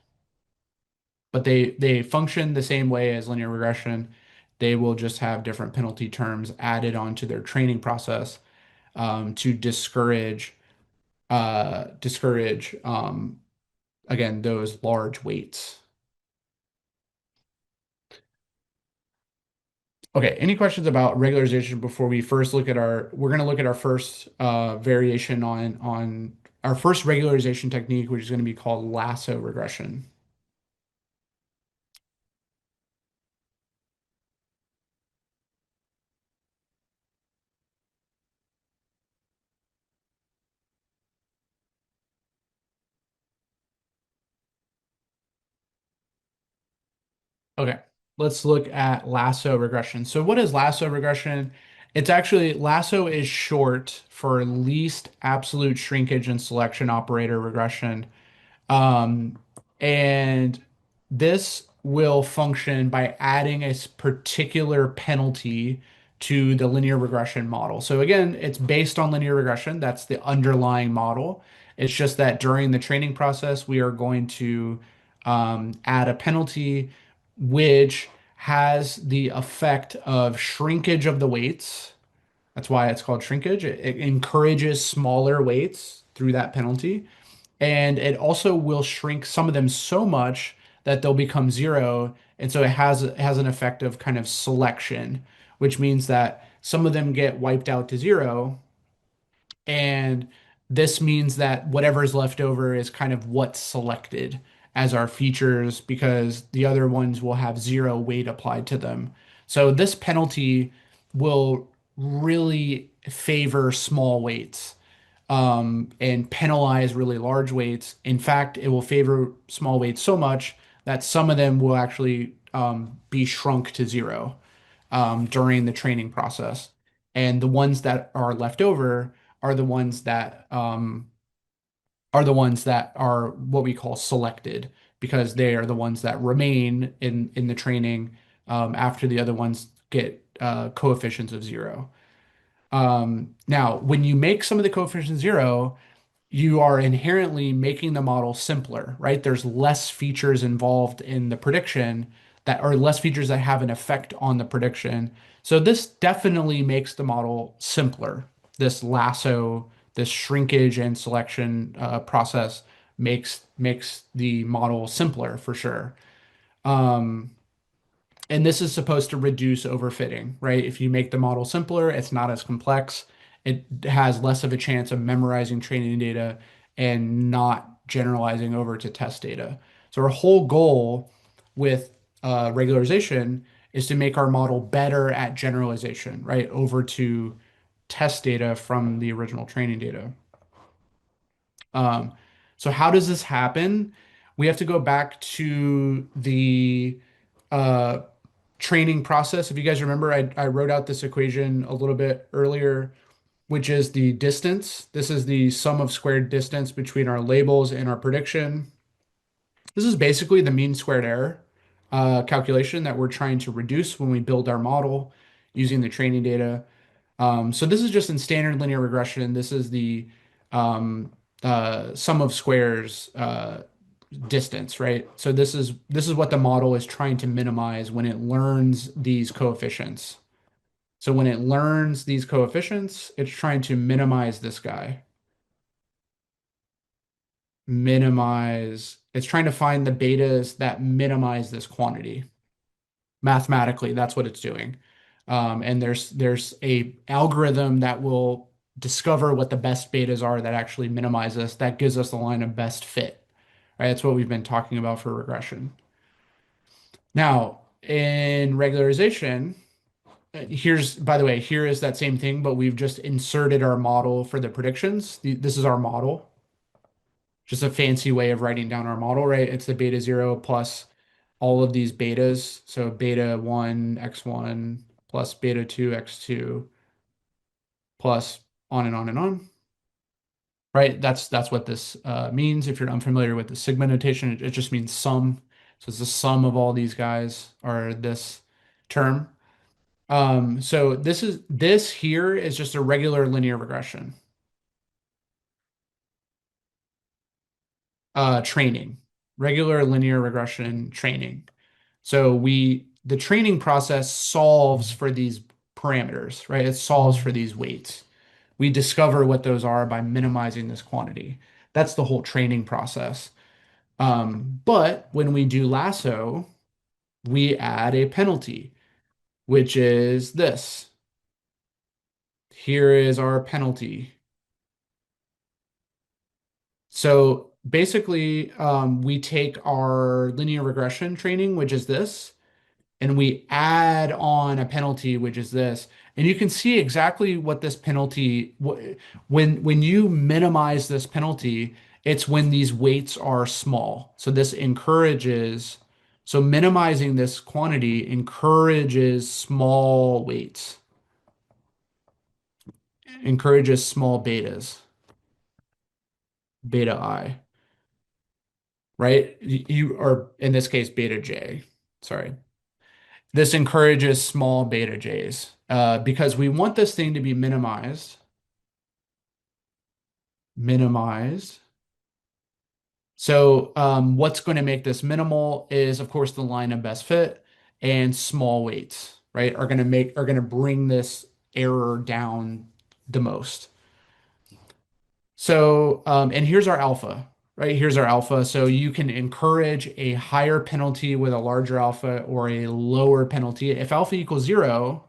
But they function the same way as linear regression. They will just have different penalty terms added onto their training process to discourage again those large weights. Okay, any questions about regularization before we first look at we're going to look at our first variation on our first regularization technique, which is going to be called lasso regression. Okay, let's look at lasso regression. So what is lasso regression? It's actually lasso is short for least absolute shrinkage and selection operator regression. Um, and this will function by adding a particular penalty to the linear regression model. So again, it's based on linear regression. That's the underlying model. It's just that during the training process, we are going to add a penalty which has the effect of shrinkage of the weights. That's why it's called shrinkage. It encourages smaller weights through that penalty. And it also will shrink some of them so much that they'll become zero. And so it has an effect of kind of selection, which means that some of them get wiped out to zero. And this means that whatever is left over is kind of what's selected as our features because the other ones will have zero weight applied to them. So this penalty will really favor small weights and penalize really large weights. In fact, it will favor small weights so much that some of them will actually be shrunk to zero during the training process. And the ones that are left over are the ones that are what we call selected because they are the ones that remain in the training after the other ones get coefficients of zero. Now, when you make some of the coefficients zero, you are inherently making the model simpler, right? There's less features involved in the prediction that are less features that have an effect on the prediction. So this definitely makes the model simpler. This lasso, this shrinkage and selection process makes the model simpler for sure. Um, and this is supposed to reduce overfitting, right? If you make the model simpler, it's not as complex. It has less of a chance of memorizing training data and not generalizing over to test data. So our whole goal with regularization is to make our model better at generalization, right? Over to test data from the original training data. Um, so how does this happen? We have to go back to the uh, training process. If you guys remember, I wrote out this equation a little bit earlier. which is the distance. This is the sum of squared distance between our labels and our prediction. This is basically the mean squared error calculation that we're trying to reduce when we build our model using the training data. So this is just in standard linear regression. This is the um, sum of squares distance, right? So this is what the model is trying to minimize when it learns these coefficients. So when it learns these coefficients, it's trying to minimize this guy. Minimize. It's trying to find the betas that minimize this quantity. Mathematically, that's what it's doing. And there's a algorithm that will discover what the best betas are that actually minimize this. That gives us the line of best fit, right? That's what we've been talking about for regression. Now, in regularization, here's, by the way, here is that same thing, but we've just inserted our model for the predictions. This is our model, just a fancy way of writing down our model, right? It's the beta zero plus all of these betas. So beta 1, x1 plus beta 2, x2 plus on and on and on, right? That's what this means. If you're unfamiliar with the sigma notation, it just means sum. So it's the sum of all these guys are this term. So this here is just a regular linear regression training, regular linear regression training. So the training process solves for these parameters, right? It solves for these weights. We discover what those are by minimizing this quantity. That's the whole training process. But when we do lasso, we add a penalty, which is this. Here is our penalty. So basically, we take our linear regression training, which is this, and we add on a penalty, which is this. And you can see exactly what this penalty, when you minimize this penalty, it's when these weights are small. So this encourages, so minimizing this quantity encourages small weights, encourages small betas, beta I, right? You are, in this case, beta J. Sorry. This encourages small beta J's because we want this thing to be minimized. Minimized. So what's going to make this minimal is, of course, the line of best fit and small weights, right? Are going to bring this error down the most. So and here's our alpha, right? Here's our alpha. So you can encourage a higher penalty with a larger alpha or a lower penalty. If alpha equals 0,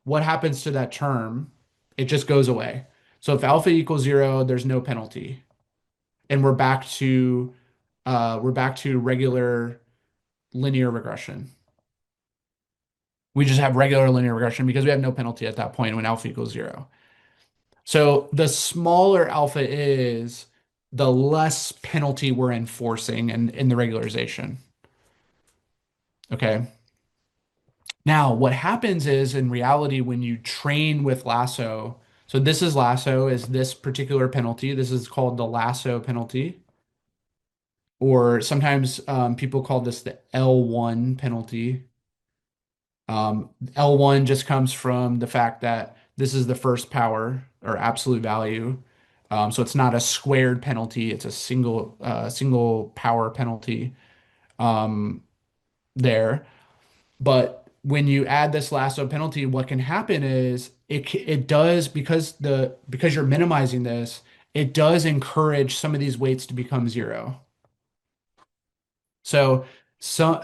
what happens to that term? It just goes away. So if alpha equals 0, there's no penalty. And we're back to regular linear regression. We just have regular linear regression because we have no penalty at that point when alpha equals 0. So the smaller alpha is, the less penalty we're enforcing in the regularization. Okay. Now, what happens is in reality, when you train with Lasso, so this is Lasso, is this particular penalty. This is called the Lasso penalty, or sometimes people call this the L1 penalty. L1 just comes from the fact that this is the first power or absolute value. So it's not a squared penalty, it's a single power penalty there. But when you add this lasso penalty, what can happen is it does, because you're minimizing this, it does encourage some of these weights to become 0. So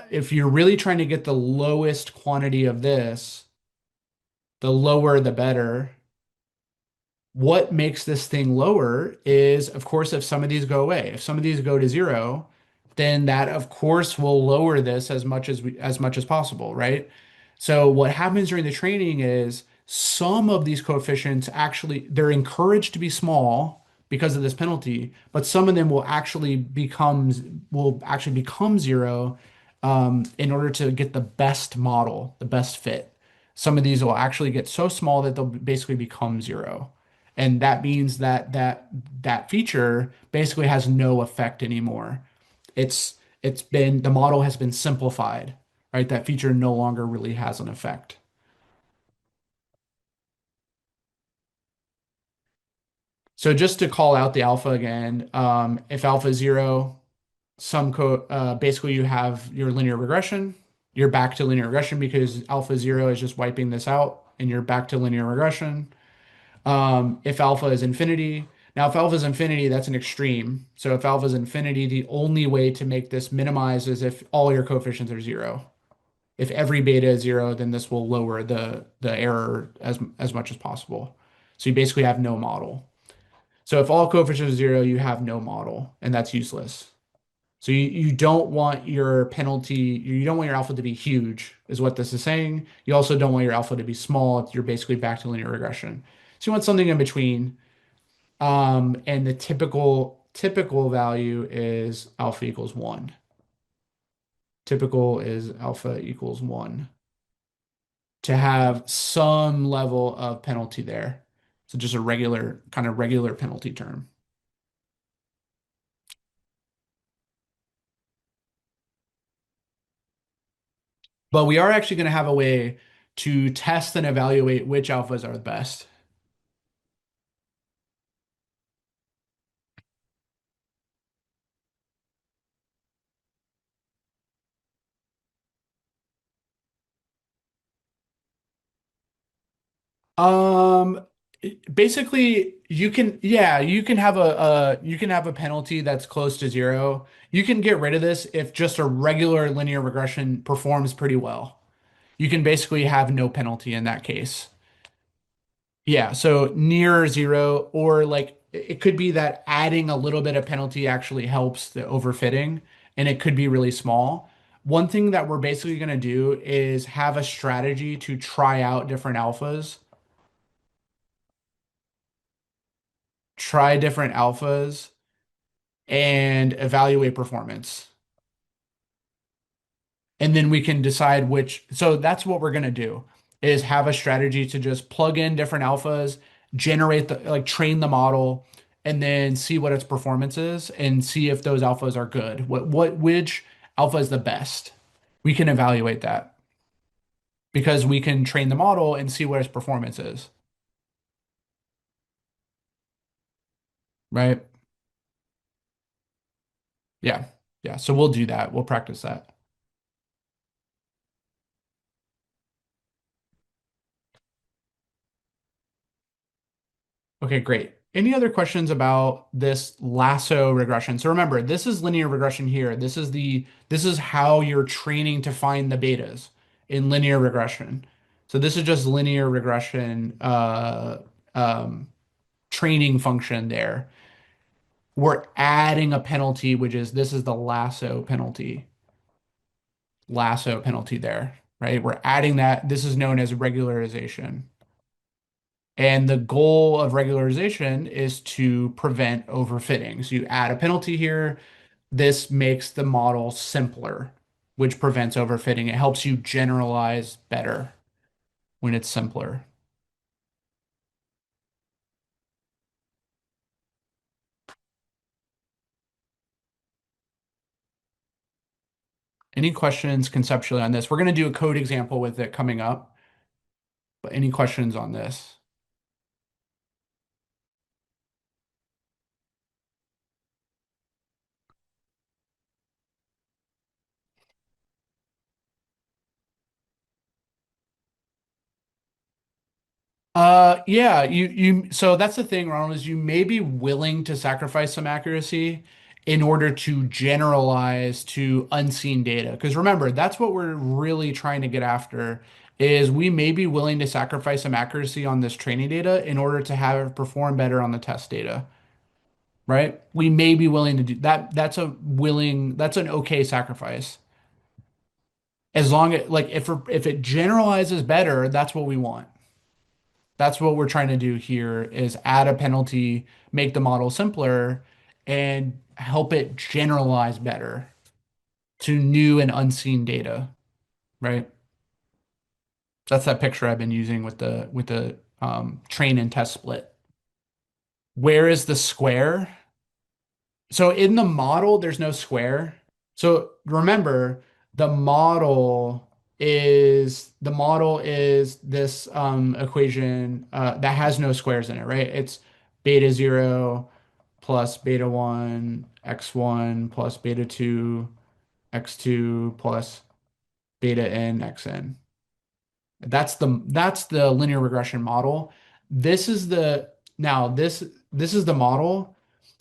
if you're really trying to get the lowest quantity of this, the lower the better. What makes this thing lower is, of course, if some of these go away. If some of these go to 0, then that, of course, will lower this as much as possible, right? So what happens during the training is some of these coefficients actually they're encouraged to be small because of this penalty, but some of them will actually become 0 in order to get the best model, the best fit. some of these will actually get so small that they'll basically become zero. And that means that feature basically has no effect anymore. It's been the model has been simplified, right? That feature no longer really has an effect. So just to call out the alpha again, if alpha is zero, basically you have your linear regression. You're back to linear regression because alpha zero is just wiping this out, and you're back to linear regression. If alpha is infinity, now if alpha is infinity, that's an extreme. So if alpha is infinity, the only way to make this minimize is if all your coefficients are zero. If every beta is zero, then this will lower the error as much as possible. So you basically have no model. So if all coefficients are zero, you have no model, and that's useless. So you don't want your penalty, you don't want your alpha to be huge, is what this is saying. You also don't want your alpha to be small. You're basically back to linear regression. So you want something in between. And the typical value is alpha equals one. Typical is alpha equals one to have some level of penalty there. So just a regular kind of regular penalty term. But we are actually going to have a way to test and evaluate which alphas are the best. Um, Basically, you can have you can have a penalty that's close to zero. You can get rid of this if just a regular linear regression performs pretty well. You can basically have no penalty in that case. Yeah, so near zero, or like it could be that adding a little bit of penalty actually helps the overfitting, and it could be really small. One thing that we're basically going to do is have a strategy to try out different alphas, try different alphas, and evaluate performance. And then we can decide which. So that's what we're going to do is have a strategy to just plug in different alphas, generate the like train the model, and then see what its performance is and see if those alphas are good. Which alpha is the best? We can evaluate that because we can train the model and see what its performance is, right? Yeah. Yeah. So we'll do that. We'll practice that. Okay, great. Any other questions about this lasso regression? So remember, this is linear regression here. This is how you're training to find the betas in linear regression. So this is just linear regression um, training function there. We're adding a penalty, which is this is the lasso penalty there, right? We're adding that. This is known as regularization. And the goal of regularization is to prevent overfitting. So you add a penalty here. This makes the model simpler, which prevents overfitting. It helps you generalize better when it's simpler. Any questions conceptually on this? We're going to do a code example with it coming up, but any questions on this? Yeah, so that's the thing, Ronald, is you may be willing to sacrifice some accuracy in order to generalize to unseen data. Because remember, that's what we're really trying to get after is we may be willing to sacrifice some accuracy on this training data in order to have it perform better on the test data, right? We may be willing to do that. That's an okay sacrifice. As long as like if it generalizes better, that's what we want. That's what we're trying to do here is add a penalty, make the model simpler, and help it generalize better to new and unseen data, right? That's that picture I've been using with the train and test split. Where is the square? So in the model, there's no square. So remember, the model is this equation that has no squares in it, right? It's beta 0 plus beta 1 x1 plus beta 2 x2 plus beta n xn. That's the linear regression model. This is the now this is the model,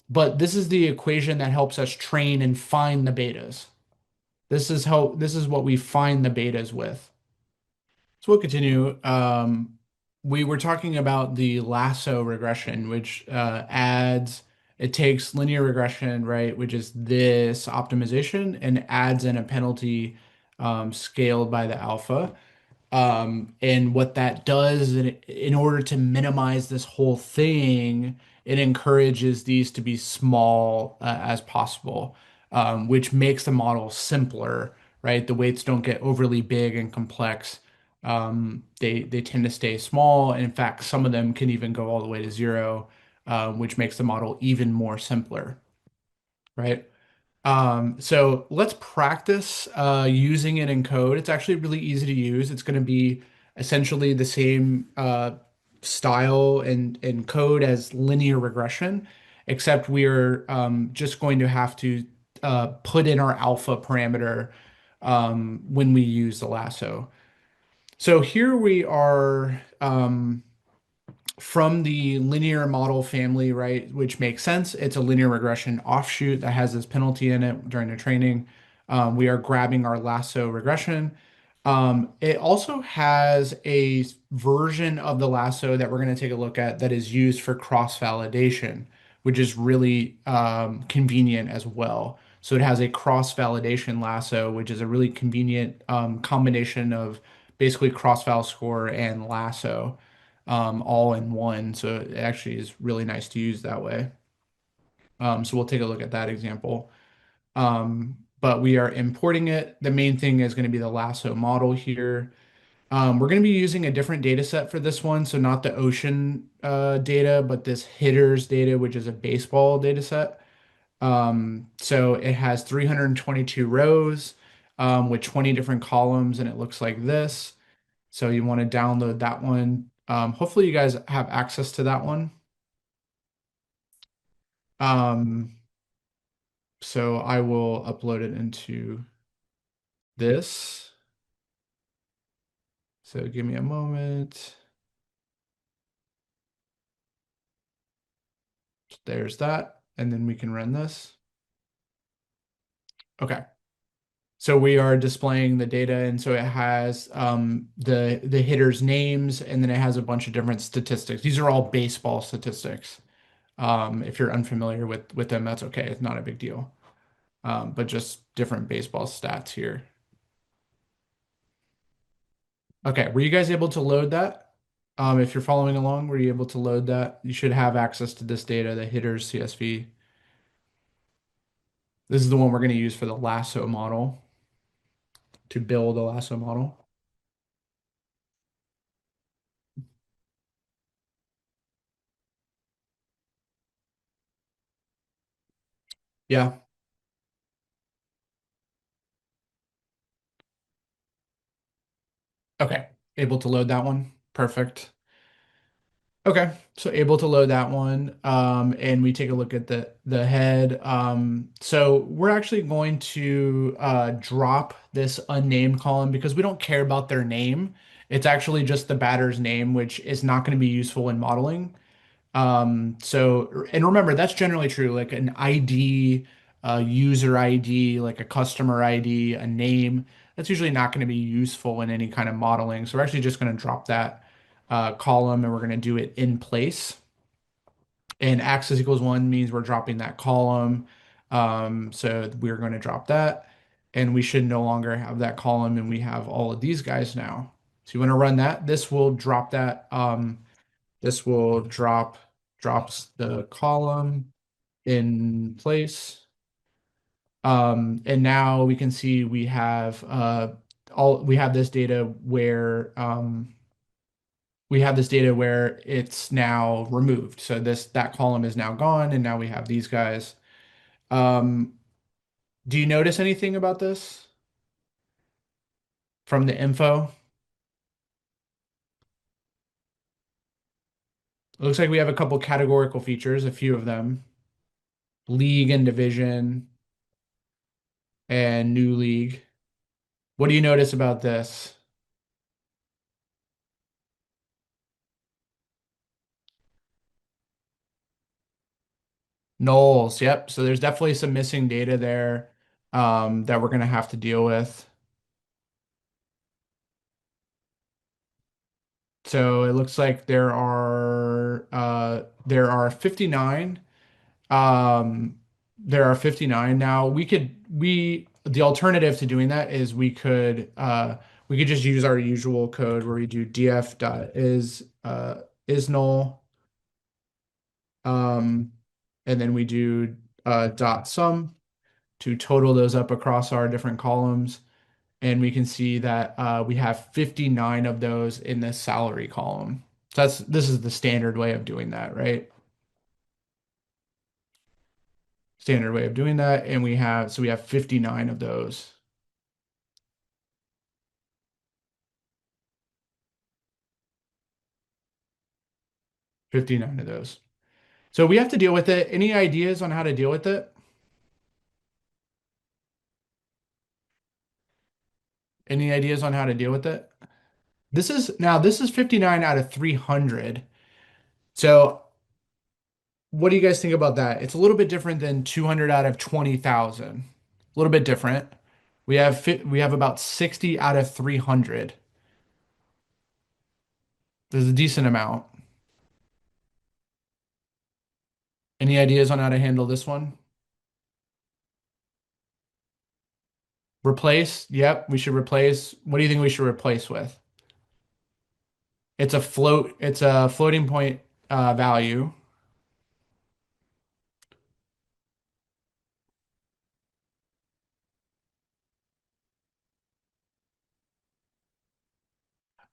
but this is the equation that helps us train and find the betas. This is what we find the betas with. So we'll continue. We were talking about the lasso regression, which it takes linear regression, right, which is this optimization, and adds in a penalty scaled by the alpha. And what that does in order to minimize this whole thing, it encourages these to be small as possible, which makes the model simpler, right? The weights don't get overly big and complex. They tend to stay small, and in fact, some of them can even go all the way to zero, which makes the model even more simpler, right? So let's practice using it in code. It's actually really easy to use. It's going to be essentially the same style and code as linear regression, except we're just going to have to put in our alpha parameter when we use the lasso. So here we are. From the linear model family, right, which makes sense. It's a linear regression offshoot that has this penalty in it during the training. We are grabbing our lasso regression. It also has a version of the lasso that we're going to take a look at that is used for cross-validation, which is really convenient as well. So it has a cross-validation lasso, which is a really convenient combination of basically cross-val score and lasso all in one. So it actually is really nice to use that way. So we'll take a look at that example. But we are importing it. The main thing is going to be the lasso model here. We're going to be using a different data set for this one. So not the ocean data, but this hitters data, which is a baseball data set. So it has 322 rows with 20 different columns, and it looks like this. So you want to download that one. Hopefully you guys have access to that one. Um, so I will upload it into this. So give me a moment. There's that. And then we can run this. Okay. So we are displaying the data, and so it has the hitters' names, and then it has a bunch of different statistics. These are all baseball statistics. If you're unfamiliar with them, that's okay. It's not a big deal. But just different baseball stats here. Okay, were you guys able to load that? If you're following along, were you able to load that? You should have access to this data, the hitters CSV. This is the one we're going to use for the lasso model to build a lasso model. Yeah. Okay. Able to load that one. Perfect. Okay, so able to load that one, and we take a look at the head. So we're actually going to drop this unnamed column because we don't care about their name. It's actually just the batter's name, which is not going to be useful in modeling. And remember, that's generally true. Like an ID, a user ID, like a customer ID, a name, that's usually not going to be useful in any kind of modeling. So we're actually just going to drop that column and we're going to do it in place. And axis equals 1 means we're dropping that column. So we're going to drop that. And we should no longer have that column, and we have all of these guys now. So you want to run that. This will drop that. This will drops the column in place. And now we can see we have all we have this data where it's now removed. So that column is now gone, and now we have these guys. Um, do you notice anything about this from the info? It looks like we have a couple categorical features, a few of them, league and division and new league. What do you notice about this? Nulls, yep. So there's definitely some missing data there that we're going to have to deal with. So it looks like um, there are 59 now. The alternative to doing that is we could just use our usual code where we do df dot is null um, and then we do dot sum to total those up across our different columns. And we can see that we have 59 of those in the salary column. So this is the standard way of doing that, right? Standard way of doing that. And we have 59 of those. 59 of those. So we have to deal with it. Any ideas on how to deal with it? Any ideas on how to deal with it? This is 59 out of 300. So what do you guys think about that? It's a little bit different than 200 out of 20,000. A little bit different. We have about 60 out of 300. There's a decent amount. Any ideas on how to handle this one? Replace? Yep, we should replace. What do you think we should replace with? It's a floating point value.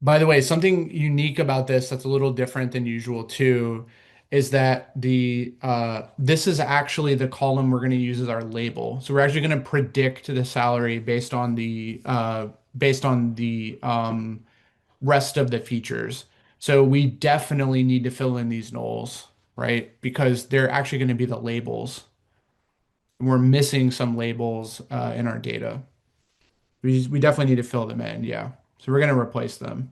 By the way, something unique about this that's a little different than usual too is that the this is actually the column we're going to use as our label. So we're actually going to predict the salary based on the rest of the features. So we definitely need to fill in these nulls, right? Because they're actually going to be the labels. We're missing some labels in our data. We definitely need to fill them in, yeah. So we're going to replace them.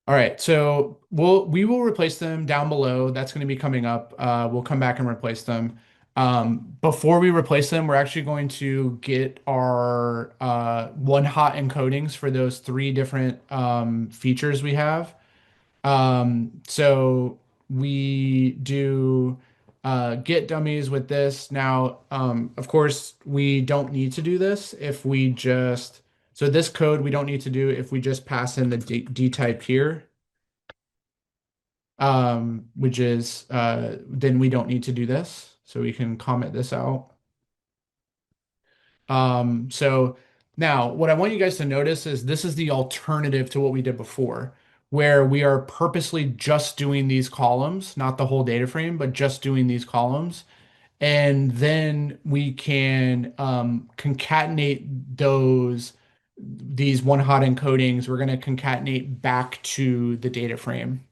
All right, so we will replace them down below. That's going to be coming up. We'll come back and replace them. Before we replace them, we're actually going to get our one hot encodings for those three different features we have. So we do get dummies with this. Now, of course, we don't need to do this if we just, so this code we don't need to do if we just pass in the D type here, which is, then we don't need to do this. So we can comment this out. So now what I want you guys to notice is this is the alternative to what we did before, where we are purposely just doing these columns, not the whole data frame, but just doing these columns. And then we can concatenate these one hot encodings. We're going to concatenate back to the data frame,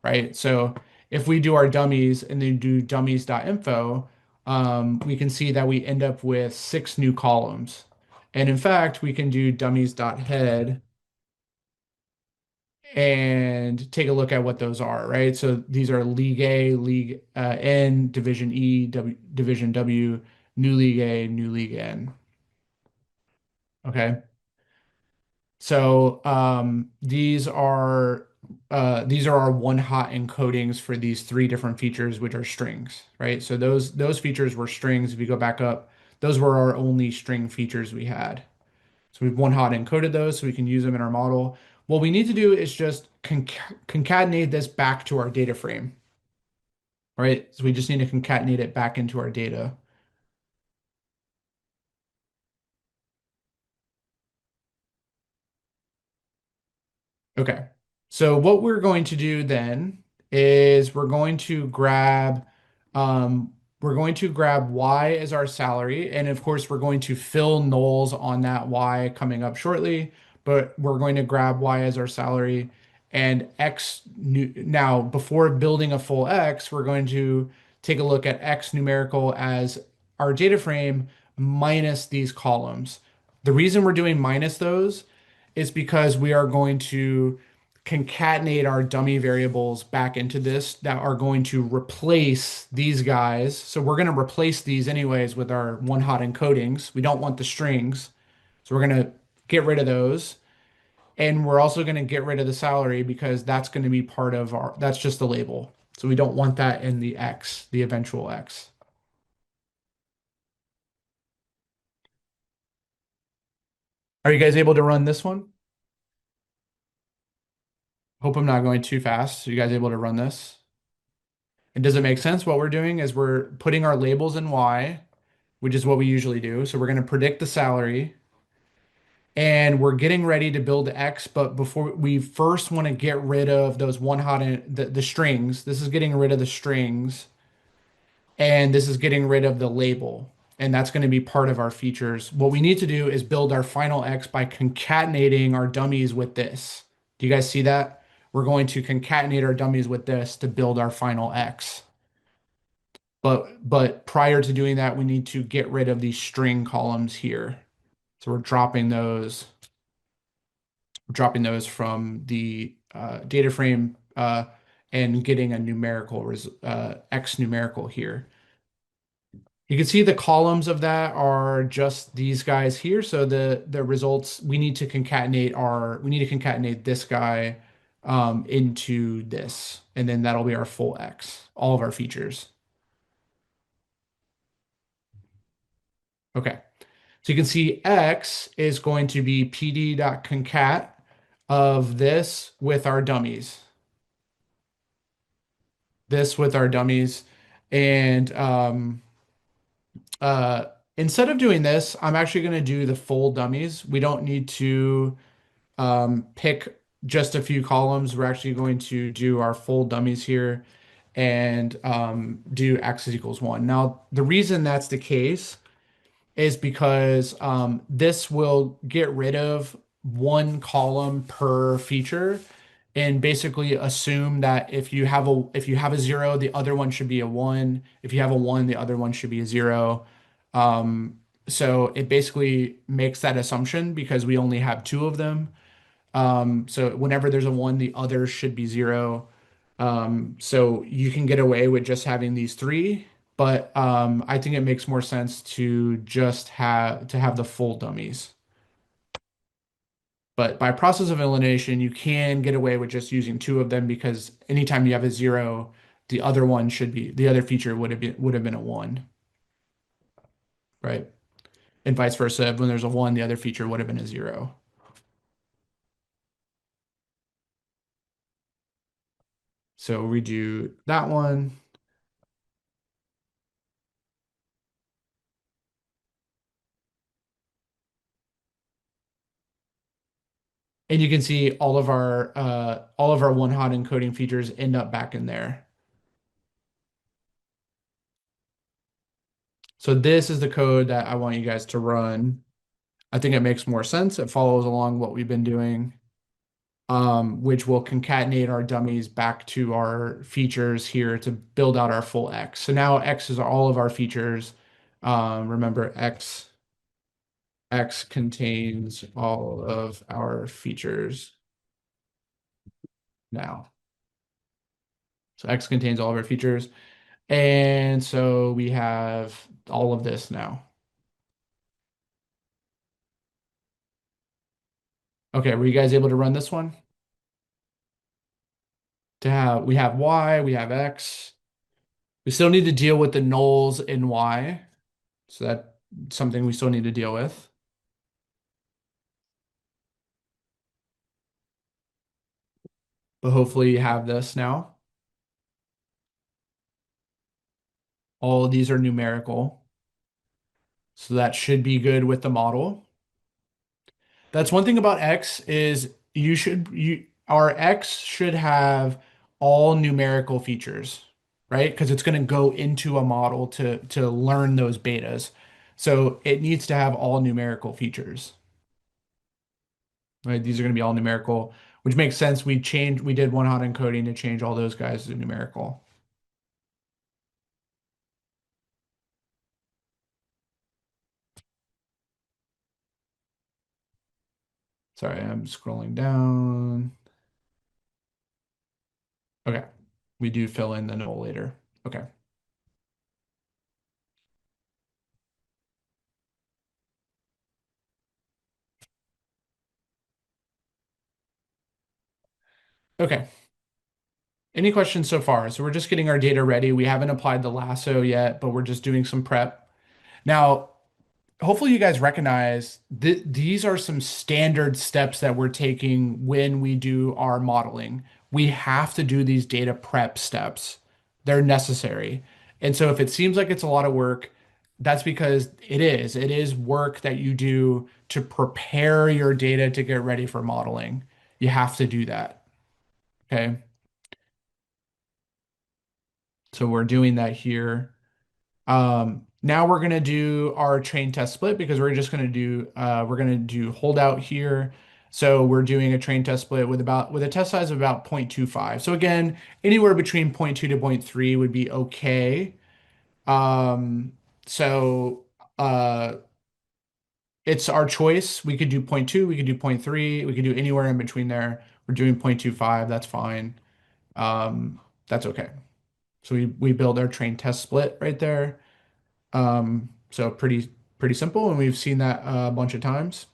right? So if we do our dummies and then do dummies.info, we can see that we end up with 6 new columns. And in fact, we can do dummies.head and take a look at what those are, right? So these are League A, League N, Division E, Division W, New League A, New League N. Okay. So these are our one hot encodings for these three different features, which are strings, right? So those features were strings. If you go back up, those were our only string features we had. So we've one hot encoded those so we can use them in our model. What we need to do is just concatenate this back to our data frame. right? So we just need to concatenate it back into our data. Okay. So what we're going to do then is um, we're going to grab Y as our salary, and of course we're going to fill nulls on that Y coming up shortly, but we're going to grab Y as our salary and X now before building a full X, we're going to take a look at X numerical as our data frame minus these columns. The reason we're doing minus those is because we are going to concatenate our dummy variables back into this that are going to replace these guys. So we're going to replace these anyways with our one-hot encodings. We don't want the strings. So we're going to get rid of those. And we're also going to get rid of the salary because that's going to be part of that's just the label. So we don't want that in the X, the eventual X. Are you guys able to run this one? Hope I'm not going too fast. Are you guys able to run this? And does it make sense? What we're doing is we're putting our labels in Y, which is what we usually do. So we're going to predict the salary and we're getting ready to build X. But before we first want to get rid of those one hot the strings. This is getting rid of the strings and this is getting rid of the label. And that's going to be part of our features. What we need to do is build our final X by concatenating our dummies with this. Do you guys see that? We're going to concatenate our dummies with this to build our final X. But prior to doing that, we need to get rid of these string columns here. So we're dropping those from the data frame and getting a X numerical here. You can see the columns of that are just these guys here. So the results we need to concatenate this guy into this, and then that'll be our full X, all of our features. Okay. So you can see X is going to be pd.concat of this with our dummies. And uh, instead of doing this, I'm actually going to do the full dummies. We don't need to pick just a few columns. We're actually going to do our full dummies here and do X is equals 1. Now, the reason that's the case is because this will get rid of one column per feature and basically assume that if you have a zero, the other one should be a one. If you have a one, the other one should be a zero. Um, so it basically makes that assumption because we only have two of them. So whenever there's a one, the other should be zero. So you can get away with just having these three, but I think it makes more sense to just have the full dummies. But by process of elimination, you can get away with just using two of them because anytime you have a zero, the other feature would have been a one, right? And vice versa. When there's a one, the other feature would have been a zero. So we do that one. And you can see all of our one hot encoding features end up back in there. So this is the code that I want you guys to run. I think it makes more sense. It follows along what we've been doing, which will concatenate our dummies back to our features here to build out our full X. So now X is all of our features. Remember, X contains all of our features now. So X contains all of our features. And so we have all of this now. Okay, were you guys able to run this one? We have Y, we have X. We still need to deal with the nulls in Y. So that's something we still need to deal with. But hopefully you have this now. All of these are numerical. So that should be good with the model. That's one thing about X is our X should have all numerical features, right? Because it's going to go into a model to learn those betas. So it needs to have all numerical features, right? These are going to be all numerical, which makes sense. We did one hot encoding to change all those guys to numerical. Sorry, I'm scrolling down. Okay. We do fill in the null later. Okay. Okay. Any questions so far? So we're just getting our data ready. We haven't applied the lasso yet, but we're just doing some prep. Now, hopefully you guys recognize these are some standard steps that we're taking when we do our modeling. We have to do these data prep steps. They're necessary. And so if it seems like it's a lot of work, that's because it is. It is work that you do to prepare your data to get ready for modeling. You have to do that. Okay. So we're doing that here. Now we're gonna do our train test split because we're gonna do holdout here. So we're doing a train test split with a test size of about 0.25. So again, anywhere between zero point 0.2 to zero point 0.3 would be okay. Um, so uh, it's our choice. We could do zero point 0.2, we could do 0.3, we could do anywhere in between there. We're doing 0.25, that's fine. That's okay. So we build our train test split right there. So pretty simple, and we've seen that a bunch of times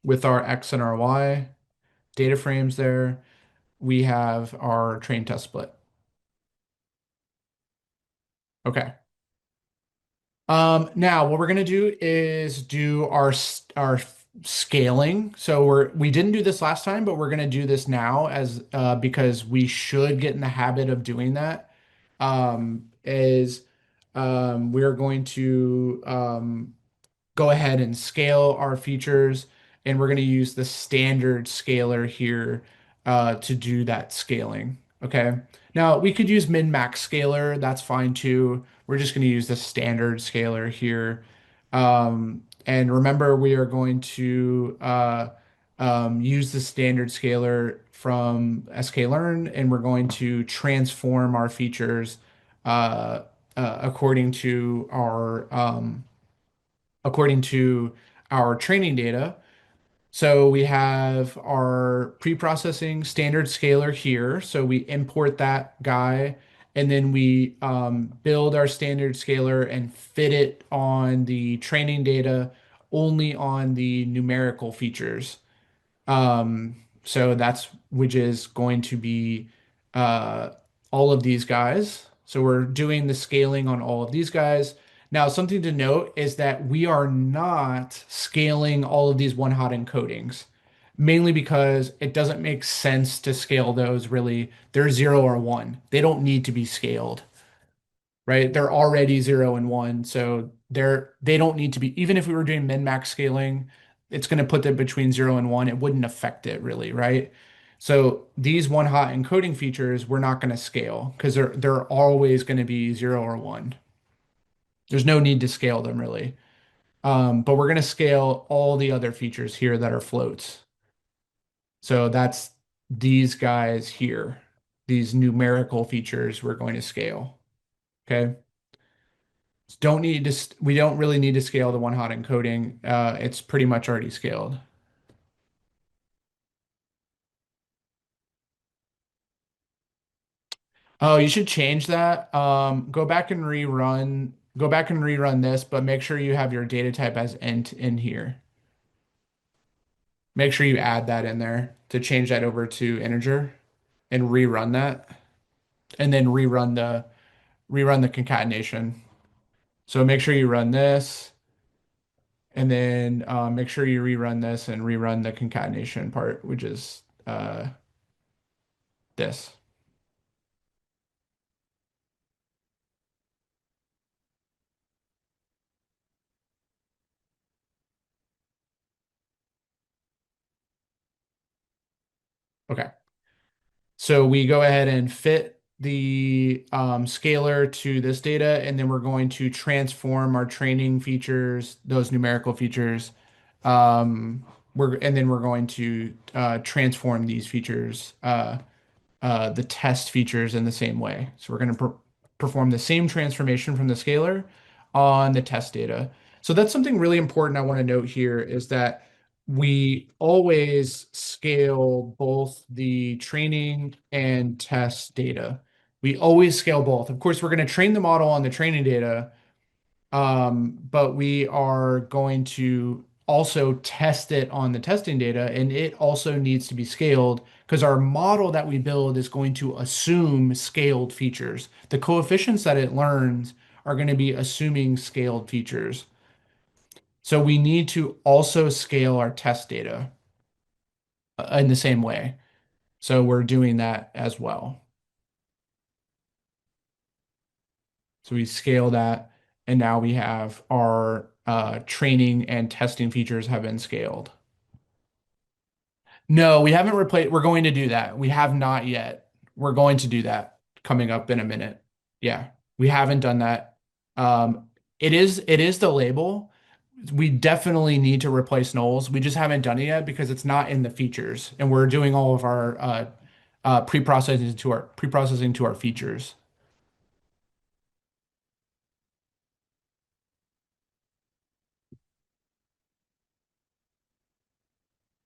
with our X and our Y data frames there. We have our train test split. Okay. Now what we're gonna do is do our scaling. So we didn't do this last time, but we're gonna do this now as because we should get in the habit of doing that. Is we're going to go ahead and scale our features, and we're going to use the standard scaler here to do that scaling. Okay. Now we could use min-max scaler. That's fine too. We're just going to use the standard scaler here. And remember, we are going to use the standard scaler from sklearn, and we're going to transform our features uh, according to our training data. So we have our pre-processing standard scaler here. So we import that guy, and then we build our standard scaler and fit it on the training data only on the numerical features. So that's which is going to be uh, all of these guys. So we're doing the scaling on all of these guys. Now, something to note is that we are not scaling all of these one-hot encodings, mainly because it doesn't make sense to scale those really. They're 0 or 1. They don't need to be scaled, right? They're already 0 and 1, so they don't need to be. Even if we were doing min-max scaling, it's going to put them between 0 and 1. It wouldn't affect it really, right? So these one-hot encoding features, we're not going to scale because they're always going to be 0 or 1. There's no need to scale them really. But we're going to scale all the other features here that are floats. So that's these guys here, these numerical features we're going to scale. Okay. We don't really need to scale the one hot encoding. It's pretty much already scaled. Oh, you should change that. Go back and rerun this, but make sure you have your data type as int in here. Make sure you add that in there to change that over to integer and rerun that, and then rerun the concatenation. So make sure you run this, and then make sure you rerun this and rerun the concatenation part, which is this. Okay. So we go ahead and fit the scalar to this data, and then we're going to transform our training features, those numerical features. And then we're going to transform these features, the test features in the same way. So we're going to perform the same transformation from the scalar on the test data. So that's something really important I want to note here is that we always scale both the training and test data. We always scale both. Of course, we're going to train the model on the training data, but we are going to also test it on the testing data, and it also needs to be scaled because our model that we build is going to assume scaled features. The coefficients that it learns are going to be assuming scaled features. So we need to also scale our test data in the same way. So we're doing that as well. So we scale that, and now we have our training and testing features have been scaled. No, we haven't replaced. We're going to do that. We have not yet. We're going to do that coming up in a minute. Yeah, we haven't done that. Um, it is the label. We definitely need to replace nulls. We just haven't done it yet because it's not in the features, and we're doing all of our pre-processing to our features.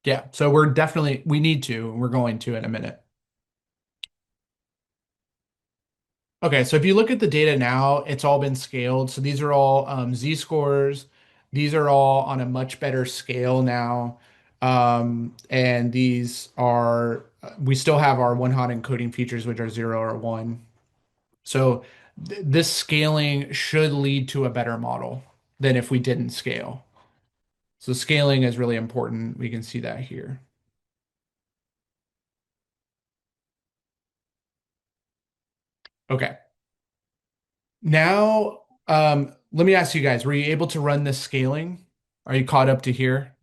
Yeah, so we need to, and we're going to in a minute. Okay, so if you look at the data now, it's all been scaled. So these are all z-scores. These are all on a much better scale now. And these are, we still have our one-hot encoding features, which are 0 or 1. So th this scaling should lead to a better model than if we didn't scale. So scaling is really important. We can see that here. Okay. Now, let me ask you guys, were you able to run this scaling? Are you caught up to here?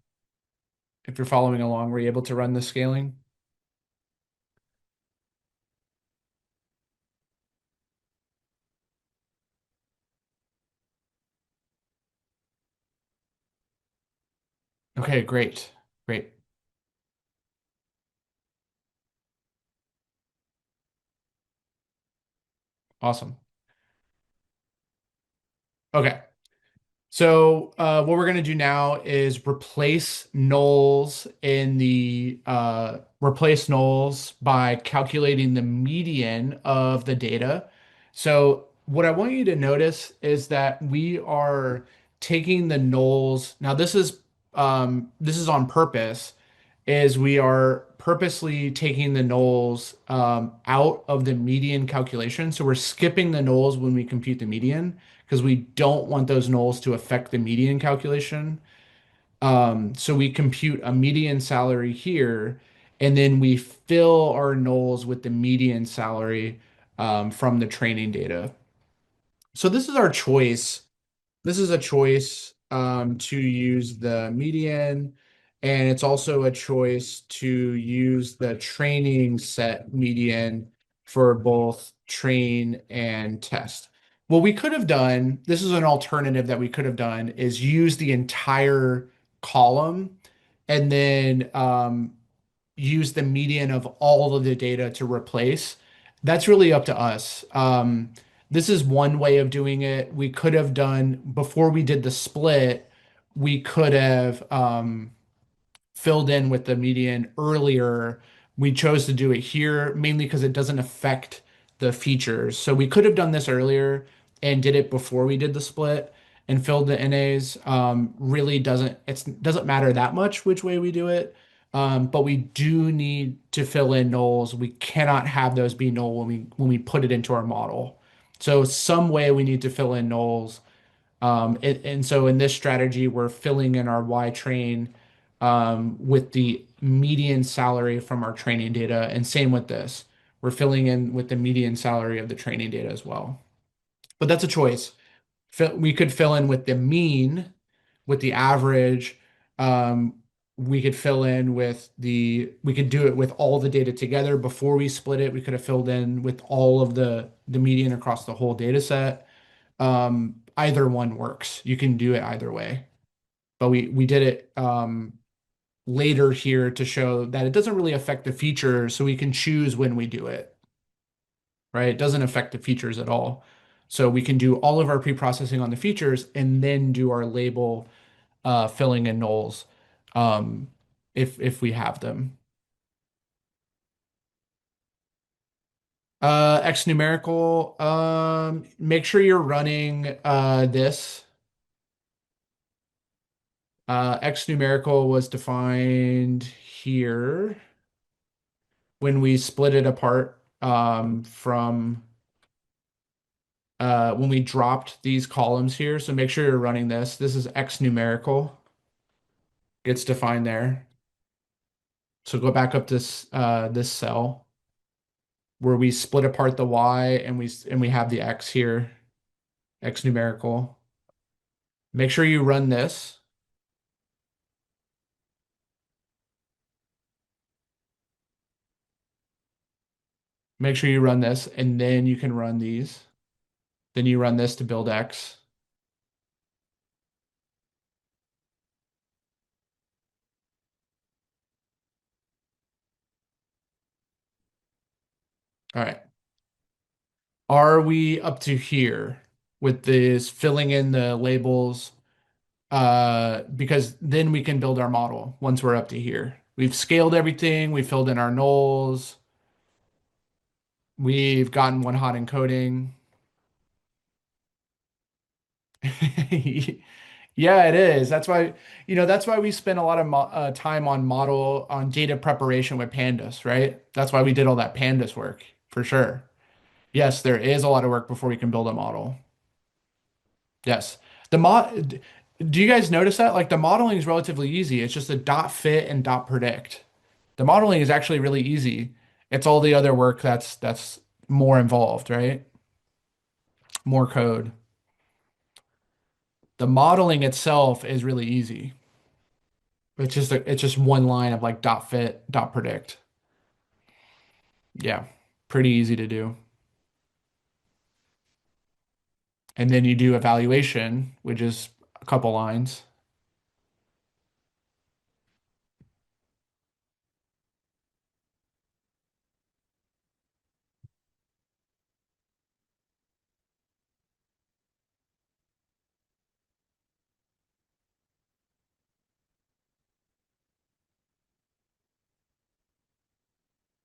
If you're following along, were you able to run the scaling? Okay, great. Great. Awesome. Okay. So what we're going to do now is replace nulls by calculating the median of the data. So what I want you to notice is that we are taking the nulls. Now this is on purpose, is we are purposely taking the nulls out of the median calculation. So we're skipping the nulls when we compute the median because we don't want those nulls to affect the median calculation. So we compute a median salary here, and then we fill our nulls with the median salary from the training data. So this is our choice. This is a choice to use the median, and it's also a choice to use the training set median for both train and test. What we could have done, this is an alternative that we could have done, is use the entire column and then use the median of all of the data to replace. That's really up to us. This is one way of doing it. We could have done before we did the split, we could have filled in with the median earlier. We chose to do it here mainly because it doesn't affect the features. So we could have done this earlier and did it before we did the split and filled the NAs. Really doesn't matter that much which way we do it. But we do need to fill in nulls. We cannot have those be null when we put it into our model. So some way we need to fill in nulls. And so in this strategy, we're filling in our Y train with the median salary from our training data. And same with this. We're filling in with the median salary of the training data as well. But that's a choice. We could fill in with the mean, with the average. Um, we could fill in with we could do it with all the data together before we split it. We could have filled in with all of the median across the whole data set. Either one works. You can do it either way. But we did it later here to show that it doesn't really affect the features, so we can choose when we do it, right? It doesn't affect the features at all. So we can do all of our pre-processing on the features and then do our label filling in nulls um, if we have them. X numerical, make sure you're running this. X numerical was defined here when we split it apart from when we dropped these columns here. So make sure you're running this. This is X numerical. Gets defined there. So go back up this cell where we split apart the Y and we have the X here, X numerical. Make sure you run this. Make sure you run this, and then you can run these. Then you run this to build X. All right. Are we up to here with this filling in the labels? Because then we can build our model once we're up to here. We've scaled everything, we filled in our nulls, we've gotten one hot encoding. Yeah, it is. That's why, that's why we spend a lot of time on data preparation with pandas, right? That's why we did all that pandas work, for sure. Yes, there is a lot of work before we can build a model. Yes. Do you guys notice that? Like the modeling is relatively easy. It's just a dot fit and dot predict. The modeling is actually really easy. It's all the other work that's more involved, right? More code. The modeling itself is really easy. It's just one line of like dot fit, dot predict. Yeah, pretty easy to do. And then you do evaluation, which is a couple lines.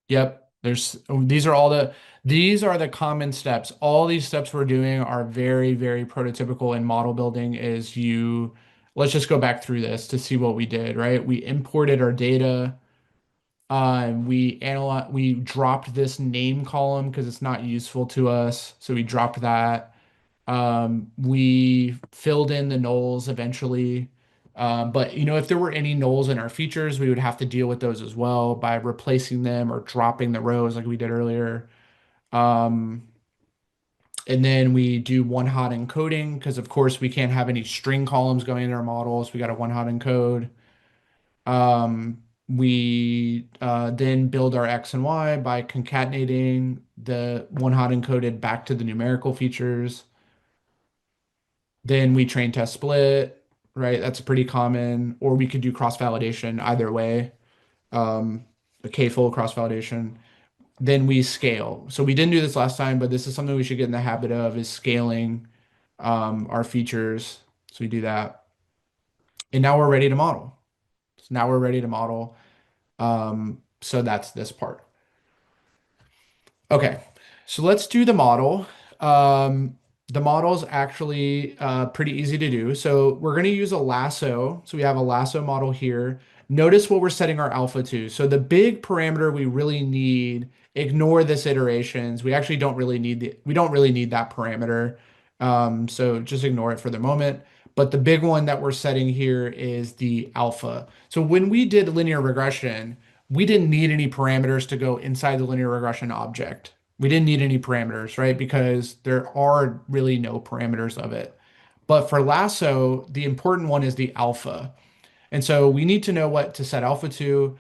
Yep. These are the common steps. All these steps we're doing are very, very prototypical in model building let's just go back through this to see what we did, right? We imported our data. We dropped this name column because it's not useful to us. So we dropped that. We filled in the nulls eventually. But if there were any nulls in our features, we would have to deal with those as well by replacing them or dropping the rows like we did earlier. Um, and then we do one hot encoding because of course we can't have any string columns going in our models. We got a one hot encode. We then build our X and Y by concatenating the one hot encoded back to the numerical features. Then we train test split, right? That's pretty common. Or we could do cross validation either way, a k-fold cross validation. Then we scale. So we didn't do this last time, but this is something we should get in the habit of is scaling our features. So we do that. And now we're ready to model. So now we're ready to model. So that's this part. Okay, so let's do the model. The model is actually pretty easy to do. So we're going to use a lasso. So we have a lasso model here. Notice what we're setting our alpha to. So the big parameter we really need, ignore this iterations. We actually we don't really need that parameter. So just ignore it for the moment. But the big one that we're setting here is the alpha. So when we did linear regression, we didn't need any parameters to go inside the linear regression object. We didn't need any parameters, right? Because there are really no parameters of it. But for Lasso, the important one is the alpha. And so we need to know what to set alpha to.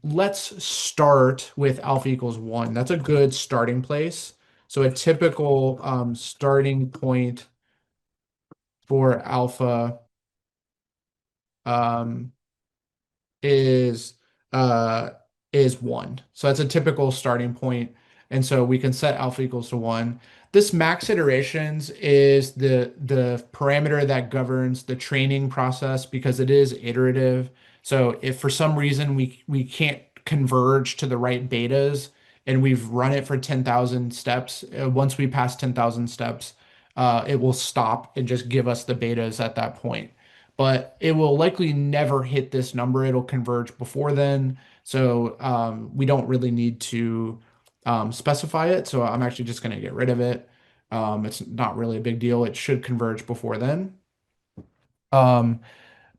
Let's start with alpha equals 1. That's a good starting place. So a typical starting point for alpha um, is uh is 1. So that's a typical starting point. And so we can set alpha equals to 1. This max iterations is the parameter that governs the training process because it is iterative. So if for some reason we can't converge to the right betas and we've run it for 10,000 steps, once we pass 10,000 steps, it will stop and just give us the betas at that point, but it will likely never hit this number. It'll converge before then. So we don't really need to specify it. So I'm actually just going to get rid of it. It's not really a big deal. It should converge before then. Um,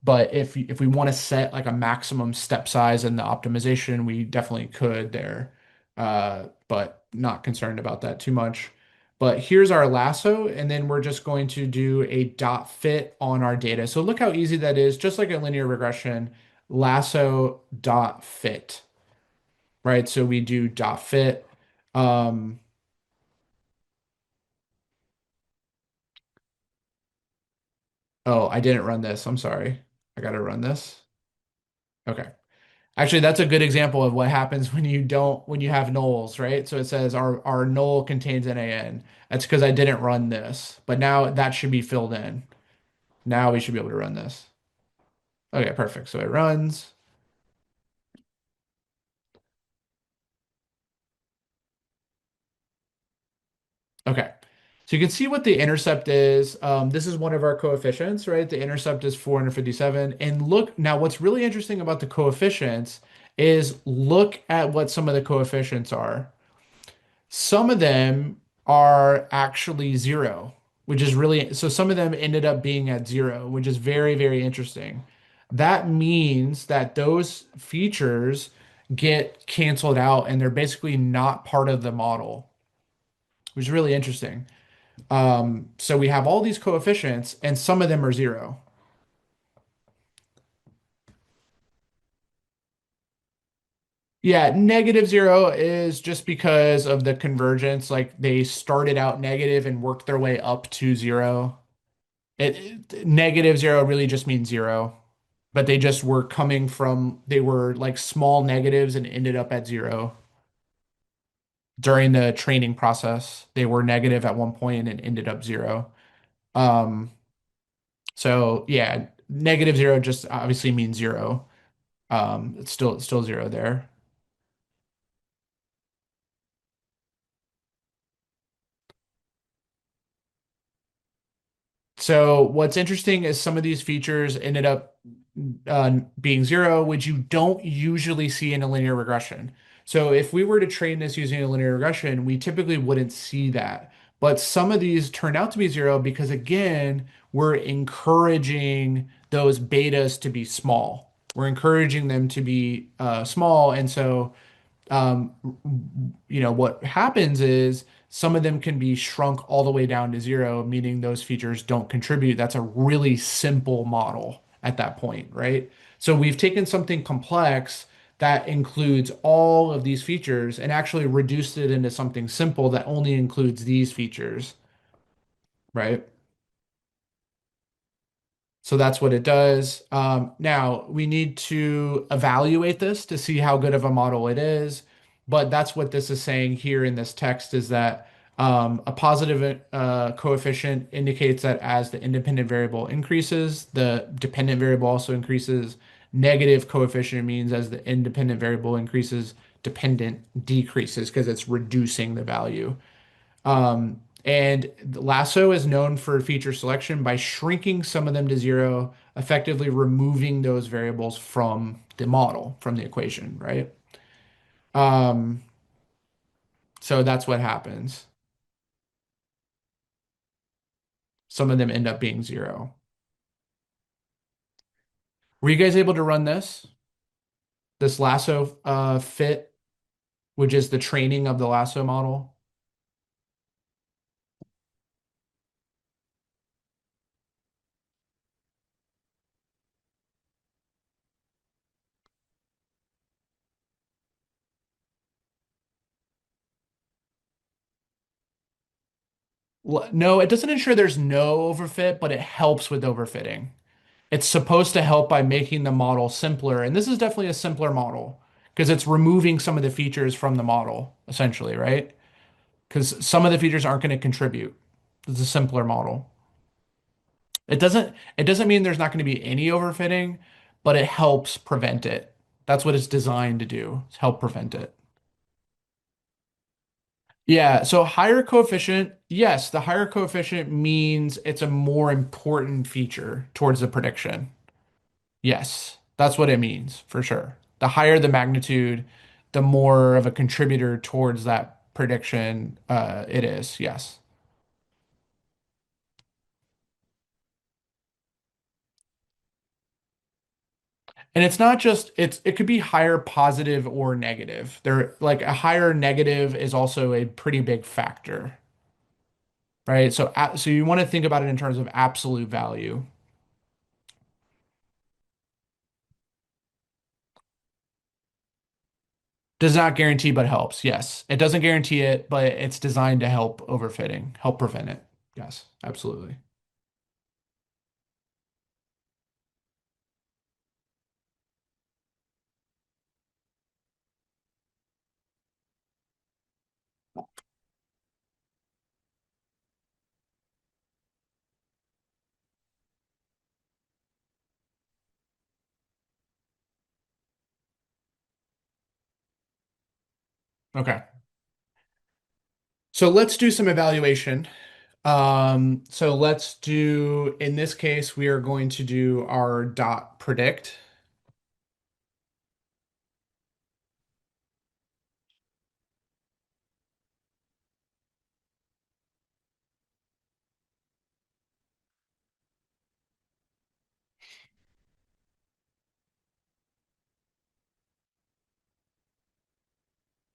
but if we want to set like a maximum step size in the optimization, we definitely could there. But not concerned about that too much. But here's our lasso, and then we're just going to do a dot fit on our data. So look how easy that is, just like a linear regression, lasso dot fit, right? So we do dot fit. Um, oh, I didn't run this. I'm sorry. I got to run this. Okay. Actually, that's a good example of what happens when you have nulls, right? So it says our null contains NaN. That's because I didn't run this, but now that should be filled in. Now we should be able to run this. Okay, perfect. So it runs. Okay. So you can see what the intercept is. This is one of our coefficients, right? The intercept is 457. And look, now what's really interesting about the coefficients is look at what some of the coefficients are. Some of them are actually zero, which is really, so some of them ended up being at zero, which is very, very interesting. That means that those features get canceled out and they're basically not part of the model, which is really interesting. So we have all these coefficients and some of them are zero. Yeah, negative zero is just because of the convergence. Like they started out negative and worked their way up to zero. Negative zero really just means zero, but they just were coming from, they were like small negatives and ended up at zero during the training process. They were negative at one point and ended up zero. Um, so yeah, negative zero just obviously means zero. It's still zero there. So what's interesting is some of these features ended up being zero, which you don't usually see in a linear regression. So if we were to train this using a linear regression, we typically wouldn't see that. But some of these turned out to be zero because, again, we're encouraging those betas to be small. We're encouraging them to be small. And so um, what happens is some of them can be shrunk all the way down to zero, meaning those features don't contribute. That's a really simple model at that point, right? So we've taken something complex that includes all of these features and actually reduced it into something simple that only includes these features, right? So that's what it does. Now we need to evaluate this to see how good of a model it is. But that's what this is saying here in this text is that a positive coefficient indicates that as the independent variable increases, the dependent variable also increases. Negative coefficient means as the independent variable increases, dependent decreases because it's reducing the value. And Lasso is known for feature selection by shrinking some of them to zero, effectively removing those variables from the model, from the equation, right? Um, so that's what happens. Some of them end up being zero. Were you guys able to run this Lasso fit, which is the training of the Lasso model? No, it doesn't ensure there's no overfit, but it helps with overfitting. It's supposed to help by making the model simpler. And this is definitely a simpler model because it's removing some of the features from the model, essentially, right? Because some of the features aren't going to contribute. It's a simpler model. It doesn't mean there's not going to be any overfitting, but it helps prevent it. That's what it's designed to do, is help prevent it. Yeah, so higher coefficient, yes, the higher coefficient means it's a more important feature towards the prediction. Yes, that's what it means for sure. The higher the magnitude, the more of a contributor towards that prediction it is. Yes. And it's not just it could be higher positive or negative. There like a higher negative is also a pretty big factor, right? So you want to think about it in terms of absolute value. Does not guarantee but helps. Yes. It doesn't guarantee it, but it's designed to help overfitting, help prevent it. Yes, absolutely. Okay. So let's do some evaluation. So let's do, in this case, we are going to do our dot predict.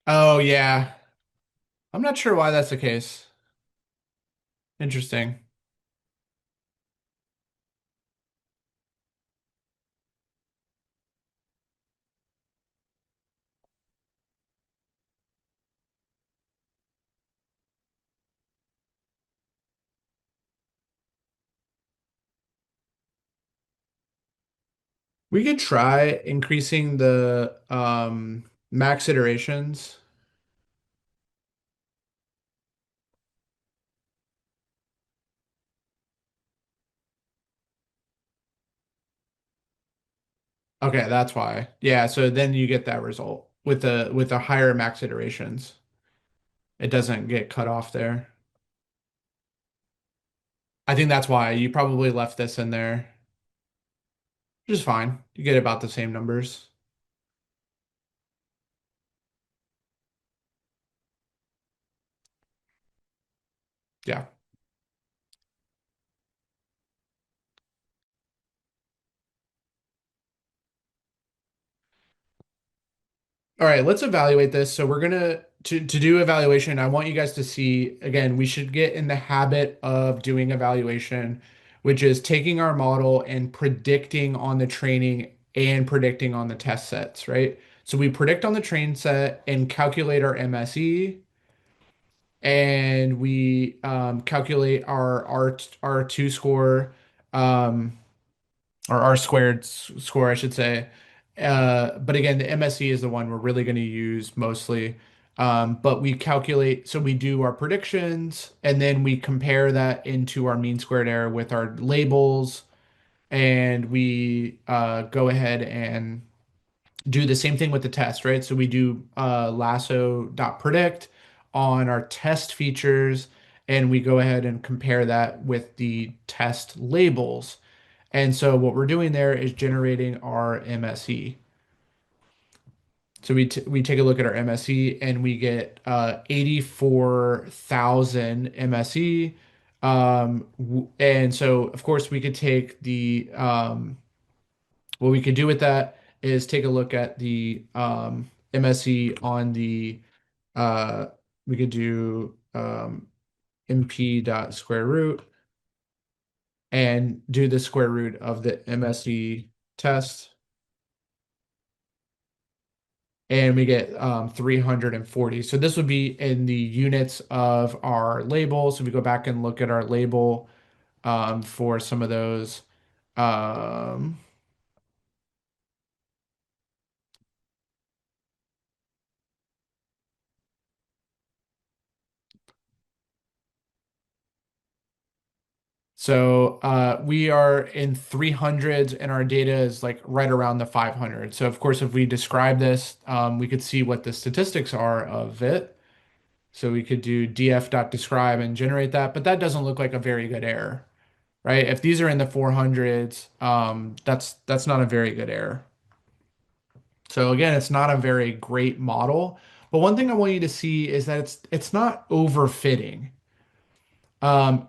Oh yeah. I'm not sure why that's the case. Interesting. We could try increasing the max iterations. Okay, that's why. Yeah, so then you get that result with the higher max iterations. It doesn't get cut off there. I think that's why you probably left this in there, which is fine. You get about the same numbers, yeah. All right, let's evaluate this. So we're gonna to do evaluation, I want you guys to see again, we should get in the habit of doing evaluation, which is taking our model and predicting on the training and predicting on the test sets, right? So we predict on the train set and calculate our MSE, and we calculate our R2 score. Um, or R squared score, I should say. But again, the MSE is the one we're really going to use mostly. But we calculate, so we do our predictions, and then we compare that into our mean squared error with our labels, and we go ahead and do the same thing with the test, right? So we do lasso.predict on our test features, and we go ahead and compare that with the test labels. And so what we're doing there is generating our MSE. So we take a look at our MSE and we get 84,000 MSE. And so of course we could take the what we could do with that is take a look at the MSE on the uh, we could do MP dot square root and do the square root of the MSE test. and we get 340. So this would be in the units of our label. So we go back and look at our label for some of those. Um, we are in 300s and our data is like right around the 500. So of course, if we describe this, we could see what the statistics are of it. So we could do df.describe and generate that, but that doesn't look like a very good error, right? If these are in the 400s, that's not a very good error. So again, it's not a very great model. But one thing I want you to see is that it's not overfitting.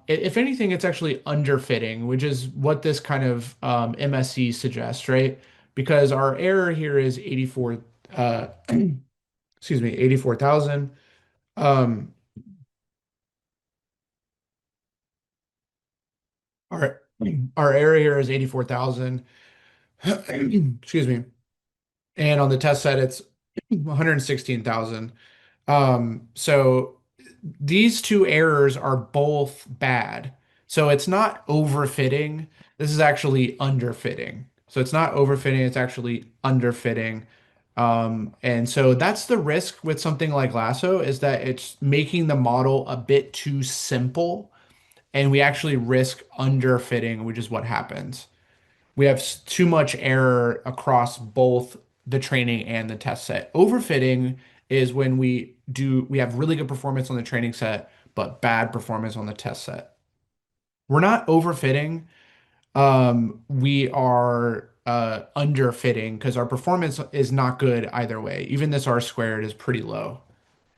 If anything, it's actually underfitting, which is what this kind of MSE suggests, right? Because our error here is 84, excuse me, 84,000. Um, our our error here is 84,000. Excuse me. And on the test set, it's 116,000. So these two errors are both bad. So it's not overfitting. This is actually underfitting. So it's not overfitting, it's actually underfitting. And so that's the risk with something like Lasso is that it's making the model a bit too simple, and we actually risk underfitting, which is what happens. We have too much error across both the training and the test set. Overfitting is when we have really good performance on the training set, but bad performance on the test set. We're not overfitting. We are underfitting because our performance is not good either way. Even this R squared is pretty low.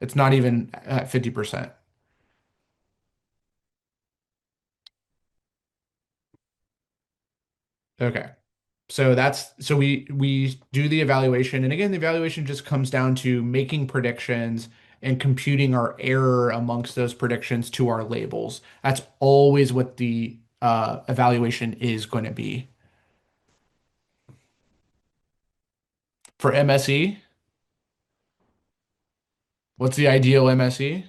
It's not even at 50%. Okay. So we do the evaluation, and again, the evaluation just comes down to making predictions and computing our error amongst those predictions to our labels. That's always what the evaluation is going to be. For MSE, what's the ideal MSE?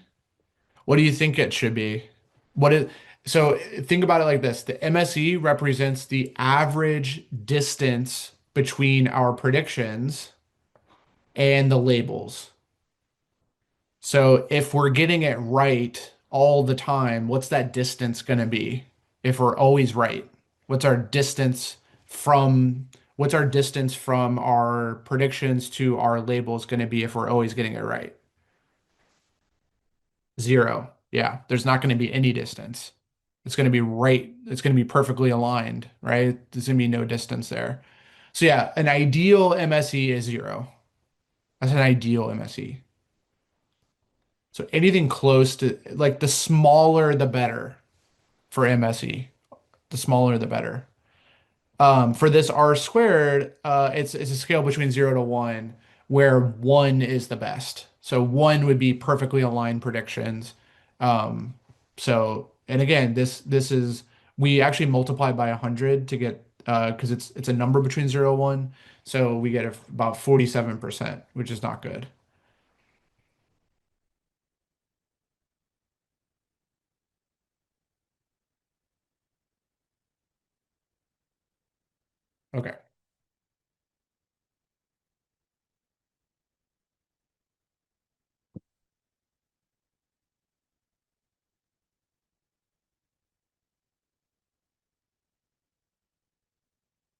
What do you think it should be? What is so think about it like this. The MSE represents the average distance between our predictions and the labels. So if we're getting it right all the time, what's that distance going to be if we're always right? What's our distance from what's our distance from our predictions to our labels going to be if we're always getting it right? Zero. Yeah, there's not going to be any distance. It's going to be right. It's going to be perfectly aligned, right? There's going to be no distance there. So yeah, an ideal MSE is zero. That's an ideal MSE. So anything close to like the smaller the better for MSE. The smaller the better. For this R squared, it's a scale between 0 to 1, where 1 is the best. So 1 would be perfectly aligned predictions. Um, and again, this is we actually multiply by 100 to get because it's a number between 0 and 1. So we get about 47%, which is not good. Okay.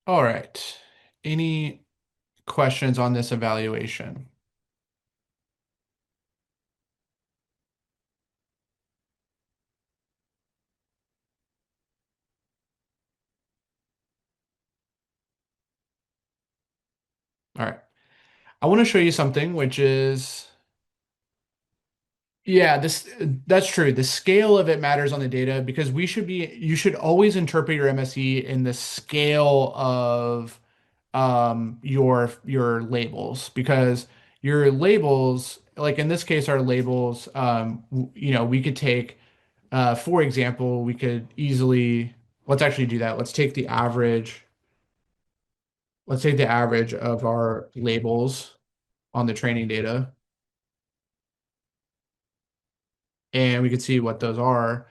All right. Any questions on this evaluation? All right. I want to show you something which is, yeah, that's true. The scale of it matters on the data because you should always interpret your MSE in the scale of your labels because your labels, like in this case, our labels, we could take, for example, we could easily, let's actually do that. Let's take the average of our labels. on the training data, and we can see what those are.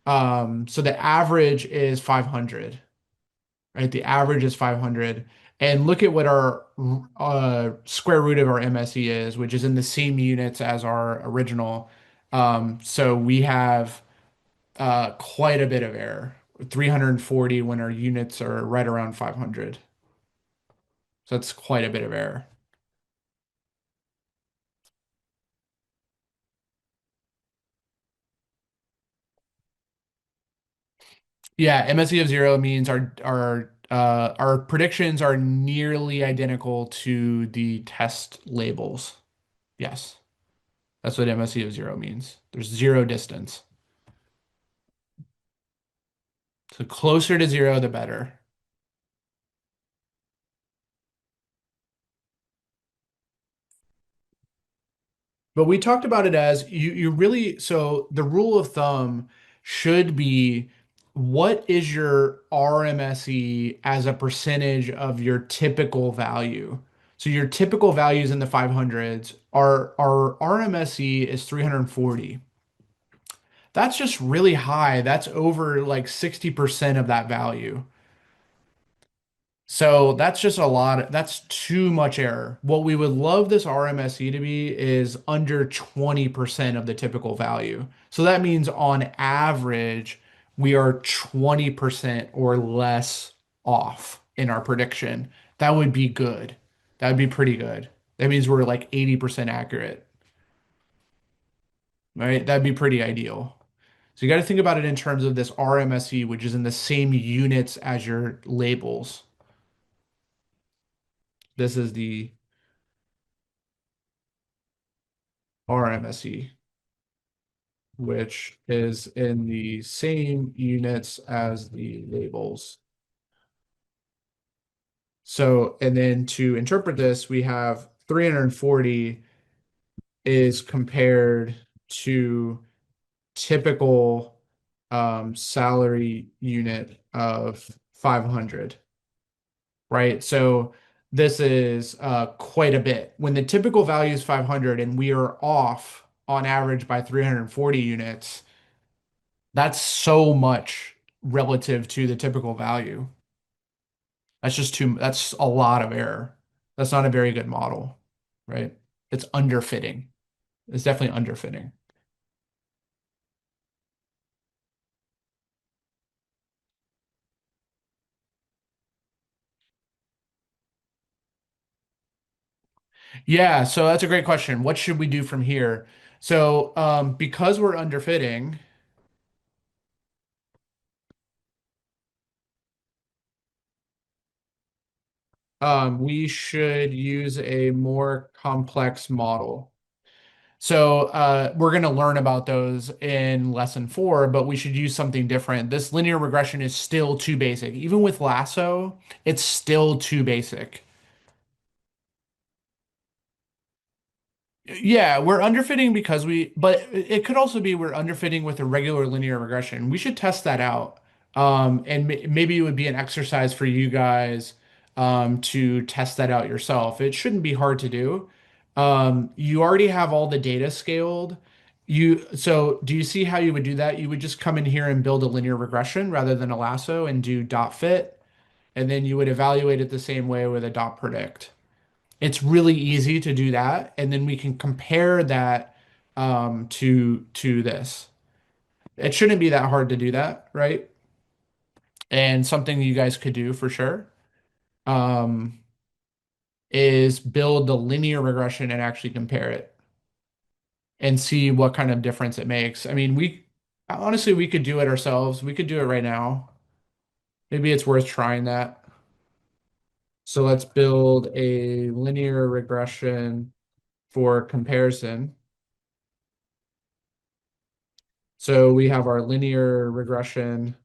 So the average is 500, right? The average is 500. And look at what our square root of our MSE is, which is in the same units as our original. So we have quite a bit of error, 340 when our units are right around 500. So that's quite a bit of error. Yeah, MSE of 0 means our predictions are nearly identical to the test labels. Yes, that's what MSE of 0 means. There's zero distance. So closer to 0, the better. But we talked about it as you really, so the rule of thumb should be what is your RMSE as a percentage of your typical value? So your typical values in the 500s, our RMSE is 340. That's just really high. That's over like 60% of that value. So that's just a lot. That's too much error. What we would love this RMSE to be is under 20% of the typical value. So that means on average, we are 20% or less off in our prediction. That would be good. That would be pretty good. That means we're like 80% accurate, right? That'd be pretty ideal. So you got to think about it in terms of this RMSE, which is in the same units as your labels. This is the RMSE, which is in the same units as the labels. So, and then to interpret this, we have 340 is compared to typical salary unit of 500, right? So this is quite a bit. When the typical value is 500 and we are off on average by 340 units, that's so much relative to the typical value. That's a lot of error. That's not a very good model, right? It's underfitting. It's definitely underfitting. Yeah, so that's a great question. What should we do from here? So, because we're underfitting, we should use a more complex model. So we're going to learn about those in lesson 4, but we should use something different. This linear regression is still too basic. Even with Lasso, it's still too basic. Yeah, we're underfitting because but it could also be we're underfitting with a regular linear regression. We should test that out. And maybe it would be an exercise for you guys to test that out yourself. It shouldn't be hard to do. You already have all the data scaled. So do you see how you would do that? You would just come in here and build a linear regression rather than a lasso and do dot fit, and then you would evaluate it the same way with a dot predict. It's really easy to do that, and then we can compare that to this. It shouldn't be that hard to do that, right? And something you guys could do for sure um, is build the linear regression and actually compare it and see what kind of difference it makes. I mean, we honestly we could do it ourselves. We could do it right now. Maybe it's worth trying that. So let's build a linear regression for comparison. So we have our linear regression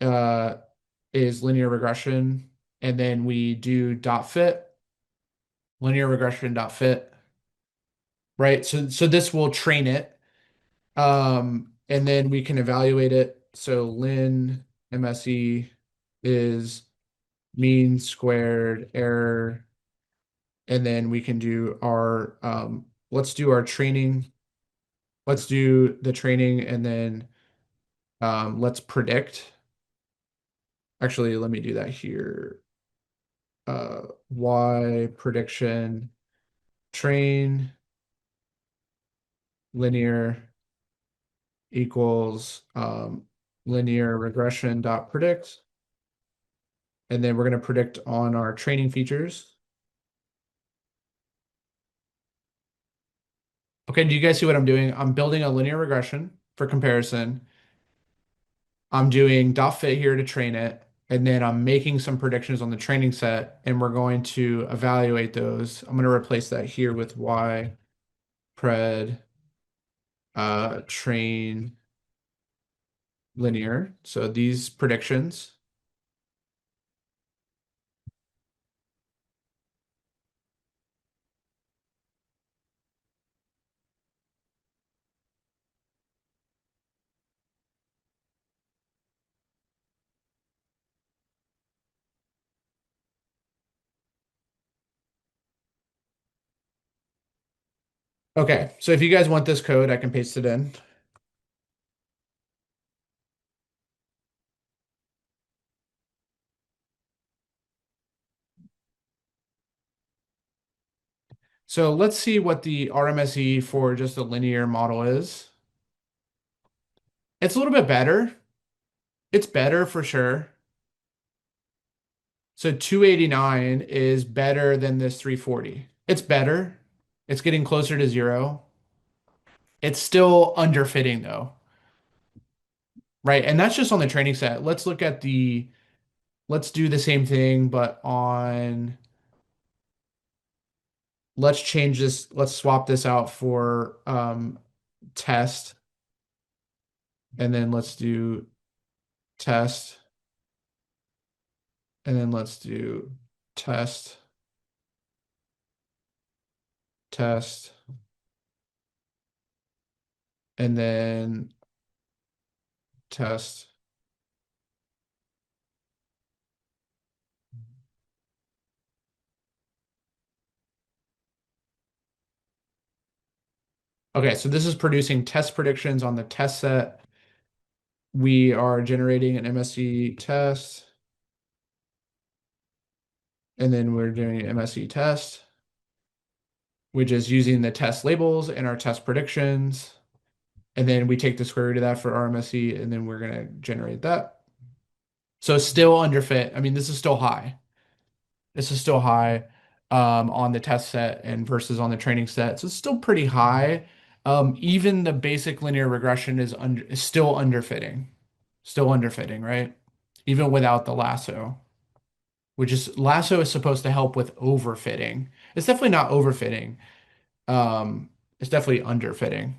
uh, is linear regression, and then we do dot fit, linear regression dot fit, right? So this will train it, and then we can evaluate it. So lin MSE is mean squared error And then we can do our, let's do our training. Let's do the training and then let's predict. Actually, let me do that here. Y prediction train linear equals linear regression dot predict. And then we're going to predict on our training features. Okay, do you guys see what I'm doing? I'm building a linear regression for comparison. I'm doing dot fit here to train it, and then I'm making some predictions on the training set, and we're going to evaluate those. I'm going to replace that here with y pred train linear. So these predictions. Okay, so if you guys want this code, I can paste it in. So let's see what the RMSE for just a linear model is. It's a little bit better. It's better for sure. So 289 is better than this 340. It's better. It's getting closer to zero. It's still underfitting though, right? And that's just on the training set. Let's look at let's do the same thing, but let's change this, let's swap this out for test, and then let's do test, and then let's do test, test, and then test. Okay, so this is producing test predictions on the test set. We are generating an MSE test, and then we're doing an MSE test, which is using the test labels and our test predictions. And then we take the square root of that for RMSE, and then we're going to generate that. So still underfit. I mean, this is still high. This is still high on the test set and versus on the training set. So it's still pretty high. Even the basic linear regression is still underfitting. Still underfitting, right? Even without the lasso, which is lasso is supposed to help with overfitting. It's definitely not overfitting. It's definitely underfitting.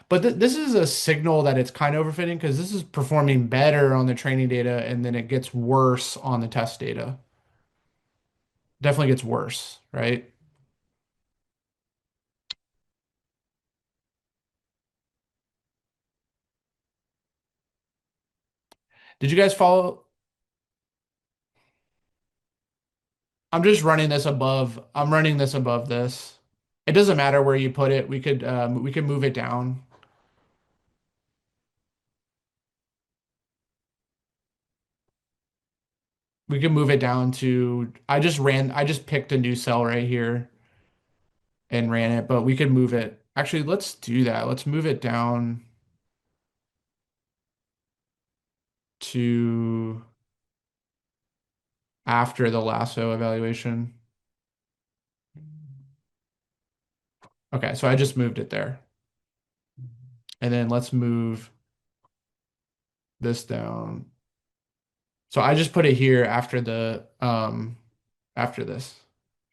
But this is a signal that it's kind of overfitting because this is performing better on the training data and then it gets worse on the test data. Definitely gets worse, right? Did you guys follow? I'm running this above this. It doesn't matter where you put it. We could move it down. We can move it down to I just picked a new cell right here and ran it, but we could move it. Actually, let's do that. Let's move it down to after the lasso evaluation. Okay, so I just moved it there. And then let's move this down. So I just put it here after this.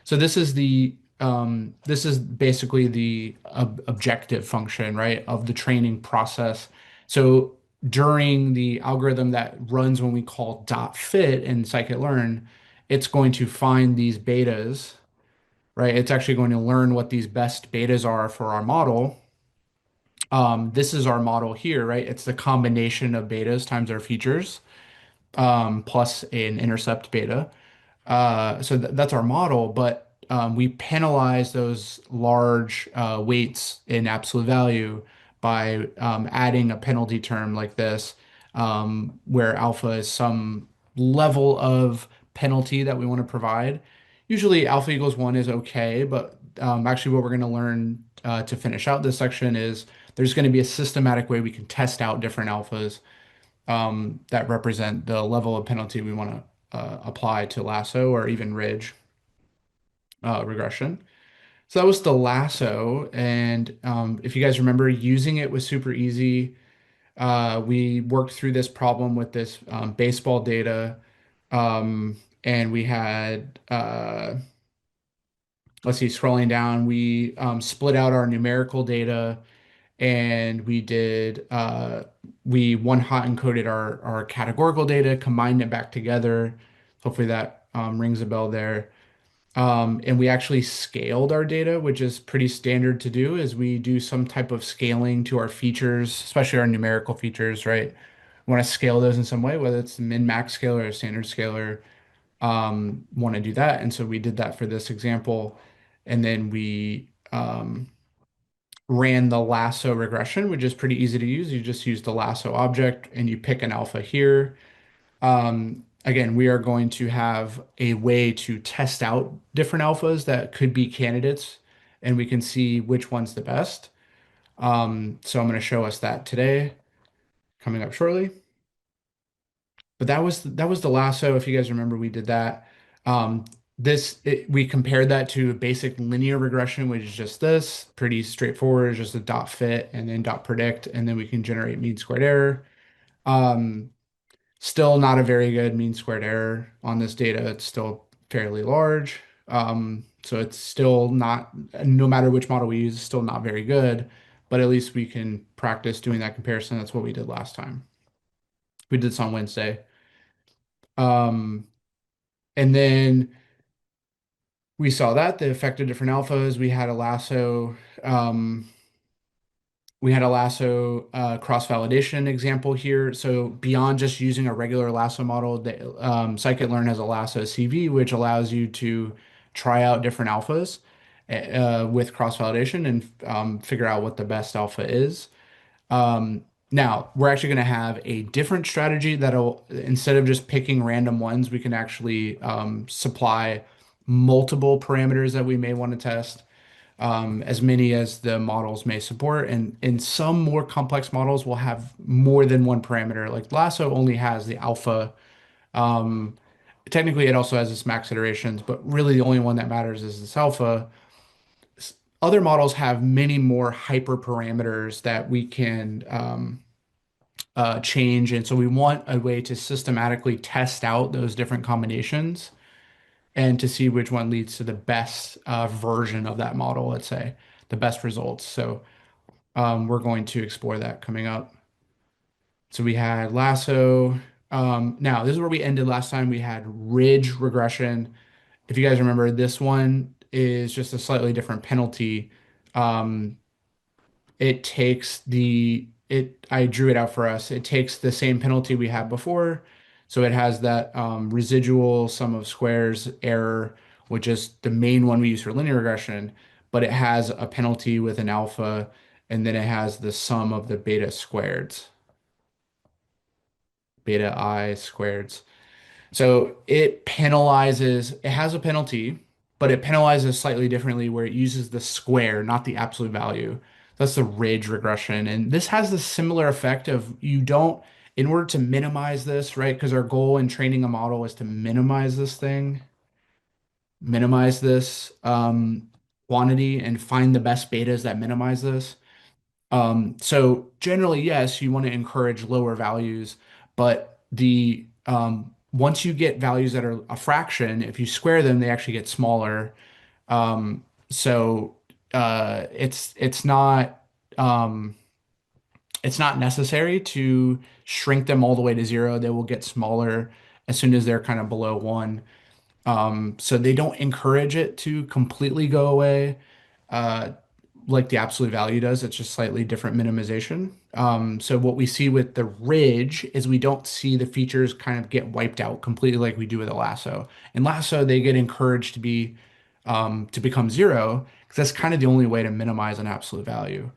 So this is basically the objective function, right, of the training process. So during the algorithm that runs when we call dot fit in scikit-learn, it's going to find these betas, right? It's actually going to learn what these best betas are for our model. This is our model here, right? It's the combination of betas times our features, plus an intercept beta. So that's our model, but we penalize those large weights in absolute value by adding a penalty term like this, where alpha is some level of penalty that we want to provide. Usually, alpha equals 1 is okay, but actually, what we're going to learn to finish out this section is there's going to be a systematic way we can test out different alphas that represent the level of penalty we want to apply to Lasso or even Ridge regression. So that was the Lasso, and if you guys remember, using it was super easy. We worked through this problem with this baseball data, and we had let's see, scrolling down, we split out our numerical data, and we one hot encoded our categorical data, combined it back together. Hopefully that rings a bell there. And we actually scaled our data, which is pretty standard to do, is we do some type of scaling to our features, especially our numerical features, right? We want to scale those in some way, whether it's min-max scaler or standard scaler, want to do that. And so we did that for this example. And then we ran the lasso regression, which is pretty easy to use. You just use the lasso object and you pick an alpha here. Again, we are going to have a way to test out different alphas that could be candidates, and we can see which one's the best. So I'm going to show us that today, coming up shortly. But that was the lasso. If you guys remember, we did that. We compared that to a basic linear regression, which is just this, pretty straightforward, it's just a dot fit and then dot predict, and then we can generate mean squared error. Um, Still not a very good mean squared error on this data. It's still fairly large. So it's still not, no matter which model we use, it's still not very good, but at least we can practice doing that comparison. That's what we did last time. We did this on Wednesday. Um, and then we saw that the effect of different alphas. Um, We had a Lasso cross-validation example here. So beyond just using a regular Lasso model, Scikit-learn has a Lasso CV, which allows you to try out different alphas with cross-validation and figure out what the best alpha is. Now, we're actually going to have a different strategy that'll, instead of just picking random ones, we can actually supply multiple parameters that we may want to test, as many as the models may support. And in some more complex models, we'll have more than one parameter. Like Lasso only has the alpha. Um, Technically, it also has its max iterations, but really the only one that matters is this alpha. Other models have many more hyperparameters that we can change. And so we want a way to systematically test out those different combinations and to see which one leads to the best version of that model, let's say, the best results. So we're going to explore that coming up. So we had Lasso. Now, this is where we ended last time. We had Ridge regression. If you guys remember, this one is just a slightly different penalty. Um, it takes I drew it out for us. It takes the same penalty we had before. So it has that residual sum of squares error, which is the main one we use for linear regression, but it has a penalty with an alpha, and then it has the sum of the beta squareds, beta I squareds. So it has a penalty, but it penalizes slightly differently where it uses the square, not the absolute value. That's the ridge regression. And this has the similar effect of in order to minimize this, right? Because our goal in training a model is to minimize this quantity and find the best betas that minimize this. So generally, yes, you want to encourage lower values, but the once you get values that are a fraction, if you square them, they actually get smaller. So um, it's not necessary to shrink them all the way to zero. They will get smaller as soon as they're kind of below one. So they don't encourage it to completely go away. Uh, like the absolute value does. It's just slightly different minimization. So what we see with the ridge is we don't see the features kind of get wiped out completely like we do with a lasso. In lasso, they get encouraged to be to become zero, because that's kind of the only way to minimize an absolute value.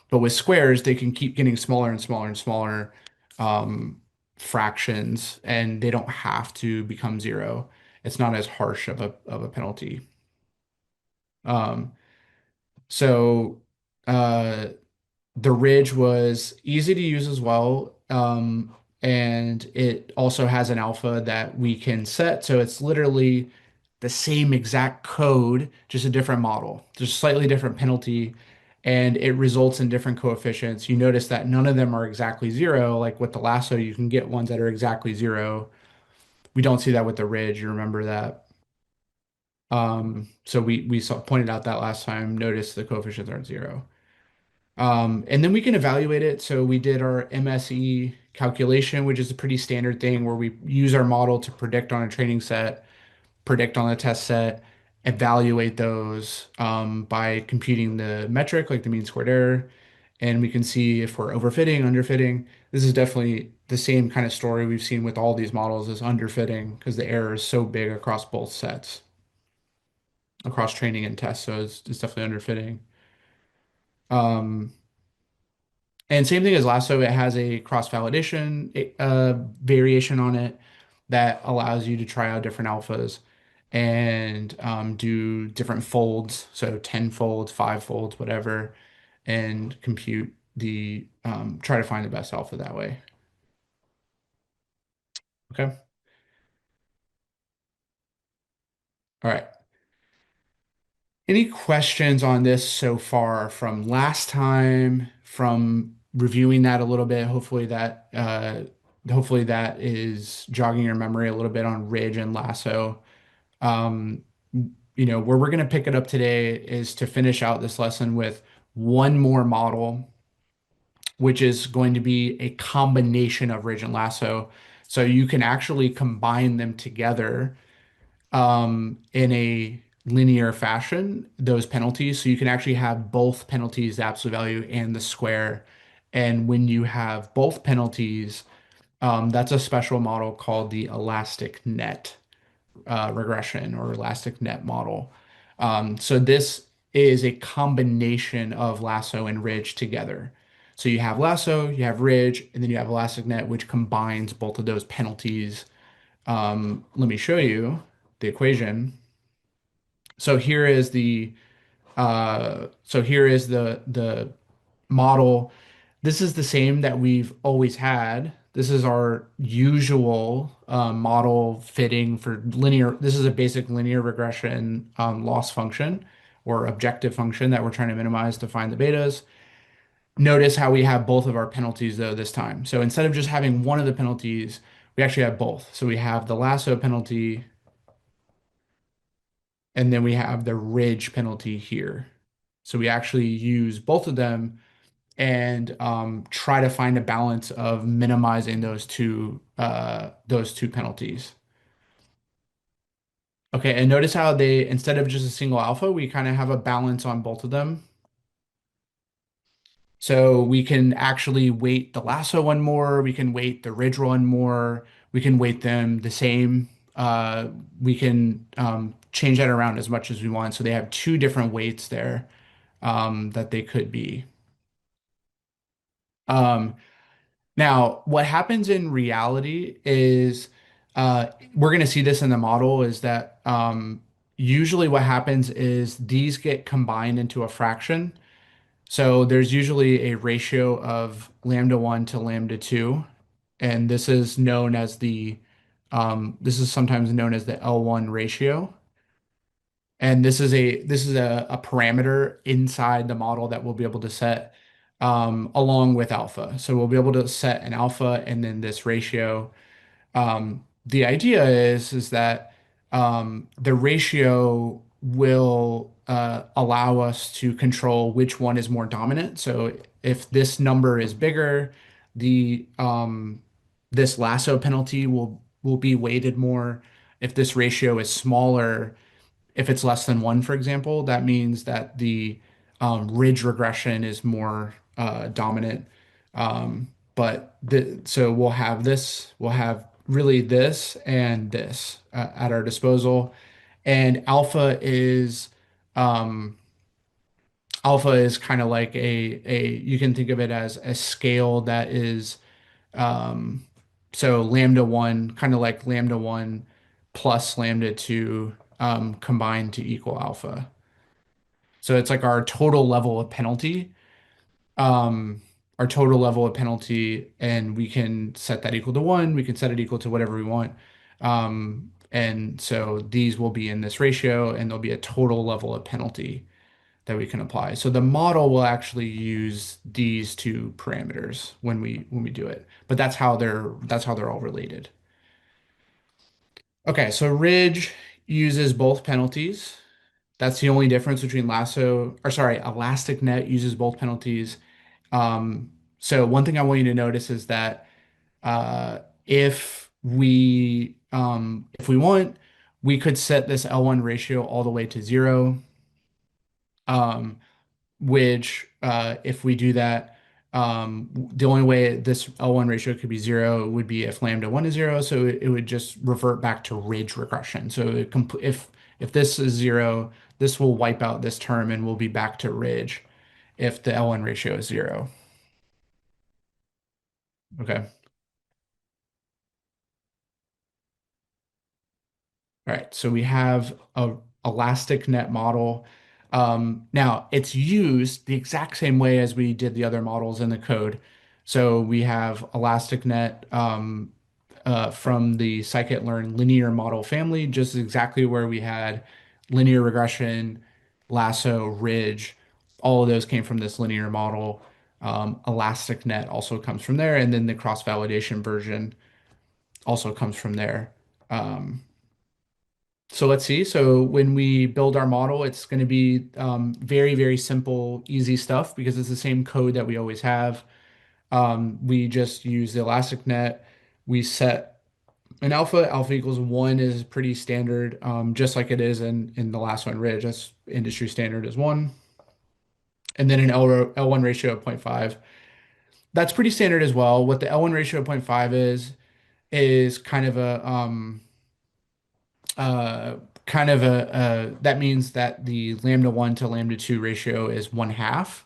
But with squares, they can keep getting smaller and smaller and smaller um, fractions, and they don't have to become zero. It's not as harsh of a penalty. Um, so uh, the ridge was easy to use as well. And it also has an alpha that we can set. So it's literally the same exact code, just a different model, just slightly different penalty. And it results in different coefficients. You notice that none of them are exactly zero. Like with the lasso, you can get ones that are exactly zero. We don't see that with the ridge. You remember that. So we saw pointed out that last time. Notice the coefficients aren't zero. And then we can evaluate it. So we did our MSE calculation, which is a pretty standard thing where we use our model to predict on a training set, predict on a test set, evaluate those by computing the metric, like the mean squared error. And we can see if we're overfitting, underfitting. This is definitely the same kind of story we've seen with all these models is underfitting because the error is so big across both sets, across training and test. So it's definitely underfitting. Um, And same thing as Lasso, it has a cross-validation variation on it that allows you to try out different alphas and do different folds, so 10 folds, 5 folds, whatever, and compute try to find the best alpha that way. Okay. All right. Any questions on this so far from last time, from reviewing that a little bit? Hopefully that is jogging your memory a little bit on Ridge and Lasso. Um, where we're going to pick it up today is to finish out this lesson with one more model, which is going to be a combination of Ridge and Lasso. So you can actually combine them together in a linear fashion, those penalties. So you can actually have both penalties, the absolute value and the square. And when you have both penalties, that's a special model called the elastic net regression or elastic net model. So this is a combination of Lasso and Ridge together. So you have Lasso, you have Ridge, and then you have elastic net, which combines both of those penalties. Let me show you the equation. So here is the model. This is the same that we've always had. This is our usual model fitting for linear. This is a basic linear regression loss function or objective function that we're trying to minimize to find the betas. Notice how we have both of our penalties though this time. So instead of just having one of the penalties, we actually have both. So we have the lasso penalty and then we have the ridge penalty here. So we actually use both of them and try to find a balance of minimizing those two penalties. Okay, and notice how they instead of just a single alpha, we kind of have a balance on both of them. So we can actually weight the lasso one more, we can weight the ridge one more, we can weight them the same. We can change that around as much as we want. So they have two different weights there that they could be. Um, Now, what happens in reality is we're going to see this in the model is that usually what happens is these get combined into a fraction. So there's usually a ratio of lambda 1 to lambda 2. And this is sometimes known as the L1 ratio. And this is a parameter inside the model that we'll be able to set along with alpha. So we'll be able to set an alpha and then this ratio. The idea is that the ratio will allow us to control which one is more dominant. So if this number is bigger, the this lasso penalty will be weighted more. If this ratio is smaller, if it's less than one, for example, that means that the ridge regression is more dominant. So we'll have really this and this at our disposal. And um, alpha is kind of like a you can think of it as a scale that is um, so lambda one, kind of like lambda one plus lambda two combined to equal alpha. So it's like our total level of penalty, um, and we can set that equal to one. We can set it equal to whatever we want. And so these will be in this ratio, and there'll be a total level of penalty that we can apply. So the model will actually use these two parameters when we do it. But that's how they're all related. Okay, so Ridge uses both penalties. That's the only difference between Elastic Net uses both penalties. So one thing I want you to notice is that if we want, we could set this L1 ratio all the way to 0. Um, which if we do that, the only way this L1 ratio could be 0 would be if lambda 1 is 0. So it would just revert back to ridge regression. So if this is 0, this will wipe out this term and we'll be back to ridge if the L1 ratio is 0. Okay. All right, so we have a elastic net model. Now it's used the exact same way as we did the other models in the code. So we have elastic net from the scikit-learn linear model family, just exactly where we had linear regression, lasso, ridge. All of those came from this linear model. Elastic net also comes from there, and then the cross-validation version also comes from there. Um, so let's see. So when we build our model, it's going to be very, very simple, easy stuff because it's the same code that we always have. We just use the elastic net. We set an alpha. Alpha equals 1 is pretty standard, just like it is in the last one, Ridge. That's industry standard is 1. And then an L1 ratio of 0.5. That's pretty standard as well. What the L1 ratio of 0.5 is uh, that means that the lambda 1 to lambda 2 ratio is 1/2.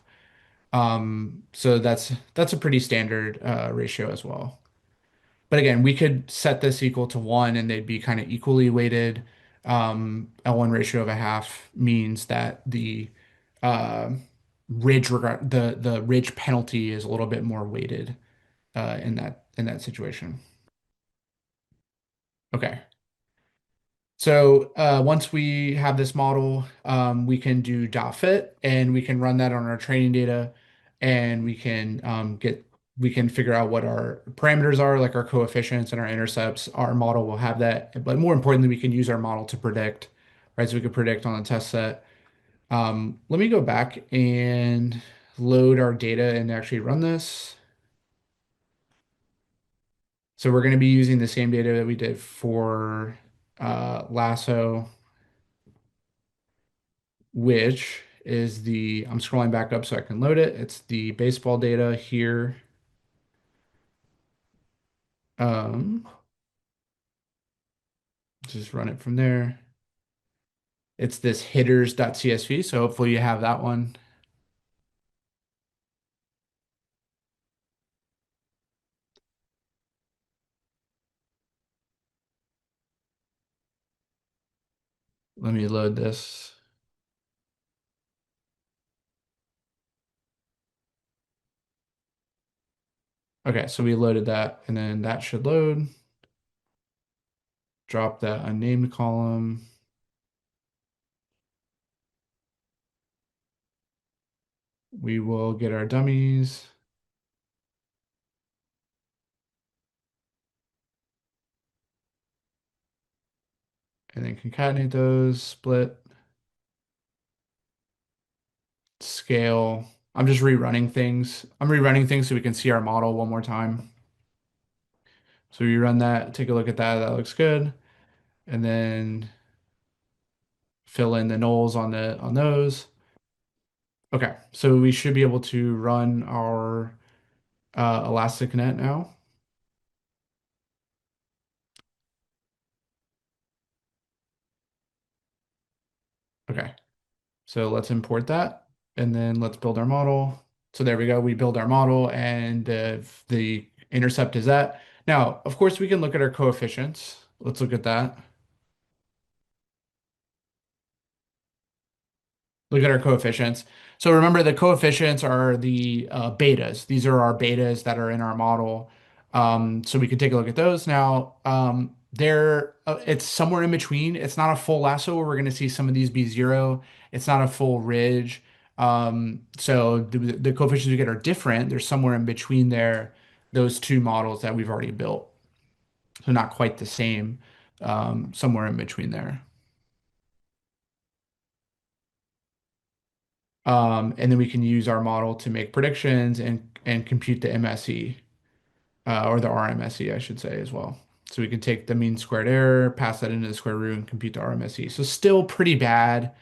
So that's a pretty standard ratio as well. But again, we could set this equal to 1 and they'd be kind of equally weighted. L1 ratio of a half means that uh, the ridge penalty is a little bit more weighted in that situation. Okay. So once we have this model, we can do dot fit and we can run that on our training data and we can figure out what our parameters are, like our coefficients and our intercepts. Our model will have that. But more importantly, we can use our model to predict, right? So we could predict on the test set. Let me go back and load our data and actually run this. So we're going to be using the same data that we did for Lasso, which is I'm scrolling back up so I can load it. It's the baseball data here. Um, just run it from there. It's this hitters.csv, so hopefully you have that one. Let me load this. Okay, so we loaded that, and then that should load. Drop that unnamed column. We will get our dummies. And then concatenate those, split, scale. I'm just rerunning things. I'm rerunning things so we can see our model one more time. So we run that, take a look at that. That looks good. And then fill in the nulls on those. Okay, so we should be able to run our Elastic Net now. So let's import that and then let's build our model. So there we go. We build our model and the intercept is that. Now, of course, we can look at our coefficients. Let's look at that. Look at our coefficients. So remember, the coefficients are the betas. These are our betas that are in our model. So we can take a look at those now. It's somewhere in between. It's not a full lasso where we're going to see some of these be zero. It's not a full ridge. So the coefficients we get are different. They're somewhere in between there, those two models that we've already built. So not quite the same, somewhere in between there. And then we can use our model to make predictions and compute the MSE or the RMSE, I should say, as well. So we can take the mean squared error, pass that into the square root, and compute the RMSE. So still pretty bad.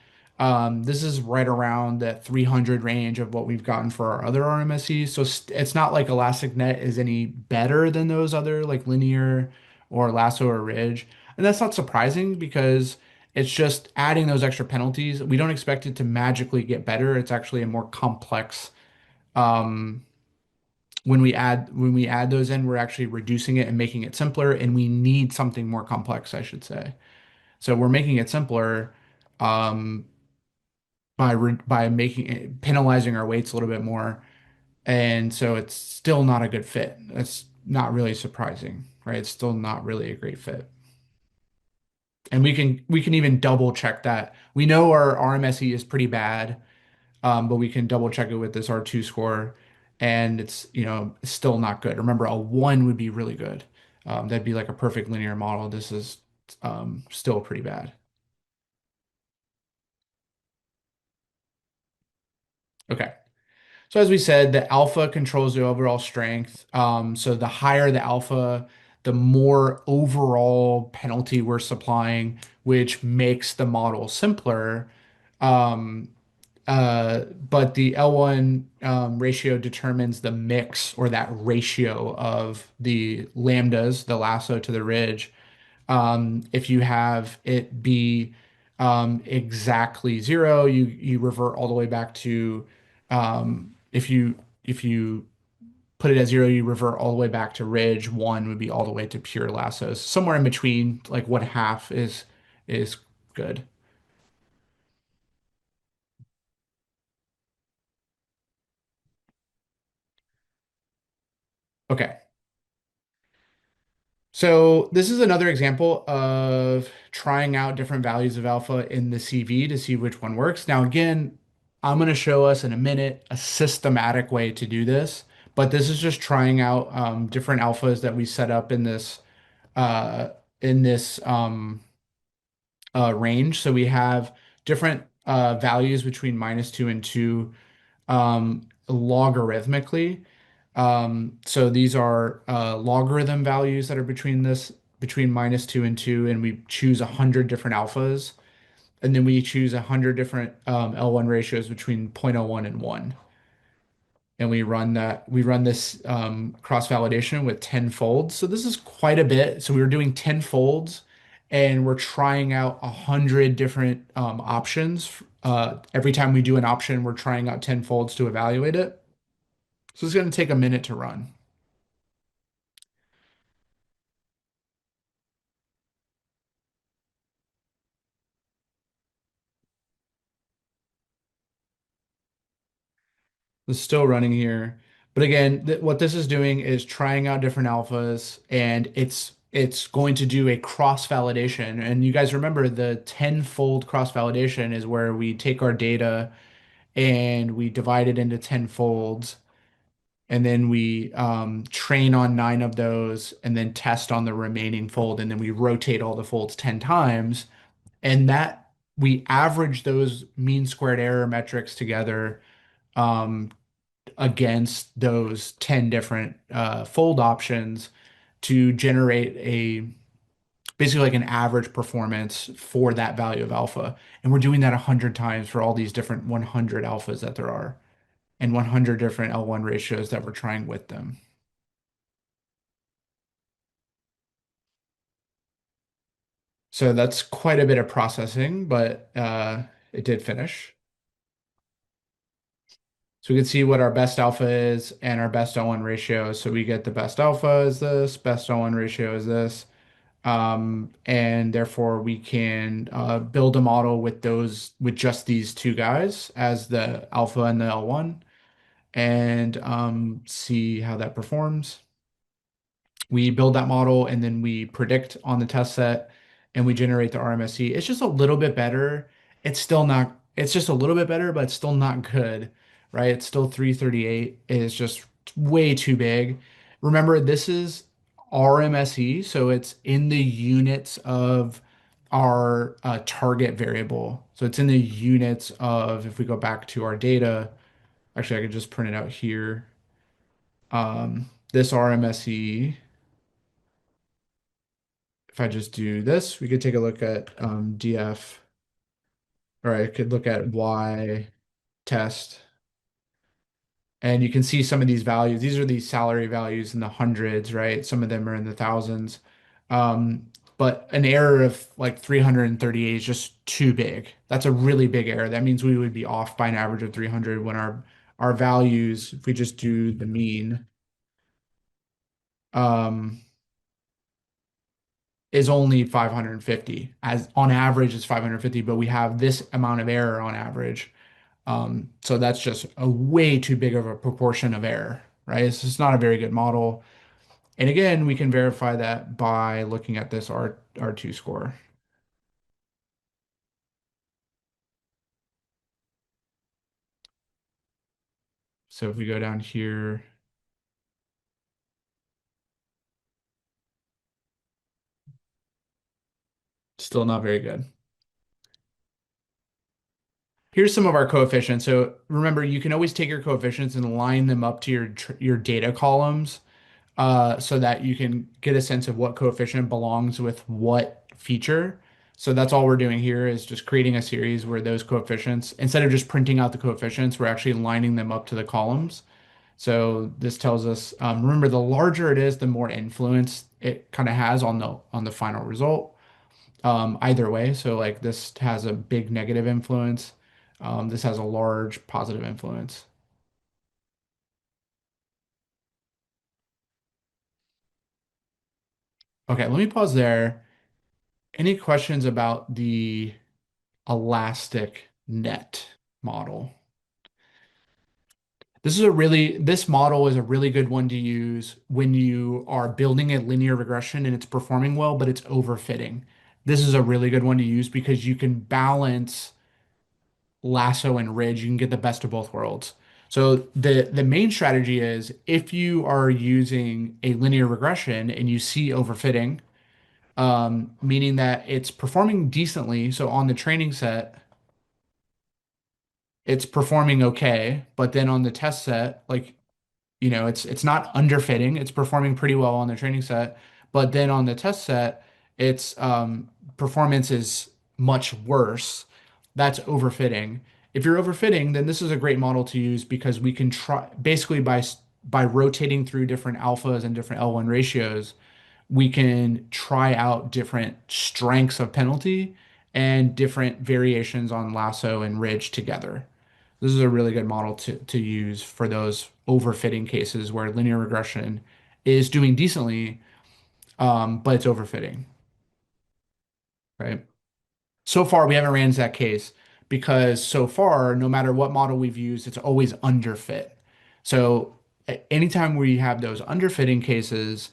This is right around that 300 range of what we've gotten for our other RMSE. So it's not like ElasticNet is any better than those other like linear or lasso or ridge. And that's not surprising because it's just adding those extra penalties. We don't expect it to magically get better. It's actually a more complex um, when we add those in, we're actually reducing it and making it simpler, and we need something more complex, I should say. So we're making it simpler um, by making it, penalizing our weights a little bit more, and so it's still not a good fit. That's not really surprising, right? It's still not really a great fit. And we can even double check that. We know our RMSE is pretty bad, but we can double check it with this R2 score, and it's still not good. Remember, a one would be really good. That'd be like a perfect linear model. This is still pretty bad. Okay. So as we said, the alpha controls the overall strength. So the higher the alpha, the more overall penalty we're supplying, which makes the model simpler. Um, but the L1 ratio determines the mix or that ratio of the lambdas, the lasso to the ridge. If you have it be exactly zero, you revert all the way back to if you put it at zero, you revert all the way back to ridge. One would be all the way to pure lassos. Somewhere in between, like what half is good. Okay. So this is another example of trying out different values of alpha in the CV to see which one works. Now, again, I'm going to show us in a minute a systematic way to do this, but this is just trying out different alphas that we set up uh, in this range. So we have different values between -2 and 2 logarithmically. So these are logarithm values that are between -2 and 2, and we choose 100 different alphas, and then we choose 100 different L1 ratios between zero point zero 0.01 and 1. And we run this cross-validation with 10 folds. So this is quite a bit. So we were doing 10 folds and we're trying out 100 different options. Every time we do an option, we're trying out 10 folds to evaluate it. So it's going to take a minute to run. It's still running here. But again, what this is doing is trying out different alphas, and it's going to do a cross validation. And you guys remember the tenfold cross validation is where we take our data and we divide it into 10 folds, and then we train on 9 of those, and then test on the remaining fold, and then we rotate all the folds 10 times, and that we average those mean squared error metrics together. Um, Against those 10 different fold options to generate a basically like an average performance for that value of alpha. And we're doing that 100 times for all these different 100 alphas that there are and 100 different L1 ratios that we're trying with them. So that's quite a bit of processing, but it did finish. So we can see what our best alpha is and our best L1 ratio. So we get the best alpha is this, best L1 ratio is this. And therefore we can build a model with those with just these two guys as the alpha and the L1 and see how that performs. We build that model and then we predict on the test set and we generate the RMSE. It's just a little bit better. It's still not, it's just a little bit better, but it's still not good, right? It's still 338. It's just way too big. Remember, this is RMSE, so it's in the units of our target variable. So it's in the units of, if we go back to our data, actually, I could just print it out here. This RMSE. If I just do this, we could take a look at DF, or I could look at Y test, and you can see some of these values. These are these salary values in the hundreds, right? Some of them are in the thousands. Um, but an error of like 338 is just too big. That's a really big error. That means we would be off by an average of 300 when our values, if we just do the mean, um, is only 550. As on average, it's 550, but we have this amount of error on average. So that's just a way too big of a proportion of error, right? It's just not a very good model. And again, we can verify that by looking at this R2 score. So if we go down here, still not very good. Here's some of our coefficients. So remember, you can always take your coefficients and line them up to your data columns so that you can get a sense of what coefficient belongs with what feature. So that's all we're doing here is just creating a series where those coefficients, instead of just printing out the coefficients, we're actually lining them up to the columns. So this tells us, remember, the larger it is, the more influence it kind of has on the final result. Either way, so like this has a big negative influence. This has a large positive influence. Okay, let me pause there. Any questions about the elastic net model? This model is a really good one to use when you are building a linear regression and it's performing well, but it's overfitting. This is a really good one to use because you can balance Lasso and Ridge. You can get the best of both worlds. So the main strategy is if you are using a linear regression and you see overfitting, meaning that it's performing decently. So on the training set, it's performing okay, but then on the test set, like it's not underfitting. It's performing pretty well on the training set, but then on the test set, its performance is much worse. That's overfitting. If you're overfitting, then this is a great model to use because we can try basically by rotating through different alphas and different L1 ratios, we can try out different strengths of penalty and different variations on lasso and ridge together. This is a really good model to use for those overfitting cases where linear regression is doing decently, but it's overfitting, right? So far, we haven't ran into that case because so far, no matter what model we've used, it's always underfit. So anytime we have those underfitting cases,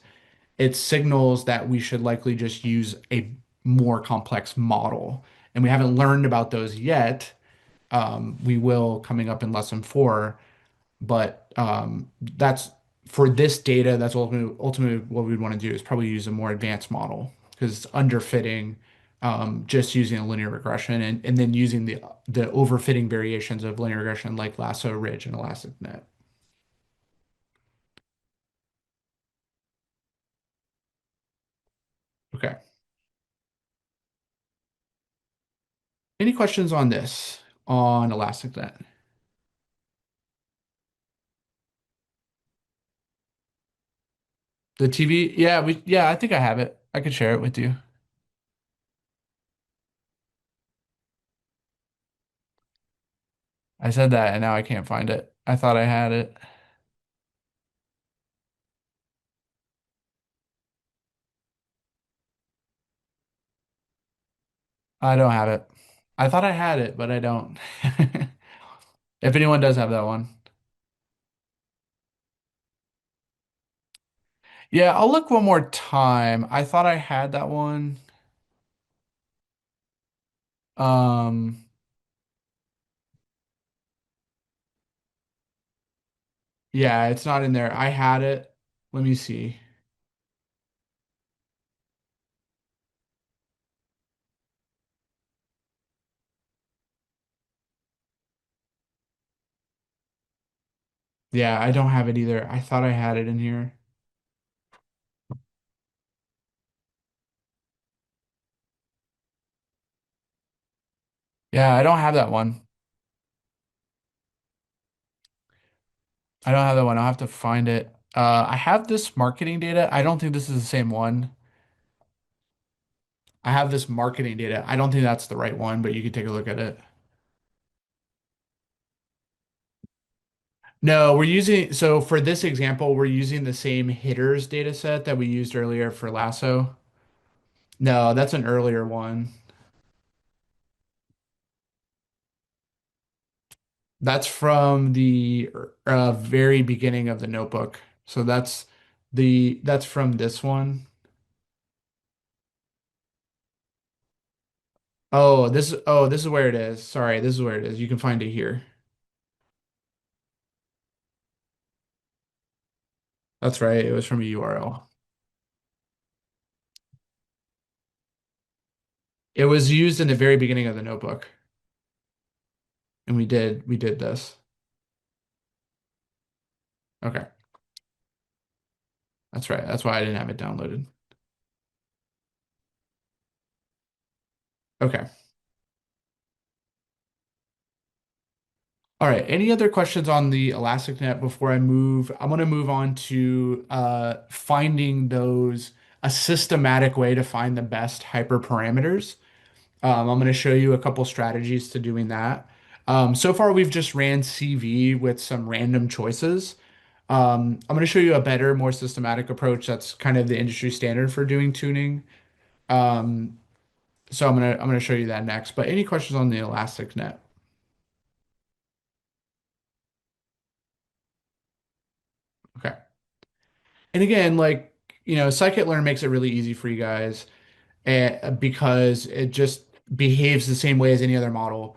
it signals that we should likely just use a more complex model. And we haven't learned about those yet. We will coming up in lesson 4, but that's for this data, that's ultimately what we'd want to do is probably use a more advanced model because it's underfitting just using a linear regression and then using the overfitting variations of linear regression like lasso, ridge, and elastic net. Okay. Any questions on this on elastic net? The TV? Yeah, I think I have it. I could share it with you. I said that and now I can't find it. I thought I had it. I don't have it. I thought I had it, but I don't. If anyone does have that one. Yeah, I'll look one more time. I thought I had that one. Um, yeah, it's not in there. I had it. Let me see. Yeah, I don't have it either. I thought I had it in here. Yeah, I don't have that one. I don't have that one. I'll have to find it. I have this marketing data. I don't think this is the same one. I have this marketing data. I don't think that's the right one, but you can take a look at it. No, we're using, so for this example, we're using the same hitters data set that we used earlier for Lasso. No, that's an earlier one. That's from the very beginning of the notebook. So that's from this one. Oh, this is where it is. Sorry, this is where it is. You can find it here. That's right. It was from a URL. It was used in the very beginning of the notebook, and we did this. Okay, that's right. That's why I didn't have it downloaded. Okay. All right. Any other questions on the ElasticNet before I move? I'm going to move on to finding a systematic way to find the best hyperparameters. I'm going to show you a couple strategies to doing that. So far, we've just ran CV with some random choices. I'm going to show you a better, more systematic approach that's kind of the industry standard for doing tuning. Um, so I'm gonna show you that next. But any questions on the Elastic Net? Okay. And again, like Scikit-learn makes it really easy for you guys because it just behaves the same way as any other model.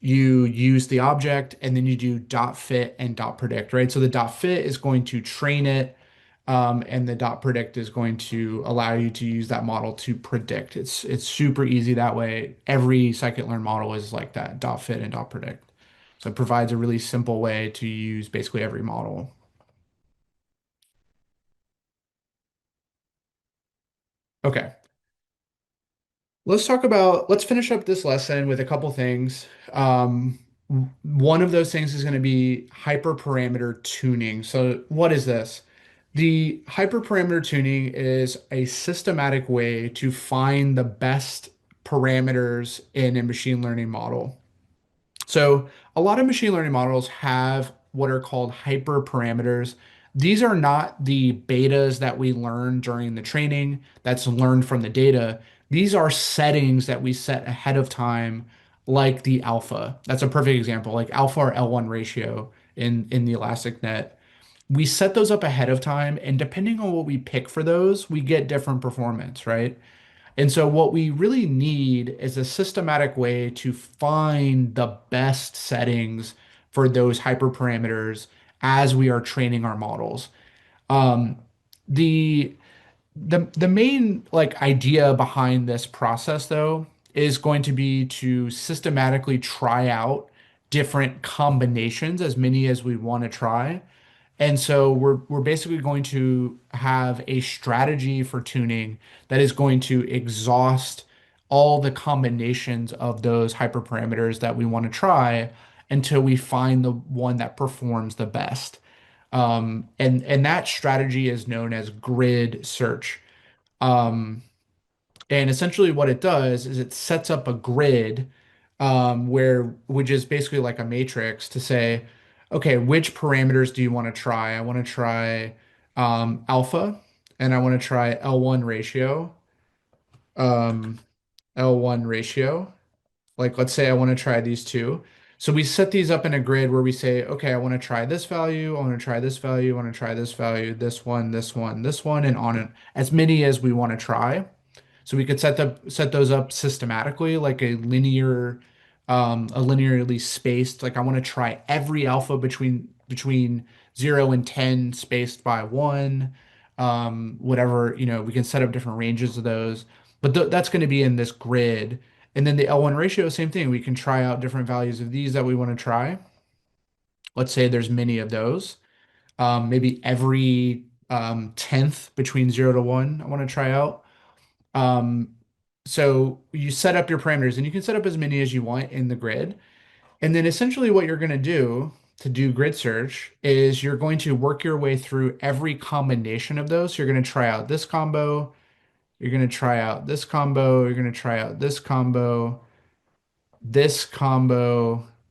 You use the object and then you do dot fit and dot predict, right? So the dot fit is going to train it, and the dot predict is going to allow you to use that model to predict. It's super easy that way. Every scikit-learn model is like that, dot fit and dot predict. So it provides a really simple way to use basically every model. Okay. Let's finish up this lesson with a couple things. One of those things is going to be hyperparameter tuning. So what is this? The hyperparameter tuning is a systematic way to find the best parameters in a machine learning model. So a lot of machine learning models have what are called hyperparameters. These are not the betas that we learn during the training that's learned from the data. These are settings that we set ahead of time, like the alpha. That's a perfect example, like alpha or L1 ratio in the Elastic Net. We set those up ahead of time, and depending on what we pick for those, we get different performance, right? And so, what we really need is a systematic way to find the best settings for those hyperparameters as we are training our models. Um, the the main like idea behind this process, though, is going to be to systematically try out different combinations, as many as we want to try. And so we're basically going to have a strategy for tuning that is going to exhaust all the combinations of those hyperparameters that we want to try until we find the one that performs the best. And that strategy is known as grid search. Um, and essentially what it does is it sets up a grid where which is basically like a matrix to say, okay, which parameters do you want to try? I want to try alpha, and I want to try L1 ratio, um, L1 ratio. Like, let's say I want to try these two. So we set these up in a grid where we say, okay, I want to try this value, I want to try this value, I want to try this value, this one, this one, and on and as many as we want to try. So we could set those up systematically, like a linearly spaced. Like I want to try every alpha between 0 and 10 spaced by one. Whatever, we can set up different ranges of those. But that's going to be in this grid. And then the L1 ratio, same thing. We can try out different values of these that we want to try. Let's say there's many of those. Maybe every tenth between 0 to 1, I want to try out. Um, so you set up your parameters and you can set up as many as you want in the grid. And then essentially what you're going to do grid search is you're going to work your way through every combination of those. So you're going to try out this combo, you're going to try out this combo, you're going to try out this combo.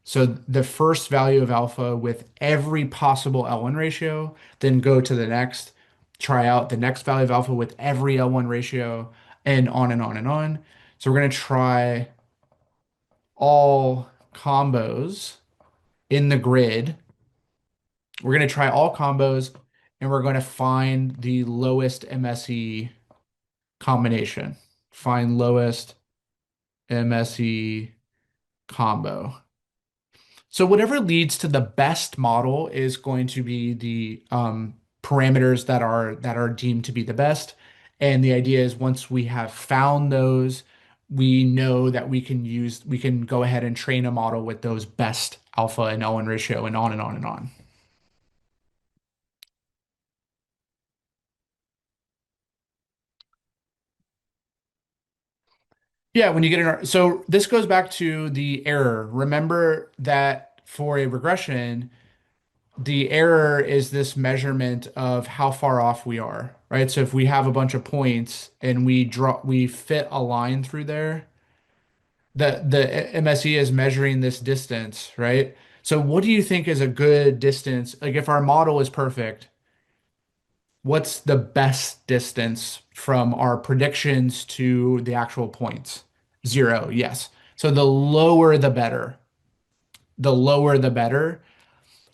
So the first value of alpha with every possible L1 ratio, then go to the next, try out the next value of alpha with every L1 ratio, and on and on and on. So we're going to try all combos in the grid. We're going to try all combos and we're going to find the lowest MSE combination. Find lowest MSE combo. So whatever leads to the best model is going to be the parameters that are deemed to be the best. And the idea is once we have found those, we know that we can go ahead and train a model with those best alpha and L1 ratio and on and on and on. Yeah, when you get so this goes back to the error. Remember that for a regression, the error is this measurement of how far off we are, right? So if we have a bunch of points and we fit a line through there, the MSE is measuring this distance, right? So what do you think is a good distance? Like if our model is perfect, what's the best distance from our predictions to the actual points? 0, yes. So the lower the better. The lower the better.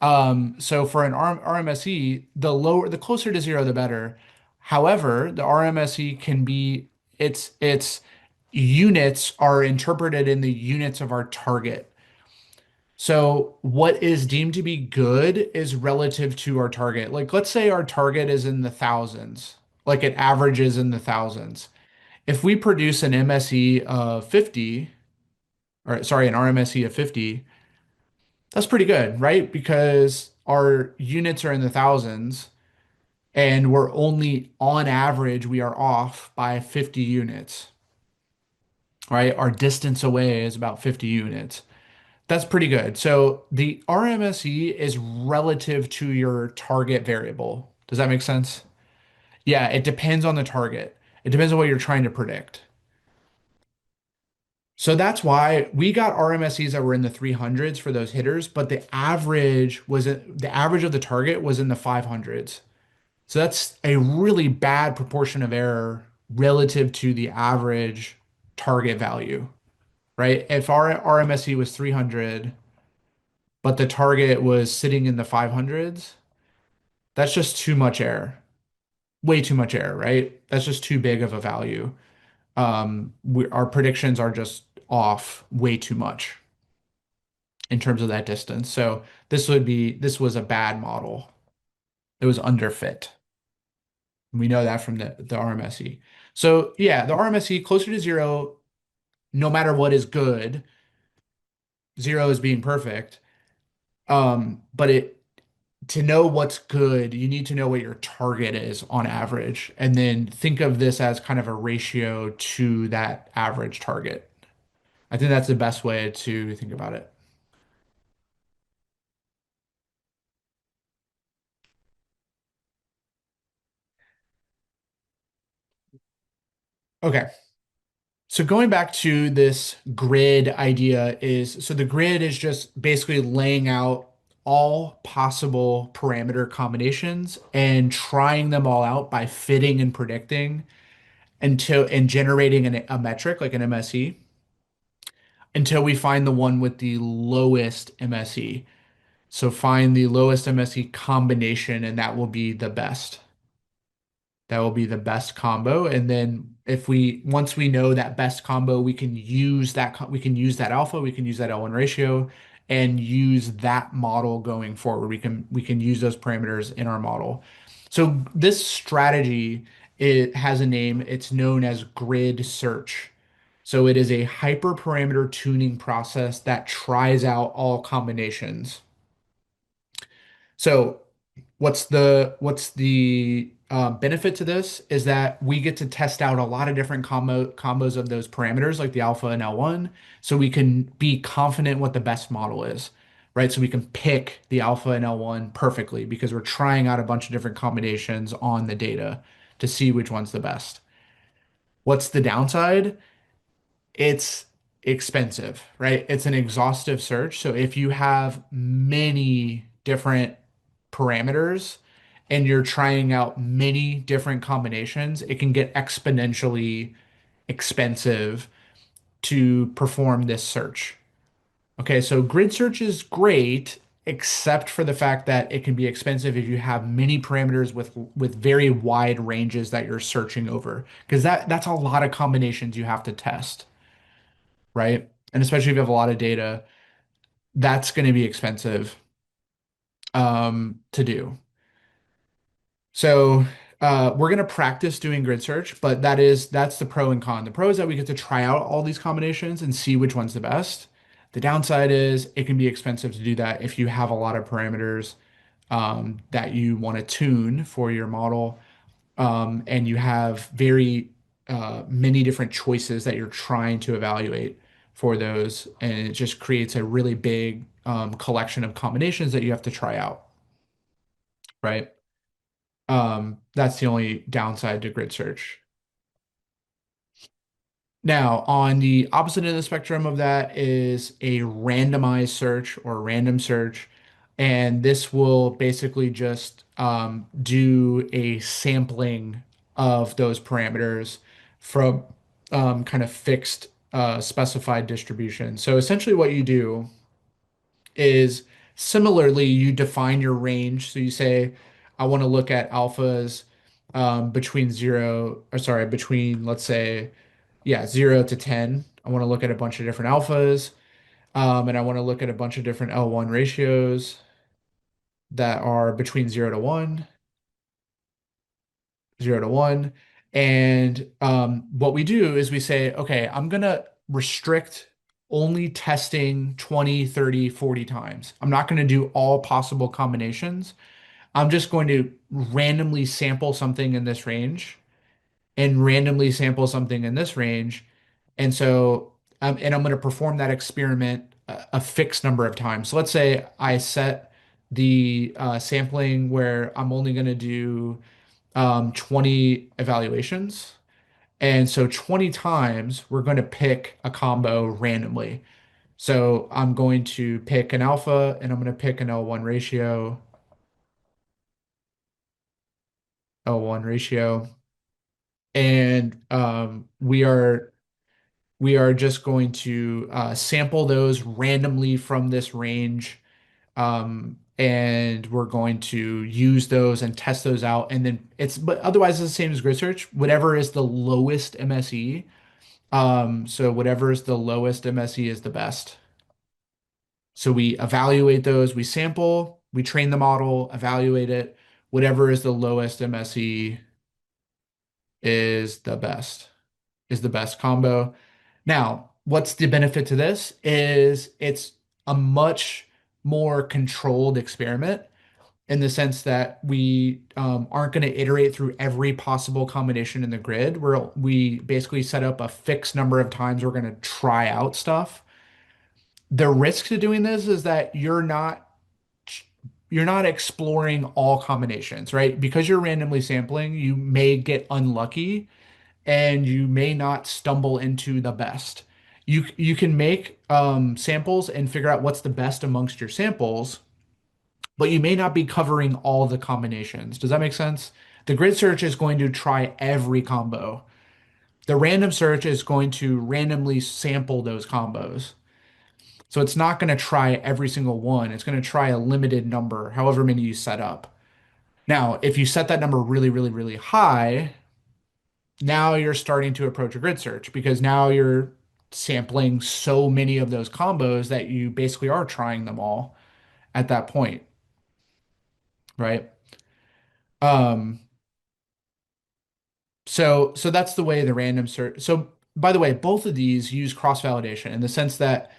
So for an RMSE, the closer to 0, the better. However, the RMSE can be its units are interpreted in the units of our target. So what is deemed to be good is relative to our target. Like let's say our target is in the thousands, like it averages in the thousands. If we produce an MSE of 50, or sorry, an RMSE of 50, that's pretty good, right? Because our units are in the thousands and we're only on average, we are off by 50 units, right? Our distance away is about 50 units. That's pretty good. So the RMSE is relative to your target variable. Does that make sense? Yeah, it depends on the target. It depends on what you're trying to predict. So that's why we got RMSEs that were in the 300s for those hitters, but the average of the target was in the 500s. So that's a really bad proportion of error relative to the average target value, right? If our RMSE was 300, but the target was sitting in the 500s, that's just too much error. Way too much error, right? That's just too big of a value. Our predictions are just off way too much in terms of that distance. So this was a bad model. It was underfit. We know that from the RMSE. So yeah, the RMSE closer to 0, no matter what is good. 0 is being perfect. But it to know what's good, you need to know what your target is on average, and then think of this as kind of a ratio to that average target. I think that's the best way to think about it. Okay. So going back to this grid idea is, so the grid is just basically laying out all possible parameter combinations and trying them all out by fitting and predicting until and generating a metric like an MSE until we find the one with the lowest MSE. So find the lowest MSE combination and that will be the best. That will be the best combo. And then if we once we know that best combo, we can use we can use that alpha, we can use that L1 ratio and use that model going forward. We can use those parameters in our model. So this strategy, it has a name. It's known as grid search. So it is a hyperparameter tuning process that tries out all combinations. So what's the benefit to this is that we get to test out a lot of different combos of those parameters like the alpha and L1 so we can be confident what the best model is, right? So we can pick the alpha and L1 perfectly because we're trying out a bunch of different combinations on the data to see which one's the best. What's the downside? It's expensive, right? It's an exhaustive search. So if you have many different parameters and you're trying out many different combinations, it can get exponentially expensive to perform this search. Okay, so grid search is great, except for the fact that it can be expensive if you have many parameters with very wide ranges that you're searching over, because that's a lot of combinations you have to test, right? And especially if you have a lot of data, that's going to be expensive to do. So we're going to practice doing grid search, but that's the pro and con. The pro is that we get to try out all these combinations and see which one's the best. The downside is it can be expensive to do that if you have a lot of parameters that you want to tune for your model, and you have very many different choices that you're trying to evaluate for those, and it just creates a really big collection of combinations that you have to try out, right? That's the only downside to grid search. Now, on the opposite end of the spectrum of that is a randomized search or random search. And this will basically just do a sampling of those parameters from kind of fixed specified distribution. So essentially what you do is similarly, you define your range. So you say, I want to look at alphas between zero, or sorry, between, let's say, yeah, 0 to 10. I want to look at a bunch of different alphas, and I want to look at a bunch of different L1 ratios that are between 0 to 1, 0 to 1. And what we do is we say, okay, I'm going to restrict only testing 20, 30, 40 times. I'm not going to do all possible combinations. I'm just going to randomly sample something in this range and randomly sample something in this range. And I'm going to perform that experiment a fixed number of times. So let's say I set the sampling where I'm only going to do 20 evaluations. And so 20 times we're going to pick a combo randomly. So I'm going to pick an alpha and I'm going to pick an L1 ratio. And we are just going to sample those randomly from this range, and we're going to use those and test those out. And then but otherwise it's the same as grid search, whatever is the lowest MSE. So whatever is the lowest MSE is the best. So we evaluate those, we sample, we train the model, evaluate it. Whatever is the lowest MSE is the best, is the best combo. Now, what's the benefit to this is it's a much more controlled experiment in the sense that we aren't going to iterate through every possible combination in the grid. We basically set up a fixed number of times we're going to try out stuff. The risk to doing this is that you're not exploring all combinations, right? Because you're randomly sampling, you may get unlucky and you may not stumble into the best. You can make samples and figure out what's the best amongst your samples, but you may not be covering all the combinations. Does that make sense? The grid search is going to try every combo. The random search is going to randomly sample those combos. So it's not going to try every single one. It's going to try a limited number, however many you set up. Now, if you set that number really, really, really high, now you're starting to approach a grid search because now you're sampling so many of those combos that you basically are trying them all at that point, right? Um, so that's the way the random search. So by the way, both of these use cross-validation in the sense that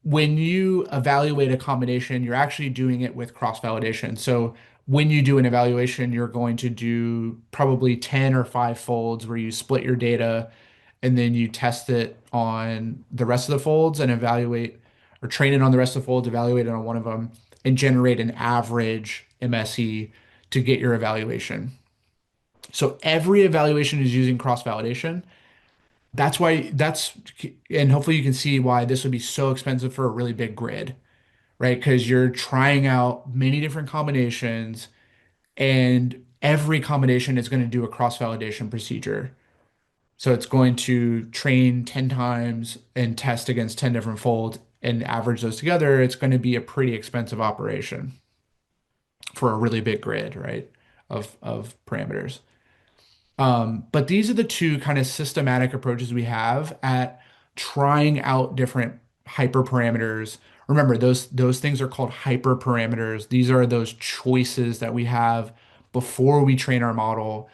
when you evaluate a combination, you're actually doing it with cross-validation. So when you do an evaluation, you're going to do probably 10 or 5 folds where you split your data and then you test it on the rest of the folds and evaluate or train it on the rest of the folds, evaluate it on one of them, and generate an average MSE to get your evaluation. So every evaluation is using cross-validation. And hopefully you can see why this would be so expensive for a really big grid, right? Because you're trying out many different combinations, and every combination is going to do a cross-validation procedure. So it's going to train 10 times and test against 10 different folds and average those together. It's going to be a pretty expensive operation for a really big grid, right? Of parameters. But these are the two kind of systematic approaches we have at trying out different hyperparameters. Remember, those things are called hyperparameters. These are those choices that we have before we train our model.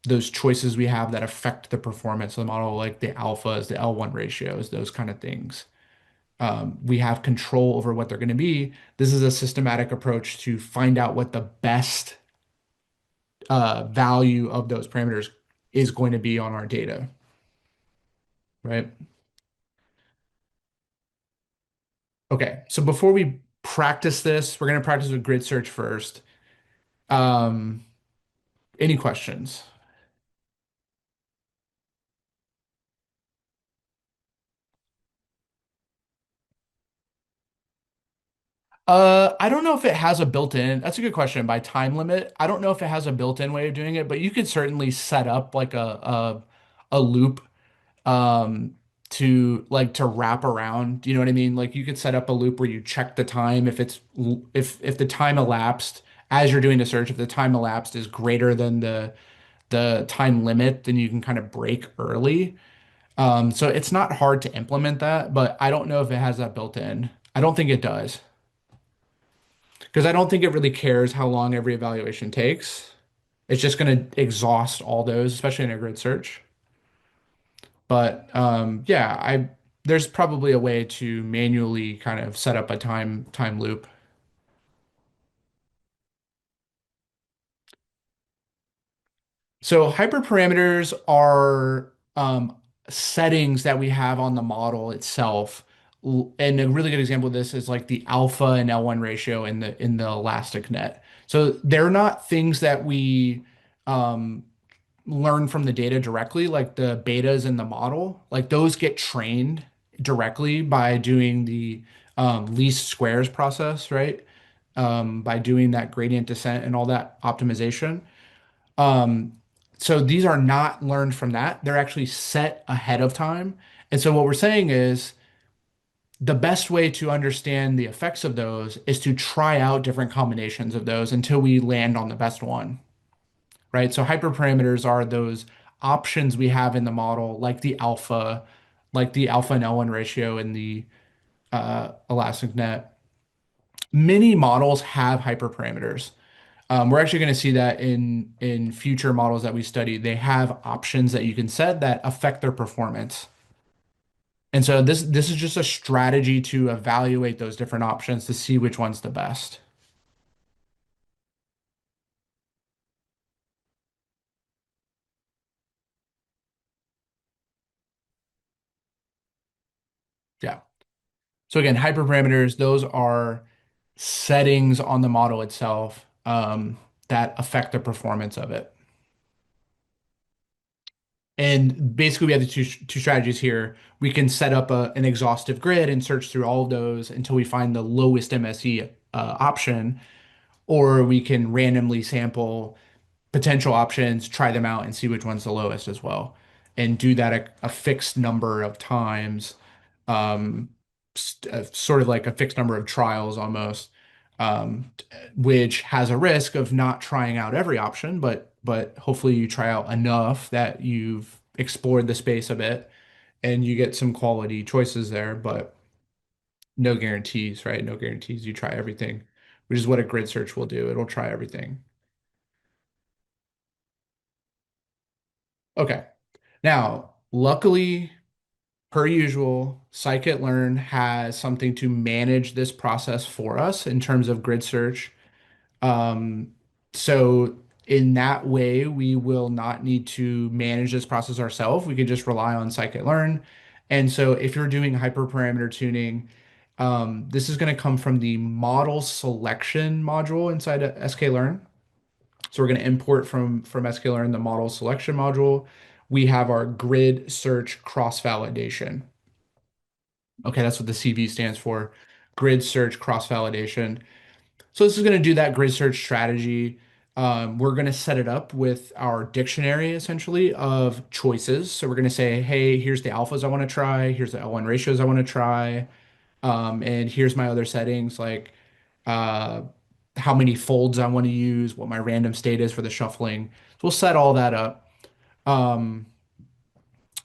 Those choices we have that affect the performance of the model, like the alphas, the L1 ratios, those kind of things. We have control over what they're going to be. This is a systematic approach to find out what the best value of those parameters is going to be on our data, right? Okay, so before we practice this, we're going to practice with grid search first. Um, any questions? I don't know if it has a built-in, that's a good question, by time limit. I don't know if it has a built-in way of doing it, but you could certainly set up like a loop um to wrap around. You know what I mean? Like you could set up a loop where you check the time if the time elapsed as you're doing the search, if the time elapsed is greater than the time limit, then you can kind of break early. So it's not hard to implement that, but I don't know if it has that built in. I don't think it does because I don't think it really cares how long every evaluation takes. It's just going to exhaust all those, especially in a grid search. But yeah, I there's probably a way to manually kind of set up a time loop. So hyperparameters are settings that we have on the model itself. And a really good example of this is like the alpha and L1 ratio in the elastic net. So they're not things that we um, learn from the data directly, like the betas in the model. Like those get trained directly by doing the least squares process, right? By doing that gradient descent and all that optimization. Um, so these are not learned from that. They're actually set ahead of time. And so what we're saying is the best way to understand the effects of those is to try out different combinations of those until we land on the best one, right? So hyperparameters are those options we have in the model, like the alpha and L1 ratio in the elastic net. Many models have hyperparameters. We're actually going to see that in future models that we study. They have options that you can set that affect their performance. And so this is just a strategy to evaluate those different options to see which one's the best. Yeah. So again, hyperparameters, those are settings on the model itself that affect the performance of it. And basically, we have the two strategies here. We can set up an exhaustive grid and search through all of those until we find the lowest MSE option, or we can randomly sample potential options, try them out, and see which one's the lowest as well, and do that a fixed number of times, um, sort of like a fixed number of trials almost, which has a risk of not trying out every option, but hopefully you try out enough that you've explored the space a bit and you get some quality choices there, but no guarantees, right? No guarantees you try everything, which is what a grid search will do. It'll try everything. Okay. Now, luckily, per usual, Scikit-learn has something to manage this process for us in terms of grid search. Um, so in that way, we will not need to manage this process ourselves. We can just rely on scikit-learn. And so if you're doing hyperparameter tuning, this is going to come from the model selection module inside of sklearn. So we're going to import from sklearn the model selection module. We have our grid search cross-validation. Okay, that's what the CV stands for, grid search cross-validation. So this is going to do that grid search strategy. We're going to set it up with our dictionary essentially of choices. So we're going to say, hey, here's the alphas I want to try. Here's the L1 ratios I want to try. And here's my other settings like uh, how many folds I want to use, what my random state is for the shuffling. So we'll set all that up. Um,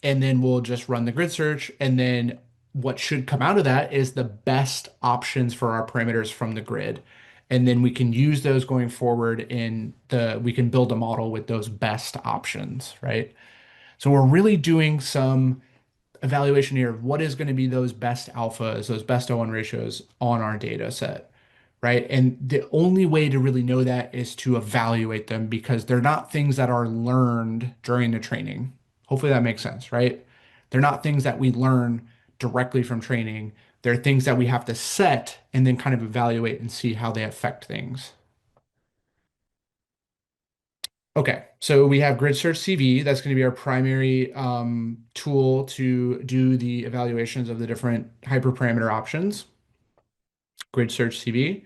and then we'll just run the grid search. And then what should come out of that is the best options for our parameters from the grid. And then we can use those going forward we can build a model with those best options, right? So we're really doing some evaluation here of what is going to be those best alphas, those best O1 ratios on our data set, right? And the only way to really know that is to evaluate them because they're not things that are learned during the training. Hopefully that makes sense, right? They're not things that we learn directly from training. They're things that we have to set and then kind of evaluate and see how they affect things. Okay, so we have Grid Search CV. That's going to be our primary tool to do the evaluations of the different hyperparameter options. Grid Search CV.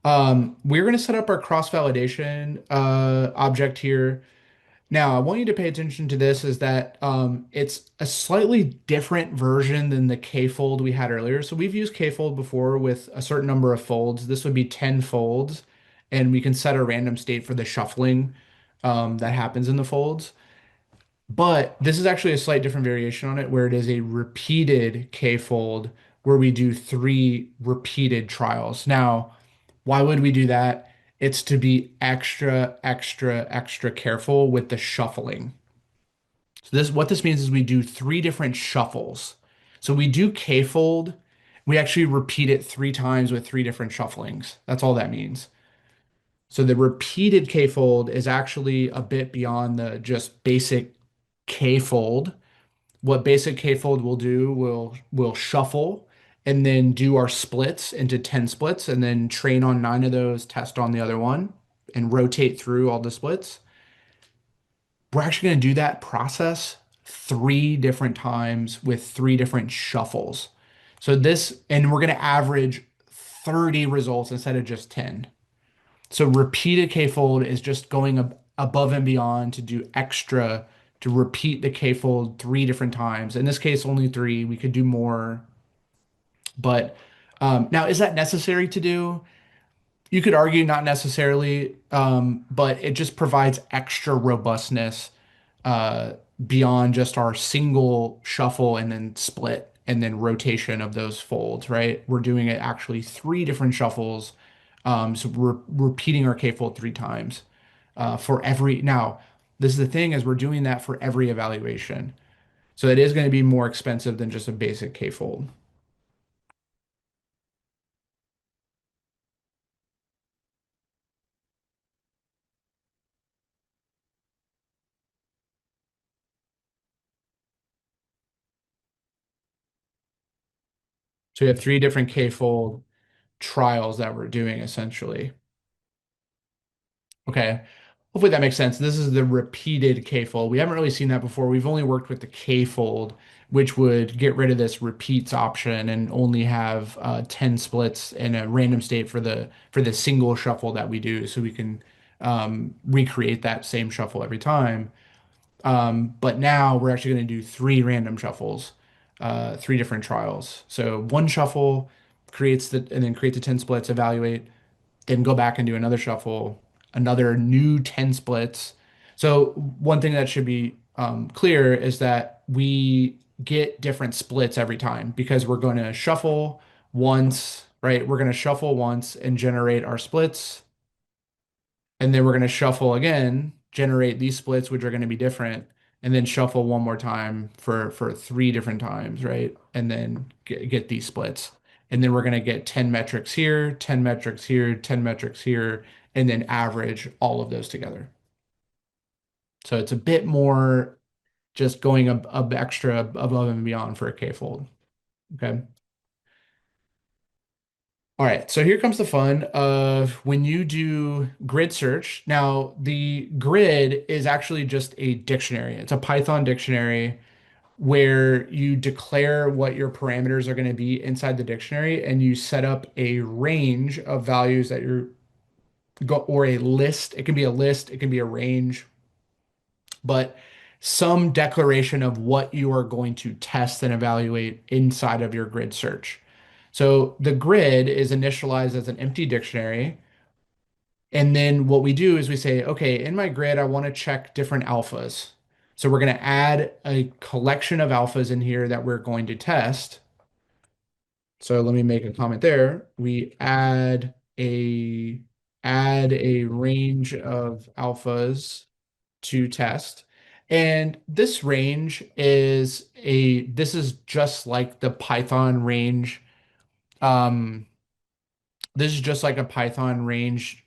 We're going to set up our cross-validation object here. Now, I want you to pay attention to this is that it's a slightly different version than the K-fold we had earlier. So we've used K-fold before with a certain number of folds. This would be 10 folds, and we can set a random state for the shuffling that happens in the folds. But this is actually a slight different variation on it where it is a repeated K-fold where we do three repeated trials. Now, why would we do that? It's to be extra, extra, extra careful with the shuffling. So what this means is we do three different shuffles. So we do K-fold, we actually repeat it three times with three different shufflings. That's all that means. So the repeated K-fold is actually a bit beyond the just basic K-fold. What basic K-fold will do, we'll shuffle and then do our splits into 10 splits and then train on nine of those, test on the other one, and rotate through all the splits. We're actually going to do that process three different times with three different shuffles. And we're going to average 30 results instead of just 10. So repeated K-fold is just going above and beyond to do extra to repeat the K-fold three different times. In this case, only three. We could do more. But now, is that necessary to do? You could argue not necessarily, but it just provides extra robustness uh, beyond just our single shuffle and then split and then rotation of those folds, right? We're doing it actually three different shuffles. So we're repeating our K-fold three times for every. Now, this is the thing is we're doing that for every evaluation. So it is going to be more expensive than just a basic K-fold. So we have three different K-fold trials that we're doing essentially. Okay. Hopefully that makes sense. This is the repeated k-fold. We haven't really seen that before. We've only worked with the k-fold, which would get rid of this repeats option and only have 10 splits in a random state for the single shuffle that we do, so we can recreate that same shuffle every time. But now we're actually going to do three random shuffles, three different trials. So one shuffle creates the and then creates the 10 splits, evaluate, then go back and do another shuffle, another new 10 splits. So one thing that should be clear is that we get different splits every time because we're going to shuffle once, right? We're going to shuffle once and generate our splits. And then we're going to shuffle again, generate these splits, which are going to be different, and then shuffle one more time for three different times, right? And then get these splits. And then we're going to get 10 metrics here, 10 metrics here, 10 metrics here, and then average all of those together. So it's a bit more just going a extra above and beyond for a K-fold. Okay. All right, so here comes the fun of when you do grid search. Now, the grid is actually just a dictionary. It's a Python dictionary where you declare what your parameters are going to be inside the dictionary and you set up a range of values that you're go or a list. It can be a list, it can be a range, but some declaration of what you are going to test and evaluate inside of your grid search. So the grid is initialized as an empty dictionary. And then what we do is we say, okay, in my grid, I want to check different alphas. So we're going to add a collection of alphas in here that we're going to test. So let me make a comment there. We add a range of alphas to test. And this is just like the Python range. Um, this is just like a Python range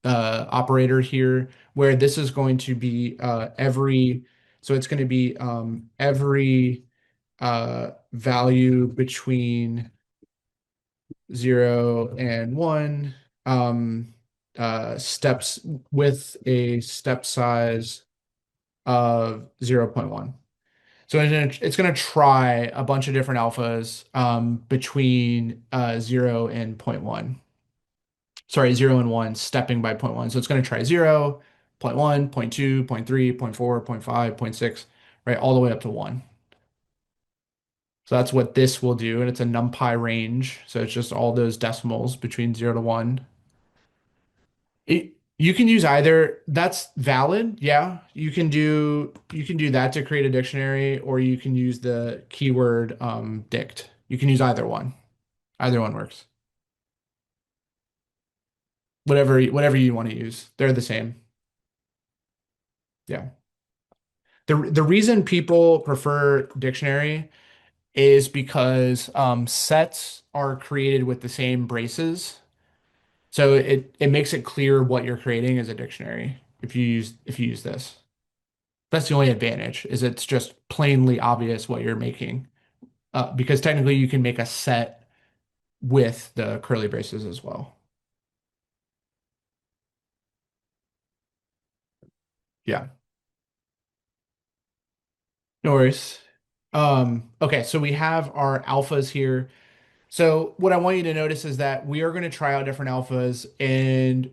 operator here, where this is going to be so it's going to be every value between 0 and 1 steps with a step size of 0.1. So it's going to try a bunch of different alphas between 0 and zero point 0.1. Sorry, 0 and 1, stepping by 0.1. So it's going to try 0, 0.1, 0.2, 0.3, 0.4, 0.5, 0.6, right, all the way up to 1. So that's what this will do, and it's a NumPy range. So it's just all those decimals between 0 to 1. You can use either. That's valid. Yeah. You can do that to create a dictionary, or you can use the keyword dict. You can use either one. Either one works. Whatever you want to use. They're the same. Yeah. The reason people prefer dictionary is because sets are created with the same braces. So it makes it clear what you're creating as a dictionary if you use this. That's the only advantage, is it's just plainly obvious what you're making. Because technically you can make a set with the curly braces as well. Yeah, no worries. Okay, so we have our alphas here. So what I want you to notice is that we are going to try out different alphas, and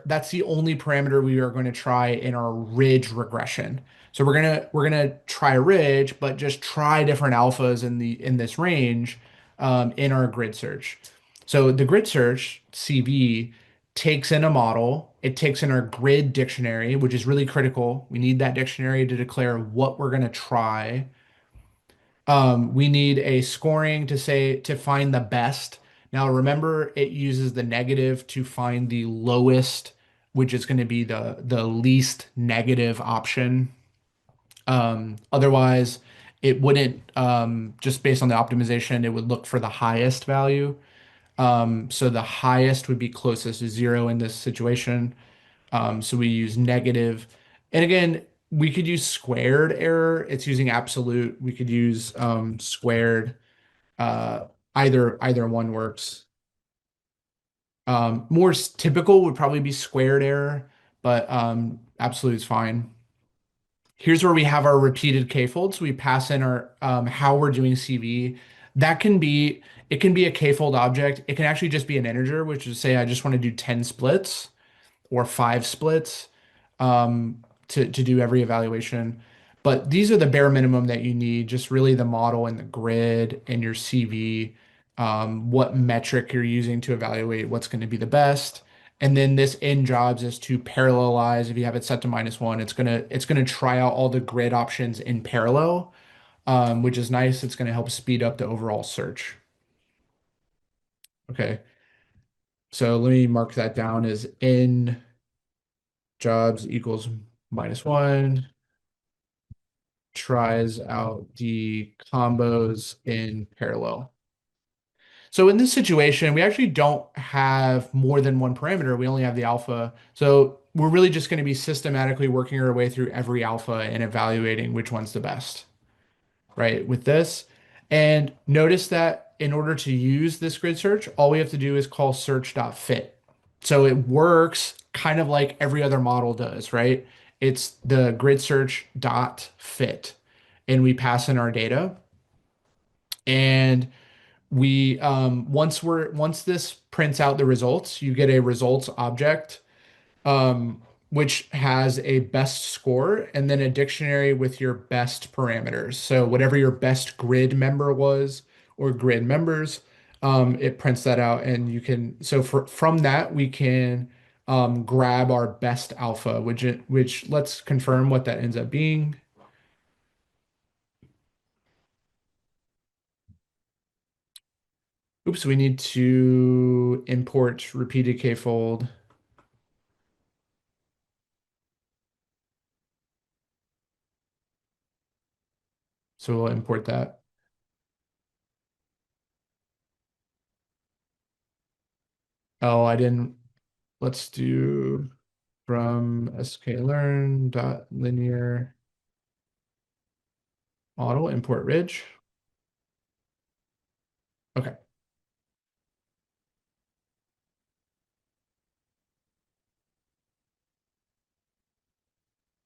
that's the only parameter we are going to try in our ridge regression. So we're gonna try ridge, but just try different alphas in this range in our grid search. So the grid search CV takes in a model, it takes in our grid dictionary, which is really critical. We need that dictionary to declare what we're going to try. We need a scoring to find the best. Now remember, it uses the negative to find the lowest, which is going to be the least negative option. Otherwise, it wouldn't just based on the optimization, it would look for the highest value. So the highest would be closest to 0 in this situation. So we use negative. And again, we could use squared error. It's using absolute. We could use squared. Uh, either one works. More typical would probably be squared error, but absolute is fine. Here's where we have our repeated k-folds. We pass in our how we're doing CV. That can be it can be a k-fold object. It can actually just be an integer, which is say I just want to do 10 splits or 5 splits to do every evaluation. But these are the bare minimum that you need, just really the model and the grid and your CV, what metric you're using to evaluate what's going to be the best. And then this in jobs is to parallelize. If you have it set to -1, it's gonna try out all the grid options in parallel, which is nice. It's gonna help speed up the overall search. Okay, so let me mark that down as in jobs equals -1, tries out the combos in parallel. So in this situation, we actually don't have more than one parameter. We only have the alpha. So we're really just going to be systematically working our way through every alpha and evaluating which one's the best, right? With this. And notice that in order to use this grid search, all we have to do is call search.fit. So it works kind of like every other model does, right? It's the grid search dot fit, and we pass in our data. And we once this prints out the results, you get a results object, which has a best score and then a dictionary with your best parameters. So whatever your best grid member was or grid members, it prints that out, and you can from that we can grab our best alpha, which let's confirm what that ends up being. Oops, we need to import repeated k-fold. So we'll import that. Oh, I didn't. Let's do from sklearn dot linear model import ridge. Okay.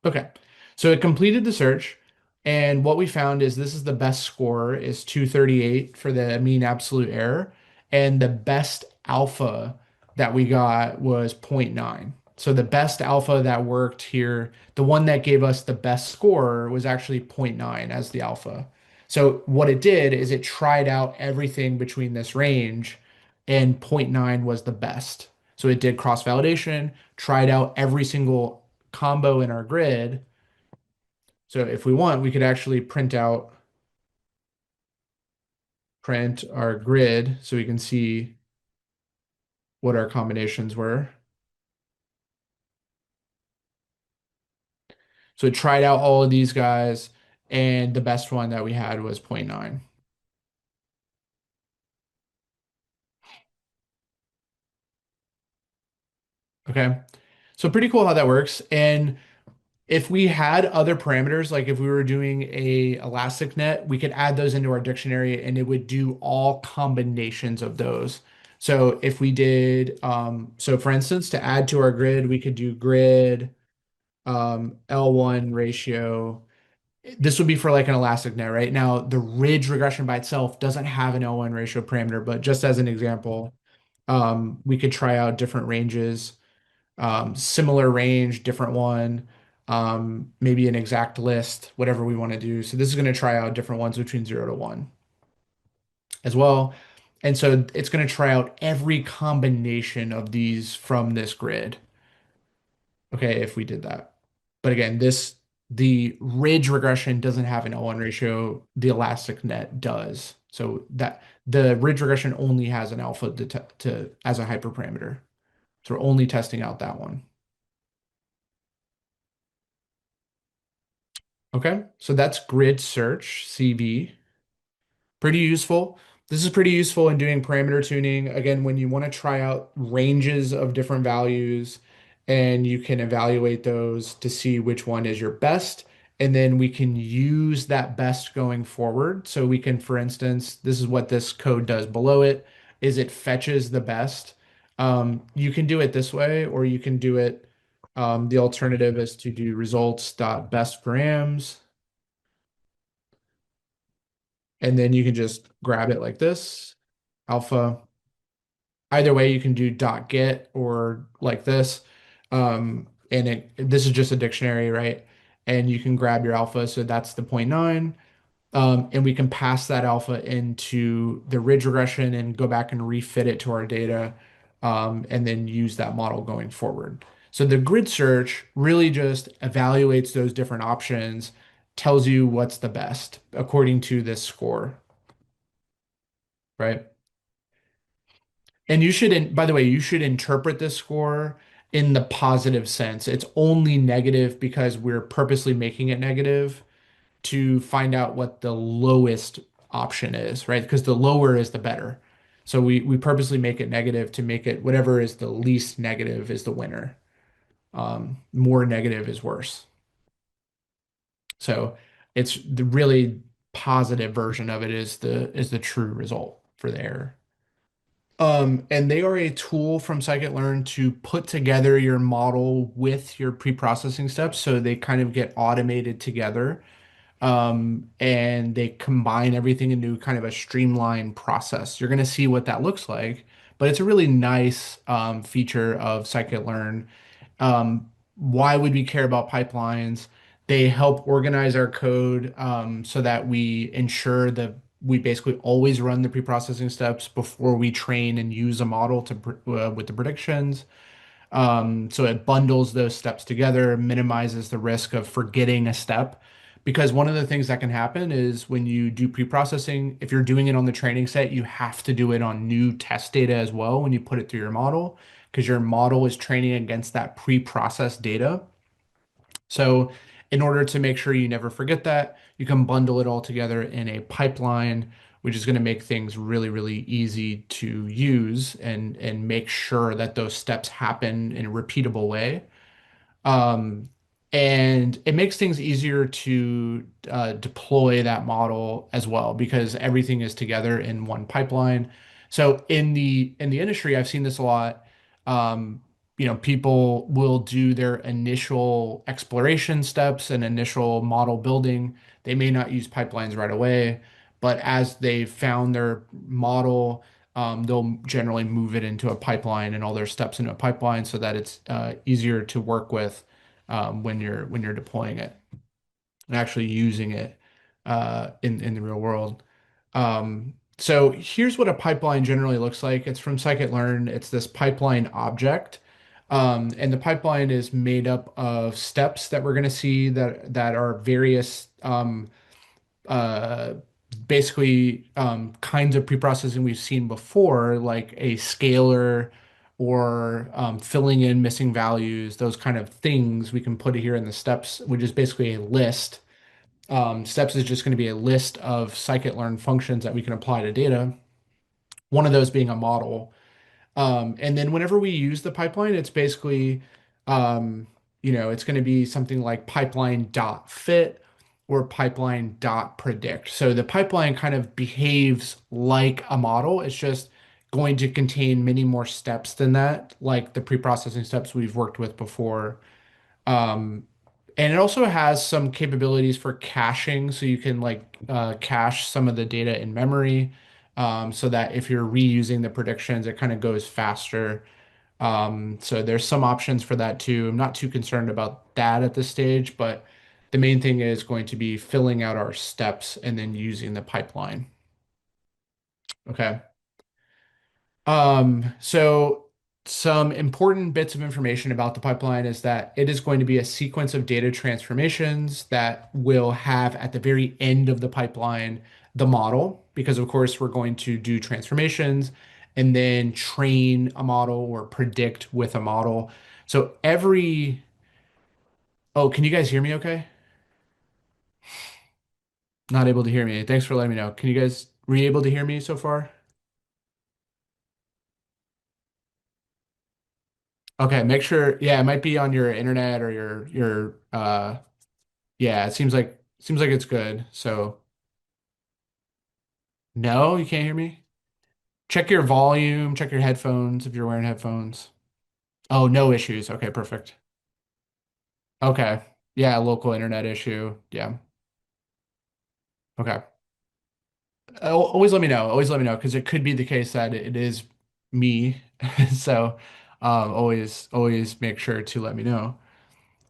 Okay. So it completed the search, and what we found is this is the best score is 238 for the mean absolute error, and the best alpha that we got was zero point 0.9. So the best alpha that worked here, the one that gave us the best score was actually zero point 0.9 as the alpha. So what it did is it tried out everything between this range, and zero point 0.9 was the best. So it did cross validation, tried out every single combo in our grid. So if we want, we could actually print our grid so we can see what our combinations were. So it tried out all of these guys, and the best one that we had was zero point 0.9. Okay. So pretty cool how that works. And if we had other parameters, like if we were doing a elastic net, we could add those into our dictionary and it would do all combinations of those. So if we did, so for instance, to add to our grid, we could do grid L1 ratio. This would be for like an elastic net, right? Now, the ridge regression by itself doesn't have an L1 ratio parameter, but just as an example, we could try out different ranges, similar range, different one, maybe an exact list, whatever we want to do. So this is going to try out different ones between 0 to 1 as well. And so it's going to try out every combination of these from this grid. Okay, if we did that. But again, the ridge regression doesn't have an L1 ratio. The elastic net does. So that the ridge regression only has an alpha to as a hyperparameter. So we're only testing out that one. Okay, so that's grid search, CB. Pretty useful. This is pretty useful in doing parameter tuning. Again, when you want to try out ranges of different values and you can evaluate those to see which one is your best. And then we can use that best going forward. So we can, for instance, this is what this code does below it, is it fetches the best. You can do it this way, or you can do it The alternative is to do results.best and then you can just grab it like this, alpha. Either way, you can do .get or like this. This is just a dictionary, right? And you can grab your alpha, so that's the 0.9. And we can pass that alpha into the ridge regression and go back and refit it to our data, and then use that model going forward. So the grid search really just evaluates those different options, tells you what's the best according to this score, right? And you should, by the way, you should interpret this score in the positive sense. It's only negative because we're purposely making it negative to find out what the lowest option is, right? Because the lower is the better. So we purposely make it negative to make it whatever is the least negative is the winner. More negative is worse. So it's the really positive version of it is the true result for the error. And they are a tool from scikit-learn to put together your model with your pre-processing steps so they kind of get automated together. And they combine everything into kind of a streamlined process. You're going to see what that looks like, but it's a really nice feature of scikit-learn. Why would we care about pipelines? They help organize our code so that we ensure that we basically always run the pre-processing steps before we train and use a model with the predictions. So it bundles those steps together, minimizes the risk of forgetting a step. Because one of the things that can happen is when you do pre-processing, if you're doing it on the training set, you have to do it on new test data as well when you put it through your model, because your model is training against that pre-processed data. So in order to make sure you never forget that, you can bundle it all together in a pipeline, which is going to make things really, really easy to use and make sure that those steps happen in a repeatable way. Um, and it makes things easier to deploy that model as well because everything is together in one pipeline. So in the industry, I've seen this a lot. Um, people will do their initial exploration steps and initial model building. They may not use pipelines right away, but as they found their model, they'll generally move it into a pipeline and all their steps into a pipeline so that it's easier to work with when you're deploying it and actually using it in the real world. So here's what a pipeline generally looks like. It's from scikit-learn. It's this pipeline object. And the pipeline is made up of steps that we're going to see that are various uh, basically kinds of preprocessing we've seen before, like a scalar or filling in missing values, those kind of things we can put it here in the steps, which is basically a list. Steps is just going to be a list of scikit-learn functions that we can apply to data, one of those being a model. And then whenever we use the pipeline, it's basically, it's going to be something like pipeline dot fit or pipeline dot predict. So the pipeline kind of behaves like a model. It's just going to contain many more steps than that, like the pre-processing steps we've worked with before. Um, and it also has some capabilities for caching, so you can like cache some of the data in memory, so that if you're reusing the predictions, it kind of goes faster. So there's some options for that too. I'm not too concerned about that at this stage, but the main thing is going to be filling out our steps and then using the pipeline. Okay. So some important bits of information about the pipeline is that it is going to be a sequence of data transformations that will have at the very end of the pipeline the model, because of course we're going to do transformations and then train a model or predict with a model. So oh, can you guys hear me okay? Not able to hear me. Thanks for letting me know. Can you guys, were you able to hear me so far? Okay, make sure, yeah, it might be on your internet or your yeah, it seems like it's good. So no, you can't hear me? Check your volume, check your headphones if you're wearing headphones. Oh, no issues. Okay, perfect. Okay. Yeah, local internet issue. Yeah. Okay. Always let me know. Always let me know because it could be the case that it is me. So, always make sure to let me know.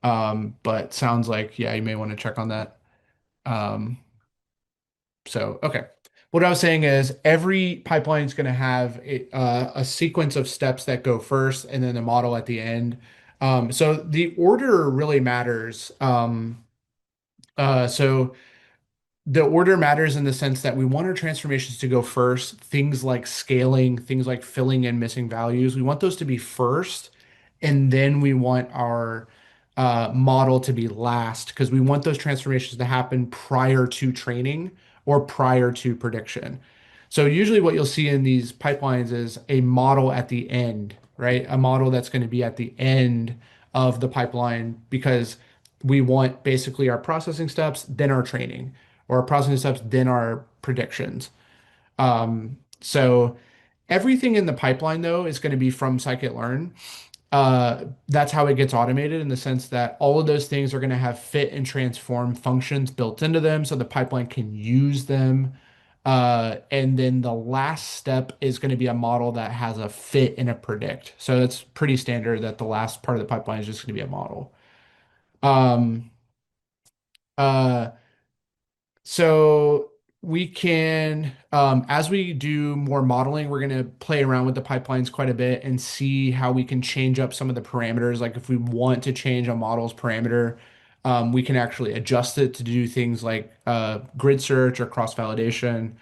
But sounds like, yeah, you may want to check on that. Um, okay. What I was saying is every pipeline is going to have a sequence of steps that go first and then the model at the end. So the order really matters. So the order matters in the sense that we want our transformations to go first. Things like scaling, things like filling in missing values, we want those to be first, and then we want our model to be last because we want those transformations to happen prior to training or prior to prediction. So usually what you'll see in these pipelines is a model at the end, right? A model that's going to be at the end of the pipeline because we want basically our processing steps, then our training, or our processing steps, then our predictions. So everything in the pipeline though is going to be from scikit-learn. That's how it gets automated in the sense that all of those things are going to have fit and transform functions built into them so the pipeline can use them. And then the last step is going to be a model that has a fit and a predict. So it's pretty standard that the last part of the pipeline is just going to be a model. Um, uh, So we can, as we do more modeling, we're going to play around with the pipelines quite a bit and see how we can change up some of the parameters. Like if we want to change a model's parameter, we can actually adjust it to do things like grid search or cross-validation.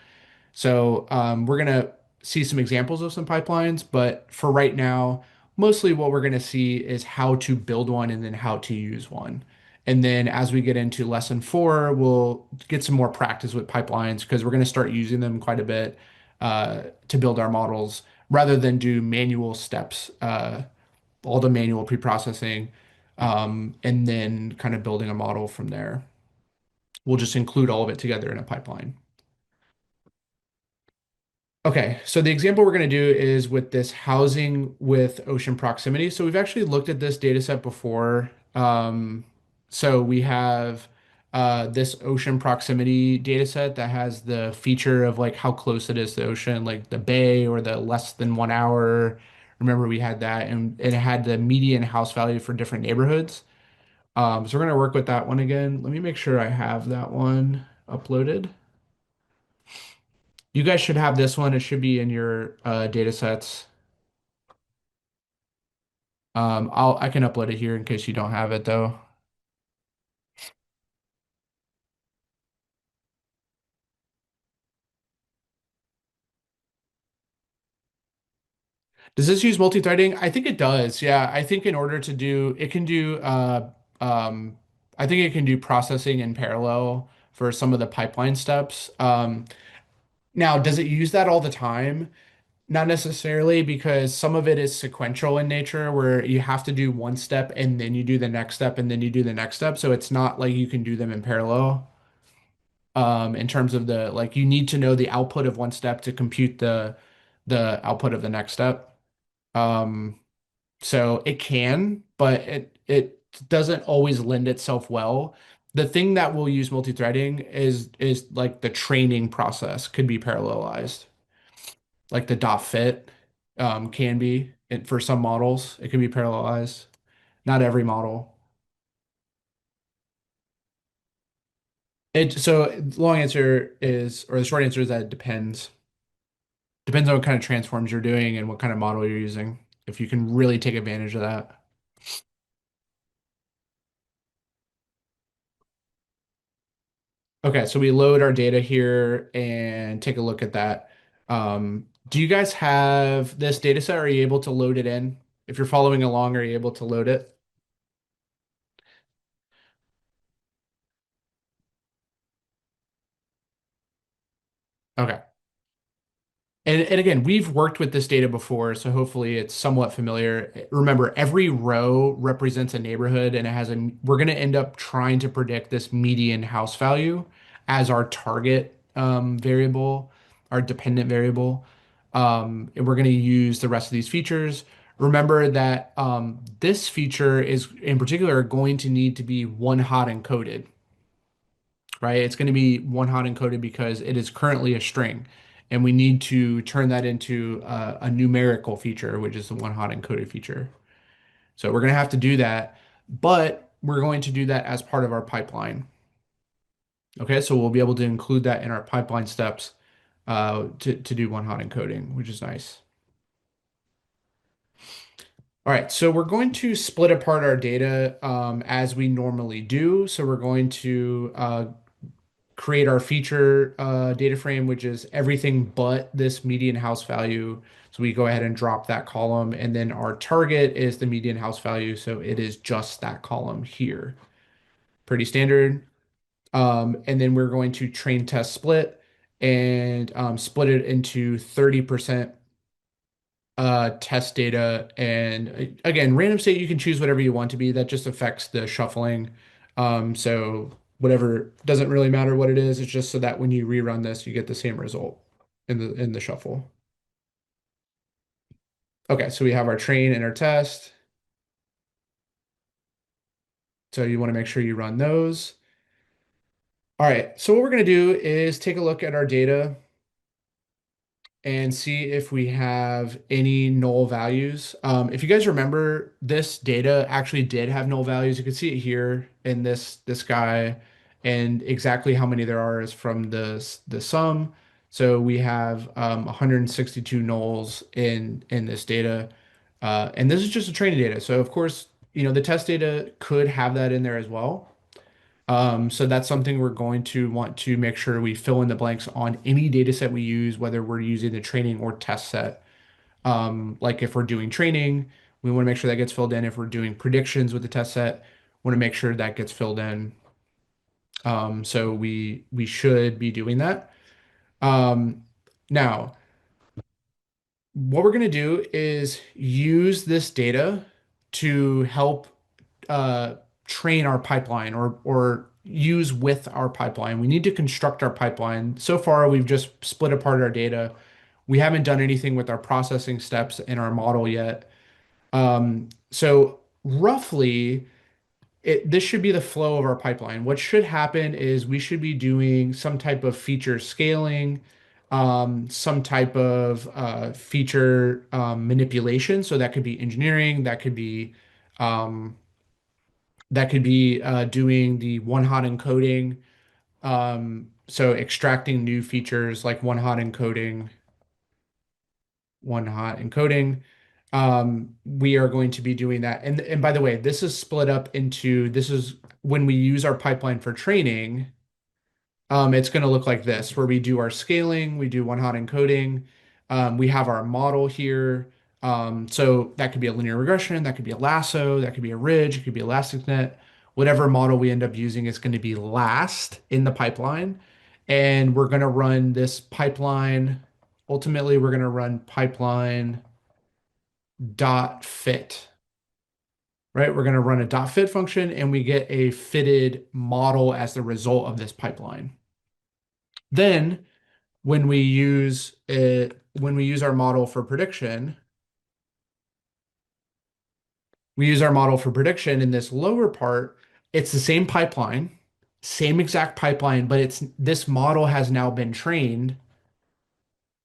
So we're going to see some examples of some pipelines, but for right now, mostly what we're going to see is how to build one and then how to use one. And then as we get into lesson four, we'll get some more practice with pipelines because we're going to start using them quite a bit to build our models rather than do manual steps, all the manual pre-processing, and then kind of building a model from there. We'll just include all of it together in a pipeline. Okay, so the example we're going to do is with this housing with ocean proximity. So we've actually looked at this data set before. So we have this ocean proximity data set that has the feature of like how close it is to the ocean, like the bay or the less than 1 hour. Remember we had that and it had the median house value for different neighborhoods. So we're going to work with that one again. Let me make sure I have that one uploaded. You guys should have this one. It should be in your data sets. I can upload it here in case you don't have it though. Does this use multi-threading? I think it does. Yeah, I think in order to do it can do I think it can do processing in parallel for some of the pipeline steps. Now, does it use that all the time? Not necessarily because some of it is sequential in nature where you have to do one step and then you do the next step and then you do the next step. So it's not like you can do them in parallel. In terms of the like you need to know the output of one step to compute the output of the next step. Um, so it can, but it doesn't always lend itself well. The thing that will use multi-threading is like the training process could be parallelized. Like the dot fit can be for some models, it can be parallelized. Not every model. Long answer is, or the short answer is that it depends. Depends on what kind of transforms you're doing and what kind of model you're using. If you can really take advantage of that. Okay, so we load our data here and take a look at that. Do you guys have this data set? Are you able to load it in? If you're following along, are you able to load it? Okay. And again, we've worked with this data before, so hopefully it's somewhat familiar. Remember, every row represents a neighborhood, and we're going to end up trying to predict this median house value as our target variable, our dependent variable. And we're going to use the rest of these features. Remember that this feature is in particular going to need to be one hot encoded, right? It's going to be one hot encoded because it is currently a string, and we need to turn that into a numerical feature, which is the one hot encoded feature. So we're going to have to do that, but we're going to do that as part of our pipeline. Okay, so we'll be able to include that in our pipeline steps to do one hot encoding, which is nice. All right, so we're going to split apart our data as we normally do. So we're going to create our feature data frame, which is everything but this median house value. So we go ahead and drop that column, and then our target is the median house value. So it is just that column here. Pretty standard. And then we're going to train test split and split it into 30% test data. And again, random state, you can choose whatever you want to be. That just affects the shuffling. So whatever, doesn't really matter what it is. It's just so that when you rerun this, you get the same result in the shuffle. Okay, so we have our train and our test. So you want to make sure you run those. All right, so what we're going to do is take a look at our data and see if we have any null values. If you guys remember, this data actually did have null values. You can see it here in this guy, and exactly how many there are is from the sum. So we have 162 nulls in this data, and this is just a training data. So of course, the test data could have that in there as well. So that's something we're going to want to make sure we fill in the blanks on any data set we use, whether we're using the training or test set. Like if we're doing training, we want to make sure that gets filled in. If we're doing predictions with the test set, want to make sure that gets filled in. So we should be doing that. Um, Now, what we're going to do is use this data to help uh, train our pipeline or use with our pipeline. We need to construct our pipeline. So far, we've just split apart our data. We haven't done anything with our processing steps in our model yet. So roughly, this should be the flow of our pipeline. What should happen is we should be doing some type of feature scaling, some type of feature manipulation. So that could be engineering, um, that could be doing the one hot encoding. So extracting new features like one hot encoding. We are going to be doing that. And by the way, this is split up into this is when we use our pipeline for training. It's going to look like this, where we do our scaling, we do one hot encoding. We have our model here. So that could be a linear regression, that could be a lasso, that could be a ridge, it could be ElasticNet. Whatever model we end up using is going to be last in the pipeline. And we're going to run this pipeline. Ultimately, we're going to run pipeline dot fit, right? We're going to run a dot fit function and we get a fitted model as the result of this pipeline. Then when we use our model for prediction, we use our model for prediction in this lower part, it's the same pipeline, same exact pipeline, but it's this model has now been trained.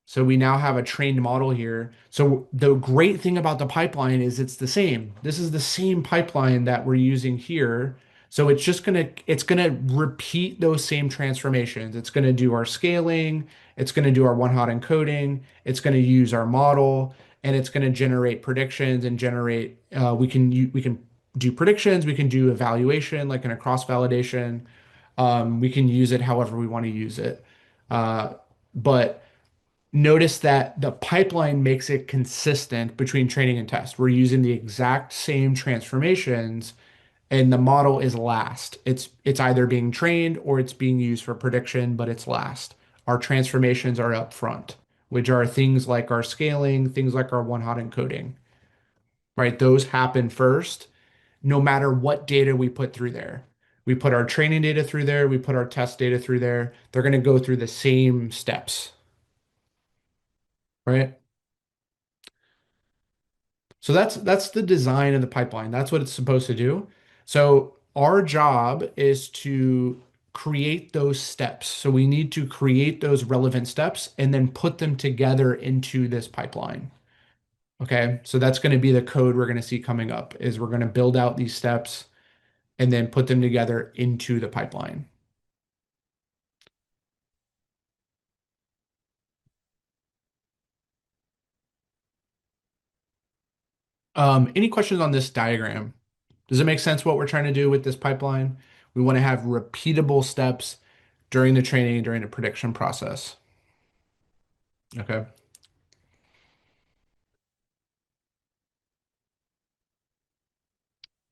So we now have a trained model here. So the great thing about the pipeline is it's the same. This is the same pipeline that we're using here. So it's gonna repeat those same transformations. It's gonna do our scaling, it's gonna do our one hot encoding, it's gonna use our model, and it's gonna generate predictions and generate we can do predictions, we can do evaluation like in a cross validation. We can use it however we want to use it. But notice that the pipeline makes it consistent between training and test. We're using the exact same transformations and the model is last. It's either being trained or it's being used for prediction, but it's last. Our transformations are up front, which are things like our scaling, things like our one hot encoding, right? Those happen first, no matter what data we put through there. We put our training data through there, we put our test data through there. They're going to go through the same steps, right? So that's the design of the pipeline. That's what it's supposed to do. So our job is to create those steps. So we need to create those relevant steps and then put them together into this pipeline. Okay. So that's going to be the code we're going to see coming up is we're going to build out these steps and then put them together into the pipeline. Any questions on this diagram? Does it make sense what we're trying to do with this pipeline? We want to have repeatable steps during the training, during the prediction process. Okay.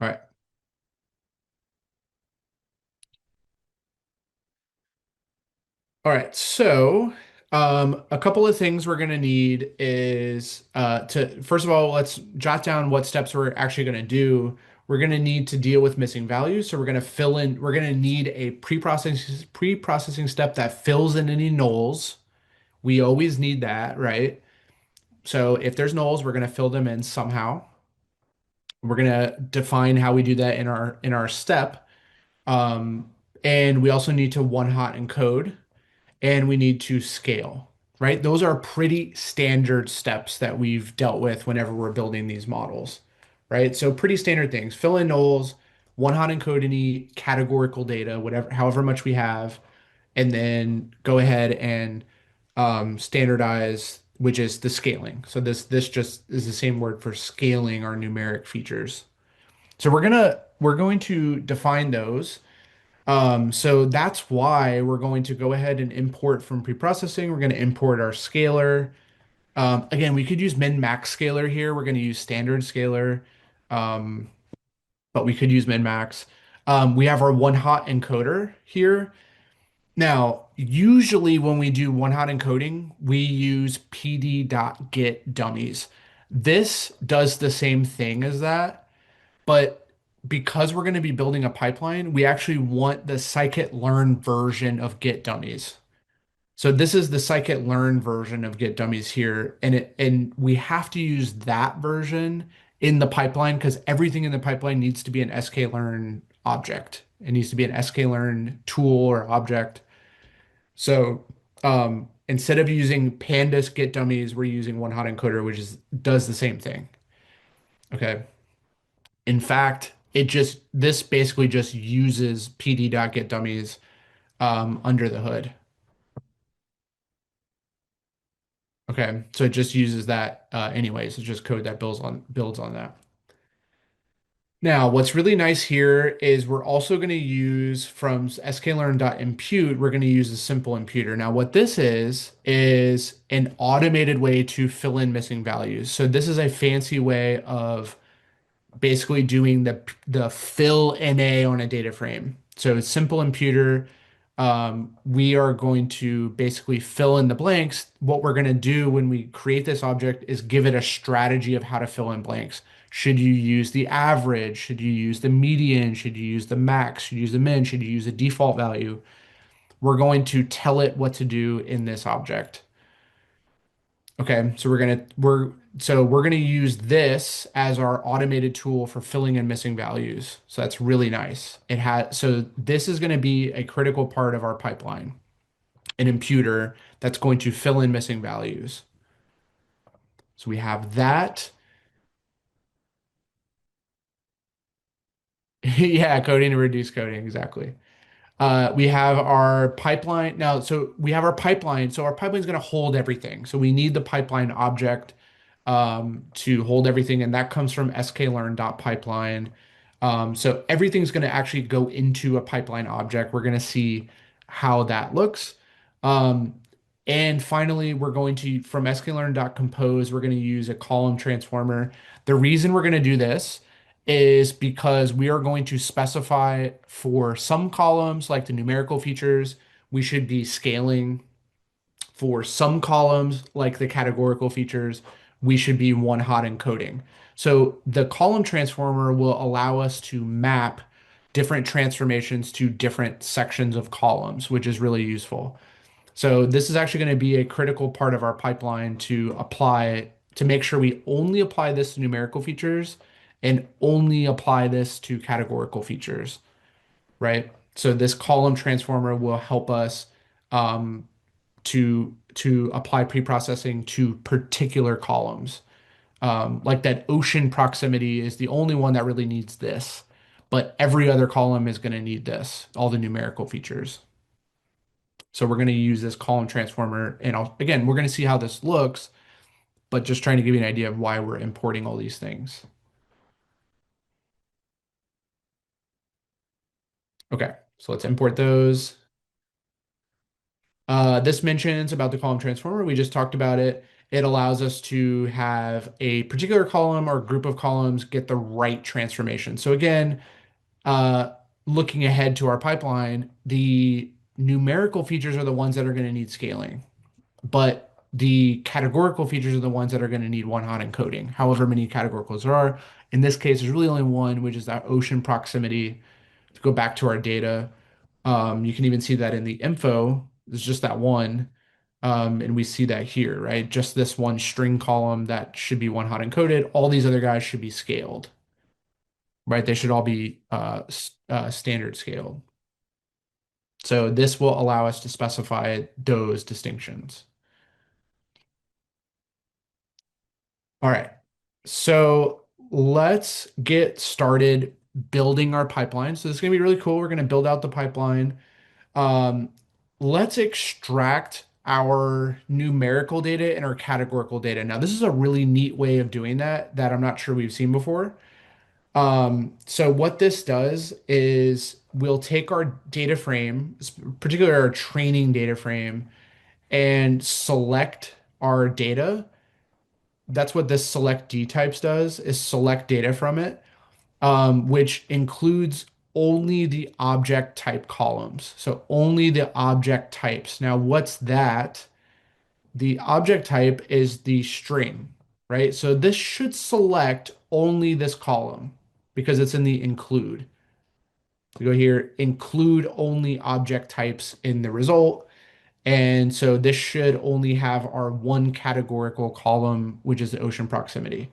All right. All right. So, a couple of things we're going to need is to, first of all, let's jot down what steps we're actually going to do. We're going to need to deal with missing values. So we're going to fill in, we're going to need a pre-processing step that fills in any nulls. We always need that, right? So if there's nulls, we're going to fill them in somehow. We're going to define how we do that in our step. Um, and we also need to one hot encode and we need to scale, right? Those are pretty standard steps that we've dealt with whenever we're building these models, right? So pretty standard things. Fill in nulls, one hot encode any categorical data, whatever, however much we have, and then go ahead and standardize, which is the scaling. So this just is the same word for scaling our numeric features. So we're going to define those. So that's why we're going to go ahead and import from preprocessing. We're going to import our scalar. Again, we could use min-max scalar here. We're going to use standard scalar, um, but we could use min-max. We have our one hot encoder here. Now, usually when we do one hot encoding, we use pd.get dummies. This does the same thing as that, but because we're going to be building a pipeline, we actually want the scikit-learn version of get dummies. So this is the scikit-learn version of get dummies here, and we have to use that version in the pipeline because everything in the pipeline needs to be an sklearn object. It needs to be an sklearn tool or object. So instead of using pandas get dummies, we're using one hot encoder, which is does the same thing. Okay. In fact, this basically just uses pd.getDummies under the hood. Okay, so it just uses that anyways. It's just code that builds on that. Now, what's really nice here is we're also going to use from sklearn.impute, we're going to use a simple imputer. Now, what this is an automated way to fill in missing values. So this is a fancy way of basically doing the fill NA on a data frame. So it's simple imputer. We are going to basically fill in the blanks. What we're going to do when we create this object is give it a strategy of how to fill in blanks. Should you use the average? Should you use the median? Should you use the max? Should you use the min? Should you use a default value? We're going to tell it what to do in this object. Okay, so we're gonna use this as our automated tool for filling in missing values. So that's really nice. So this is gonna be a critical part of our pipeline, an imputer that's going to fill in missing values. So we have that. Yeah, coding and reduce coding, exactly. We have our pipeline now. So we have our pipeline. So our pipeline is going to hold everything. So we need the pipeline object to hold everything, and that comes from sklearn.pipeline. So everything's going to actually go into a pipeline object. We're going to see how that looks. Um, and finally, we're going to, from sklearn.compose, we're going to use a column transformer. The reason we're going to do this is because we are going to specify for some columns, like the numerical features, we should be scaling. For some columns, like the categorical features, we should be one hot encoding. So the column transformer will allow us to map different transformations to different sections of columns, which is really useful. So this is actually going to be a critical part of our pipeline to apply to make sure we only apply this to numerical features and only apply this to categorical features, right? So this column transformer will help us um, to apply preprocessing to particular columns. Like that ocean proximity is the only one that really needs this, but every other column is going to need this, all the numerical features. So we're going to use this column transformer, and again, we're going to see how this looks, but just trying to give you an idea of why we're importing all these things. Okay, so let's import those. This mentions about the column transformer. We just talked about it. It allows us to have a particular column or group of columns get the right transformation. So again, uh, looking ahead to our pipeline, the numerical features are the ones that are going to need scaling, but the categorical features are the ones that are going to need one-hot encoding, however many categoricals there are. In this case, there's really only one, which is that ocean proximity. To go back to our data, you can even see that in the info, there's just that one. And we see that here, right? Just this one string column that should be one-hot encoded. All these other guys should be scaled, right? They should all be standard scaled. So this will allow us to specify those distinctions. All right. So let's get started building our pipeline. So this is going to be really cool. We're going to build out the pipeline. Um, let's extract our numerical data and our categorical data. Now, this is a really neat way of doing that that I'm not sure we've seen before. So what this does is we'll take our data frame, particularly our training data frame, and select our data. That's what this select D types does, is select data from it, which includes only the object type columns. So only the object types. Now, what's that? The object type is the string, right? So this should select only this column because it's in the include. We go here, include only object types in the result. And so this should only have our one categorical column, which is the ocean proximity.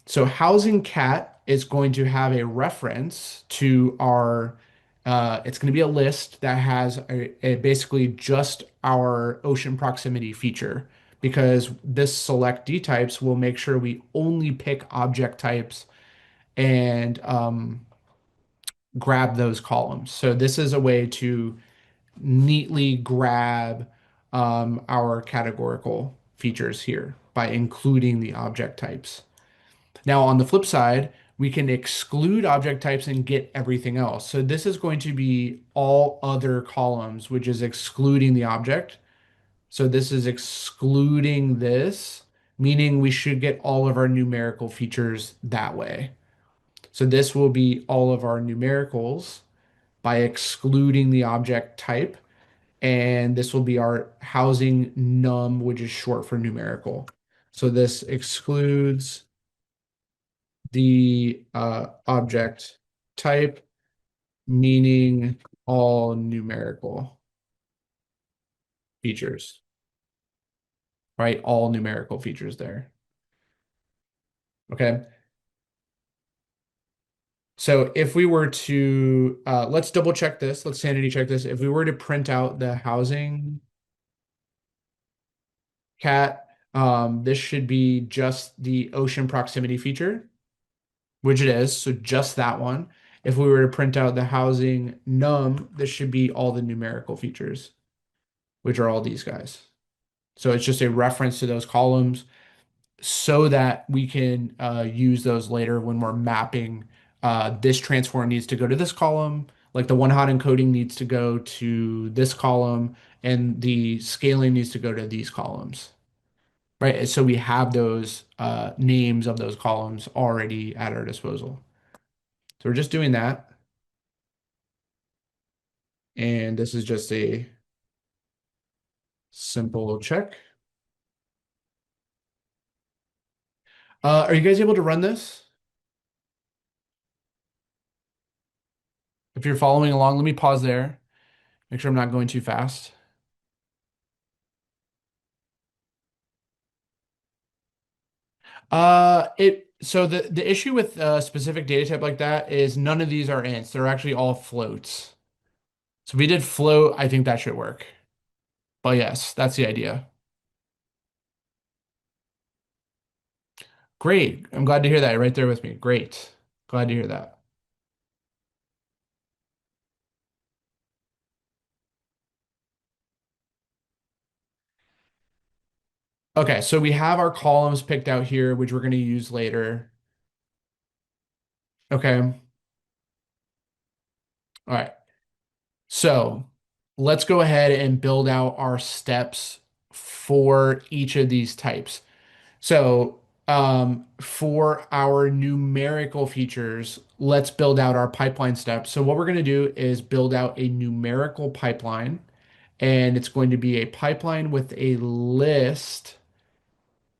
So housing cat is going to have a reference to our, it's going to be a list that has basically just our ocean proximity feature because this select D types will make sure we only pick object types and grab those columns. So this is a way to neatly grab our categorical features here by including the object types. Now, on the flip side, we can exclude object types and get everything else. So this is going to be all other columns, which is excluding the object. So this is excluding this, meaning we should get all of our numerical features that way. So this will be all of our numericals by excluding the object type. And this will be our housing num, which is short for numerical. So this excludes the object type, meaning all numerical features, right? All numerical features there. Okay. So if we were to, let's double check this, let's sanity check this. If we were to print out the housing cat, this should be just the ocean proximity feature, which it is. So just that one. If we were to print out the housing num, this should be all the numerical features, which are all these guys. So it's just a reference to those columns so that we can use those later when we're mapping. This transform needs to go to this column, like the one hot encoding needs to go to this column, and the scaling needs to go to these columns, right? And so we have those names of those columns already at our disposal. So we're just doing that. And this is just a simple check. Are you guys able to run this? If you're following along, let me pause there. Make sure I'm not going too fast. The issue with specific data type like that is none of these are ints. They're actually all floats. So if we did float, I think that should work. But yes, that's the idea. Great. I'm glad to hear that. You're right there with me. Great. Glad to hear that. Okay, so we have our columns picked out here, which we're going to use later. Okay. All right. So let's go ahead and build out our steps for each of these types. So for our numerical features, let's build out our pipeline steps. So what we're going to do is build out a numerical pipeline, and it's going to be a pipeline with a list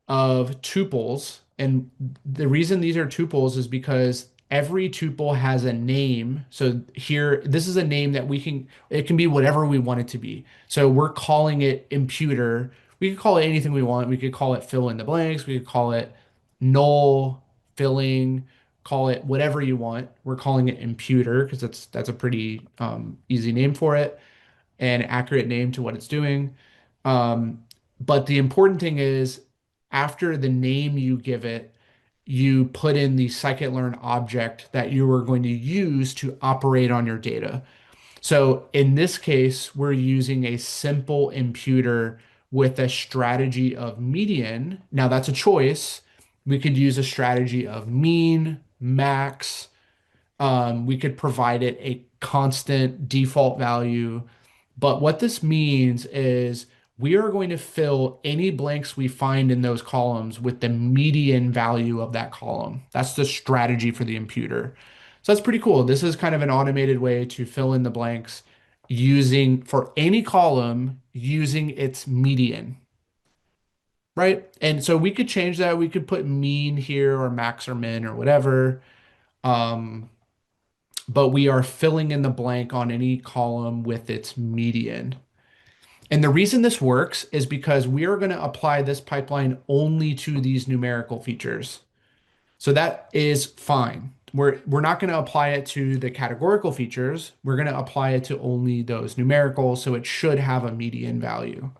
of tuples. And the reason these are tuples is because every tuple has a name. So here, this is a name that it can be whatever we want it to be. So we're calling it imputer. We could call it anything we want. We could call it fill in the blanks. We could call it null, filling, call it whatever you want. We're calling it imputer because that's a pretty easy name for it, an accurate name to what it's doing. Um, but the important thing is, after the name you give it, you put in the scikit-learn object that you are going to use to operate on your data. So in this case, we're using a simple imputer with a strategy of median. Now that's a choice. We could use a strategy of mean, max. We could provide it a constant default value. But what this means is we are going to fill any blanks we find in those columns with the median value of that column. That's the strategy for the imputer. So that's pretty cool. This is kind of an automated way to fill in the blanks using for any column using its median, right? And so we could change that. We could put mean here or max or min or whatever. Um, but we are filling in the blank on any column with its median. And the reason this works is because we are going to apply this pipeline only to these numerical features. So that is fine. We're not going to apply it to the categorical features. We're going to apply it to only those numerical, so it should have a median value,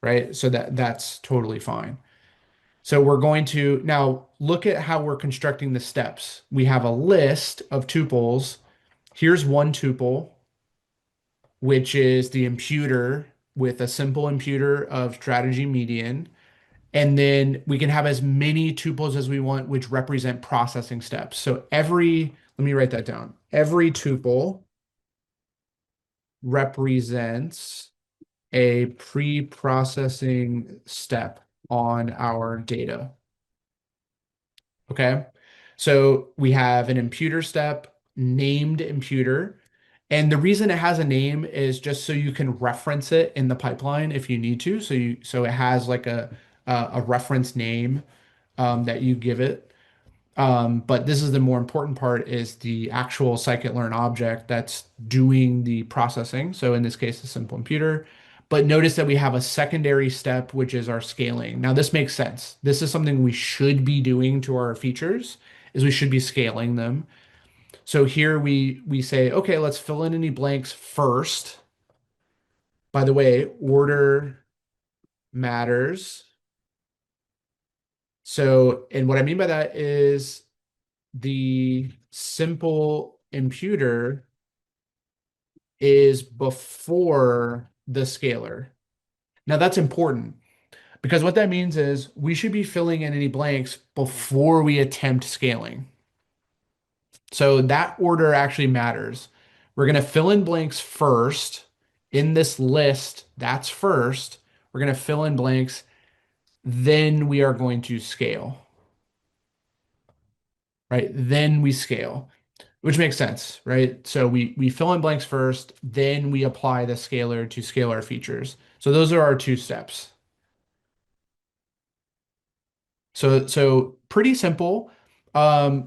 right? So that's totally fine. So we're going to now look at how we're constructing the steps. We have a list of tuples. Here's one tuple, which is the imputer with a simple imputer of strategy median. And then we can have as many tuples as we want, which represent processing steps. So let me write that down. Every tuple represents a pre-processing step on our data. Okay. So we have an imputer step named imputer. And the reason it has a name is just so you can reference it in the pipeline if you need to. So it has like a reference name that you give it. But this is the more important part is the actual scikit-learn object that's doing the processing. So in this case, the simple imputer. But notice that we have a secondary step, which is our scaling. Now this makes sense. This is something we should be doing to our features, is we should be scaling them. So here we say, okay, let's fill in any blanks first. By the way, order matters. So, and what I mean by that is the simple imputer is before the scalar. Now that's important because what that means is we should be filling in any blanks before we attempt scaling. So that order actually matters. We're going to fill in blanks first in this list. That's first. We're going to fill in blanks. Then we are going to scale, right? Then we scale. Which makes sense, right? So we fill in blanks first, then we apply the scalar to scale our features. So those are our two steps. So pretty simple.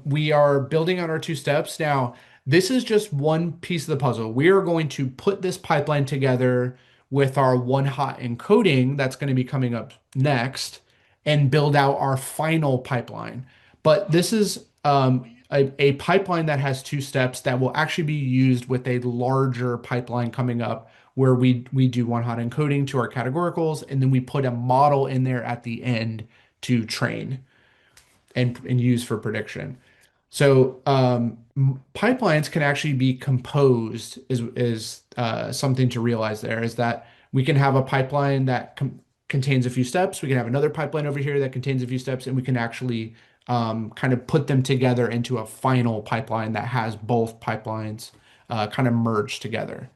We are building on our two steps. Now, this is just one piece of the puzzle. We are going to put this pipeline together with our one hot encoding that's going to be coming up next. and build out our final pipeline. But this is a pipeline that has two steps that will actually be used with a larger pipeline coming up where we do one hot encoding to our categoricals, and then we put a model in there at the end to train and use for prediction. So pipelines can actually be composed is something to realize there is that we can have a pipeline that contains a few steps. We can have another pipeline over here that contains a few steps, and we can actually kind of put them together into a final pipeline that has both pipelines kind of merged together.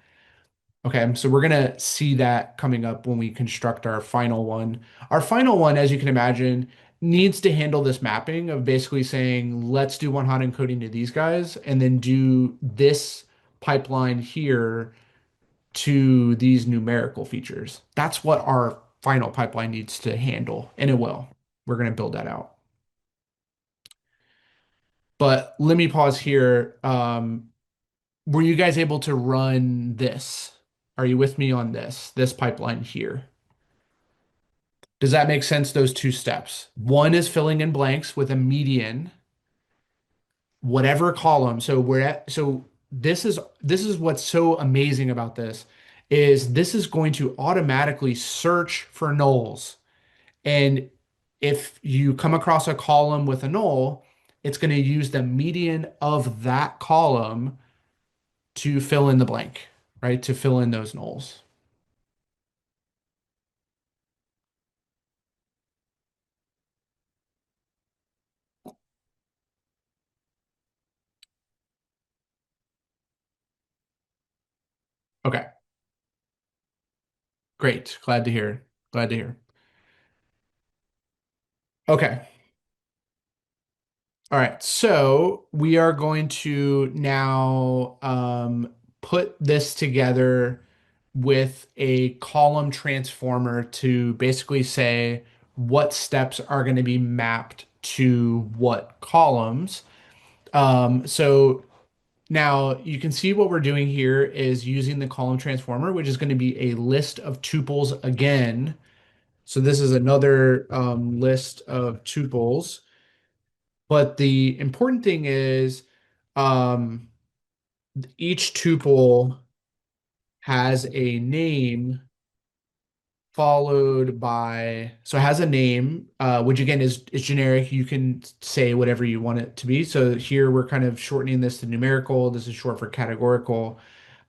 Okay, so we're gonna see that coming up when we construct our final one. Our final one, as you can imagine, needs to handle this mapping of basically saying, let's do one hot encoding to these guys, and then do this pipeline here to these numerical features. That's what our final pipeline needs to handle, and it will. We're gonna build that out. But let me pause here. Were you guys able to run this? Are you with me on this pipeline here? Does that make sense? Those two steps. One is filling in blanks with a median, whatever column. So we're at, so this is what's so amazing about this is going to automatically search for nulls. And if you come across a column with a null, it's going to use the median of that column to fill in the blank, right? To fill in those nulls. Okay, great. Glad to hear. Glad to hear. Okay. All right, so we are going to now put this together with a column transformer to basically say what steps are going to be mapped to what columns. So now you can see what we're doing here is using the column transformer, which is going to be a list of tuples again. So this is another list of tuples. But the important thing is um, each tuple has a name followed by, so it has a name, which again is generic. You can say whatever you want it to be. So here we're kind of shortening this to numerical. This is short for categorical.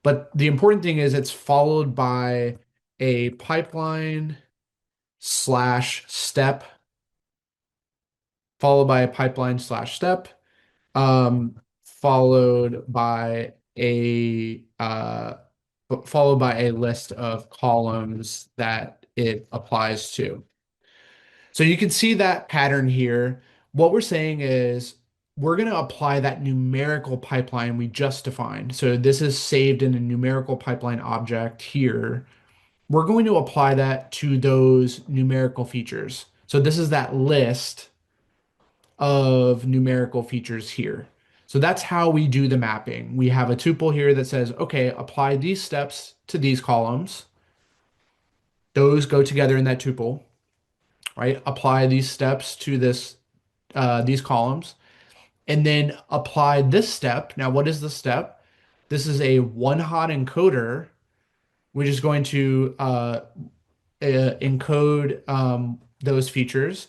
But the important thing is it's followed by a pipeline slash step, followed by a pipeline slash step, followed by a list of columns that it applies to. So you can see that pattern here. What we're saying is we're going to apply that numerical pipeline we just defined. So this is saved in a numerical pipeline object here. We're going to apply that to those numerical features. So this is that list of numerical features here. So that's how we do the mapping. We have a tuple here that says, okay, apply these steps to these columns. Those go together in that tuple, right? Apply these steps to these columns, and then apply this step. Now, what is the step? This is a one hot encoder, which is going to encode those features,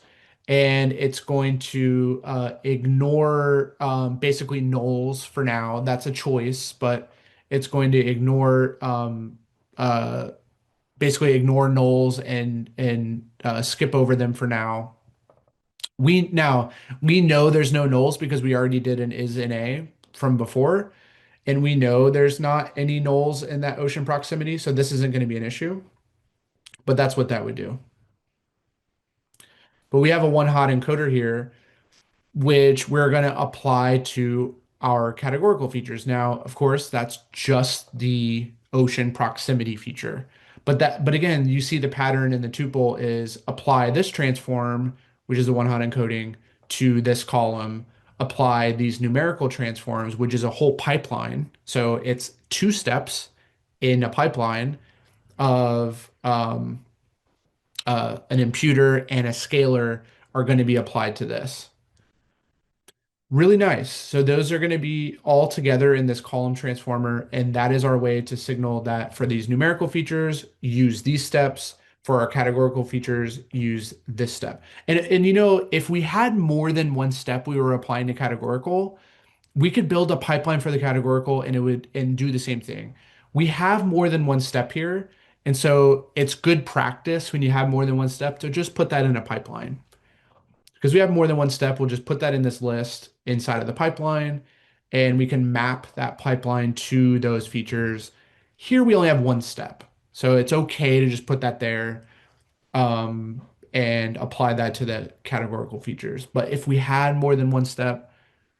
and it's going to ignore basically nulls for now. That's a choice, but it's going to ignore uh, basically ignore nulls and skip over them for now. We know there's no nulls because we already did an is in A from before, and we know there's not any nulls in that ocean proximity, so this isn't going to be an issue. But that's what that would do. But we have a one hot encoder here, which we're going to apply to our categorical features. Now, of course, that's just the ocean proximity feature. But again, you see the pattern in the tuple is apply this transform, which is the one hot encoding, to this column, apply these numerical transforms, which is a whole pipeline. So it's two steps in a pipeline of an imputer and a scalar are going to be applied to this. Really nice. So those are going to be all together in this column transformer, and that is our way to signal that for these numerical features, use these steps. For our categorical features, use this step. And you know, if we had more than one step we were applying to categorical, we could build a pipeline for the categorical and it would and do the same thing. We have more than one step here, and so it's good practice when you have more than one step to just put that in a pipeline. Because we have more than one step, we'll just put that in this list inside of the pipeline, and we can map that pipeline to those features. Here we only have one step, so it's okay to just put that there um, and apply that to the categorical features. But if we had more than one step,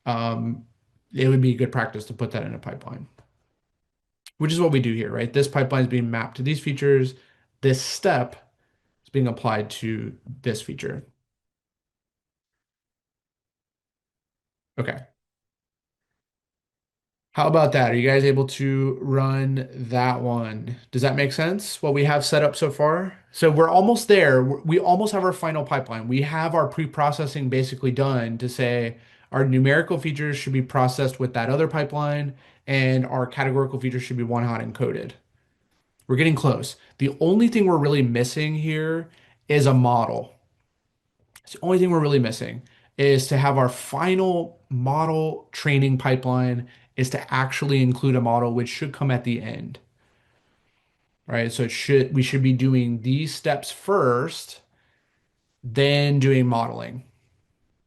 um, it would be good practice to put that in a pipeline, which is what we do here, right? This pipeline is being mapped to these features. This step is being applied to this feature. Okay. How about that? Are you guys able to run that one? Does that make sense? What we have set up so far? So we're almost there. We almost have our final pipeline. We have our pre-processing basically done to say our numerical features should be processed with that other pipeline, and our categorical features should be one hot encoded. We're getting close. The only thing we're really missing here is a model. It's the only thing we're really missing is to have our final model training pipeline is to actually include a model, which should come at the end, right? So we should be doing these steps first, then doing modeling,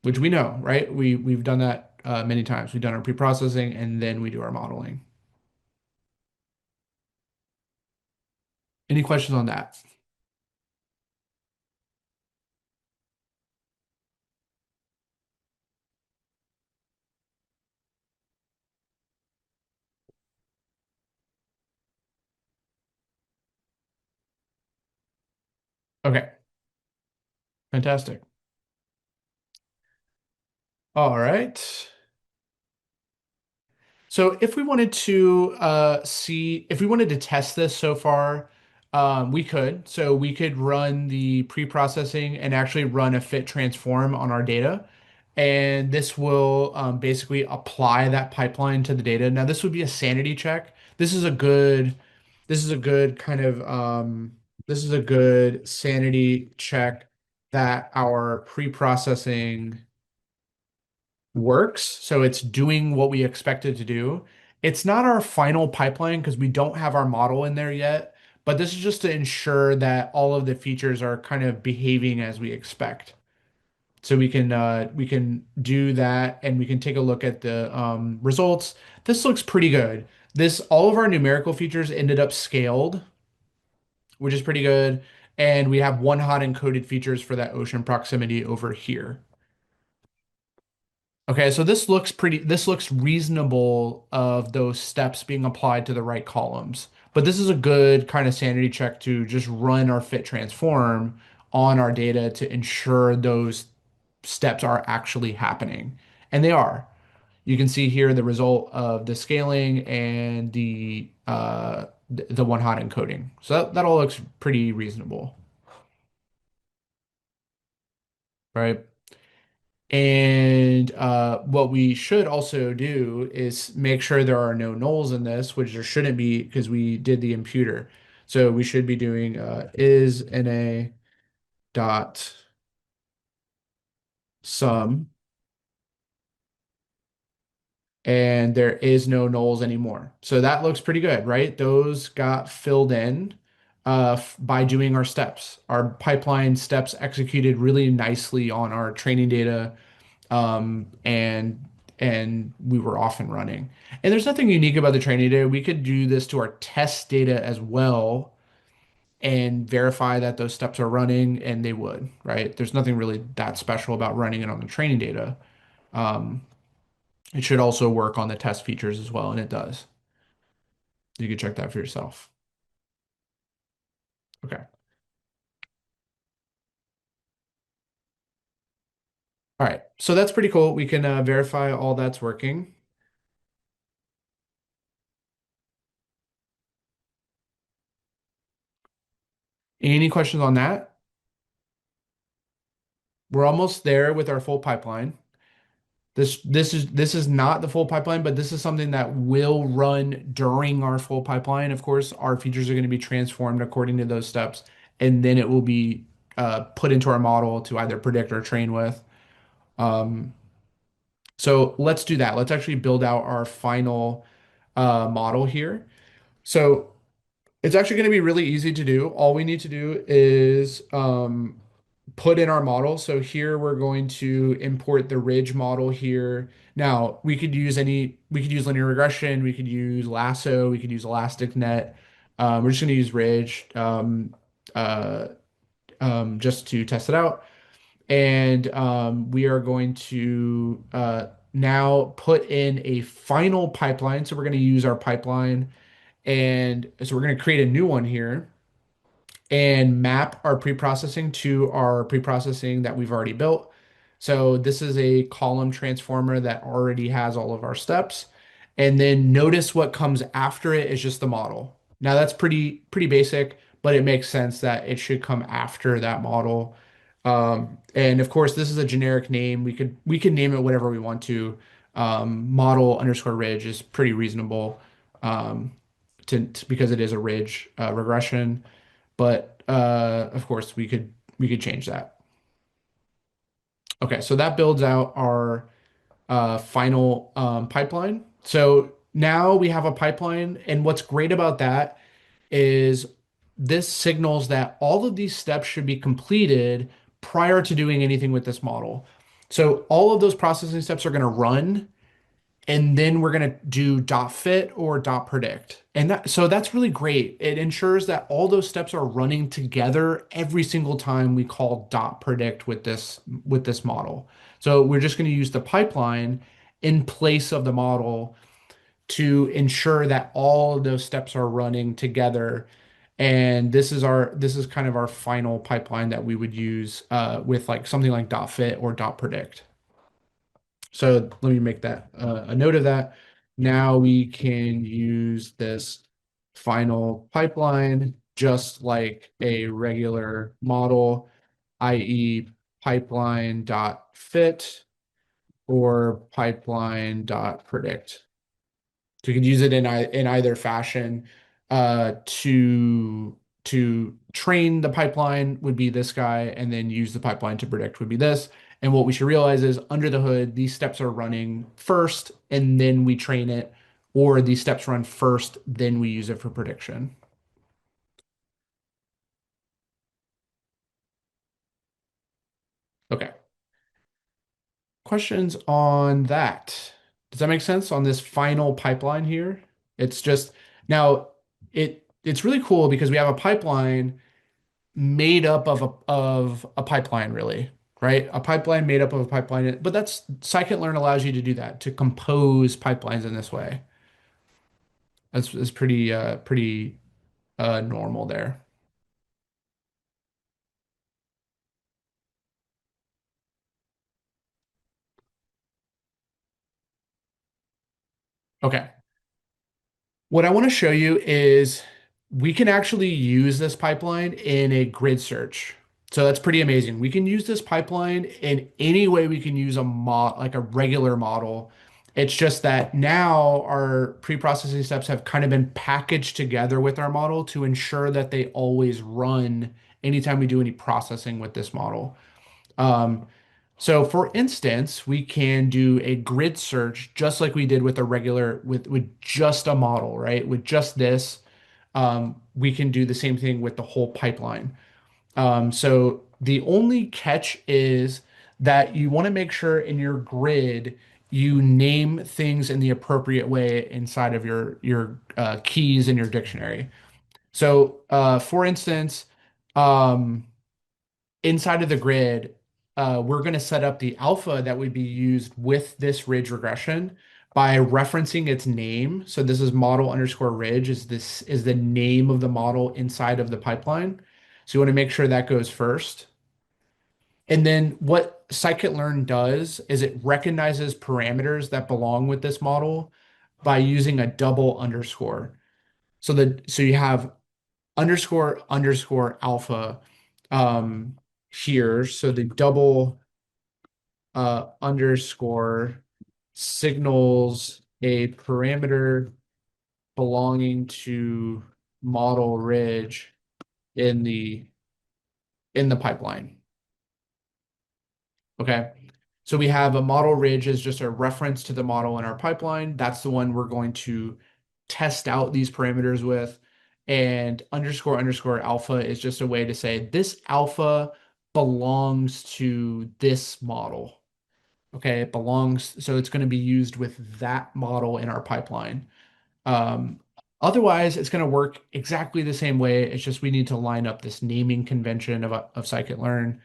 which we know, right? We've done that many times. We've done our pre-processing and then we do our modeling. Any questions on that? Okay, fantastic. All right. So if we wanted to see if we wanted to test this so far, we could. So we could run the pre-processing and actually run a fit transform on our data. And this will basically apply that pipeline to the data. Now this would be a sanity check. This is a good kind of this is a good sanity check that our pre-processing works. So it's doing what we expect it to do. It's not our final pipeline because we don't have our model in there yet, but this is just to ensure that all of the features are kind of behaving as we expect. So we can do that and we can take a look at the results. This looks pretty good. This all of our numerical features ended up scaled, which is pretty good. And we have one hot encoded features for that ocean proximity over here. Okay, so this looks reasonable of those steps being applied to the right columns. But this is a good kind of sanity check to just run our fit transform on our data to ensure those steps are actually happening. And they are. You can see here the result of the scaling and the one hot encoding. So that all looks pretty reasonable, right? And what we should also do is make sure there are no nulls in this, which there shouldn't be because we did the imputer. So we should be doing is na dot sum, and there is no nulls anymore. So that looks pretty good, right? Those got filled in by doing our steps. Our pipeline steps executed really nicely on our training data um, and and we were off and running. And there's nothing unique about the training data. We could do this to our test data as well and verify that those steps are running, and they would, right? There's nothing really that special about running it on the training data. Um, it should also work on the test features as well, and it does. You can check that for yourself. Okay. All right. So that's pretty cool. We can verify all that's working. Any questions on that? We're almost there with our full pipeline. This is not the full pipeline, but this is something that will run during our full pipeline. Of course, our features are going to be transformed according to those steps, and then it will be put into our model to either predict or train with. Um, so let's do that. Let's actually build out our final model here. So it's actually going to be really easy to do. All we need to do is put in our model. So here we're going to import the ridge model here. Now we could use linear regression, we could use Lasso, we could use Elastic Net. We're just going to use ridge uh, just to test it out. And we are going to now put in a final pipeline. So we're going to use our pipeline. And so we're going to create a new one here and map our preprocessing to our preprocessing that we've already built. So this is a column transformer that already has all of our steps. And then notice what comes after it is just the model. Now that's pretty basic, but it makes sense that it should come after that model. And of course, this is a generic name. We could name it whatever we want to. Model underscore ridge is pretty reasonable because it is a ridge regression. But of course, we could change that. Okay, so that builds out our final pipeline. So now we have a pipeline, and what's great about that is this signals that all of these steps should be completed prior to doing anything with this model. So all of those processing steps are going to run and then we're going to do dot fit or dot predict. And so that's really great. It ensures that all those steps are running together every single time we call dot predict with this model. So we're just going to use the pipeline in place of the model to ensure that all of those steps are running together. And this is kind of our final pipeline that we would use with like something like dot fit or dot predict. So let me make that a note of that. Now we can use this final pipeline just like a regular model, i.e. pipeline dot fit or pipeline dot predict. So you could use it in either fashion. To train the pipeline would be this guy, and then use the pipeline to predict would be this. And what we should realize is under the hood, these steps are running first, and then we train it, or these steps run first, then we use it for prediction. Okay. Questions on that? Does that make sense on this final pipeline here? It's just now it's really cool because we have a pipeline made up of a pipeline, really, right? A pipeline made up of a pipeline. But that's scikit-learn allows you to do that, to compose pipelines in this way. That's pretty normal there. Okay. What I want to show you is we can actually use this pipeline in a grid search. So that's pretty amazing. We can use this pipeline in any way we can use like a regular model. It's just that now our pre-processing steps have kind of been packaged together with our model to ensure that they always run anytime we do any processing with this model. Um, so for instance, we can do a grid search just like we did with a regular with just a model, right? With just this, we can do the same thing with the whole pipeline. So the only catch is that you want to make sure in your grid you name things in the appropriate way inside of your keys in your dictionary. So for instance, um, inside of the grid, we're going to set up the alpha that would be used with this ridge regression by referencing its name. So this is model underscore ridge is the name of the model inside of the pipeline. So you want to make sure that goes first. And then what scikit-learn does is it recognizes parameters that belong with this model by using a double underscore. So you have underscore underscore alpha. Um, here. So the double underscore signals a parameter belonging to model ridge in the pipeline. Okay. So we have a model ridge is just a reference to the model in our pipeline. That's the one we're going to test out these parameters with. And underscore underscore alpha is just a way to say this alpha belongs to this model. Okay, it belongs, so it's going to be used with that model in our pipeline. Um, Otherwise, it's going to work exactly the same way. It's just we need to line up this naming convention of scikit-learn.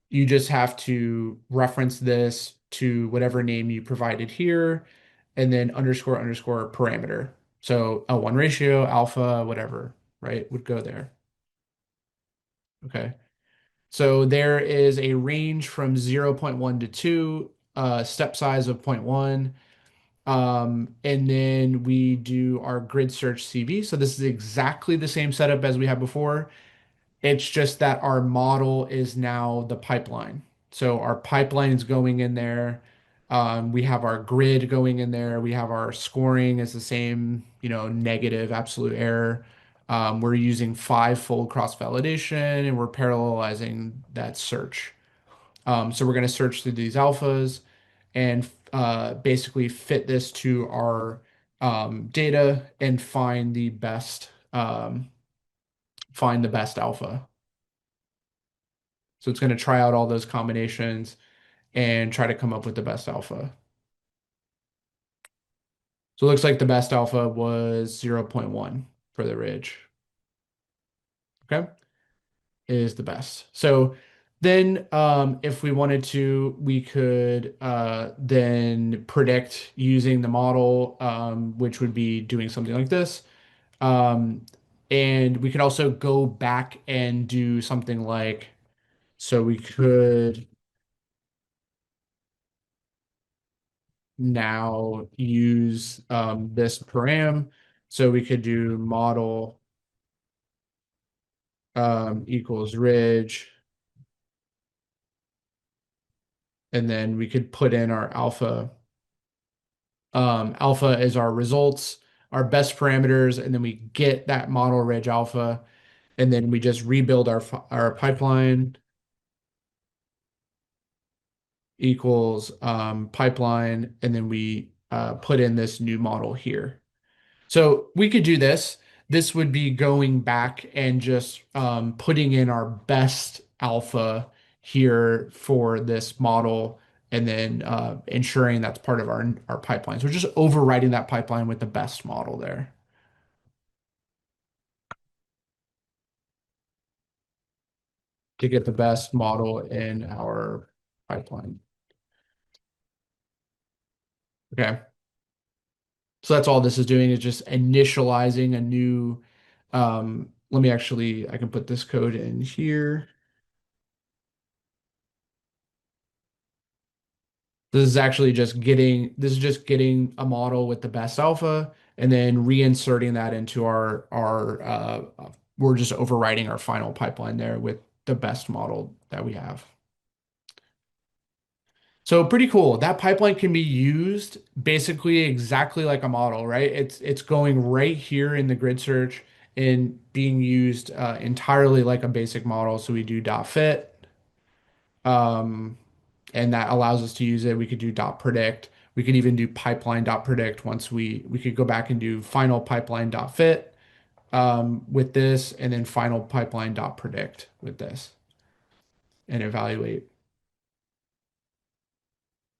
You just have to reference this to whatever name you provided here, and then underscore underscore parameter. So L1 ratio, alpha, whatever, right, would go there. Okay. So there is a range from 0.1 to 2, step size of 0.1. And then we do our grid search CV. So this is exactly the same setup as we had before. It's just that our model is now the pipeline. So our pipeline is going in there. We have our grid going in there. We have our scoring is the same, negative, absolute error. We're using five-fold cross-validation and we're parallelizing that search. So we're going to search through these alphas and basically fit this to our data and find the best alpha. So it's going to try out all those combinations and try to come up with the best alpha. So it looks like the best alpha was 0.1 for the ridge. Okay, is the best. So then if we wanted to, we could then predict using the model, which would be doing something like this. Um, and we could also go back and do something like, so we could now use this param. So we could do model equals ridge, and then we could put in our alpha. Alpha is our results, our best parameters, and then we get that model ridge alpha, and then we just rebuild our pipeline equals pipeline, and then we put in this new model here. So we could do this. This would be going back and just putting in our best alpha here for this model and then ensuring that's part of our pipeline. So we're just overriding that pipeline with the best model there to get the best model in our pipeline. Okay. So that's all this is doing is just initializing a new, I can put this code in here. This is just getting a model with the best alpha and then reinserting that into we're just overriding our final pipeline there with the best model that we have. So pretty cool. That pipeline can be used basically exactly like a model, right? It's going right here in the grid search and being used entirely like a basic model. So we do dot fit. And that allows us to use it. We could do dot predict. We could even do pipeline dot predict once we could go back and do final pipeline dot fit with this, and then final pipeline dot predict with this and evaluate.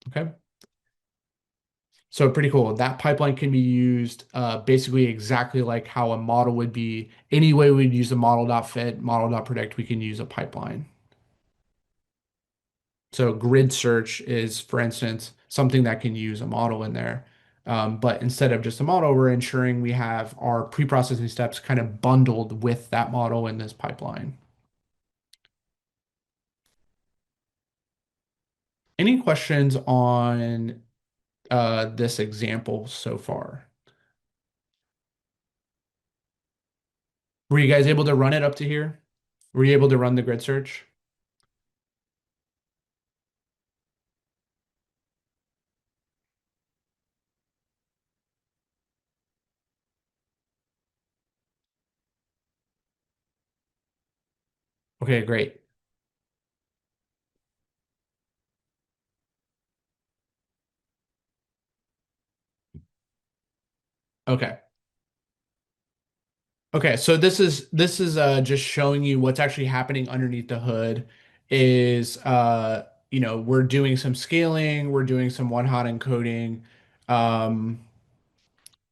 Okay. So pretty cool. That pipeline can be used basically exactly like how a model would be. Any way we'd use a model dot fit, model dot predict, we can use a pipeline. So grid search is, for instance, something that can use a model in there. But instead of just a model, we're ensuring we have our pre-processing steps kind of bundled with that model in this pipeline. Any questions on this example so far? Were you guys able to run it up to here? Were you able to run the grid search? Okay, great. Okay. Okay, so this is just showing you what's actually happening underneath the hood is we're doing some scaling, we're doing some one-hot encoding, um,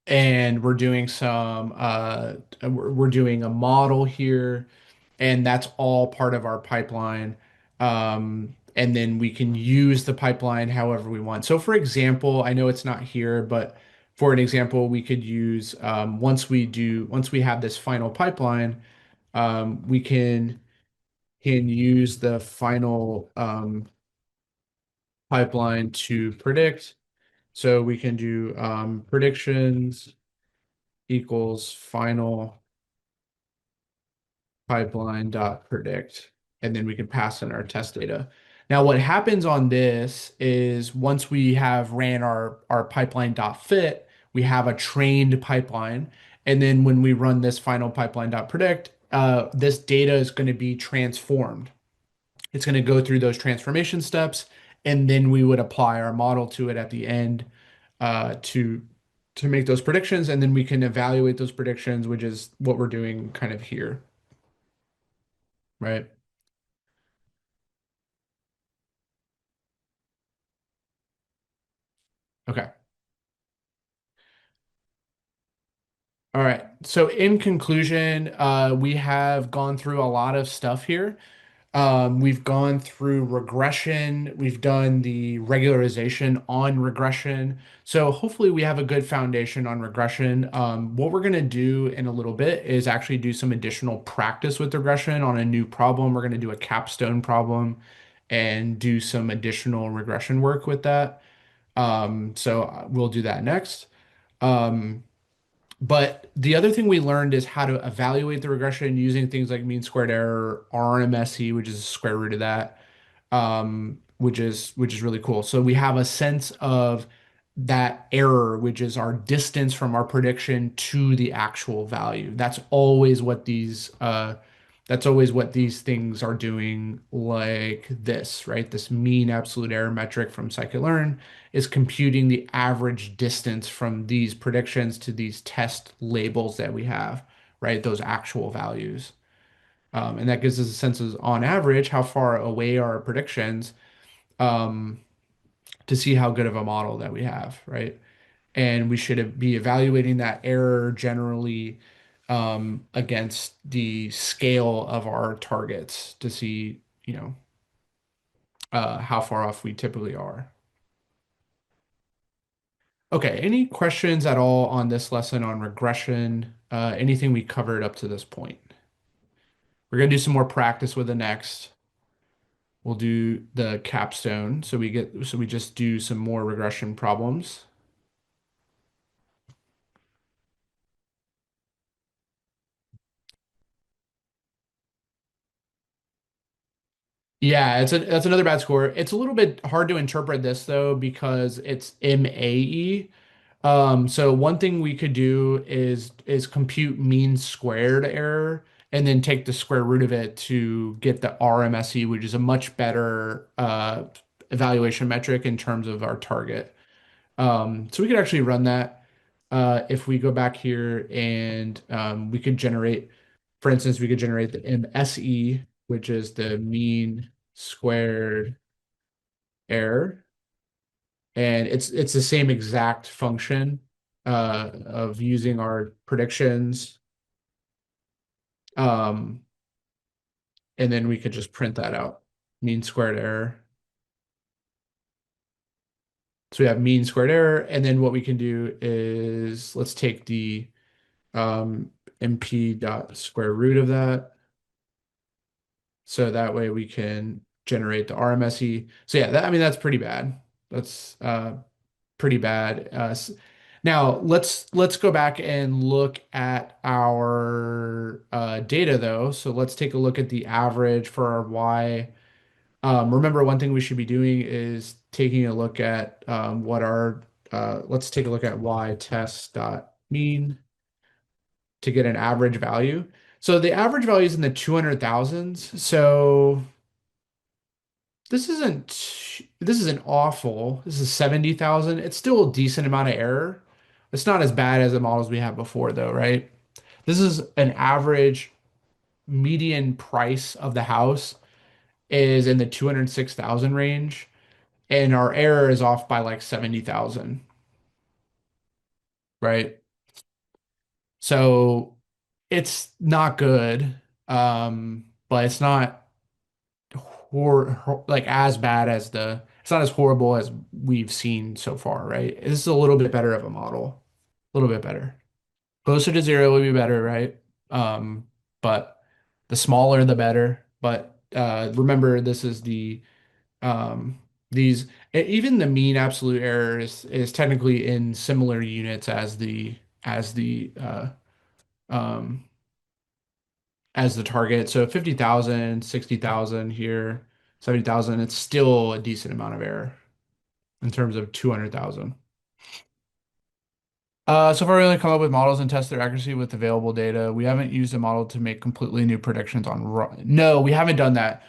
and we're doing some we're doing a model here, and that's all part of our pipeline. And then we can use the pipeline however we want. So for example, I know it's not here, but for an example, we could use once we have this final pipeline, we can use the final pipeline to predict. So we can do predictions equals final pipeline dot predict, and then we can pass in our test data. Now, what happens on this is once we have ran our pipeline dot fit, we have a trained pipeline. And then when we run this final pipeline dot predict, this data is going to be transformed. It's going to go through those transformation steps, and then we would apply our model to it at the end to make those predictions, and then we can evaluate those predictions, which is what we're doing kind of here, right? Okay. All right. So in conclusion, we have gone through a lot of stuff here. We've gone through regression. We've done the regularization on regression. So hopefully we have a good foundation on regression. What we're going to do in a little bit is actually do some additional practice with regression on a new problem. We're going to do a capstone problem and do some additional regression work with that. So we'll do that next. Um, but the other thing we learned is how to evaluate the regression using things like mean squared error, RMSE, which is the square root of that, which is really cool. So we have a sense of that error, which is our distance from our prediction to the actual value. That's always what these things are doing, like this, right? This mean absolute error metric from Scikit-learn is computing the average distance from these predictions to these test labels that we have, right? Those actual values. And that gives us a sense of, on average, how far away are our predictions, um, to see how good of a model that we have, right? And we should be evaluating that error generally against the scale of our targets to see, how far off we typically are. Okay, any questions at all on this lesson on regression? Anything we covered up to this point? We're gonna do some more practice with the next. We'll do the capstone. So we just do some more regression problems. Yeah, that's another bad score. It's a little bit hard to interpret this though because it's MAE. So one thing we could do is compute mean squared error and then take the square root of it to get the RMSE, which is a much better evaluation metric in terms of our target. So we could actually run that if we go back here and we could generate, for instance, we could generate the MSE, which is the mean squared error, and it's the same exact function of using our predictions, um, and then we could just print that out, mean squared error. So we have mean squared error, and then what we can do is let's take the MP dot square root of that. So that way we can generate the RMSE. So yeah, I mean, that's pretty bad. That's pretty bad. Now let's go back and look at our data though. So let's take a look at the average for our Y. Remember, one thing we should be doing is taking a look at what our let's take a look at Y test dot mean to get an average value. So the average value is in the 200,000s. So this isn't awful. This is 70,000. It's still a decent amount of error. It's not as bad as the models we had before though, right? This is an average median price of the house is in the 206,000 range, and our error is off by like 70,000, right? So it's not good, but it's not like as bad as it's not as horrible as we've seen so far, right? This is a little bit better of a model, a little bit better. Closer to zero would be better, right? But the smaller the better. But remember, this is um, even the mean absolute error is technically in similar units um, as the target. So 50,000, 60,000 here, 70,000, it's still a decent amount of error in terms of 200,000. So far, we only come up with models and test their accuracy with available data. We haven't used a model to make completely new predictions on No, we haven't done that.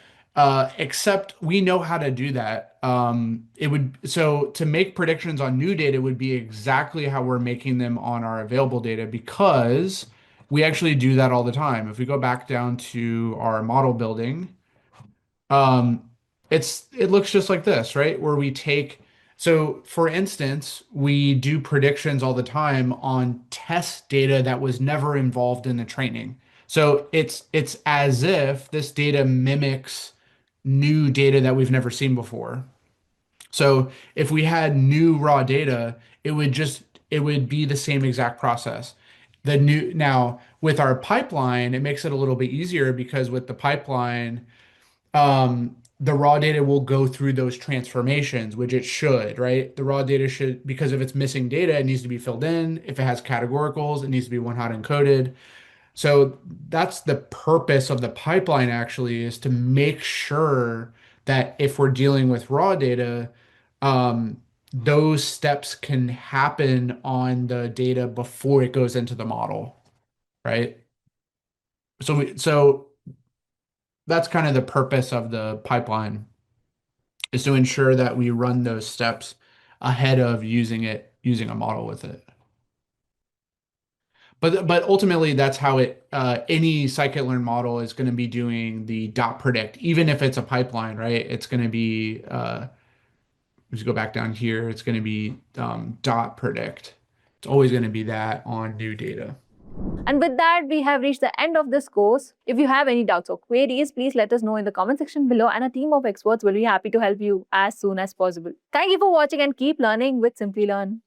Except we know how to do that. To make predictions on new data would be exactly how we're making them on our available data because we actually do that all the time. If we go back down to our model building, um, it looks just like this, right? Where we take so for instance, we do predictions all the time on test data that was never involved in the training. So it's as if this data mimics new data that we've never seen before. So if we had new raw data, it would be the same exact process. The new now with our pipeline, it makes it a little bit easier because with the pipeline, the raw data will go through those transformations, which it should, right? The raw data should, because if it's missing data, it needs to be filled in. If it has categoricals, it needs to be one hot encoded. So that's the purpose of the pipeline actually is to make sure that if we're dealing with raw data, um, those steps can happen on the data before it goes into the model, right? So that's kind of the purpose of the pipeline is to ensure that we run those steps ahead of using a model with it. But ultimately, that's how any scikit-learn model is going to be doing the dot predict, even if it's a pipeline, right? It's going to be let's go back down here. It's going to be dot predict. It's always going to be that on new data. And with that, we have reached the end of this course. If you have any doubts or queries, please let us know in the comment section below, and a team of experts will be happy to help you as soon as possible. Thank you for watching and keep learning with Simplilearn.